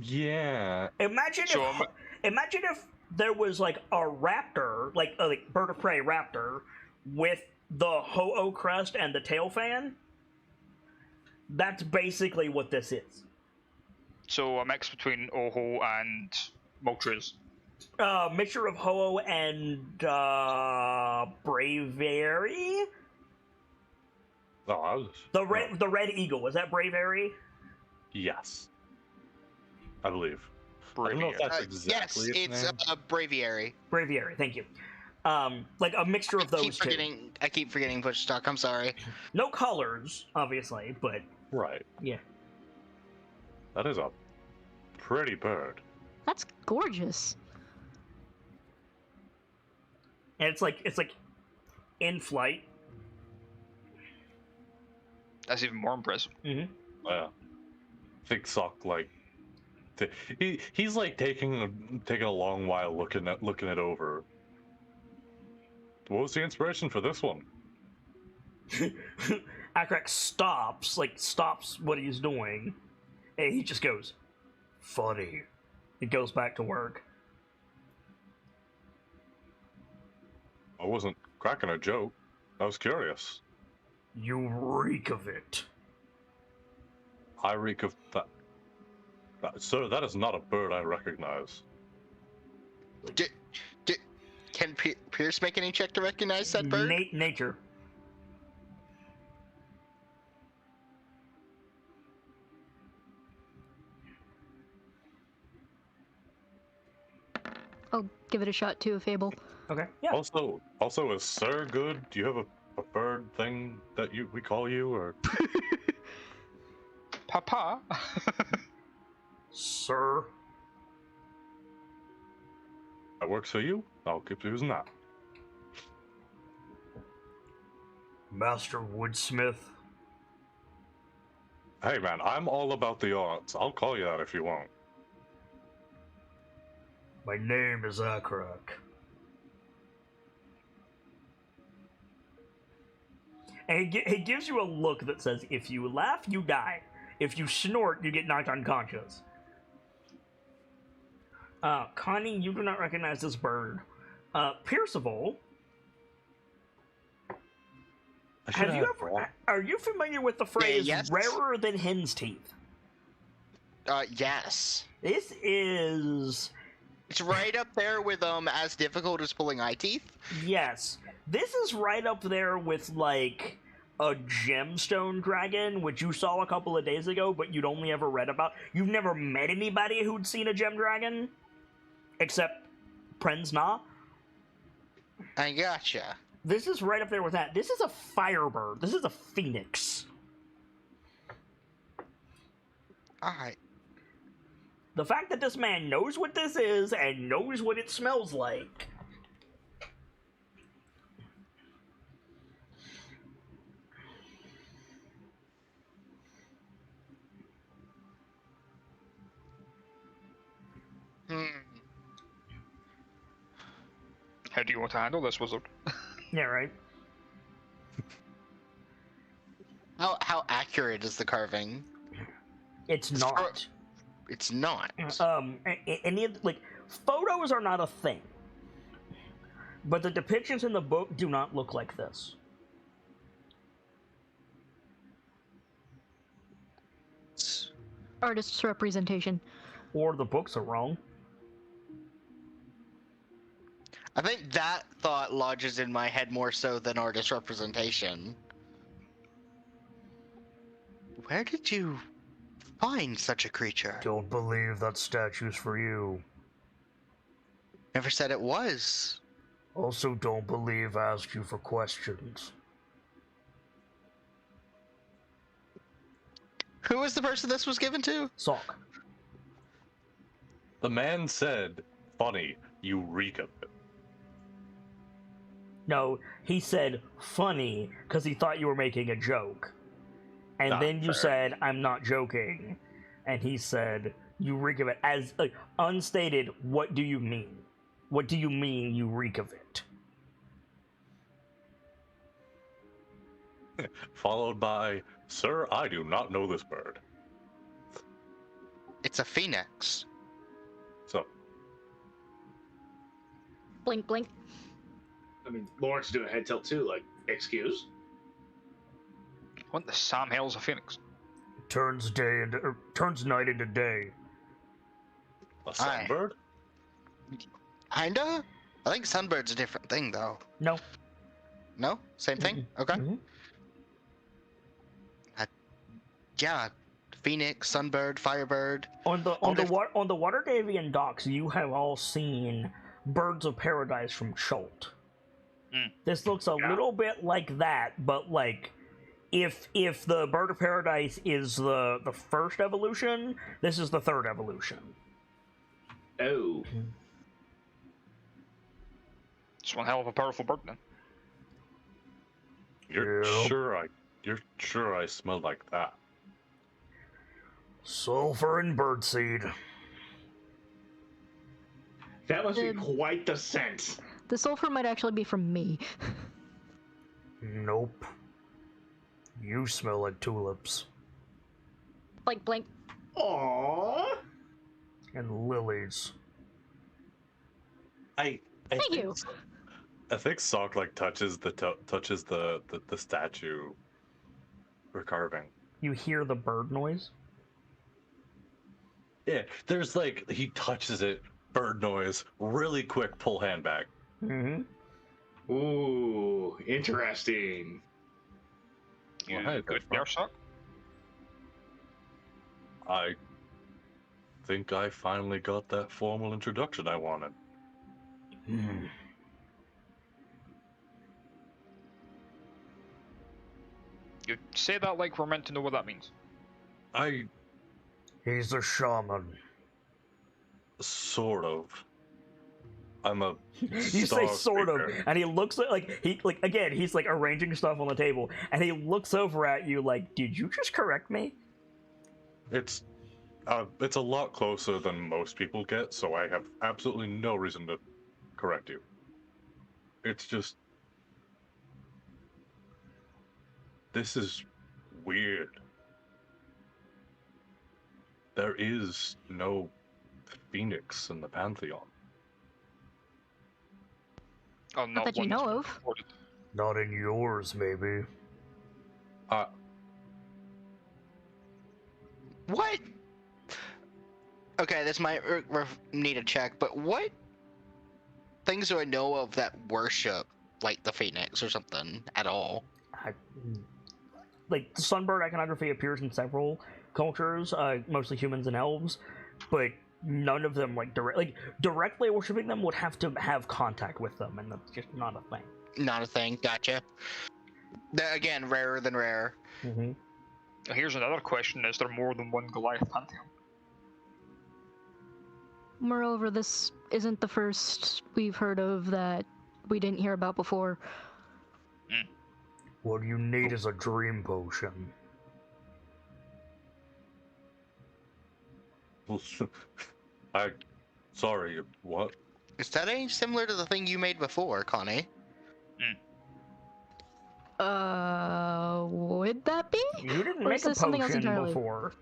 Yeah. Imagine if there was like a raptor, like bird of prey raptor, with the Ho-Oh crest and the tail fan. That's basically what this is. So a mix between Oho and Moltres. Mixture of Ho-Oh and Braviary. Oh, The red eagle, was that Braviary? Yes. I believe. I don't know if that's exactly yes, it's Braviary. Braviary, thank you. Like a mixture of those two. I keep forgetting push talk. I'm sorry. No colors, obviously, but Right. yeah. That is a pretty bird. That's gorgeous. And it's like in flight. That's even more impressive. Mm-hmm. Yeah. Think Sock like he's like taking a long while looking it over. What was the inspiration for this one? Akrak stops what he's doing, and he just goes, funny. He goes back to work. I wasn't cracking a joke. I was curious. You reek of it. I reek of that. Sir, that is not a bird I recognize. Can Pierce make any check to recognize that bird? Nature. I'll give it a shot too, Fable. Okay. Yeah. Also, is Sir good? Do you have a bird thing that we call you, or? Papa. Sir. That works for you? I'll keep using that. Master Woodsmith. Hey man, I'm all about the arts. I'll call you that if you want. My name is Akrak. And he gives you a look that says, if you laugh, you die. If you snort, you get knocked unconscious. Connie, you do not recognize this bird. Percival, are you familiar with the phrase yes. rarer than hen's teeth? Yes. This is... It's right up there with as difficult as pulling eye teeth. Yes. This is right up there with, like, a gemstone dragon, which you saw a couple of days ago, but you'd only ever read about. You've never met anybody who'd seen a gem dragon? Except Prensna. I gotcha. This is right up there with that. This is a firebird. This is a phoenix. Alright. The fact that this man knows what this is and knows what it smells like. How do you want to handle this, wizard? Yeah, right. How accurate is the carving? It's not. It's not. Any of like photos are not a thing, but the depictions in the book do not look like this. Artist's representation. Or the books are wrong. I think that thought lodges in my head more so than artist representation. Where did you find such a creature? Don't believe that statue's for you. Never said it was. Also, don't believe I asked you for questions. Who was the person this was given to? Sock. The man said, "Funny, you reek of it." No, he said funny because he thought you were making a joke. And Not then you fair. said, I'm not joking. And he said, you reek of it. As unstated, what do you mean? What do you mean you reek of it? Followed by, "Sir, I do not know this bird." It's a phoenix. So, Blink, blink. I mean, Lawrence doing a head tilt too. Like, excuse? What the Sam hell's a phoenix? Turns night into day. a Aye. sunbird? Kinda? I think sunbird's a different thing, though. No. No? Same thing? Okay. Mhm. Yeah. Phoenix, sunbird, firebird. On the All Waterdavian docks, you have all seen birds of paradise from Cholt. Mm. This looks a little bit like that, but like if the bird of paradise is the first evolution, this is the third evolution. Oh. It's one hell of a powerful bird, then. You're Yep. sure I smell like that? Sulfur and birdseed. That must be The- quite the scent. The sulfur might actually be from me. Nope. You smell like tulips Blink, blink. Aww. and lilies. I Thank think, you. I think Sock like touches the statue we're carving. You hear the bird noise? Yeah, there's like he touches it, bird noise, really quick pull hand back. Mm-hmm. Ooh, interesting. You Well, hey, good that's bear sock? I think I finally got that formal introduction I wanted. Hmm. You say that like we're meant to know what that means. He's a shaman. Sort of. I'm a You say star sort of, speaker. and he looks again. He's like arranging stuff on the table, and he looks over at you like, "Did you just correct me?" It's a lot closer than most people get, so I have absolutely no reason to correct you. It's just this is weird. There is no phoenix in the pantheon. Oh, Not that you one know that's been of. recorded. Not in yours, maybe. What? Okay, this might need a check, but what things do I know of that worship like the phoenix or something at all? Like the sunbird iconography appears in several cultures, mostly humans and elves, but none of them directly worshiping them would have to have contact with them, and that's just not a thing. Not a thing. Gotcha. Again, rarer than rare. Mm-hmm. Here's another question: is there more than one Goliath pantheon? Moreover, this isn't the first we've heard of that we didn't hear about before. What you need is a dream potion. Sorry, what? Is that any similar to the thing you made before, Connie? Would that be? You didn't Or make is a this something else potion entirely? before.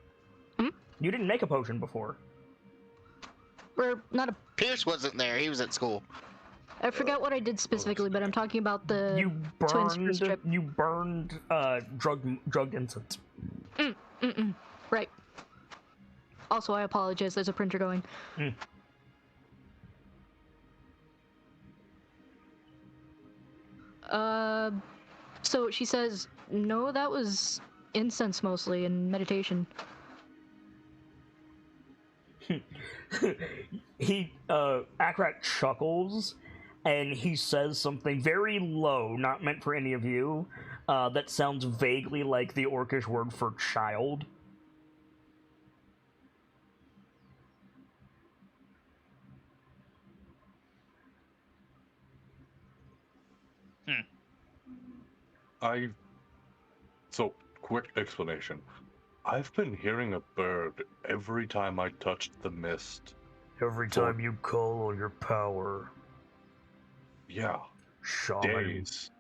Hmm? You didn't make a potion before. Or not a... Pierce wasn't there. He was at school. I forgot what I did specifically, but I'm talking about the You twins burned. strip. You burned drugged incense. Right. Also, I apologize. There's a printer going. So she says, no, that was incense mostly and meditation. Akrat chuckles, and he says something very low, not meant for any of you, that sounds vaguely like the Orcish word for child. So, quick explanation. I've been hearing a bird every time I touched the mist. Every time you call on your power. Yeah, Shaman. days.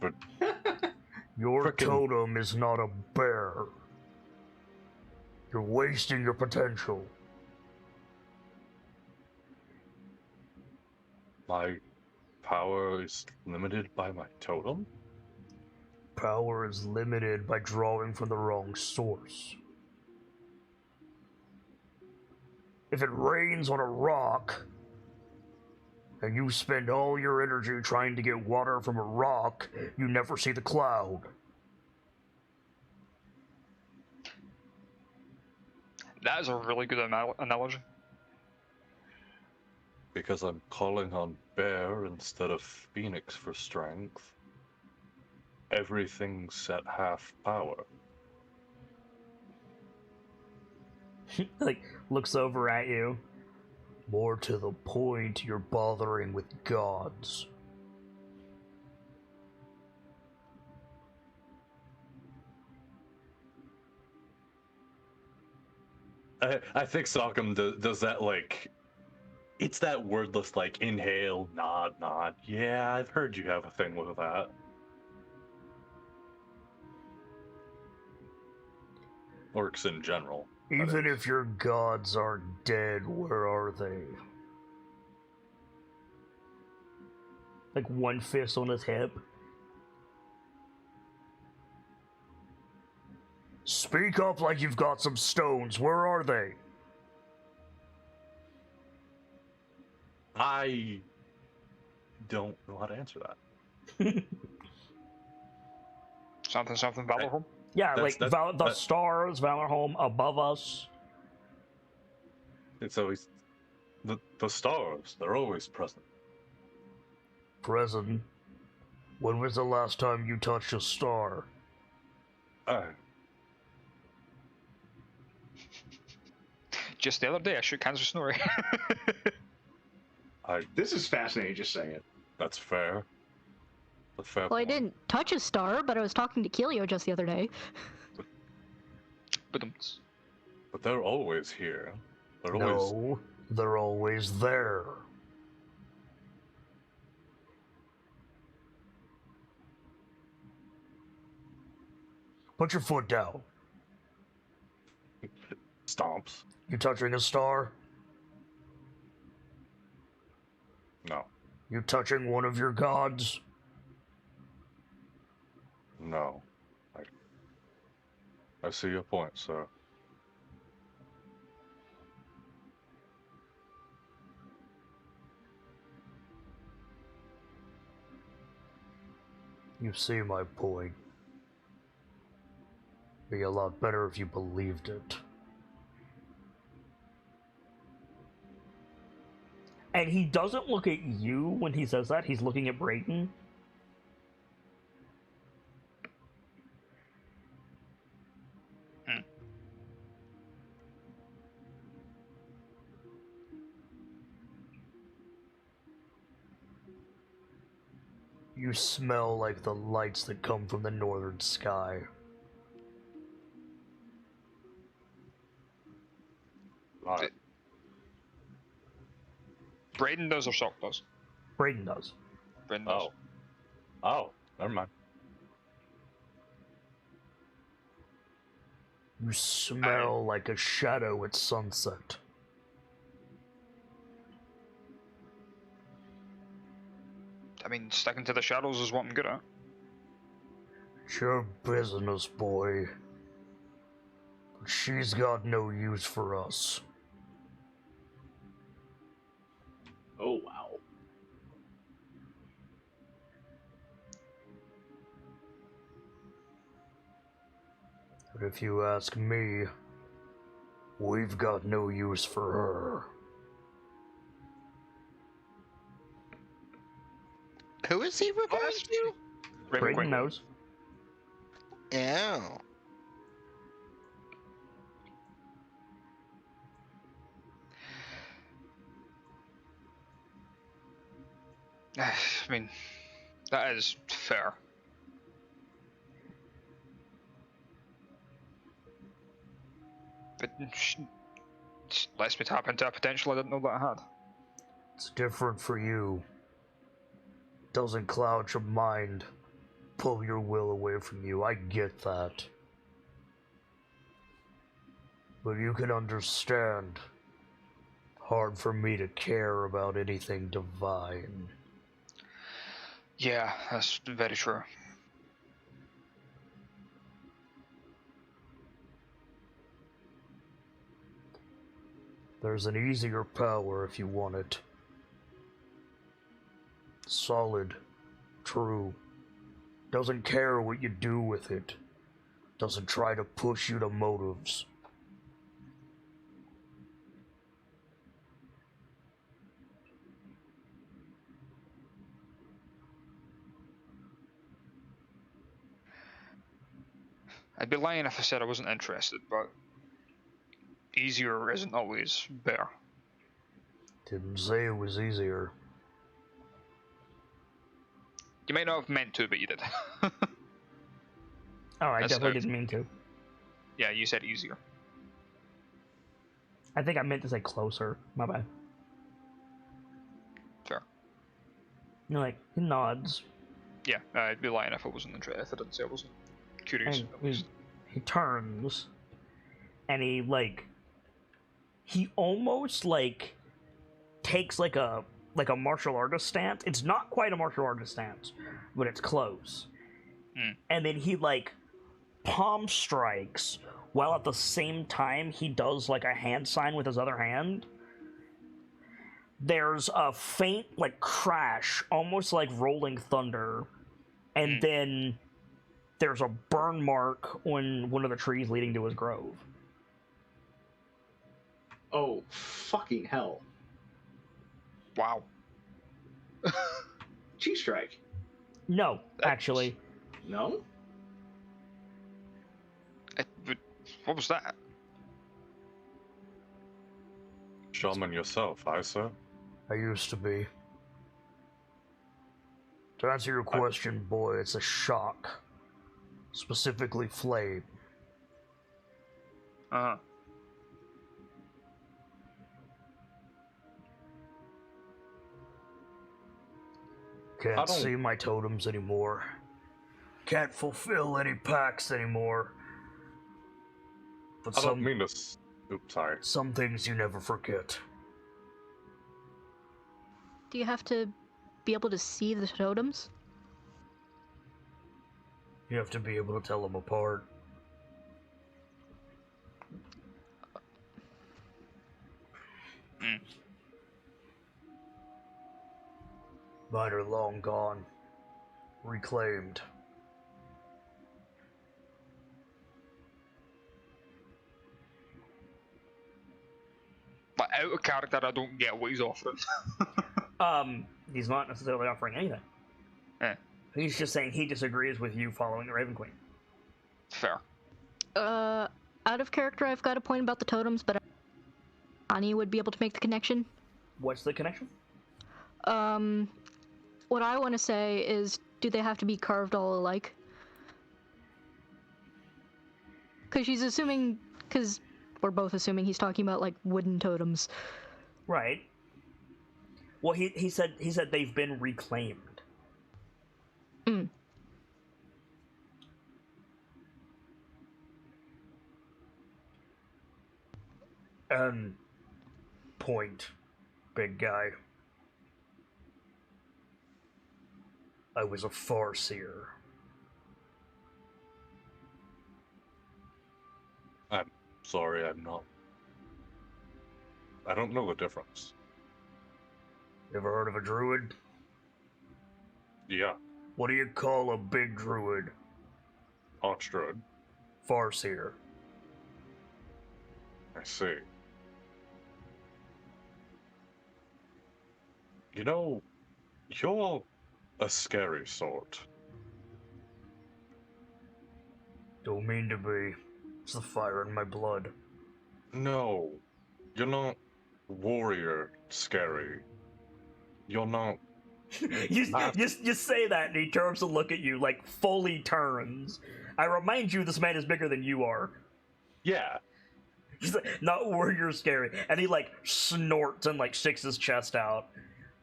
But Your frickin- totem is not a bear. You're wasting your potential. my power is limited by my totem? Power is limited by drawing from the wrong source. If it rains on a rock, and you spend all your energy trying to get water from a rock, you never see the cloud. That is a really good analogy. Because I'm calling on bear instead of phoenix for strength. Everything's at half power. Like, looks over at you. More to the point, you're bothering with gods. I think Sockham does that, like, it's that wordless, like, inhale, nod. Yeah, I've heard you have a thing with that. Orcs in general. Even if your gods are dead, where are they? Like one fist on his hip. Speak up like you've got some stones. Where are they? I don't know how to answer that. Something Valorhome. Yeah, That's- like that's- the that- stars, Valorhome above us. It's always the stars. They're always present. Present. When was the last time you touched a star? Just the other day, I shook hands with Snorri. This is fascinating, just saying. That's fair. A fair Well, I point. didn't touch a star, but I was talking to Kelio just the other day. But But they're always here. They're always. No, they're always there. Put your foot down. Stomps. You touching a star? No. You touching one of your gods? No. I see your point, sir. You see my point. Be a lot better if you believed it. And he doesn't look at you when he says that, he's looking at Brayton. You smell like the lights that come from the northern sky. Braden does or Sock does? Braden does. Braden does. Oh. Oh, never mind. You smell like a shadow at sunset. I mean, sticking to the shadows is what I'm good at. It's your business, boy. But she's got no use for us. Oh, wow. But if you ask me, we've got no use for her. Who is he referring to? Braden knows. Oh. I mean, that is fair. But lets me tap into a potential I didn't know that I had. It's different for you. Doesn't cloud your mind, pull your will away from you. I get that. But you can understand. Hard for me to care about anything divine. Yeah, that's very true. There's an easier power if you want it. Solid. True. Doesn't care what you do with it. Doesn't try to push you to motives. I'd be lying if I said I wasn't interested, but easier isn't always better. Didn't say it was easier. You might not have meant to, but you did. Oh, I That's definitely didn't mean to. Yeah, you said easier. I think I meant to say closer. My bad. Fair. You're like, he nods. Yeah, I'd be lying if I wasn't interested. If I didn't say I wasn't curious. And At least. he turns. And he, like... He almost, like... takes, like a martial artist stance. It's not quite a martial artist stance, but it's close. And then he, like, palm strikes, while at the same time he does, like, a hand sign with his other hand. There's a faint, like, crash, almost like rolling thunder, and then there's a burn mark on one of the trees leading to his grove. Oh, fucking hell. Wow. G-strike. No, actually. No? What was that? Shaman yourself, I sir. I used to be. To answer your question, boy, it's a shock. Specifically flame. Uh-huh. Can't see my totems anymore. Can't fulfill any pacts anymore. But I don't mean to... Oops, sorry. some things you never forget. Do you have to be able to see the totems? You have to be able to tell them apart. Mine are long gone. Reclaimed. But out of character, I don't get what he's offering. He's not necessarily offering anything. He's just saying he disagrees with you following the Raven Queen. Fair. Out of character, I've got a point about the totems, but Ani would be able to make the connection. What's the connection? What I want to say is, do they have to be carved all alike? Because she's assuming, because we're both assuming he's talking about, like, wooden totems. Right. Well, he said they've been reclaimed. Mm. Point, big guy. I was a farseer. I'm sorry, I'm not. I don't know the difference. Ever heard of a druid? Yeah, What do you call a big druid? Archdruid. Farseer. I see. You know, you're a scary sort. Don't mean to be. It's the fire in my blood. No, you're not warrior scary. You're not. You say that, and he turns to look at you, like, fully turns. I remind you, this man is bigger than you are. Yeah, He's like, not warrior scary. And he, like, snorts and, like, sticks his chest out.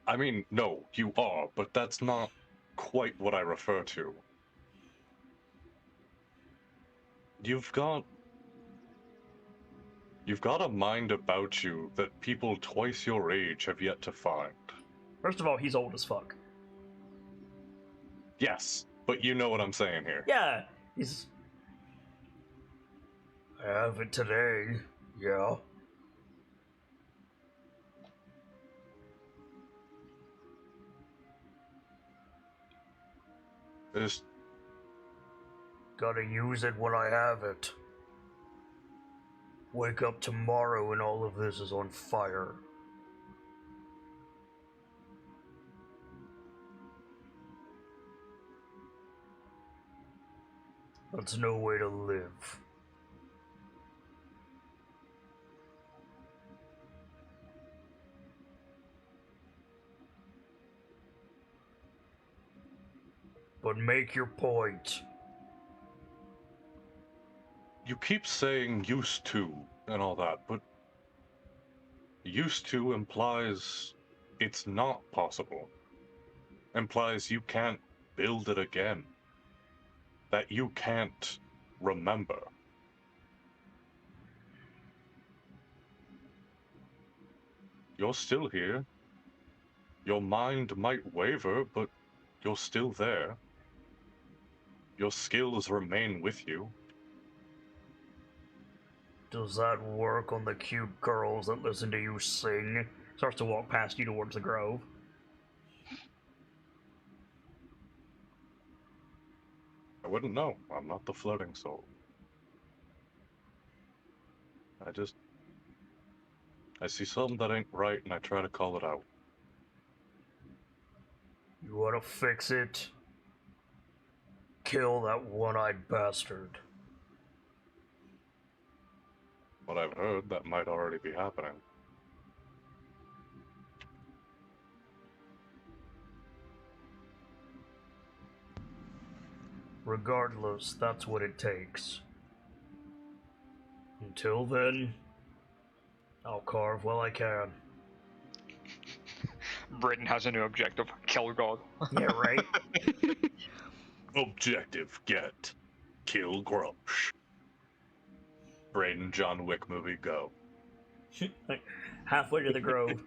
I mean, no, you are, but that's not quite what I refer to. You've got a mind about you that people twice your age have yet to find. First of all, he's old as fuck. Yes, but you know what I'm saying here. Yeah, he's... I have it today, yeah. Just Gotta use it when I have it. Wake up tomorrow and all of this is on fire. That's no way to live. But make your point. you keep saying used to and all that, but used to implies it's not possible. Implies you can't build it again. That you can't remember. You're still here. Your mind might waver, but you're still there. Your skills remain with you. Does that work on the cute girls that listen to you sing? Starts to walk past you towards the grove. I wouldn't know. I'm not the floating soul. I see something that ain't right and I try to call it out. You wanna fix it? Kill that one-eyed bastard. What I've heard, that might already be happening. Regardless, that's what it takes. Until then, I'll carve while I can. Britain has a new objective: kill God. Yeah, right? Objective get. Kill Grosh. Braden John Wick movie go. Like, halfway to the grove.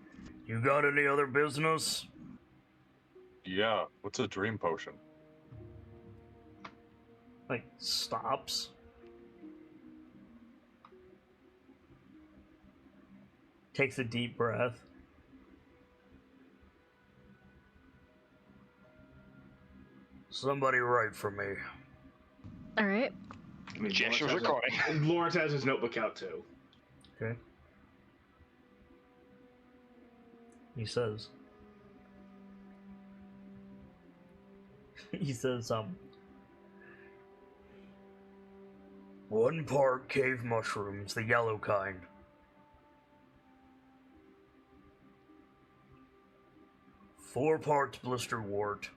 You got any other business? Yeah, what's a dream potion? Like, stops. Takes a deep breath. Somebody write for me. All right. I mean, Gestures Lawrence recording. Lawrence has his notebook out too. Okay. He says. He says, 1 part cave mushrooms, the yellow kind. 4 parts blisterwort.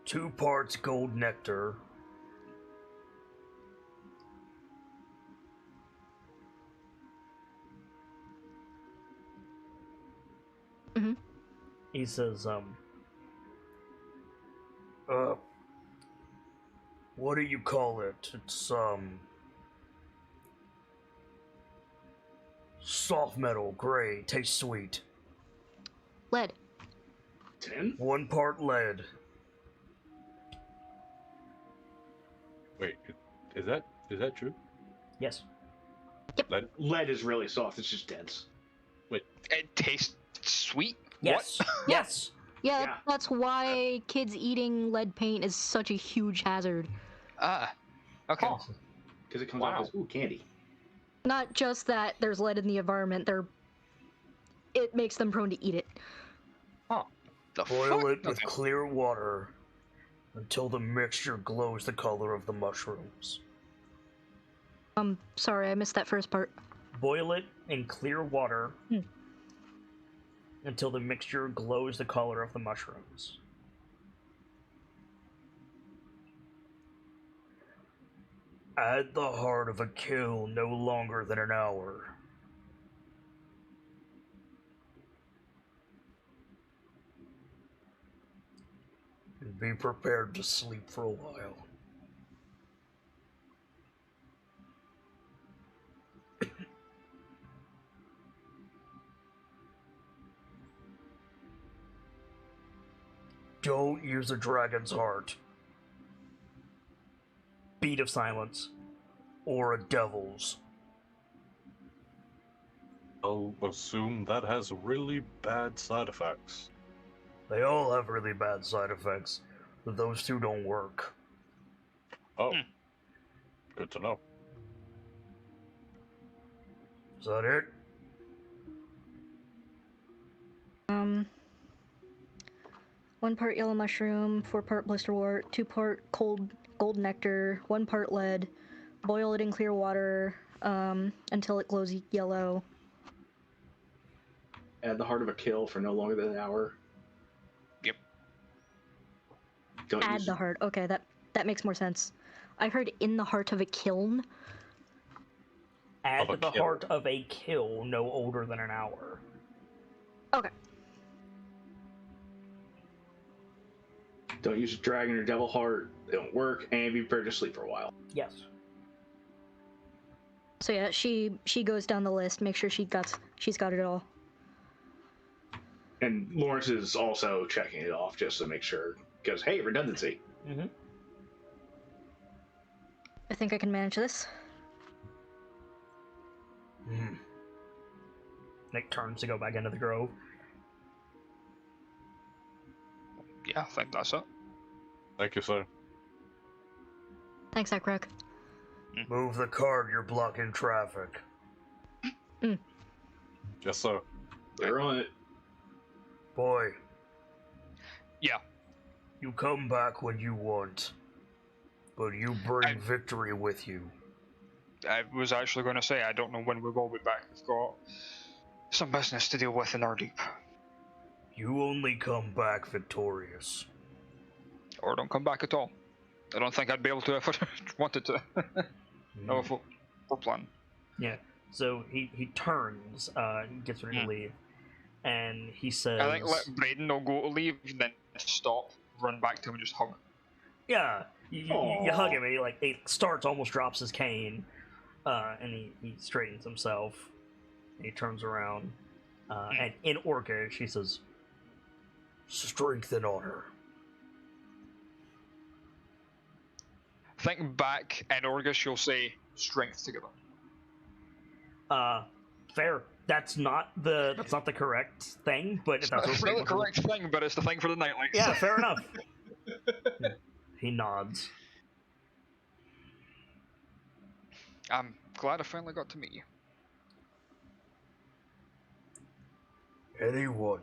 2 parts gold nectar. he says, what do you call it? It's, soft metal, gray, tastes sweet. Lead. 10? 1 part lead. Wait, is that true? Yes. Lead is really soft, it's just dense. It tastes sweet. Yes. Yes. Yeah, Yeah. that's why kids eating lead paint is such a huge hazard. Ah. Okay. Huh. Because it comes Wow. out as, ooh, candy. Not just that there's lead in the environment, it makes them prone to eat it. The Boil fuck? it with clear water until the mixture glows the color of the mushrooms. Sorry, I missed that first part. Boil it in clear water until the mixture glows the color of the mushrooms. Add the heart of a kill no longer than an hour. And be prepared to sleep for a while. Don't use a dragon's heart, beat of silence, or a devil's. I'll assume that has really bad side effects. They all have really bad side effects, but those two don't work. Oh, good to know. Is that it? 1 part yellow mushroom, 4 part blisterwort, 2 part gold nectar, 1 part lead. Boil it in clear water until it glows yellow. Add the heart of a kill for no longer than an hour. Yep. Don't Add use the heart. Okay, that makes more sense. I heard in the heart of a kiln. Add Of a the kill. heart of a kill no older than an hour. Okay. Don't use dragon or devil heart. They don't work, and be prepared to sleep for a while. Yes. So yeah, she goes down the list, make sure she's got it all. And Lawrence is also checking it off just to make sure. Because, hey, redundancy. Mm-hmm. I think I can manage this. Nick turns to go back into the grove. Yeah, I think that's it. Thank you, sir. Thanks, Akrek. Move the cart, you're blocking traffic. Yes, sir. They're on it. Boy, Yeah. you come back when you want, but you bring victory with you. I was actually going to say, I don't know when we will be back. We've got some business to deal with in our deep. You only come back victorious. Or don't come back at all. I don't think I'd be able to if I wanted to. No, if we're planning. Yeah. So he turns, gets ready to leave, and he says, I think let Braden know go to leave, then stop, run back to him and just hug him. "Yeah." You hug him, and he starts, almost drops his cane, and he straightens himself. And he turns around, and in Orcish, he says, "Strength and honor." Think back, and Orgus, you'll say strength together. Fair. That's not the correct thing, but if that's It's what not the correct thing, but it's the thing for the KnightLites. Yeah, fair enough. He nods. I'm glad I finally got to meet you. Anyone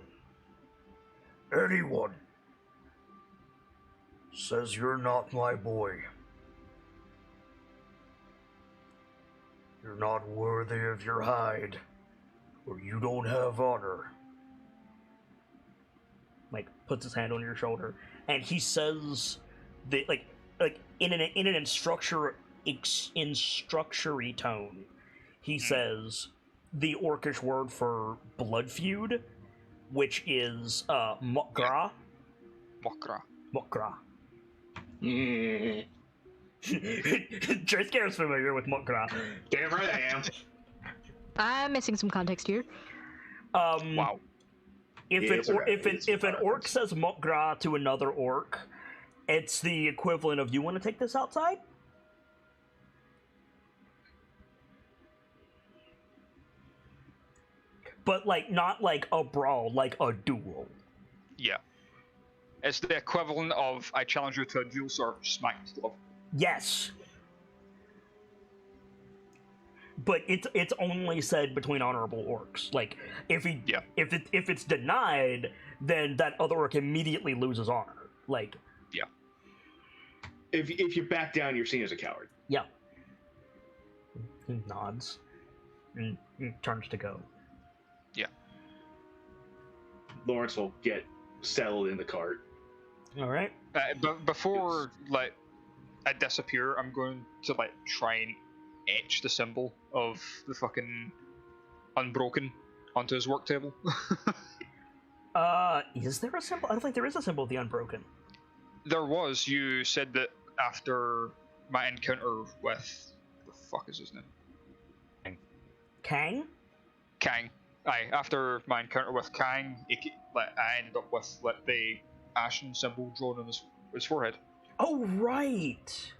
says you're not my boy, you're not worthy of your hide, or you don't have honor. Puts his hand on your shoulder, and he says that in an instructory tone, he says the Orcish word for blood feud, which is Mokra. Mokra. Mokra. Mm, Triscare's familiar with Mokra. damn right I am. I'm missing some context here. Wow. If an orc says Mokra to another orc, it's the equivalent of, you want to take this outside? But, like, not like a brawl, like a duel. Yeah. It's the equivalent of, I challenge you to a duel, sir, smack stuff. Yes. But it's only said between honorable orcs. Like, if it's denied, then that other orc immediately loses honor. Like, Yeah. If you back down, you're seen as a coward. yeah. He nods and turns to go. Yeah. Lawrence will get settled in the cart. All right. But before, like, I disappear, I'm going to, like, try and etch the symbol of the fucking Unbroken onto his work table. Is there a symbol? I don't think there is a symbol of the Unbroken. There was. You said that after my encounter with... the fuck is his name? Kang? Kang. Aye, after my encounter with Kang, I ended up with, like, the ashen symbol drawn on his forehead. Oh, right.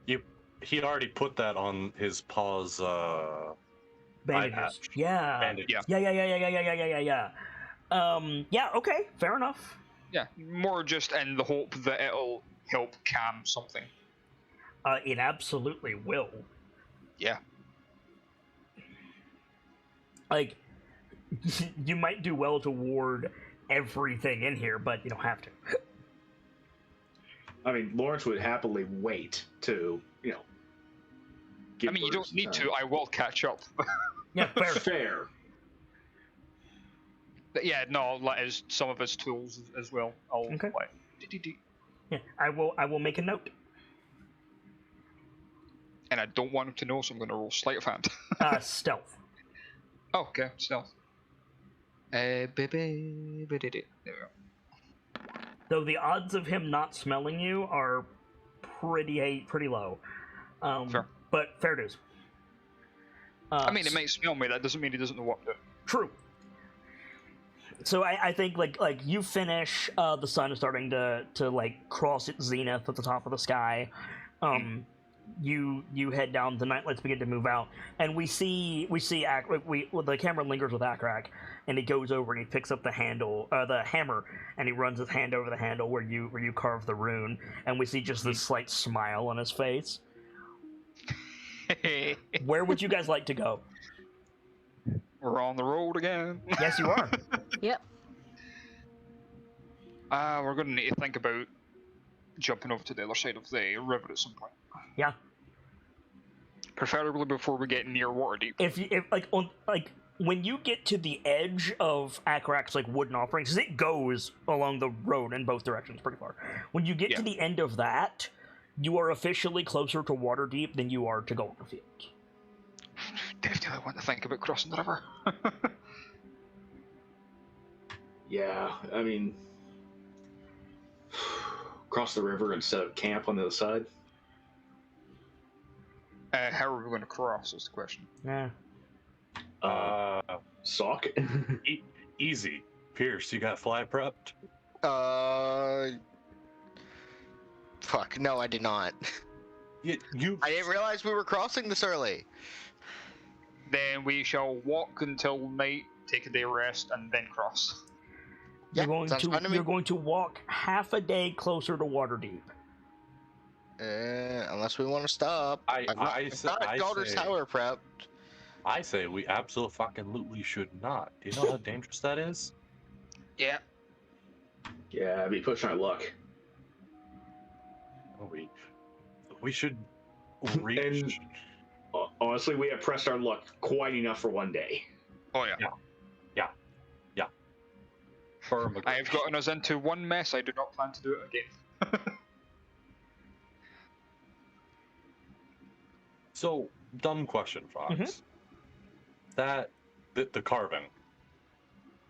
He already put that on his paws. Bandages. patch. Yeah. Bandage. Yeah. Yeah, okay, fair enough. Yeah, more just in the hope that it'll help calm something. It absolutely will. Yeah. Like, you might do well to ward everything in here, but you don't have to. I mean, Lawrence would happily wait to, I mean, you don't need to. I will catch up. Yeah, fair. Fair. But yeah, no, like some of his tools as well. I'll Okay. like. Yeah, I will make a note. And I don't want him to know, so I'm going to roll sleight of hand. Stealth. Oh, okay, stealth. There we go. Though the odds of him not smelling you are pretty low. Fair. But fair dues. I mean, it might smell me. That doesn't mean he doesn't know what to do. True. So I think like you finish, the sun is starting to like cross its zenith at the top of the sky. You head down. The NknightLites begin to move out, and we see the camera lingers with Akrak, and he goes over and he picks up the hammer, and he runs his hand over the handle where you carve the rune, and we see just this slight smile on his face. Where would you guys like to go? We're on the road again. Yes, you are. Yep. We're going to need to think about jumping over to the other side of the river at some point. Yeah. Preferably before we get near Waterdeep. If when you get to the edge of Akrak's like wooden offerings, 'cause it goes along the road in both directions pretty far. When you get to the end of that, you are officially closer to Waterdeep than you are to Golden Field. Definitely want to think about crossing the river. Yeah, I mean, cross the river and set up camp on the other side. How are we going to cross is the question. Yeah. Sock. Easy. Pierce, you got fly prepped? Fuck, no, I did not. You I didn't realize we were crossing this early. Then we shall walk until night, take a day rest, and then cross. Yeah, You're sounds fun to me. going to walk half a day closer to Waterdeep. Unless we want to stop. I Daughter's say- tower prepped. I say we absolutely should not. Do you know how dangerous that is? Yeah. Yeah, I'd be pushing our luck. We should reach. Honestly, we have pressed our luck quite enough for one day. Oh yeah. Firm I have gotten us into one mess. I do not plan to do it again. So, dumb question, Fox. Mhm. That the carving,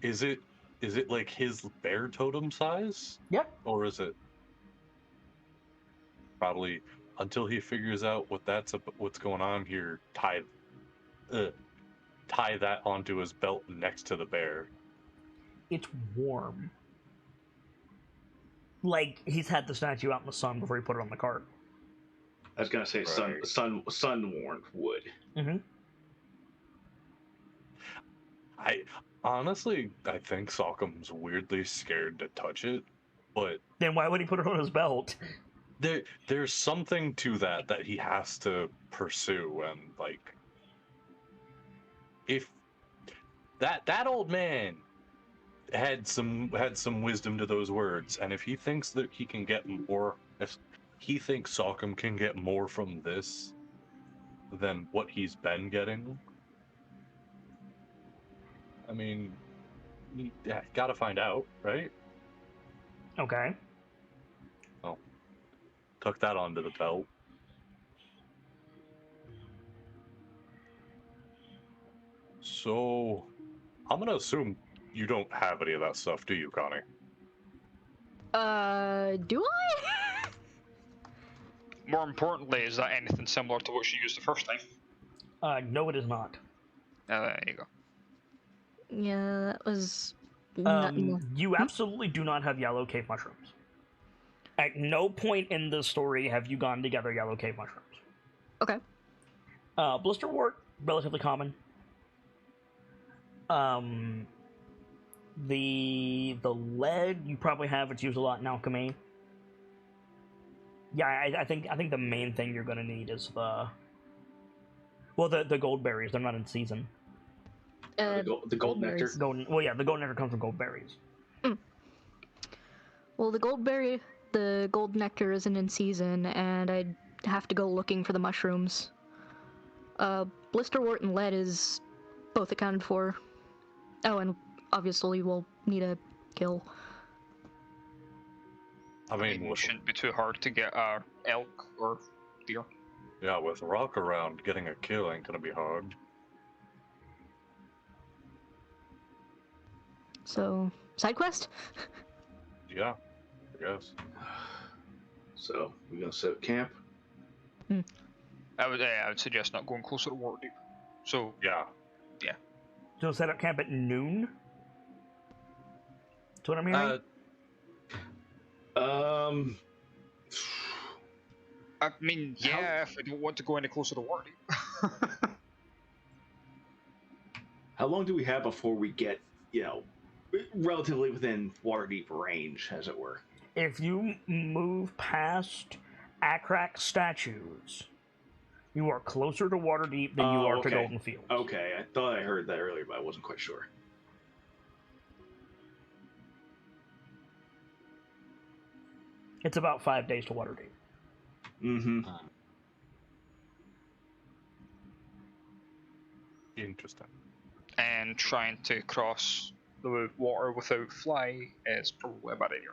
is it is it like his bear totem size? Yep. Or is it probably until he figures out what's going on here? Tie that onto his belt next to the bear. It's warm. Like he's had the statue out in the sun before he put it on the cart. I was gonna say Right. sun-warmed wood. Mm-hmm. I think Sockham's weirdly scared to touch it, but Then why would he put it on his belt? there's something to that he has to pursue, and like if that old man had some wisdom to those words, and if he thinks that he can get more, if he thinks Sockham can get more from this than what he's been getting, I mean, you gotta find out, right? Okay. Tuck that onto the belt. So, I'm gonna assume you don't have any of that stuff, do you, Connie? Do I? More importantly, is that anything similar to what she used the first time? No, it is not. There you go. Yeah, that was. You absolutely do not have yellow cave mushrooms. At no point in this story have you gone together yellow cave mushrooms. Okay. Blisterwort, relatively common. The lead you probably have. It's used a lot in alchemy. Yeah, I think the main thing you're gonna need is the gold berries. They're not in season. The gold nectar. berries. The gold nectar comes from gold berries. Well, the gold nectar isn't in season, and I'd have to go looking for the mushrooms. Blisterwort and lead is both accounted for. Oh, and obviously we'll need a kill. I mean, It shouldn't be too hard to get a elk or deer. yeah, with Rock around, getting a kill ain't gonna be hard. So, side quest? Yeah, I guess. So we're gonna set up camp. I would suggest not going closer to Waterdeep. So, Yeah. So set up camp at noon. That's what I'm hearing. I mean, yeah, if I don't want to go any closer to Waterdeep. How long do we have before we get, relatively within Waterdeep range, as it were? If you move past Akrak statues, you are closer to Waterdeep than you are to okay. Golden Fields. Okay, I thought I heard that earlier, but I wasn't quite sure. It's about 5 days to Waterdeep. Mm-hmm. Interesting. And trying to cross the water without fly is probably a bad idea.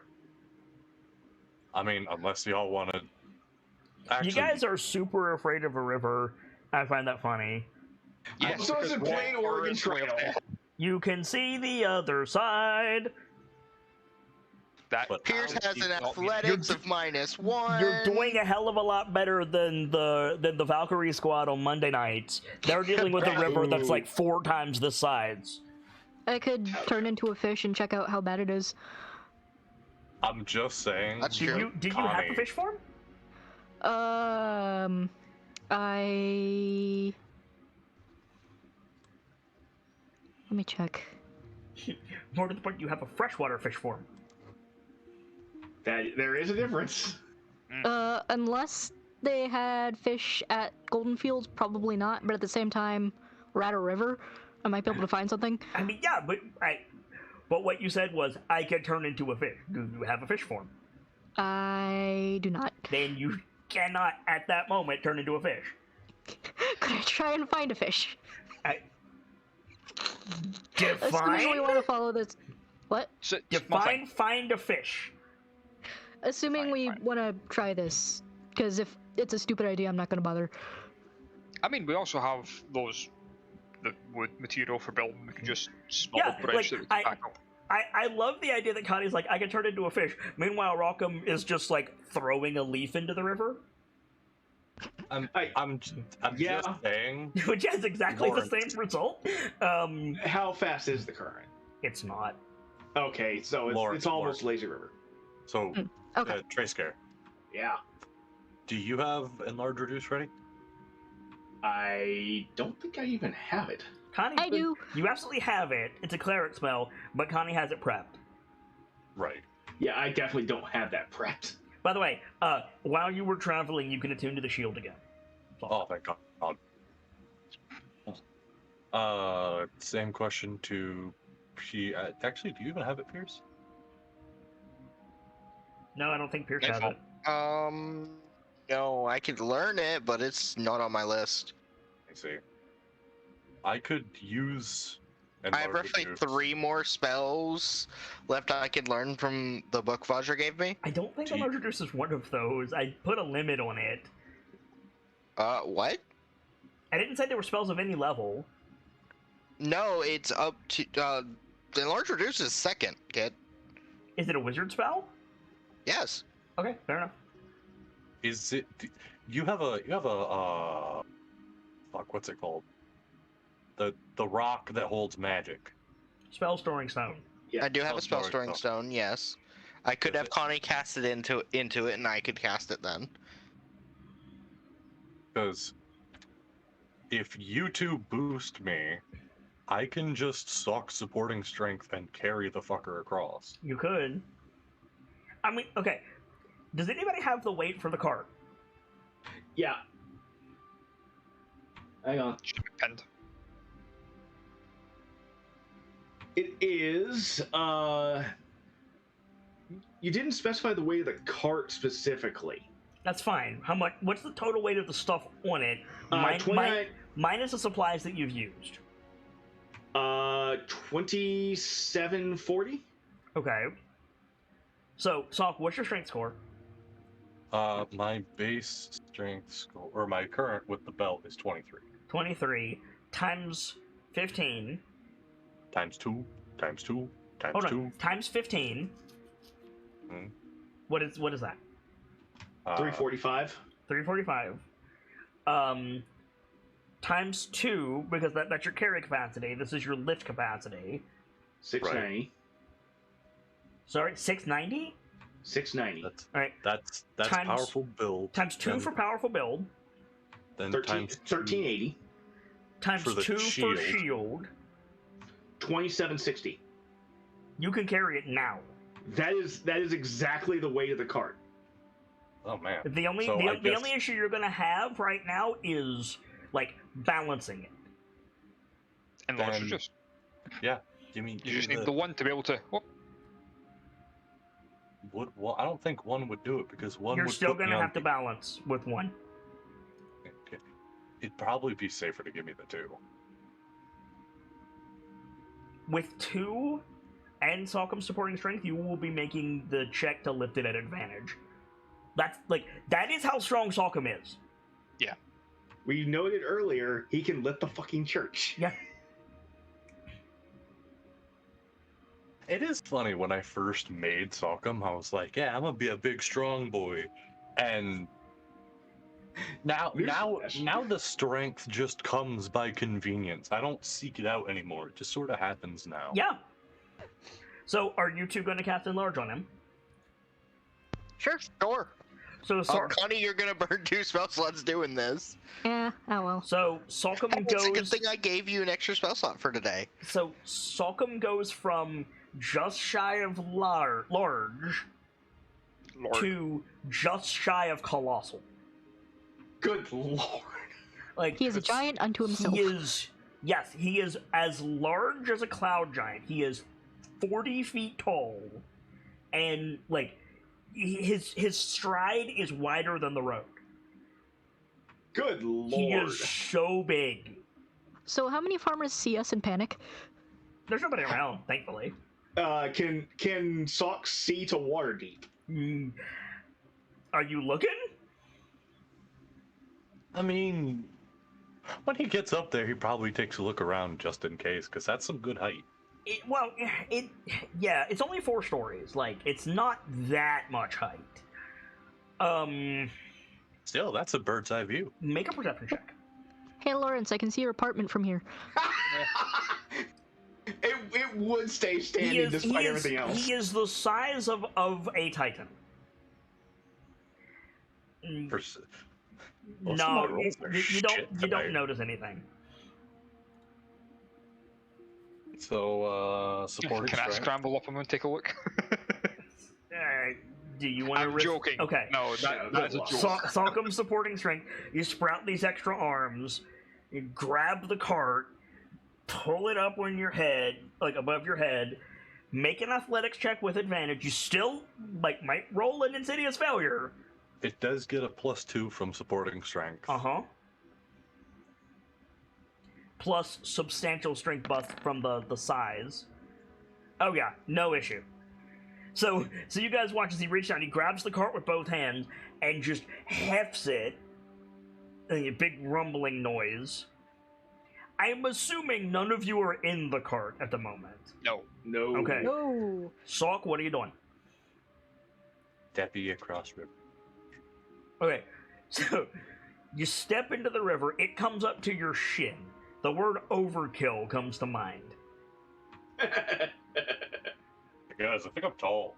I mean, unless y'all want to. You guys are super afraid of a river. I find that funny. Yes, So it's because a plain water Oregon is way up Trail. there. You can see the other side. That But Pierce has keep an not being- athletics of -1. You're doing a hell of a lot better than the Valkyrie squad on Monday nights. They're dealing with a river that's like 4 times the size. I could turn into a fish and check out how bad it is. I'm just saying. That's Do true. you have Connie. the fish form? Let me check. More to the point, you have a freshwater fish form. There is a difference. Unless they had fish at Golden Fields, probably not. But at the same time, we're at a river. I might be able to find something. I mean, yeah, but what you said was, I can turn into a fish. Do you have a fish form? I do not. Then you cannot, at that moment, turn into a fish. Could I try and find a fish? Assuming we Define? want to follow this. What? So, Define find a fish. Assuming Fine, we fine. want to try this. Because if it's a stupid idea, I'm not going to bother. I mean, we also have the wood material for building. We can just small Yeah, the bridge like, that we can back up. I love the idea that Connie's like, I can turn into a fish. Meanwhile, Rockham is just like throwing a leaf into the river. I'm Yeah. just saying. Which has exactly the Lawrence. same result. How fast is the current? It's not. Okay, so it's almost lazy river. So, Okay. Trace Care, Yeah. do you have Enlarge Reduce ready? I don't think I even have it. Connie, I do. You absolutely have it. It's a cleric spell, but Connie has it prepped. Right. Yeah, I definitely don't have that prepped. By the way, while you were traveling, you can attune to the shield again. Oh, thank God. Same question to P. Actually, do you even have it, Pierce? No, I don't think Pierce My has fault. it. No, I could learn it, but it's not on my list. I see. I could use. I have roughly 3 more spells left I could learn from the book Vajra gave me. I don't think Do you- Enlarge Reduce is one of those. I put a limit on it. What? I didn't say there were spells of any level. No, it's up to, the Enlarge Reduce is second, kid. Is it a wizard spell? Yes. Okay, fair enough. Is it? You have a. Fuck, what's it called? The rock that holds magic. Spell storing stone. Yeah. I do have a spell storing storing stone, yes. I could Is have it- Connie cast it into it, and I could cast it then. Because if you two boost me, I can just suck supporting strength and carry the fucker across. You could. I mean, okay. Does anybody have the weight for the cart? Yeah. Hang on. Should be pinned. It is. You didn't specify the weight of the cart specifically. That's fine. How much? What's the total weight of the stuff on it? 29. Minus the supplies that you've used. 2740. Okay. So, Salk, what's your strength score? My base strength score, or my current with the belt, is 23. 23 times 15. Times 2, times 2, times Hold 2. on. Times 15. Hmm. What is that? 345. 345. Times 2, because that's your carry capacity. This is your lift capacity. 690. Sorry, 690? 690. That's Alright. that's Times- powerful build. Times 2 Then- for powerful build. Then 1380. Times For the 2 shield. for shield. 2760. You can carry it now. That is exactly the weight of the cart. Oh man. The only So I the guess- only issue you're gonna have right now is like balancing it. Enlarge Then- Reduce. Give me. You just need the one to be able to. Oh, Well, I don't think one would do it because one You're would still put me gonna on have to the- balance with one. Okay. It'd probably be safer to give me the 2. With 2 and Salcom's supporting strength, you will be making the check to lift it at advantage. That is how strong Salcom is. We noted earlier he can lift the fucking church. Yeah. It is funny when I first made Salcom, I was like, "Yeah, I'm gonna be a big, strong boy," and now the strength just comes by convenience. I don't seek it out anymore. It just sort of happens now. Yeah. So, are you two going to cast Enlarge on him? Sure. So, Connie, you're gonna burn 2 spell slots doing this. Yeah, oh well. so Salcom It's a good goes. thing I gave you an extra spell slot for today. So Salcom goes from just shy of large Lord. to just shy of colossal. Good lord. Like He is a giant unto himself. He is as large as a cloud giant. He is 40 feet tall, and like his stride is wider than the road. Good lord. He is so big. So how many farmers see us and panic? There's nobody around, thankfully. Can Socks see to water deep? Are you looking? I mean, when he gets up there, he probably takes a look around just in case, because that's some good height. Yeah, it's only 4 stories. Like, it's not that much height. Still, that's a bird's eye view. Make a perception check. Hey, Lawrence, I can see your apartment from here. It would stay standing despite everything else. He is the size of a titan. No, you don't notice anything. So, supporting Can I strength. scramble up and take a look? Do you want to I'm risk? joking. Okay. No, that's a joke. Salcombe supporting strength. You sprout these extra arms. You grab the cart, pull it up on your head, like above your head. Make an athletics check with advantage. You still might roll an insidious failure. It does get a +2 from supporting strength. Plus substantial strength buff from the size. Oh yeah, no issue. So you guys watch as he reaches out, he grabs the cart with both hands and just hefts it. A big rumbling noise. I'm assuming none of you are in the cart at the moment. No. No. Okay. No. Salk, what are you doing? Deputy across river. Okay, so you step into the river, it comes up to your shin. The word overkill comes to mind. Guys, I think I'm tall.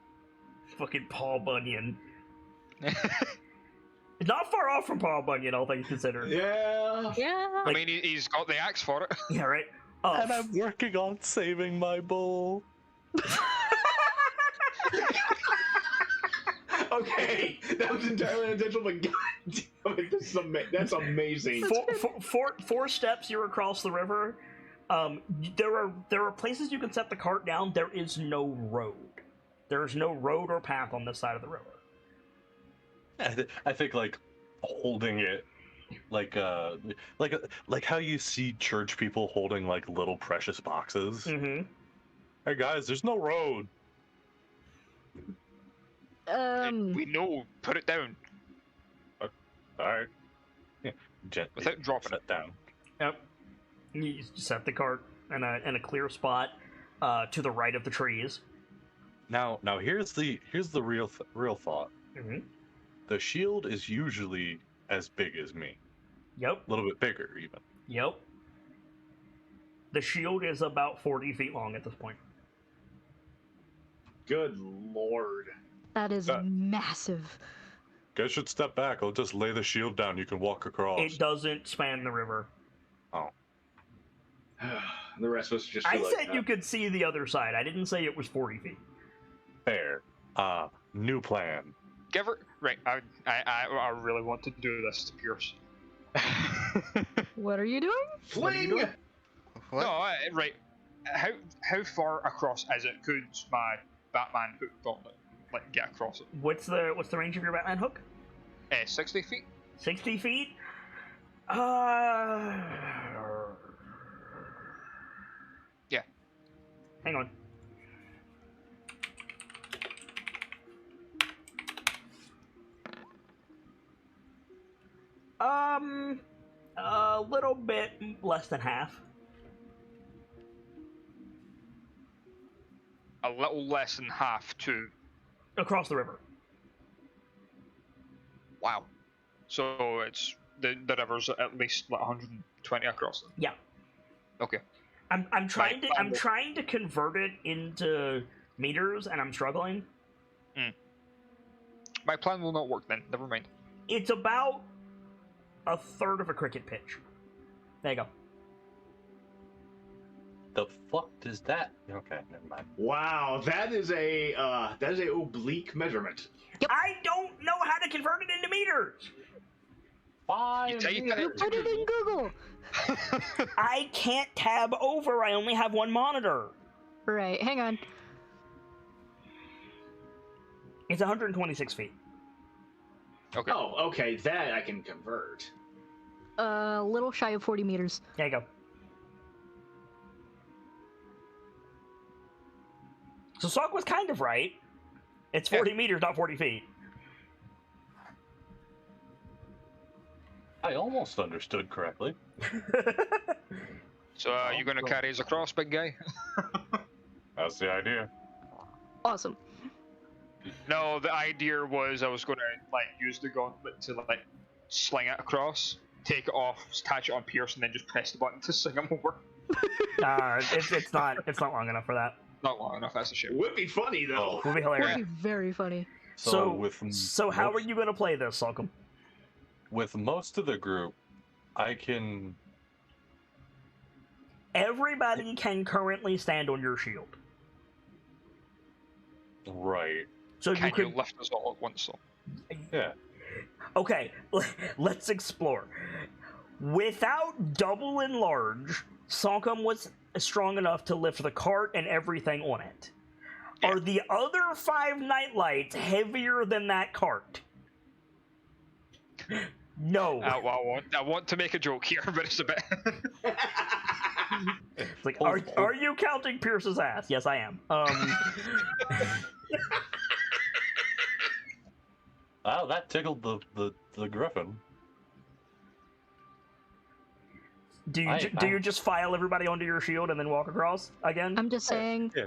Fucking Paul Bunyan. Not far off from Paul Bunyan, all things considered. Yeah. Yeah. I mean, he's got the axe for it. Yeah, right? And I'm working on saving my bull. Okay, that was entirely unintentional, but god damn it, that's amazing. Four steps, you're across the river. There are places you can set the cart down. There is no road. There is no road or path on this side of the river. I think like holding it, like how you see church people holding like little precious boxes. Mm-hmm. Hey guys, there's no road. We know. Put it down. All right. Yeah. Gently Without dropping it down. Yep. You set the cart in a clear spot to the right of the trees. Now here's the real thought. Mm-hmm. The shield is usually as big as me. Yep. A little bit bigger even. Yep. The shield is about 40 feet long at this point. Good lord. That is massive. Guys should step back. I'll just lay the shield down. You can walk across. It doesn't span the river. Oh. The rest of us just. I said you could see the other side. I didn't say it was 40 feet. Fair. New plan. Give her. Right. I really want to do this to Pierce. What are you doing? Fling. What? No. Right. How far across is it? Could my Batman hook gauntlet get across it? What's the range of your Batman hook? 60 feet. 60 feet? Yeah. Hang on. A little bit less than half. A little less than half to. Across the river. Wow. So it's the river's at least 120 across. Yeah. Okay. I'm trying to convert it into meters, and I'm struggling. My plan will not work then. Never mind. It's about a third of a cricket pitch. There you go. The fuck does that? Okay, never mind. Wow, that is a oblique measurement. I don't know how to convert it into meters. 5 You You put it in Google. I can't tab over. I only have one monitor. Right, hang on. It's 126 feet. Okay. Oh, okay, that I can convert. A little shy of 40 meters. There you go. So Salk was kind of right. It's 40 meters, not 40 feet. I almost understood correctly. So you gonna carry us across, big guy? That's the idea. Awesome. No, the idea was I was going to like use the gauntlet to like sling it across, take it off, attach it on Pierce, and then just press the button to sling him over. It's not long enough for that. Not long enough. That's a shame. Would be funny though. Would be Would hilarious. be very funny. So how are you going to play this, Salcom? With most of the group, I can. Everybody can currently stand on your shield. Right. So Can you could. you lift us all at once, though? Yeah. Okay, let's explore. Without double enlarge, Salcom was strong enough to lift the cart and everything on it. Yeah. Are the other 5 KnightLites heavier than that cart? No. Well, I want to make a joke here, but it's a bit. It's like, are you counting Pierce's ass? Yes, I am. Oh, that tickled the griffin. Do you just file everybody onto your shield and then walk across again? I'm just saying. Yeah.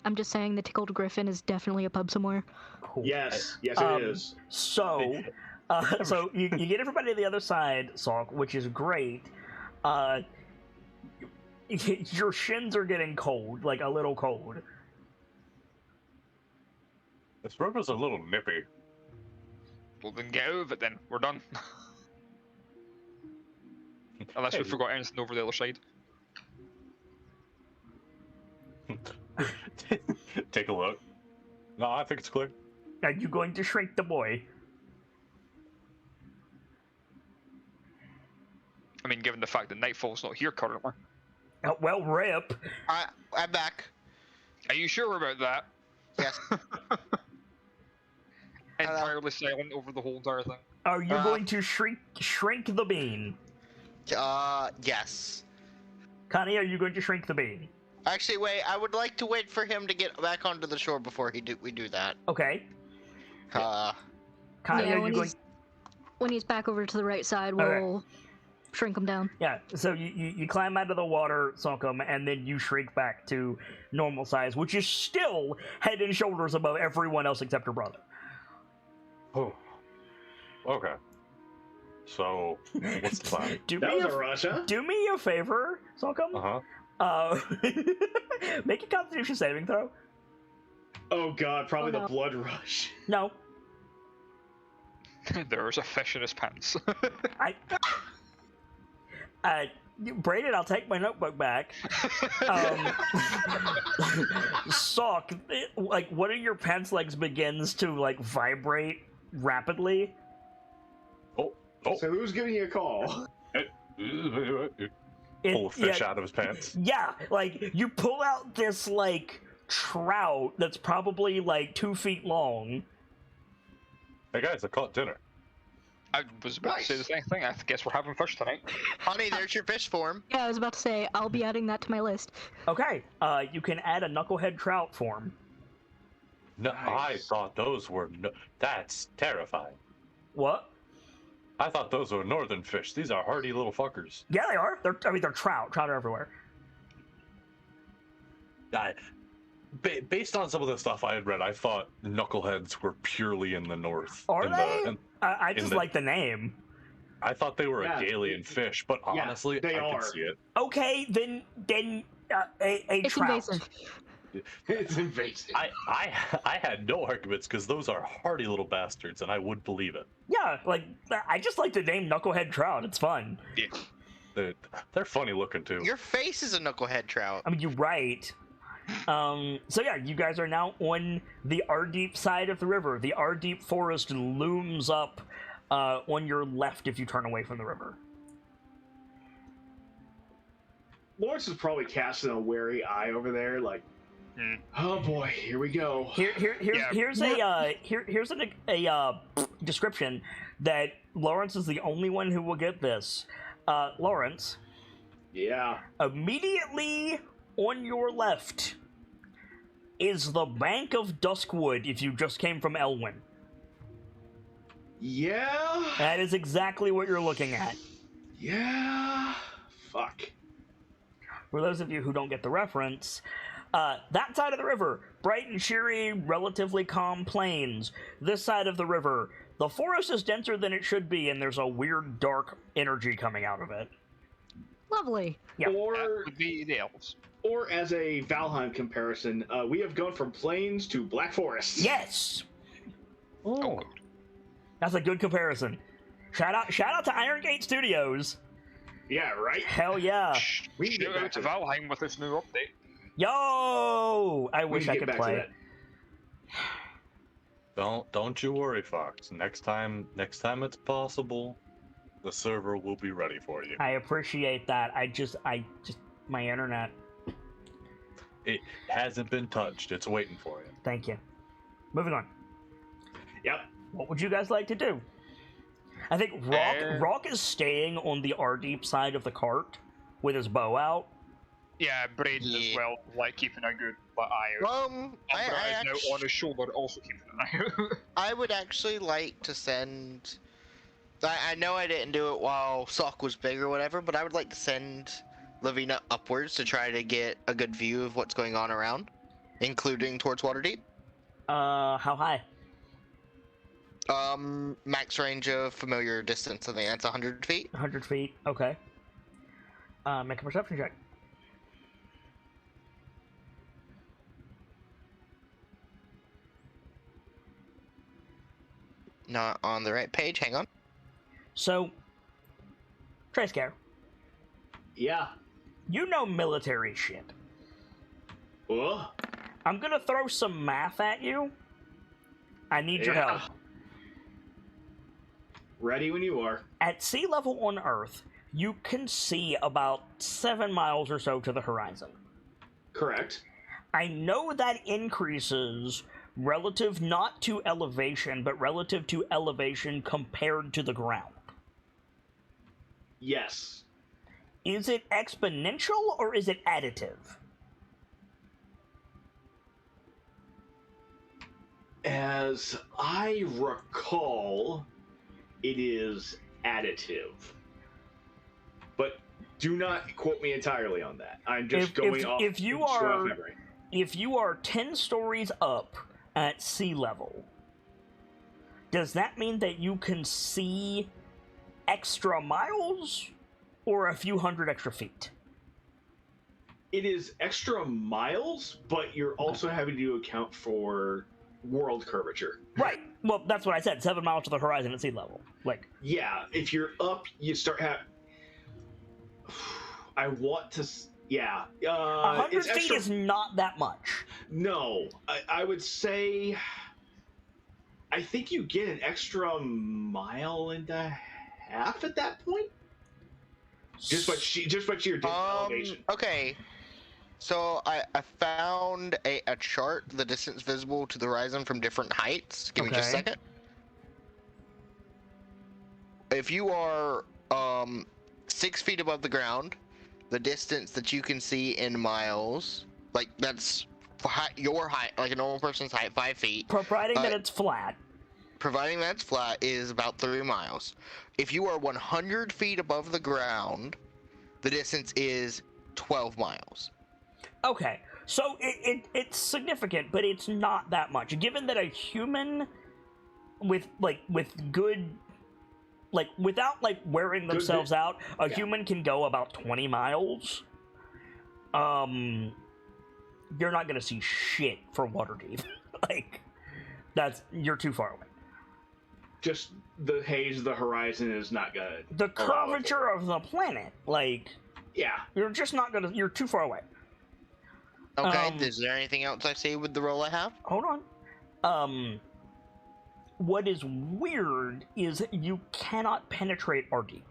I'm just saying the tickled griffin is definitely a pub somewhere. Cool. Yes, it is. So, so you get everybody to the other side, Salk, which is great. Your shins are getting cold, like a little cold. This river's a little nippy. Well, then get out of it. Then we're done. Unless we forgot anything over the other side. Take a look. No, I think it's clear. Are you going to shrink the boy? I mean, given the fact that Nightfall's not here currently. Well, rip. I'm back. Are you sure about that? Yes. Entirely silent over the whole entire thing. Are you going to shrink the bean? Yes. Connie, are you going to shrink the bean? Actually, wait. I would like to wait for him to get back onto the shore before we do that. Okay. Uh, Connie, Yeah, are you going? when he's back over to the right side, we'll shrink him down. Yeah. So you climb out of the water, Salcom, and then you shrink back to normal size, which is still head and shoulders above everyone else except your brother. Oh. Okay. So, what's the plan? That was a rush, huh? Do me a favor, Salcom. Make a Constitution saving throw. Oh god, probably Oh, no. the blood rush. No, There's a fish in his pants. Brayden, I'll take my notebook back. Sock, like one of your pants legs begins to like vibrate rapidly. Oh. So who's giving you a call? Pull a fish out of his pants. Yeah, like you pull out this like trout that's probably like 2 feet long. Hey guys, I caught dinner. I was about to say the same thing. I guess we're having fish tonight. honey, there's your fish form. Yeah, I was about to say, I'll be adding that to my list. Okay, you can add a knucklehead trout form. No, Nice. I thought those were. That's terrifying. What? I thought those were northern fish. These are hardy little fuckers. Yeah, they are. They're trout. Trout are everywhere. Based on some of the stuff I had read, I thought knuckleheads were purely in the north. Are they? I just the- like the name. I thought they were Yeah, a Galian fish, but yeah, honestly, they I are. can see it. Okay, then a It's trout. invasive. It's invasive. I had no arguments because those are hardy little bastards, and I would believe it. Yeah, like I just like the name knucklehead trout. It's fun. They're funny looking too. Your face is a knucklehead trout. I mean, you're right. So yeah, you guys are now on the Ardeep side of the river. The Ardeep forest looms up on your left if you turn away from the river. Lawrence is probably casting a wary eye over there, like, oh boy, here we go. Here's a description that Lawrence is the only one who will get this. Lawrence, Yeah. immediately on your left is the Bank of Duskwood if you just came from Elwyn. Yeah. That is exactly what you're looking at. Yeah. Fuck. For those of you who don't get the reference, That side of the river, bright and cheery, relatively calm plains. This side of the river, the forest is denser than it should be, and there's a weird, dark energy coming out of it. Lovely. Yeah. That Or, would be the elves. or as a Valheim comparison, we have gone from plains to black forests. Yes! Oh. That's a good comparison. Shout out to Iron Gate Studios. Yeah, right? Hell yeah. We can get Shout back out to to that. Valheim with this new update. Yo! I We wish can I get could back to play that. it. Don't you worry, Fox. Next time it's possible, the server will be ready for you. I appreciate that. I just my internet. It hasn't been touched. It's waiting for you. Thank you. Moving on. Yep. What would you guys like to do? I think Rock is staying on the Ardeep side of the cart with his bow out. Yeah, Braden as Yeah. well, like keeping a good eye out. I Umbra is now on his shoulder, also keeping an eye out. I would actually like to send. I know I didn't do it while Sock was big or whatever, but I would like to send Lavina upwards to try to get a good view of what's going on around, including towards Waterdeep. How high? Max range of familiar distance. I think that's 100 feet. 100 feet. Okay. Make a perception check. Not on the right page. Hang on. So, Trayscare, Yeah. you know military shit. Oh, I'm gonna throw some math at you. I need your help. Ready when you are. At sea level on Earth, you can see about 7 miles or so to the horizon. Correct. I know that increases relative not to elevation, but relative to elevation compared to the ground. Yes. Is it exponential or is it additive? As I recall, it is additive. But do not quote me entirely on that. I'm just going off if you straight off are memory. if you are 10 stories up at sea level, does that mean that you can see extra miles or a few hundred extra feet? It is extra miles, but you're also having to account for world curvature. Right. Well, that's what I said. 7 miles to the horizon at sea level. Like, Yeah, if you're up, you start I want to. Yeah. 100 it's feet extra... is not that much. No, I would say. I think you get an extra mile and a half at that point. Just by sheer elevation. Okay. So I found a chart, the distance visible to the horizon from different heights. Give me just a Okay. second. If you are 6 feet above the ground, the distance that you can see in miles, like that's your height, like a normal person's height, 5 feet. Providing that it's flat. Providing that's flat is about 3 miles. If you are 100 feet above the ground, the distance is 12 miles. Okay, so it's significant, but it's not that much. Given that a human with good, like without like wearing themselves out, a human can go about 20 miles. You're not gonna see shit for Waterdeep. Like, you're too far away. Just the haze of the horizon is not gonna. The allow it. curvature of the planet, like, Yeah. you're just not gonna. You're too far away. Okay, is there anything else I see with the roll I have? Hold on. What is weird is you cannot penetrate Ardeep.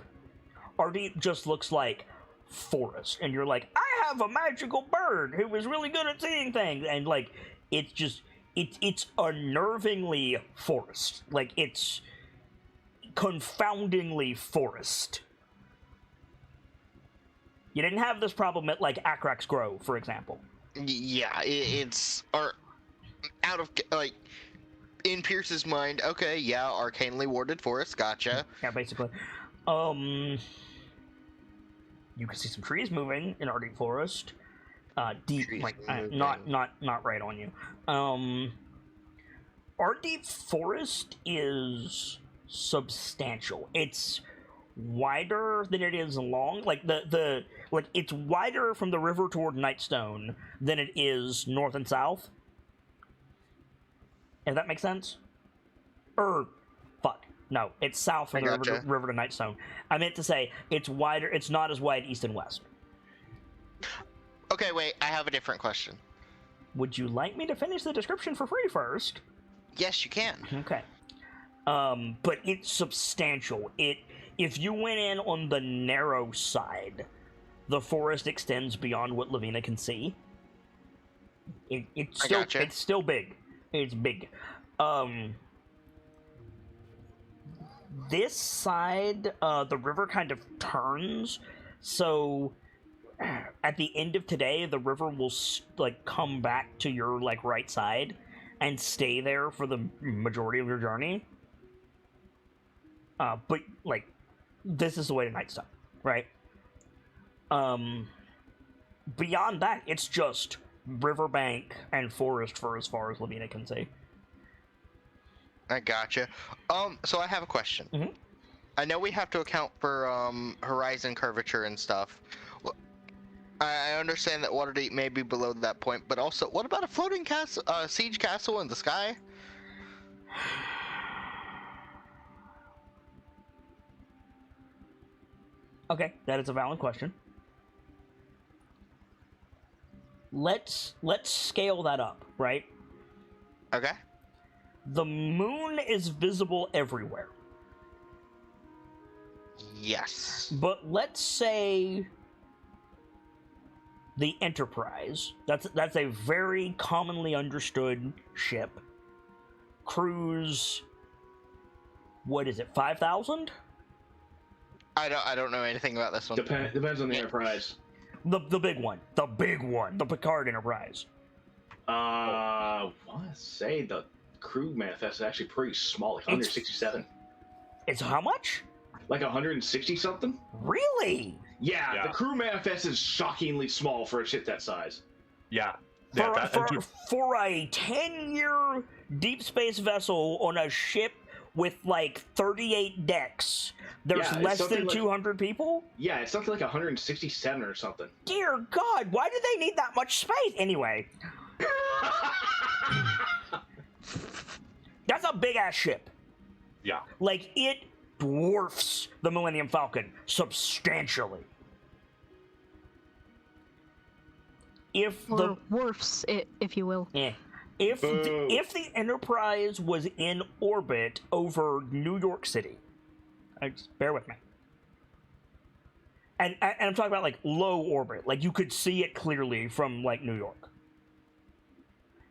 Ardeep just looks like forest, and you're like, I have a magical bird who is really good at seeing things, and like, it's unnervingly forest. Like, it's confoundingly forest. You didn't have this problem at like Akrax Grove, for example. Yeah, it's out of like in Pierce's mind. Okay, yeah, arcanely warded forest. Gotcha. Yeah, basically. You can see some trees moving in Ardeep Forest. deep, Trees like moving. not right on you. Our deep forest is substantial. It's wider than it is long. Like the like it's wider from the river toward Nightstone than it is north and south. If that makes sense. Fuck. No, it's south from the river to Nightstone. I meant to say it's wider. It's not as wide east and west. Okay, wait. I have a different question. Would you like me to finish the description for free first? Yes, you can. Okay. But it's substantial. If you went in on the narrow side, the forest extends beyond what Lavina can see. It's still big. It's big. This side, the river kind of turns, so at the end of today, the river will like come back to your like right side and stay there for the majority of your journey. But like, this is the way to Nightstone, right? Beyond that, it's just riverbank and forest for as far as Lavina can see. I gotcha. So I have a question. Mm-hmm. I know we have to account for horizon curvature and stuff. Well, I understand that Waterdeep may be below that point, but also, what about a floating castle, siege castle in the sky? Okay, that is a valid question. Let's scale that up, right? Okay. The moon is visible everywhere. Yes. But let's say the Enterprise, that's a very commonly understood ship. Cruise, what is it, 5,000? I don't know anything about this one. Depends on the Enterprise. The big one, the Picard Enterprise. I want to say the crew manifest is actually pretty small, like 167. It's how much? Like 160 something? Really? Yeah, the crew manifest is shockingly small for a ship that size. Yeah. For a 10-year deep space vessel on a ship with like 38 decks, there's less than 200 people? Yeah, it's something like 167 or something. Dear God, why do they need that much space? Anyway. That's a big-ass ship. Yeah. Like, it dwarfs the Millennium Falcon substantially. Dwarfs it, if you will. Yeah. If the Enterprise was in orbit over New York City, just bear with me. And I'm talking about like low orbit, like you could see it clearly from like New York.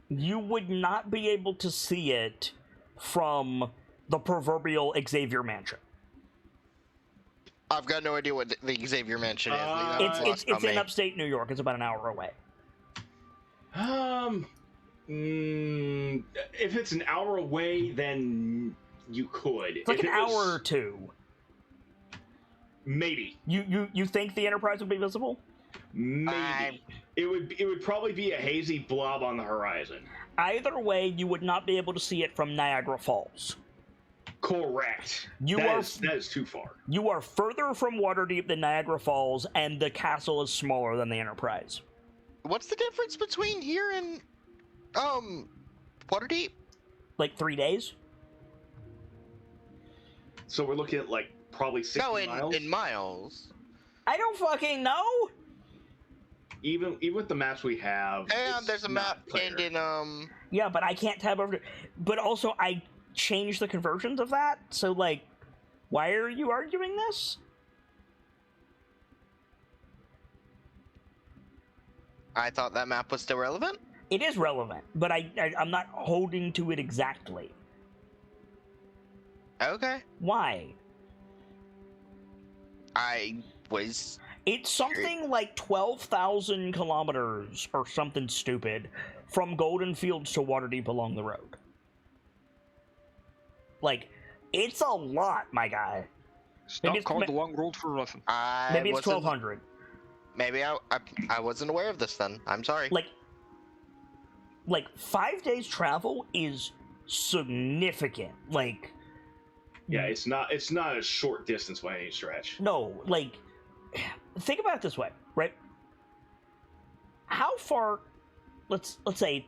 You would not be able to see it from the proverbial Xavier Mansion. I've got no idea what the Xavier Mansion is. It's in upstate New York. It's about an hour away. If it's an hour away, then you could. It's like an hour or two. Maybe. You think the Enterprise would be visible? Maybe. It would probably be a hazy blob on the horizon. Either way, you would not be able to see it from Niagara Falls. Correct. That is too far. You are further from Waterdeep than Niagara Falls, and the castle is smaller than the Enterprise. What's the difference between here and Waterdeep? Like 3 days. So we're looking at like probably 60 miles. In miles. I don't fucking know. Even with the maps we have. And there's a map pinned in Yeah, but I can't tab over. But also, I changed the conversions of that. So like, why are you arguing this? I thought that map was still relevant. It is relevant, but I'm not holding to it exactly. Okay. Why? It's something like 12,000 kilometers or something stupid from Golden Fields to Waterdeep along the road. Like, it's a lot, my guy. It's not called the long road for nothing. Maybe it's 1,200. maybe I wasn't aware of this then. I'm sorry. Like 5 days travel is significant. Like, Yeah, it's not a short distance by any stretch. no, like, think about it this way, right? How far? Let's say,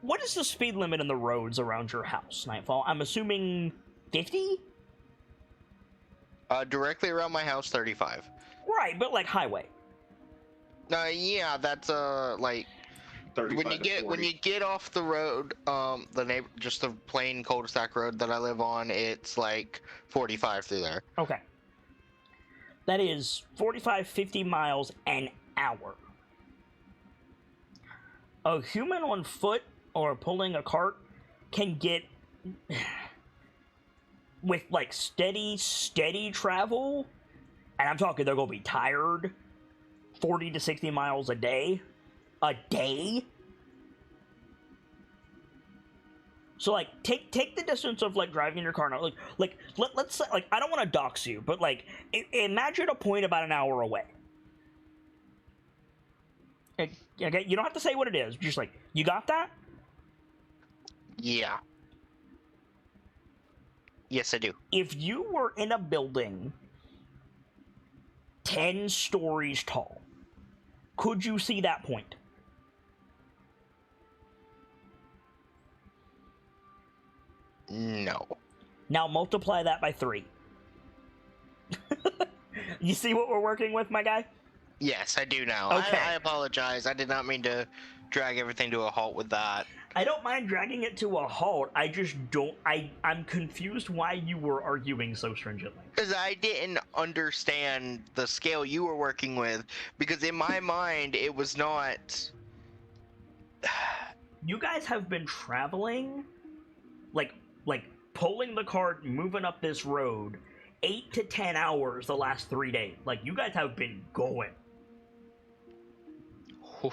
what is the speed limit in the roads around your house, Nightfall? I'm assuming 50. Directly around my house, 35. Right, but like highway. Yeah, that's like 35 when to 40. you get off the road, just the plain cul-de-sac road that I live on, it's like 45 through there. Okay. That is 45, 50 miles an hour. A human on foot or pulling a cart can get, with like steady travel, and I'm talking they're going to be tired, 40 to 60 miles a day. A day? So, like, take the distance of, like, driving your car now. Let's say, like, I don't want to dox you, but, like, imagine a point about an hour away. Okay, you don't have to say what it is. Just, like, you got that? Yeah. Yes, I do. If you were in a building 10 stories tall, could you see that point? No. Now multiply that by 3. You see what we're working with, my guy? Yes, I do now. Okay. I apologize. I did not mean to drag everything to a halt with that. I don't mind dragging it to a halt. I just don't. I'm confused why you were arguing so stringently. Because I didn't understand the scale you were working with. Because in my mind, it was not. You guys have been traveling, like pulling the cart, moving up this road, 8 to 10 hours the last 3 days. Like, you guys have been going.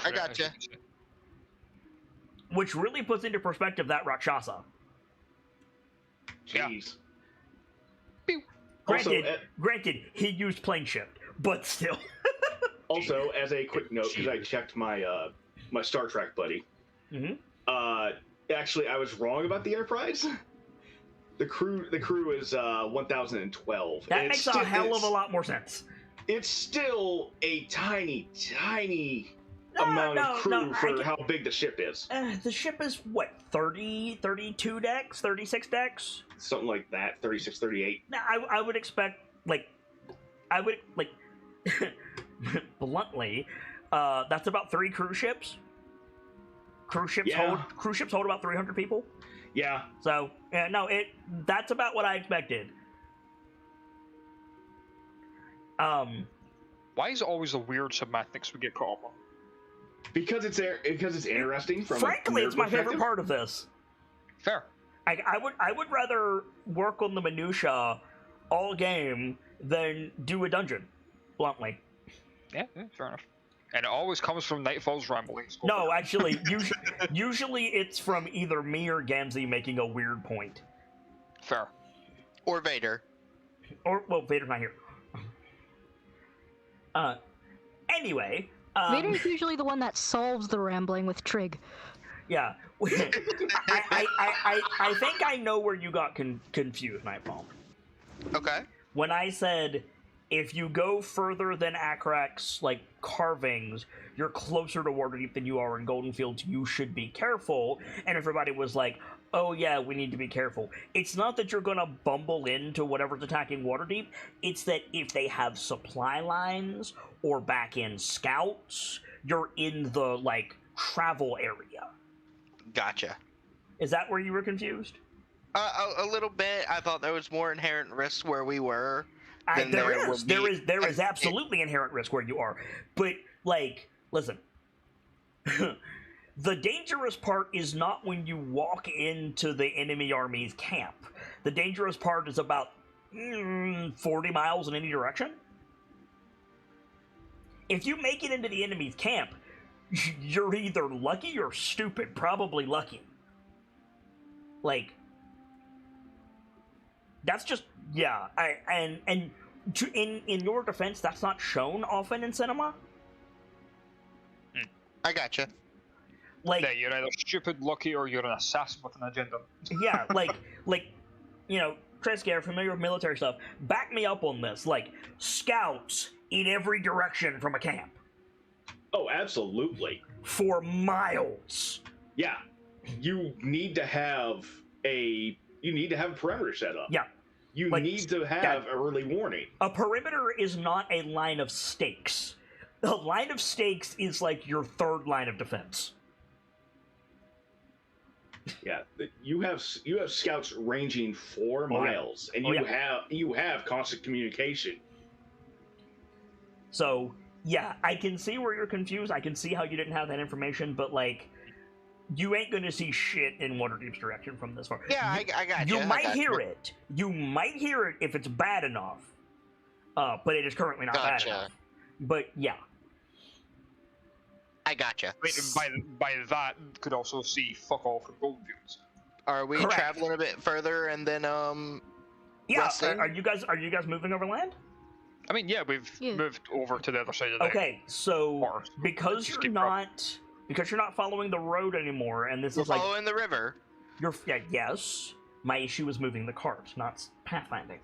I gotcha. Which really puts into perspective that Rakshasa. Jeez. Yeah. Granted, he used plane shift, but still. Also, as a quick note, because I checked my my Star Trek buddy. Mm-hmm. Actually, I was wrong about the Enterprise. The crew is 1,012. That makes a hell of a lot more sense. It's still a tiny amount of crew for how big the ship is. The ship is, what, 30, 32 decks? 36 decks? Something like that, 36, 38. Now, I would expect, bluntly, that's about 3 cruise ships. Cruise ships hold about 300 people. Yeah. So, yeah, no, that's about what I expected. Why is it always the weird semantics we get caught up on? Because it's interesting from Frankly, a it's my favorite perspective. part of this. Fair. I would rather work on the minutia all game than do a dungeon, bluntly. Yeah, fair enough. And it always comes from Nightfall's ramblings. No, actually, usually it's from either me or Gamzee making a weird point. Fair. Or Vader. Or, well, Vader's not here. Anyway. Vader's usually the one that solves the rambling with Trig. Yeah. I think I know where you got confused, Nightfall. Okay. When I said, if you go further than Akrak's, like, carvings, you're closer to Waterdeep than you are in Golden Fields, you should be careful. And everybody was like, oh yeah, we need to be careful. It's not that you're gonna bumble into whatever's attacking Waterdeep, it's that if they have supply lines or back in scouts, you're in the, like, travel area. Gotcha. Is that where you were confused? A little bit. I thought there was more inherent risk where we were. There is absolutely inherent risk where you are. But, like, listen. The dangerous part is not when you walk into the enemy army's camp. The dangerous part is about 40 miles in any direction. If you make it into the enemy's camp, you're either lucky or stupid. Probably lucky. Like, that's just, yeah. And in your defense, that's not shown often in cinema. I gotcha. Like, Yeah, you're either stupid, lucky, or you're an assassin with an agenda. yeah, like, you know, Tresca, familiar with military stuff. Back me up on this. Like, scouts in every direction from a camp Oh, absolutely. for miles. Yeah, you need to have a perimeter set up. Yeah. You Like, need to have early warning. A perimeter is not a line of stakes. A line of stakes is like your third line of defense. Yeah, you have scouts ranging 4 Oh, yeah. miles, and Oh, you have constant communication. So, yeah, I can see where you're confused. I can see how you didn't have that information, but, like, you ain't gonna see shit in Waterdeep's direction from this far. Yeah, I got You might hear it. You might hear it if it's bad enough. But it is currently not bad enough. But, yeah. I gotcha. Wait, by that, could also see fuck all from Goldfields. Are we Correct. traveling a bit further and then Yeah, resting? are you guys moving over land? I mean, yeah, we've Yeah. moved over to the other side of the Okay, so forest. because Just you're keep not following the road anymore, and this We're is like following the river. yes. My issue is moving the cart, not pathfinding.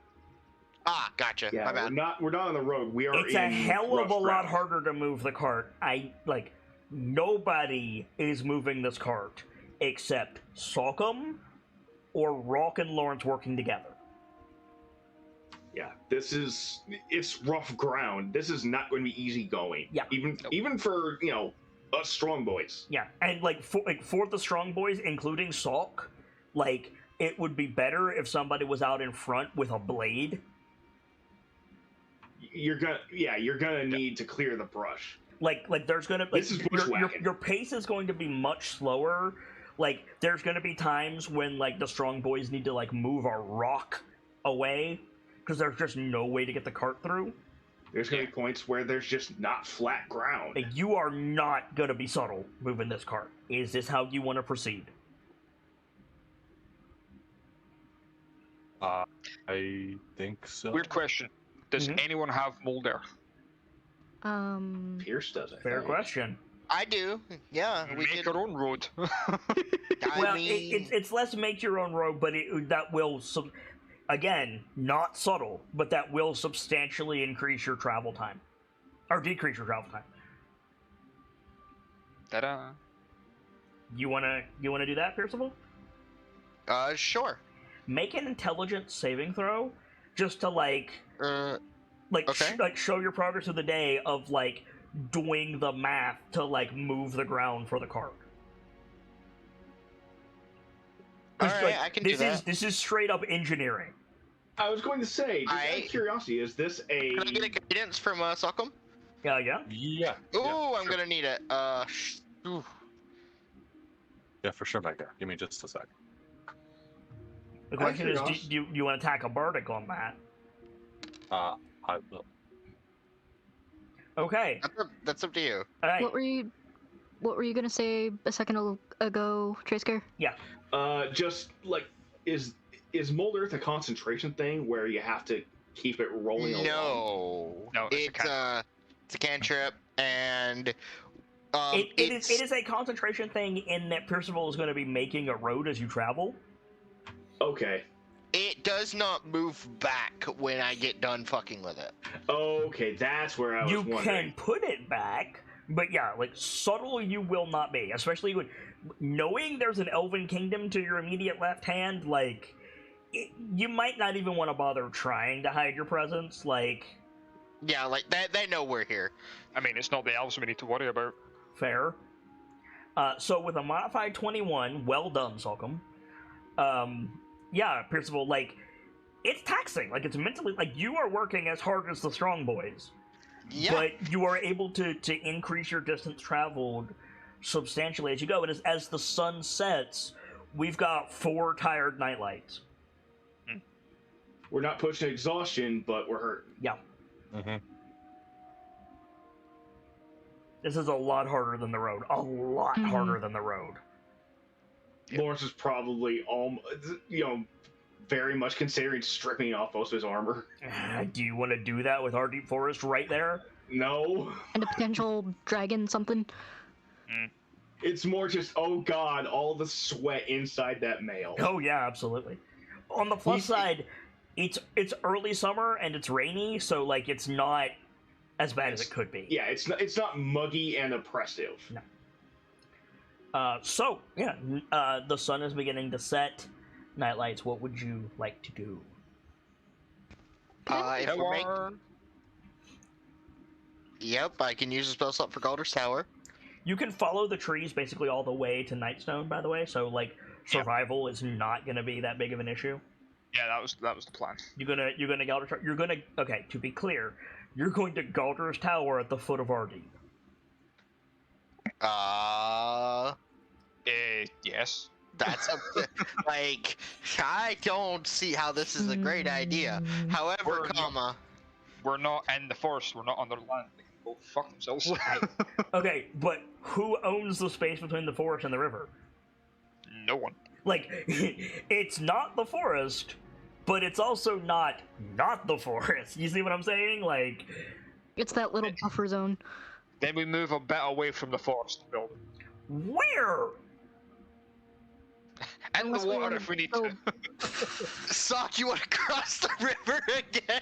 Ah, gotcha. Yeah, My bad. we're not on the road. We are. It's a in hell of rough a lot ground. harder to move the cart. Nobody is moving this cart except Salcom or Rock and Lawrence working together. Yeah, it's rough ground. This is not going to be easy going. Yeah. even for us strong boys. Yeah, and for the strong boys, including Salk, it would be better if somebody was out in front with a blade. You're gonna need to clear the brush. There's gonna This is bushwhacking. your pace is going to be much slower. There's gonna be times when the strong boys need to move a rock away because there's just no way to get the cart through. There's gonna be points where there's just not flat ground. You are not gonna be subtle moving this cart. Is this how you want to proceed? I think so. Weird question. Does Mhm. anyone have mold earth? Pierce does it. Fair question. I do. Yeah, we Make could. our own road. Well, it's less make your own road, but that will again, not subtle, but that will substantially increase your travel time, or decrease your travel time. Ta-da. You wanna do that, Percival? Sure. Make an intelligence saving throw, just to Okay. show your progress of the day of doing the math to move the ground for the cart. 'Cause, Alright, I can do that. This is straight up engineering. I was going to say, just out of curiosity, is this a? Can I get a guidance from Sockham? Yeah. Yeah. Ooh, yeah, I'm sure. gonna need it. Ooh. Yeah, for sure, Mega. Give me just a sec. The question is, curiosity. do you want to tack a bardic on that? I will. Okay. That's up to you. All right. What were you gonna say a second ago, Tracer? Just is Mold Earth a concentration thing where you have to keep it rolling along? No, it's a it's a cantrip, and It is a concentration thing in that Percival is going to be making a road as you travel. Okay. it does not move back when I get done fucking with it. Okay, that's where I was You wondering. can put it back, but yeah, subtle you will not be. Especially when knowing there's an elven kingdom to your immediate left hand, you might not even want to bother trying to hide your presence. Yeah, they know we're here. I mean, it's not the elves we need to worry about. Fair. So with a modified 21, well done, Salcom. Yeah, Percival, it's taxing. It's mentally, you are working as hard as the strong boys. Yeah. But you are able to increase your distance traveled substantially as you go. And as the sun sets, we've got 4 tired KnightLites. We're not pushing exhaustion, but we're hurting. Yeah. Mm-hmm. This is a lot harder than the road. A lot harder than the road. Lawrence is probably very much considering stripping off most of his armor. Do you want to do that with our deep forest right there? No. And a potential dragon something. It's more just, oh god, all the sweat inside that mail. Oh yeah, absolutely. On the plus side, it's early summer and it's rainy, so like it's not as bad as it could be. Yeah, it's not muggy and oppressive. No. So yeah, the sun is beginning to set. KnightLites, what would you like to do? If we're Yep, I can use a spell slot for Galder's Tower. You can follow the trees basically all the way to Nightstone, by the way. So like survival is not going to be that big of an issue. Yeah, that was the plan. You're gonna Galder's okay. To be clear, you're going to Galder's Tower at the foot of Ardeep. Yes. That's like, I don't see how this is a great idea. However, We're not in the forest. We're not on their land. They can go fuck themselves. Okay, but who owns the space between the forest and the river? No one. Like, it's not the forest, but it's also not the forest. You see what I'm saying? Like, It's that little buffer zone. Then we move a bit away from the forest to build. where? In Unless the we water wanna if we need go- to. Sock, you want to cross the river again?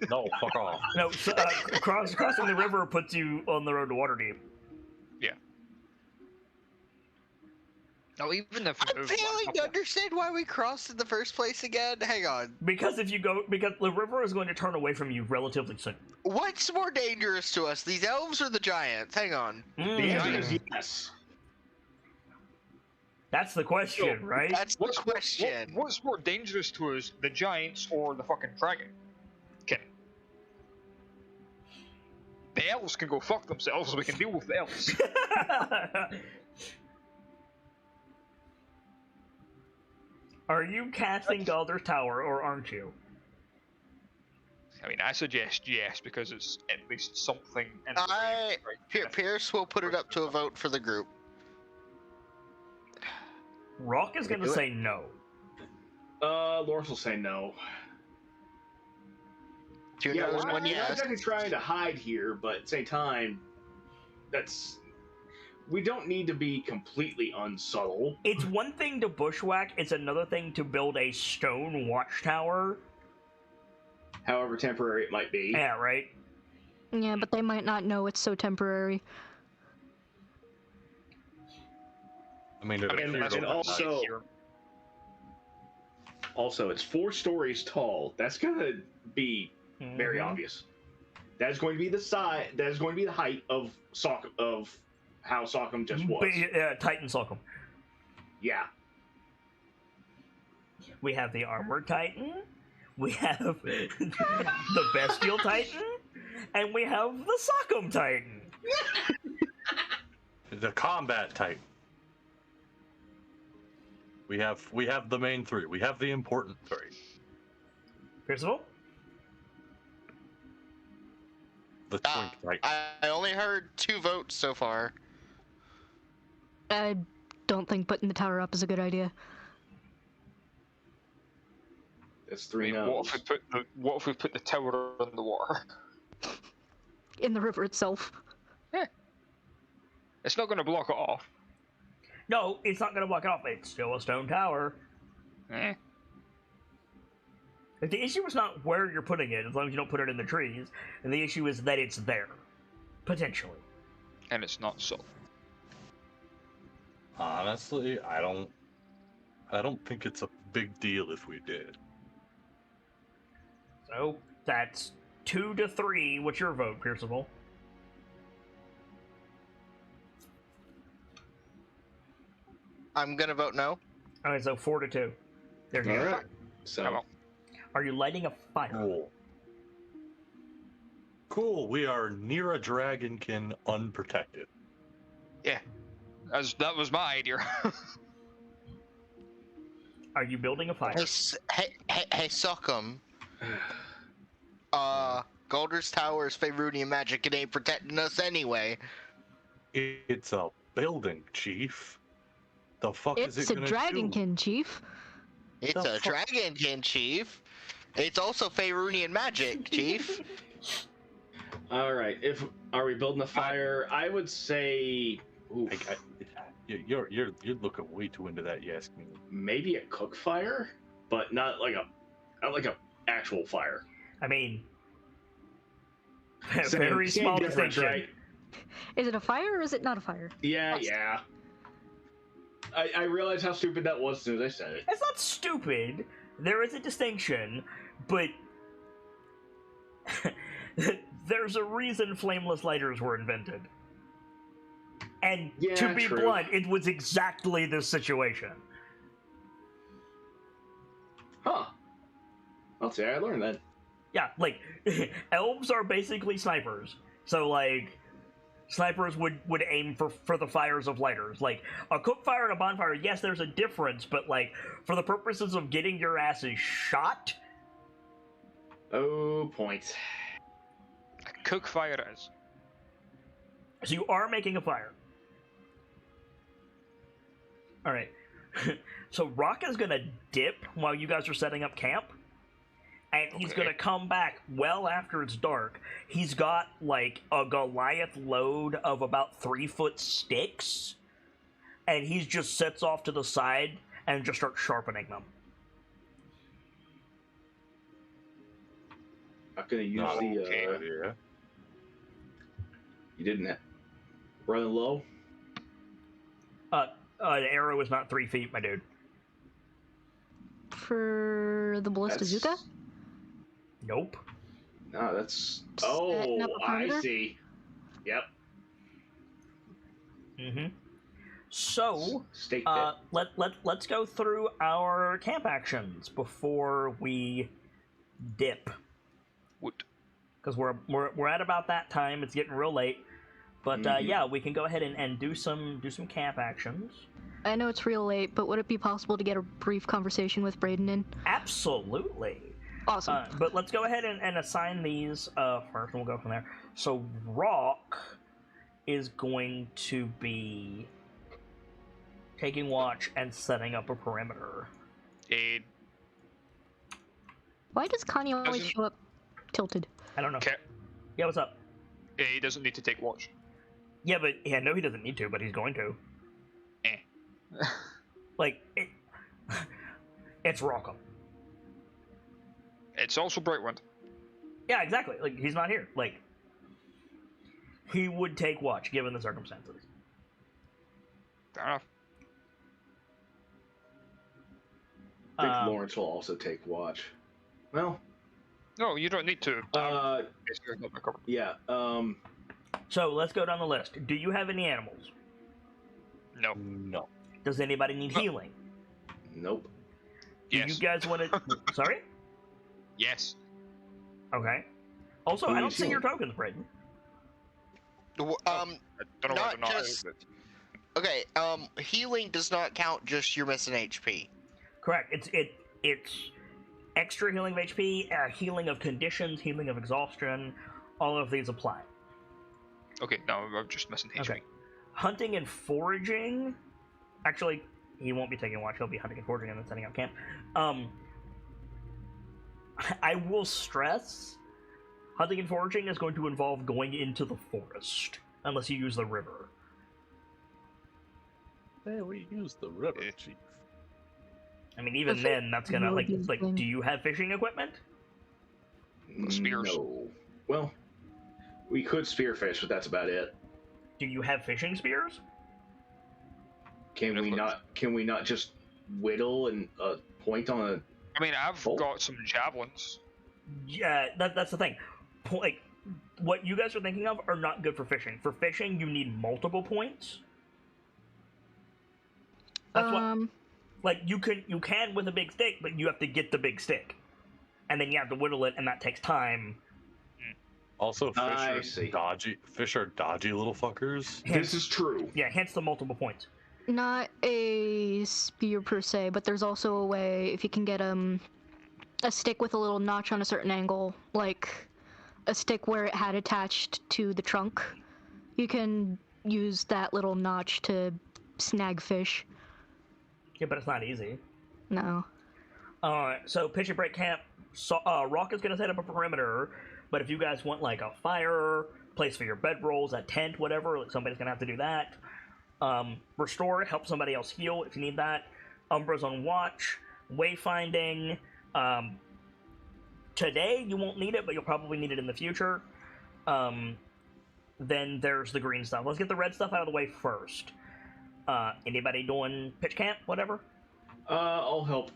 No, fuck off. No, so, crossing the river puts you on the road to Waterdeep. No, even if we I'm move failing one to couple- understand why we crossed in the first place again. Hang on. Because because the river is going to turn away from you relatively soon. What's more dangerous to us, these elves or the giants? Hang on. The answer Mm, is yes. that's the question, right? That's the question. What's more dangerous to us, the giants or the fucking dragon? Okay. The elves can go fuck themselves, so we can deal with the elves. Are you casting Galder's Tower, or aren't you? I mean, I suggest yes, because it's at least something in the I- right? Here, Pierce will put it up to a vote for the group. Rock is going to Do it. say no. Loris will say no. Two Yeah, no's, we're one not yes. exactly trying to hide here, but at the same time, we don't need to be completely unsubtle. It's one thing to bushwhack, it's another thing to build a stone watchtower. However temporary it might be. Yeah, right? Yeah, but they might not know it's so temporary. I mean, it And appears and overnight. also, it's 4 stories tall. That's gonna be very Mhm. obvious. That's going to be the size. That is going to be the height of how Sockham just was. Titan Sulcum. Yeah. We have the Armored Titan, we have the Bestial Titan, and we have the Sockham Titan. The combat type. We have the main 3. We have the important 3. First of all, The twink type. I only heard 2 votes so far. I don't think putting the tower up is a good idea. That's I 3 mean, no's. what if we put the tower in the water? In the river itself. It's not going to block it off. no, it's not going to block it off. It's still a stone tower. Eh. The issue is not where you're putting it, as long as you don't put it in the trees. And the issue is that it's there. Potentially. And it's not so. Honestly, I don't think it's a big deal if we did. So, that's 2 to 3. What's your vote, Pierceable? I'm gonna vote no. Alright, so 4 to 2. There you All go. right. So Come on. Are you lighting a fire? Cool. Cool. We are near a dragonkin unprotected. That was my idea. Are you building a fire? Hey, Sockham. Galder's Tower is Faerunian magic. It ain't protecting us anyway. It's a building, Chief. The fuck is It's it a gonna do? dragonkin, Chief. It's a dragonkin, Chief. It's also Faerunian magic, Chief. All right. Are we building a fire? I would say. Oof, You're looking way too into that. You ask me. maybe a cook fire, but not like a actual fire. I mean, Same- very same small difference, distinction. right? Is it a fire or is it not a fire? Yeah, yeah. I realized how stupid that was as soon as I said it. It's not stupid. There is a distinction, but there's a reason flameless lighters were invented. And Yeah, to be true. blunt, it was exactly this situation. Huh. I'll say I learned that. Yeah, like, elves are basically snipers. So, like, snipers would aim for the fires of lighters. Like, a cook fire and a bonfire, yes, there's a difference, but, like, for the purposes of getting your asses shot, Oh, point. A cook fire it is. so you are making a fire. Alright. So Rock is gonna dip while you guys are setting up camp. And he's Okay. gonna come back well after it's dark. He's got, like, a Goliath load of about 3-foot sticks. And he just sits off to the side and just starts sharpening them. Not gonna use Not the. okay. Yeah. You didn't run low. The arrow is not 3 feet, my dude. For the Ballista Nope. No, that's. Setting up Oh, a I perimeter? see. Yep. Mm-hmm. So, Stake let's go through our camp actions before we dip. Wood. Because we're at about that time. It's getting real late. But Mhm. yeah, we can go ahead and do some camp actions. I know it's real late, but would it be possible to get a brief conversation with Brayden in? Absolutely. Awesome. But let's go ahead and assign these first, and we'll go from there. So Rock is going to be taking watch and setting up a perimeter. Why does Connie always Doesn't- show up tilted? I don't know. Okay. Yeah, what's up? He doesn't need to take watch. Yeah, but yeah, no, he doesn't need to, but he's going to. Like, it's Rockham. It's also Brightwind. Yeah, exactly. Like, he's not here. Like, he would take watch given the circumstances. Fair enough. I think Lawrence will also take watch. Well, No, you don't need to. Basically, not recovered. yeah. So let's go down the list. Do you have any animals? No. No. Does anybody need healing? Nope. Do Yes. you guys want to? Sorry. Yes. Okay. Also, Who I don't needs see your healing? tokens, Braden. I don't know Not whether or not. just- Okay, healing does not count just your missing HP. Correct. It's extra healing of HP, healing of conditions, healing of exhaustion. All of these apply. Okay, no, I'm just missing HP. Okay. Hunting and foraging. Actually, he won't be taking watch. He'll be hunting and foraging and then setting up camp. I will stress, hunting and foraging is going to involve going into the forest, unless you use the river. Hey, we use the river, Eh. chief. I mean, even Okay. then, that's gonna like. Maybe Like, then- do you have fishing equipment? Spears. No. Well, we could spearfish, but that's about it. Do you have fishing spears? Can we not just whittle and point on a? I mean, I've Oh. got some javelins. Yeah, that's the thing. Like, what you guys are thinking of are not good for fishing. For fishing, you need multiple points. That's what. Like, you can with a big stick, but you have to get the big stick, and then you have to whittle it, and that takes time. Also, I fish see. are dodgy little fuckers. This is true. Yeah, hence the multiple points. Not a spear per se, but there's also a way if you can get a stick with a little notch on a certain angle, like a stick where it had attached to the trunk. You can use that little notch to snag fish. Yeah, but it's not easy. No. So pitch and break camp. So, Rock is gonna set up a perimeter, but if you guys want like a fire, place for your bedrolls, a tent, whatever, like somebody's gonna have to do that. Restore, help somebody else heal if you need that. Umbra's on watch. Wayfinding. Today you won't need it, but you'll probably need it in the future. Then there's the green stuff. Let's get the red stuff out of the way first. Anybody doing pitch camp, whatever? I'll help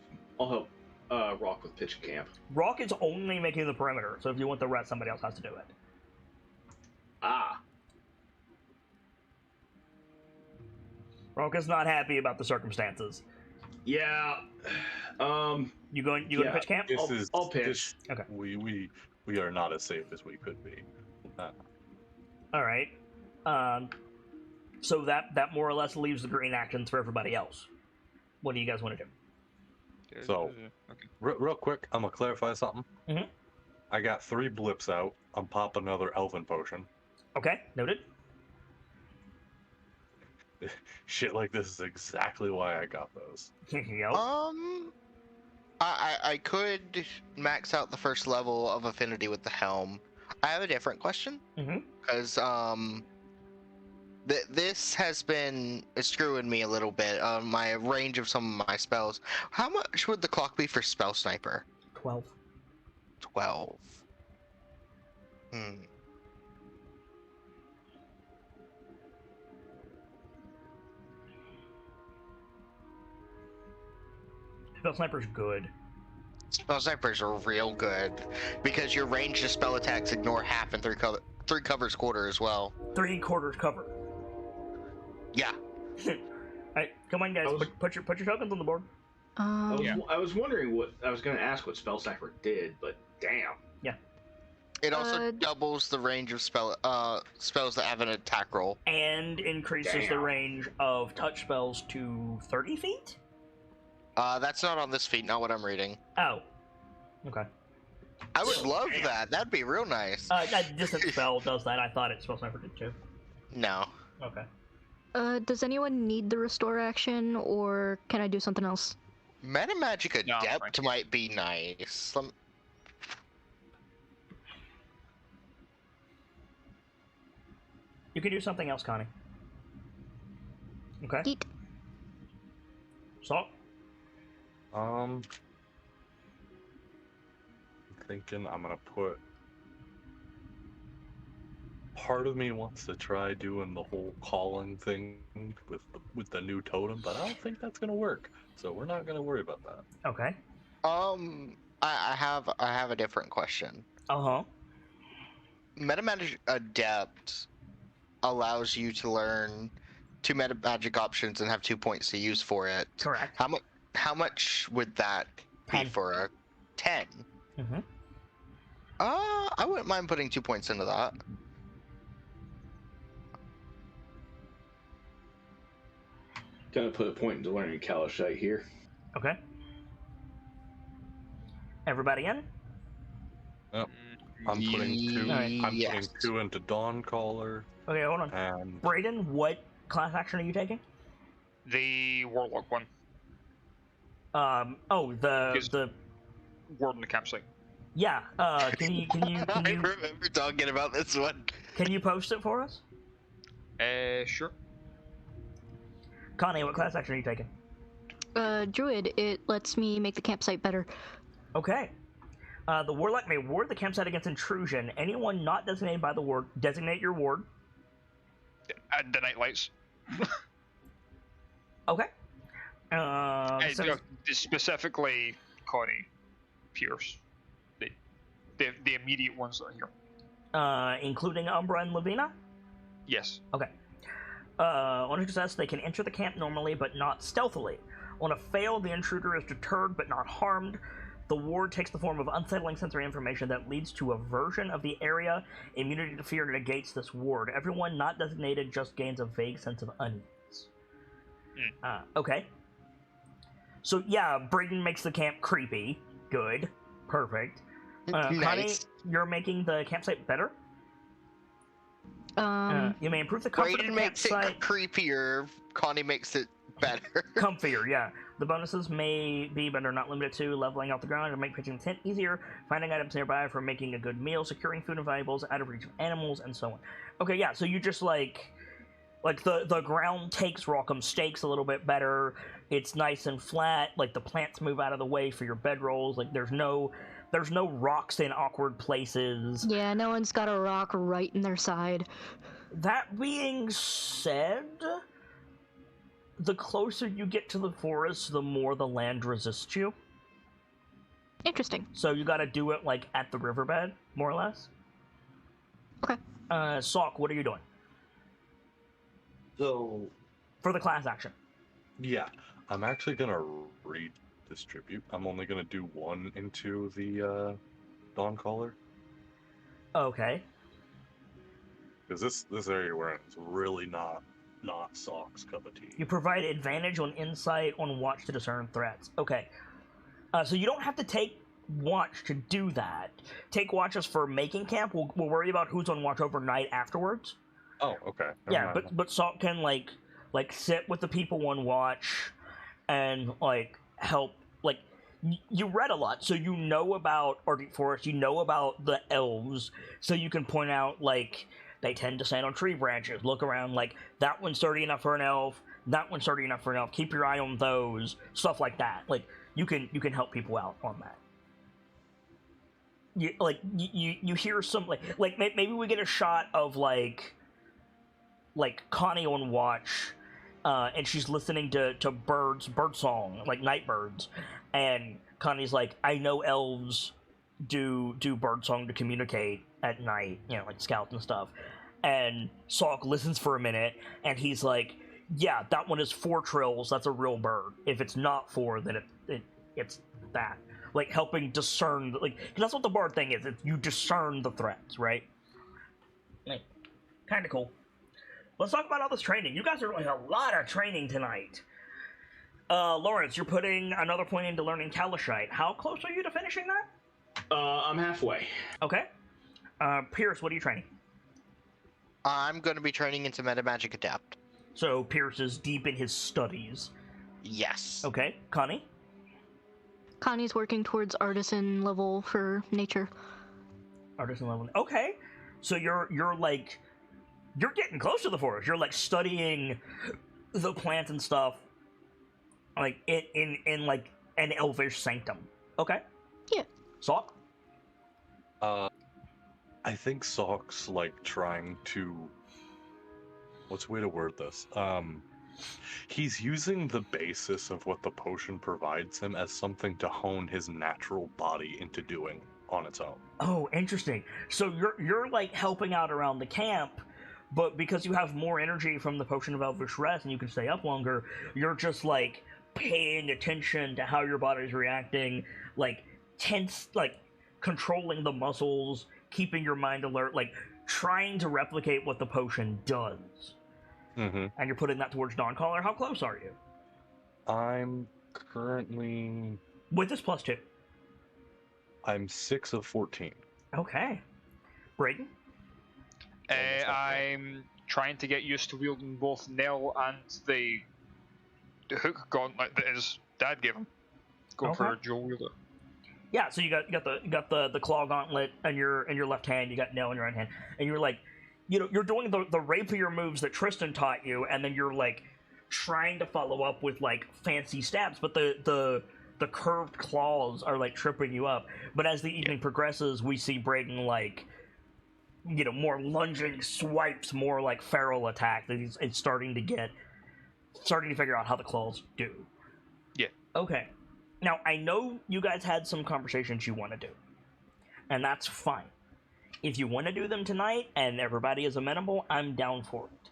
Rock with pitch camp. Rock is only making the perimeter, so if you want the rest, somebody else has to do it. Ah. Rock is not happy about the circumstances. Yeah. You going to pitch camp? I'll pitch. Okay. We are not as safe as we could be. All right. So that more or less leaves the green actions for everybody else. What do you guys want to do? So, okay. real quick, I'm gonna clarify something. Mhm. I got 3 blips out. I'm popping another elven potion. Okay, noted. Shit like this is exactly why I got those. Yep. I could max out the first level of affinity with the helm. I have a different question. Mhm. Because this has been screwing me a little bit. My range of some of my spells. How much would the clock be for spell sniper? 12. 12. Spell sniper's good. Spell snipers are real good because your ranged spell attacks ignore half and three covers quarter as well. 3/4 cover. Yeah. Alright, come on guys, put your tokens on the board. I was wondering what I was going to ask what spell sniper did, but damn. It also doubles the range of spells that have an attack roll. And increases the range of touch spells to 30 feet? That's not on this feat, not what I'm reading. Oh. Okay. I would love that. That'd be real nice. That distant spell does that. I thought spell sniper did too. No. Okay. Does anyone need the restore action, or can I do something else? Meta Magic No, Adept might be nice. You can do something else, Connie. Okay. Yeet. Salt? I'm thinking I'm gonna put. Part of me wants to try doing the whole calling thing with the new totem, but I don't think that's gonna work. So we're not gonna worry about that. Okay. I have a different question. Uh-huh. Meta Magic Adept allows you to learn 2 meta magic options and have 2 points to use for it. Correct. How much would that be 10. for a 10? Mm-hmm. I wouldn't mind putting 2 points into that. Gonna put a point into learning Kalashite here. Okay. Everybody in? Yep. I'm putting 2. Alright. I'm Yes. putting 2 into Dawncaller, Okay, hold on. and Brayden, what class action are you taking? The warlock one. The Ward in the campsite. yeah. Can you I remember talking about this one. can you post it for us? Sure. Connie, what class action are you taking? Druid. It lets me make the campsite better. Okay. The warlock may ward the campsite against intrusion. Anyone not designated by the ward, designate your ward. And the NightLites. Okay. Specifically, Connie, Pierce. The immediate ones that are here. Including Umbra and Lavina? Yes. Okay. On a success, they can enter the camp normally, but not stealthily. On a fail, the intruder is deterred but not harmed. The ward takes the form of unsettling sensory information that leads to aversion of the area. Immunity to fear negates this ward. Everyone not designated just gains a vague sense of unease. Okay. So yeah, Brayden makes the camp creepy. Good. Perfect. Connie, Nice. you're making the campsite better? You may improve the comfort of Brayden the makes it campsite. creepier. Connie makes it better. Comfier, yeah. The bonuses may be, but are not limited to, leveling out the ground to make pitching the tent easier, finding items nearby for making a good meal, securing food and valuables out of reach of animals, and so on. Okay, yeah, so you just like the ground takes Rockham stakes a little bit better. It's nice and flat. Like the plants move out of the way for your bedrolls. Like there's no rocks in awkward places. Yeah, no one's got a rock right in their side. That being said, the closer you get to the forest, the more the land resists you. Interesting. So you got to do it like at the riverbed, more or less. Okay. Sock, what are you doing So, for the class action? yeah, I'm actually gonna redistribute. I'm only gonna do one into the Dawn Caller. Okay. Because this area we're in is really not Sock's cup of tea. You provide advantage on insight on watch to discern threats. Okay. So you don't have to take watch to do that. Take watches for making camp. We'll worry about who's on watch overnight afterwards. Oh, okay. Never Yeah, mind. but Sock can like sit with the people on watch and like help. Like you read a lot, so you know about Arctic Forest. You know about the elves, so you can point out like they tend to stand on tree branches. Look around, like that one's sturdy enough for an elf. That one's sturdy enough for an elf. Keep your eye on those. Stuff like that. Like you can help people out on that. You hear some like maybe we get a shot of like Connie on watch, and she's listening to bird song, like night birds, and Connie's like, I know elves do bird song to communicate at night, like scouts and stuff. And Salk listens for a minute, and he's like, yeah, that one is 4 trills, that's a real bird. If it's not 4, then it's that. Like, helping discern, like, 'cause that's what the bard thing is, you discern the threats, right? Like, kinda cool. Let's talk about all this training. You guys are doing a lot of training tonight. Lawrence, you're putting another point into learning Kalashite. How close are you to finishing that? I'm halfway. Okay. Pierce, what are you training? I'm going to be training into Meta Magic Adept. So Pierce is deep in his studies. Yes. Okay. Connie? Connie's working towards artisan level for nature. Artisan level. Okay. So you're getting close to the forest. You're like studying the plants and stuff, like in like an elvish sanctum. Okay. Yeah. Salk? I think Sock's like trying to. What's a way to word this? He's using the basis of what the potion provides him as something to hone his natural body into doing on its own. Oh, interesting. So you're like helping out around the camp, but because you have more energy from the potion of elvish rest and you can stay up longer, you're just like paying attention to how your body's reacting, like tense, like controlling the muscles, keeping your mind alert, like trying to replicate what the potion does. Mm-hmm. And you're putting that towards Dawncaller. How close are you? I'm currently. With this +2. I'm 6 of 14. Okay. Braden? I'm trying to get used to wielding both Nell and the hook gauntlet that his dad gave him. Going for a dual wielder. Yeah, so you got the claw gauntlet in your left hand, you got nail in your right hand, and you're like, you're doing the rapier moves that Tristan taught you, and then you're like trying to follow up with like fancy stabs, but the curved claws are like tripping you up. But as the evening progresses, we see Braden like, more lunging swipes, more like feral attack. That he's starting to figure out how the claws do. Yeah. Okay. Now, I know you guys had some conversations you want to do, and that's fine. If you want to do them tonight and everybody is amenable, I'm down for it.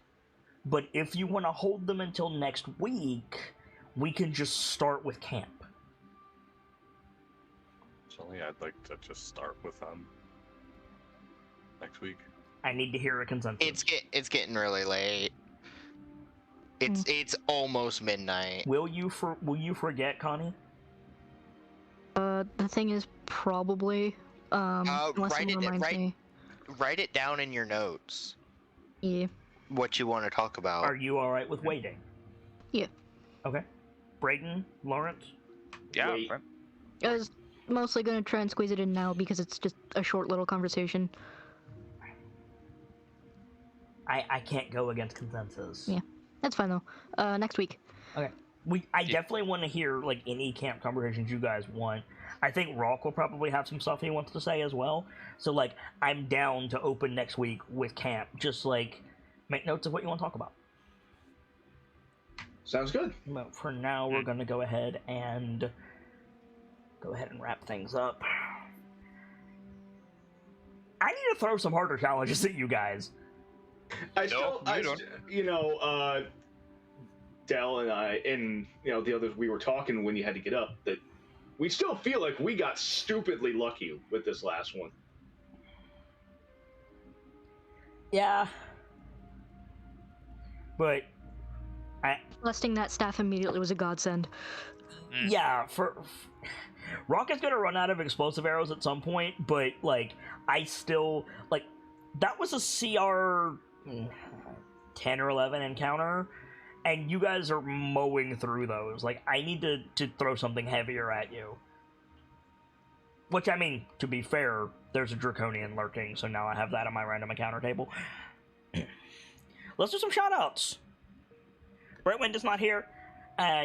But if you want to hold them until next week, we can just start with camp. Personally, I'd like to just start with next week. I need to hear a consensus. It's getting really late. It's almost midnight. Will you forget, Connie? The thing is probably, unless someone reminds me. Write it down in your notes. Yeah. What you want to talk about. Are you alright with waiting? Yeah. Okay. Brayden, Lawrence? Yeah, Wait. fine. I was mostly going to try and squeeze it in now because it's just a short little conversation. I can't go against consensus. Yeah. That's fine, though. Next week. Okay. I definitely want to hear, like, any camp conversations you guys want. I think Rock will probably have some stuff he wants to say as well. So, like, I'm down to open next week with camp. Just, like, make notes of what you want to talk about. Sounds good. But for now, we're going to go ahead and wrap things up. I need to throw some harder challenges at you guys. Dell and I, and the others, we were talking when you had to get up, that we still feel like we got stupidly lucky with this last one. Yeah. But Busting that staff immediately was a godsend. yeah, Rock is gonna run out of explosive arrows at some point, but like I still like that was a CR 10 or 11 encounter, and you guys are mowing through those. Like, I need to throw something heavier at you. Which, I mean, to be fair, there's a Draconian lurking, so now I have that on my random encounter table. Let's do some shoutouts. Brightwind is not here.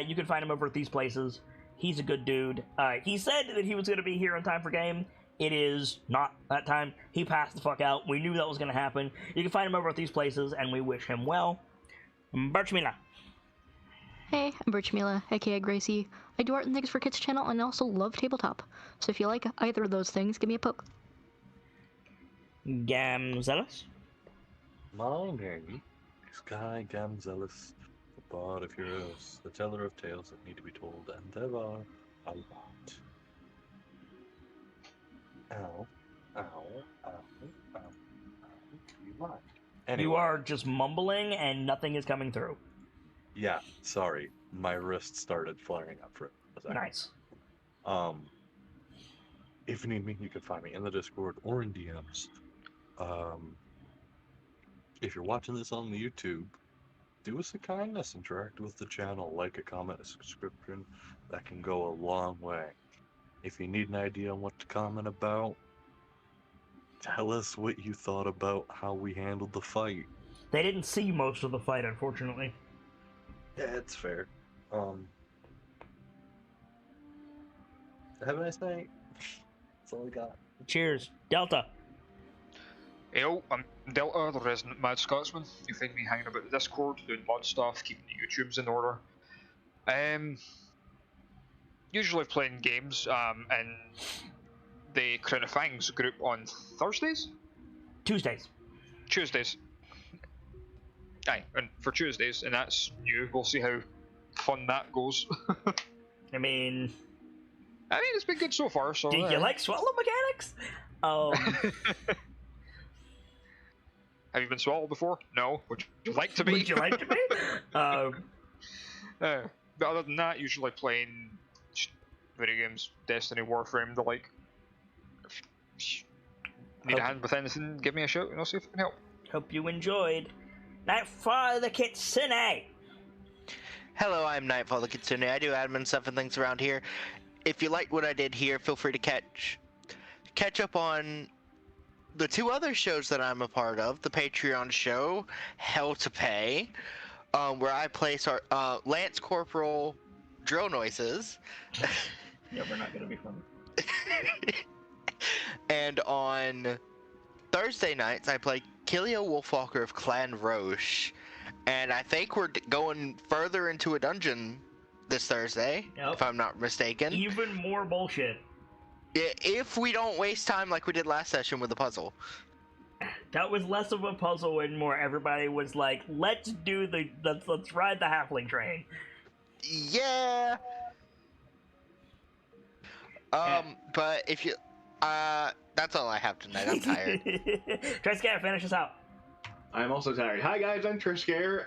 You can find him over at these places. He's a good dude. He said that he was going to be here in time for game. It is not that time. He passed the fuck out. We knew that was going to happen. You can find him over at these places, and we wish him well. Birchmila. Hey, I'm Birchmila, aka Gracie. I do art and things for Kids channel, and I also love tabletop. So if you like either of those things, give me a poke. Gamzelis. My name is Guy Gamzelis, the bard of heroes, the teller of tales that need to be told, and there are a lot. Ow, ow, ow, ow, ow. You mind? Anyway, You are just mumbling, and nothing is coming through. Yeah, sorry. My wrist started flaring up for a second. Nice. If you need me, you can find me in the Discord or in DMs. If you're watching this on the YouTube, do us a kindness, interact with the channel, like a comment, a subscription. That can go a long way. If you need an idea on what to comment about, tell us what you thought about how we handled the fight. They didn't see most of the fight, unfortunately. Yeah, it's fair. Have a nice night. That's all I got. Cheers. Delta. Yo, I'm Delta, the resident Mad Scotsman. You find me hanging about the Discord, doing mod stuff, keeping the YouTubes in order. Usually playing games in the Crown of Fangs group on Thursdays? Tuesdays. Tuesdays. Aye, and for Tuesdays, and that's new. We'll see how fun that goes. I mean, it's been good so far. So do you like swallow mechanics? Have you been swallowed before? No. Would you like to be? Would you like to be? But other than that, usually playing video games, Destiny, Warframe, the like. If you need a hand with anything, give me a shout and I'll see if I can help. Hope you enjoyed. Nightfall the Kitsune. Hello, I'm Nightfall the Kitsune. I do admin stuff and things around here. If you liked what I did here, feel free to catch up on the two other shows that I'm a part of. The Patreon show, Hell to Pay, where I place our Lance Corporal drill noises. Yeah, we're not gonna be fun. And on Thursday nights, I play Killia Wolfwalker of Clan Roche. And I think we're going further into a dungeon this Thursday, if I'm not mistaken. Even more bullshit. If we don't waste time like we did last session with the puzzle. That was less of a puzzle and more everybody was like, let's ride the halfling train. Yeah. But if you, that's all I have tonight. I'm tired. Triscare, finish us out. I'm also tired. Hi guys, I'm Trishcare.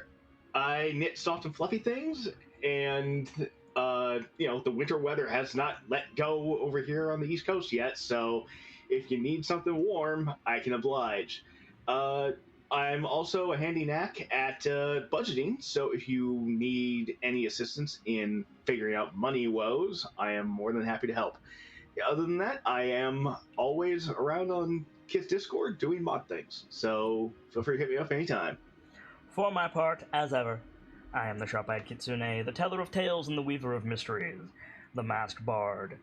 I knit soft and fluffy things, and the winter weather has not let go over here on the East Coast yet, so if you need something warm, I can oblige. I'm also a handy knack at budgeting, so if you need any assistance in figuring out money woes, I am more than happy to help. Other than that, I am always around on Kids Discord doing mod things, so feel free to hit me up anytime. For my part, as ever, I am the Sharp-Eyed Kitsune, the teller of tales and the weaver of mysteries, the masked bard.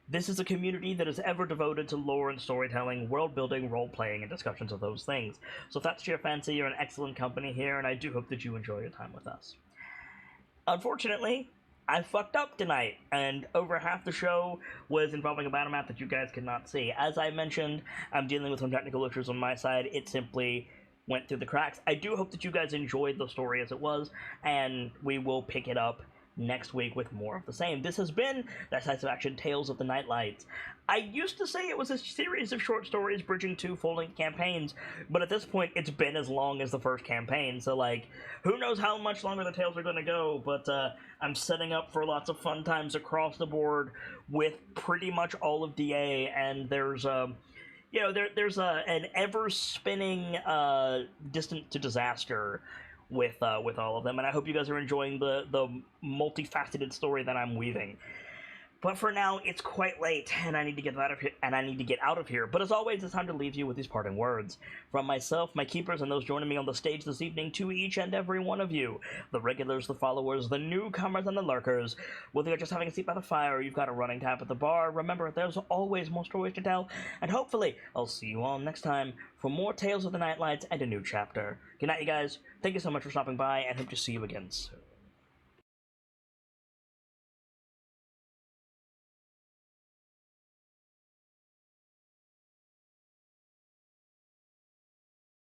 This is a community that is ever devoted to lore and storytelling, world-building, role-playing, and discussions of those things. So if that's your fancy, you're an excellent company here, and I do hope that you enjoy your time with us. Unfortunately, I fucked up tonight, and over half the show was involving a battle map that you guys could not see. As I mentioned, I'm dealing with some technical issues on my side. It simply went through the cracks. I do hope that you guys enjoyed the story as it was, and we will pick it up next week with more of the same. This has been Dice-Icive Action Tales of the KnightLites. I used to say it was a series of short stories bridging two full-length campaigns, but at this point it's been as long as the first campaign, so like, who knows how much longer the tales are going to go, but I'm setting up for lots of fun times across the board with pretty much all of DA, and there's there's an ever-spinning Distant to Disaster with all of them, and I hope you guys are enjoying the multifaceted story that I'm weaving. But for now, it's quite late, and I need to get out of here. But as always, it's time to leave you with these parting words. From myself, my keepers, and those joining me on the stage this evening, to each and every one of you, the regulars, the followers, the newcomers, and the lurkers, whether you're just having a seat by the fire or you've got a running tap at the bar, remember, there's always more stories to tell, and hopefully, I'll see you all next time for more Tales of the KnightLites and a new chapter. Good night, you guys. Thank you so much for stopping by, and hope to see you again soon.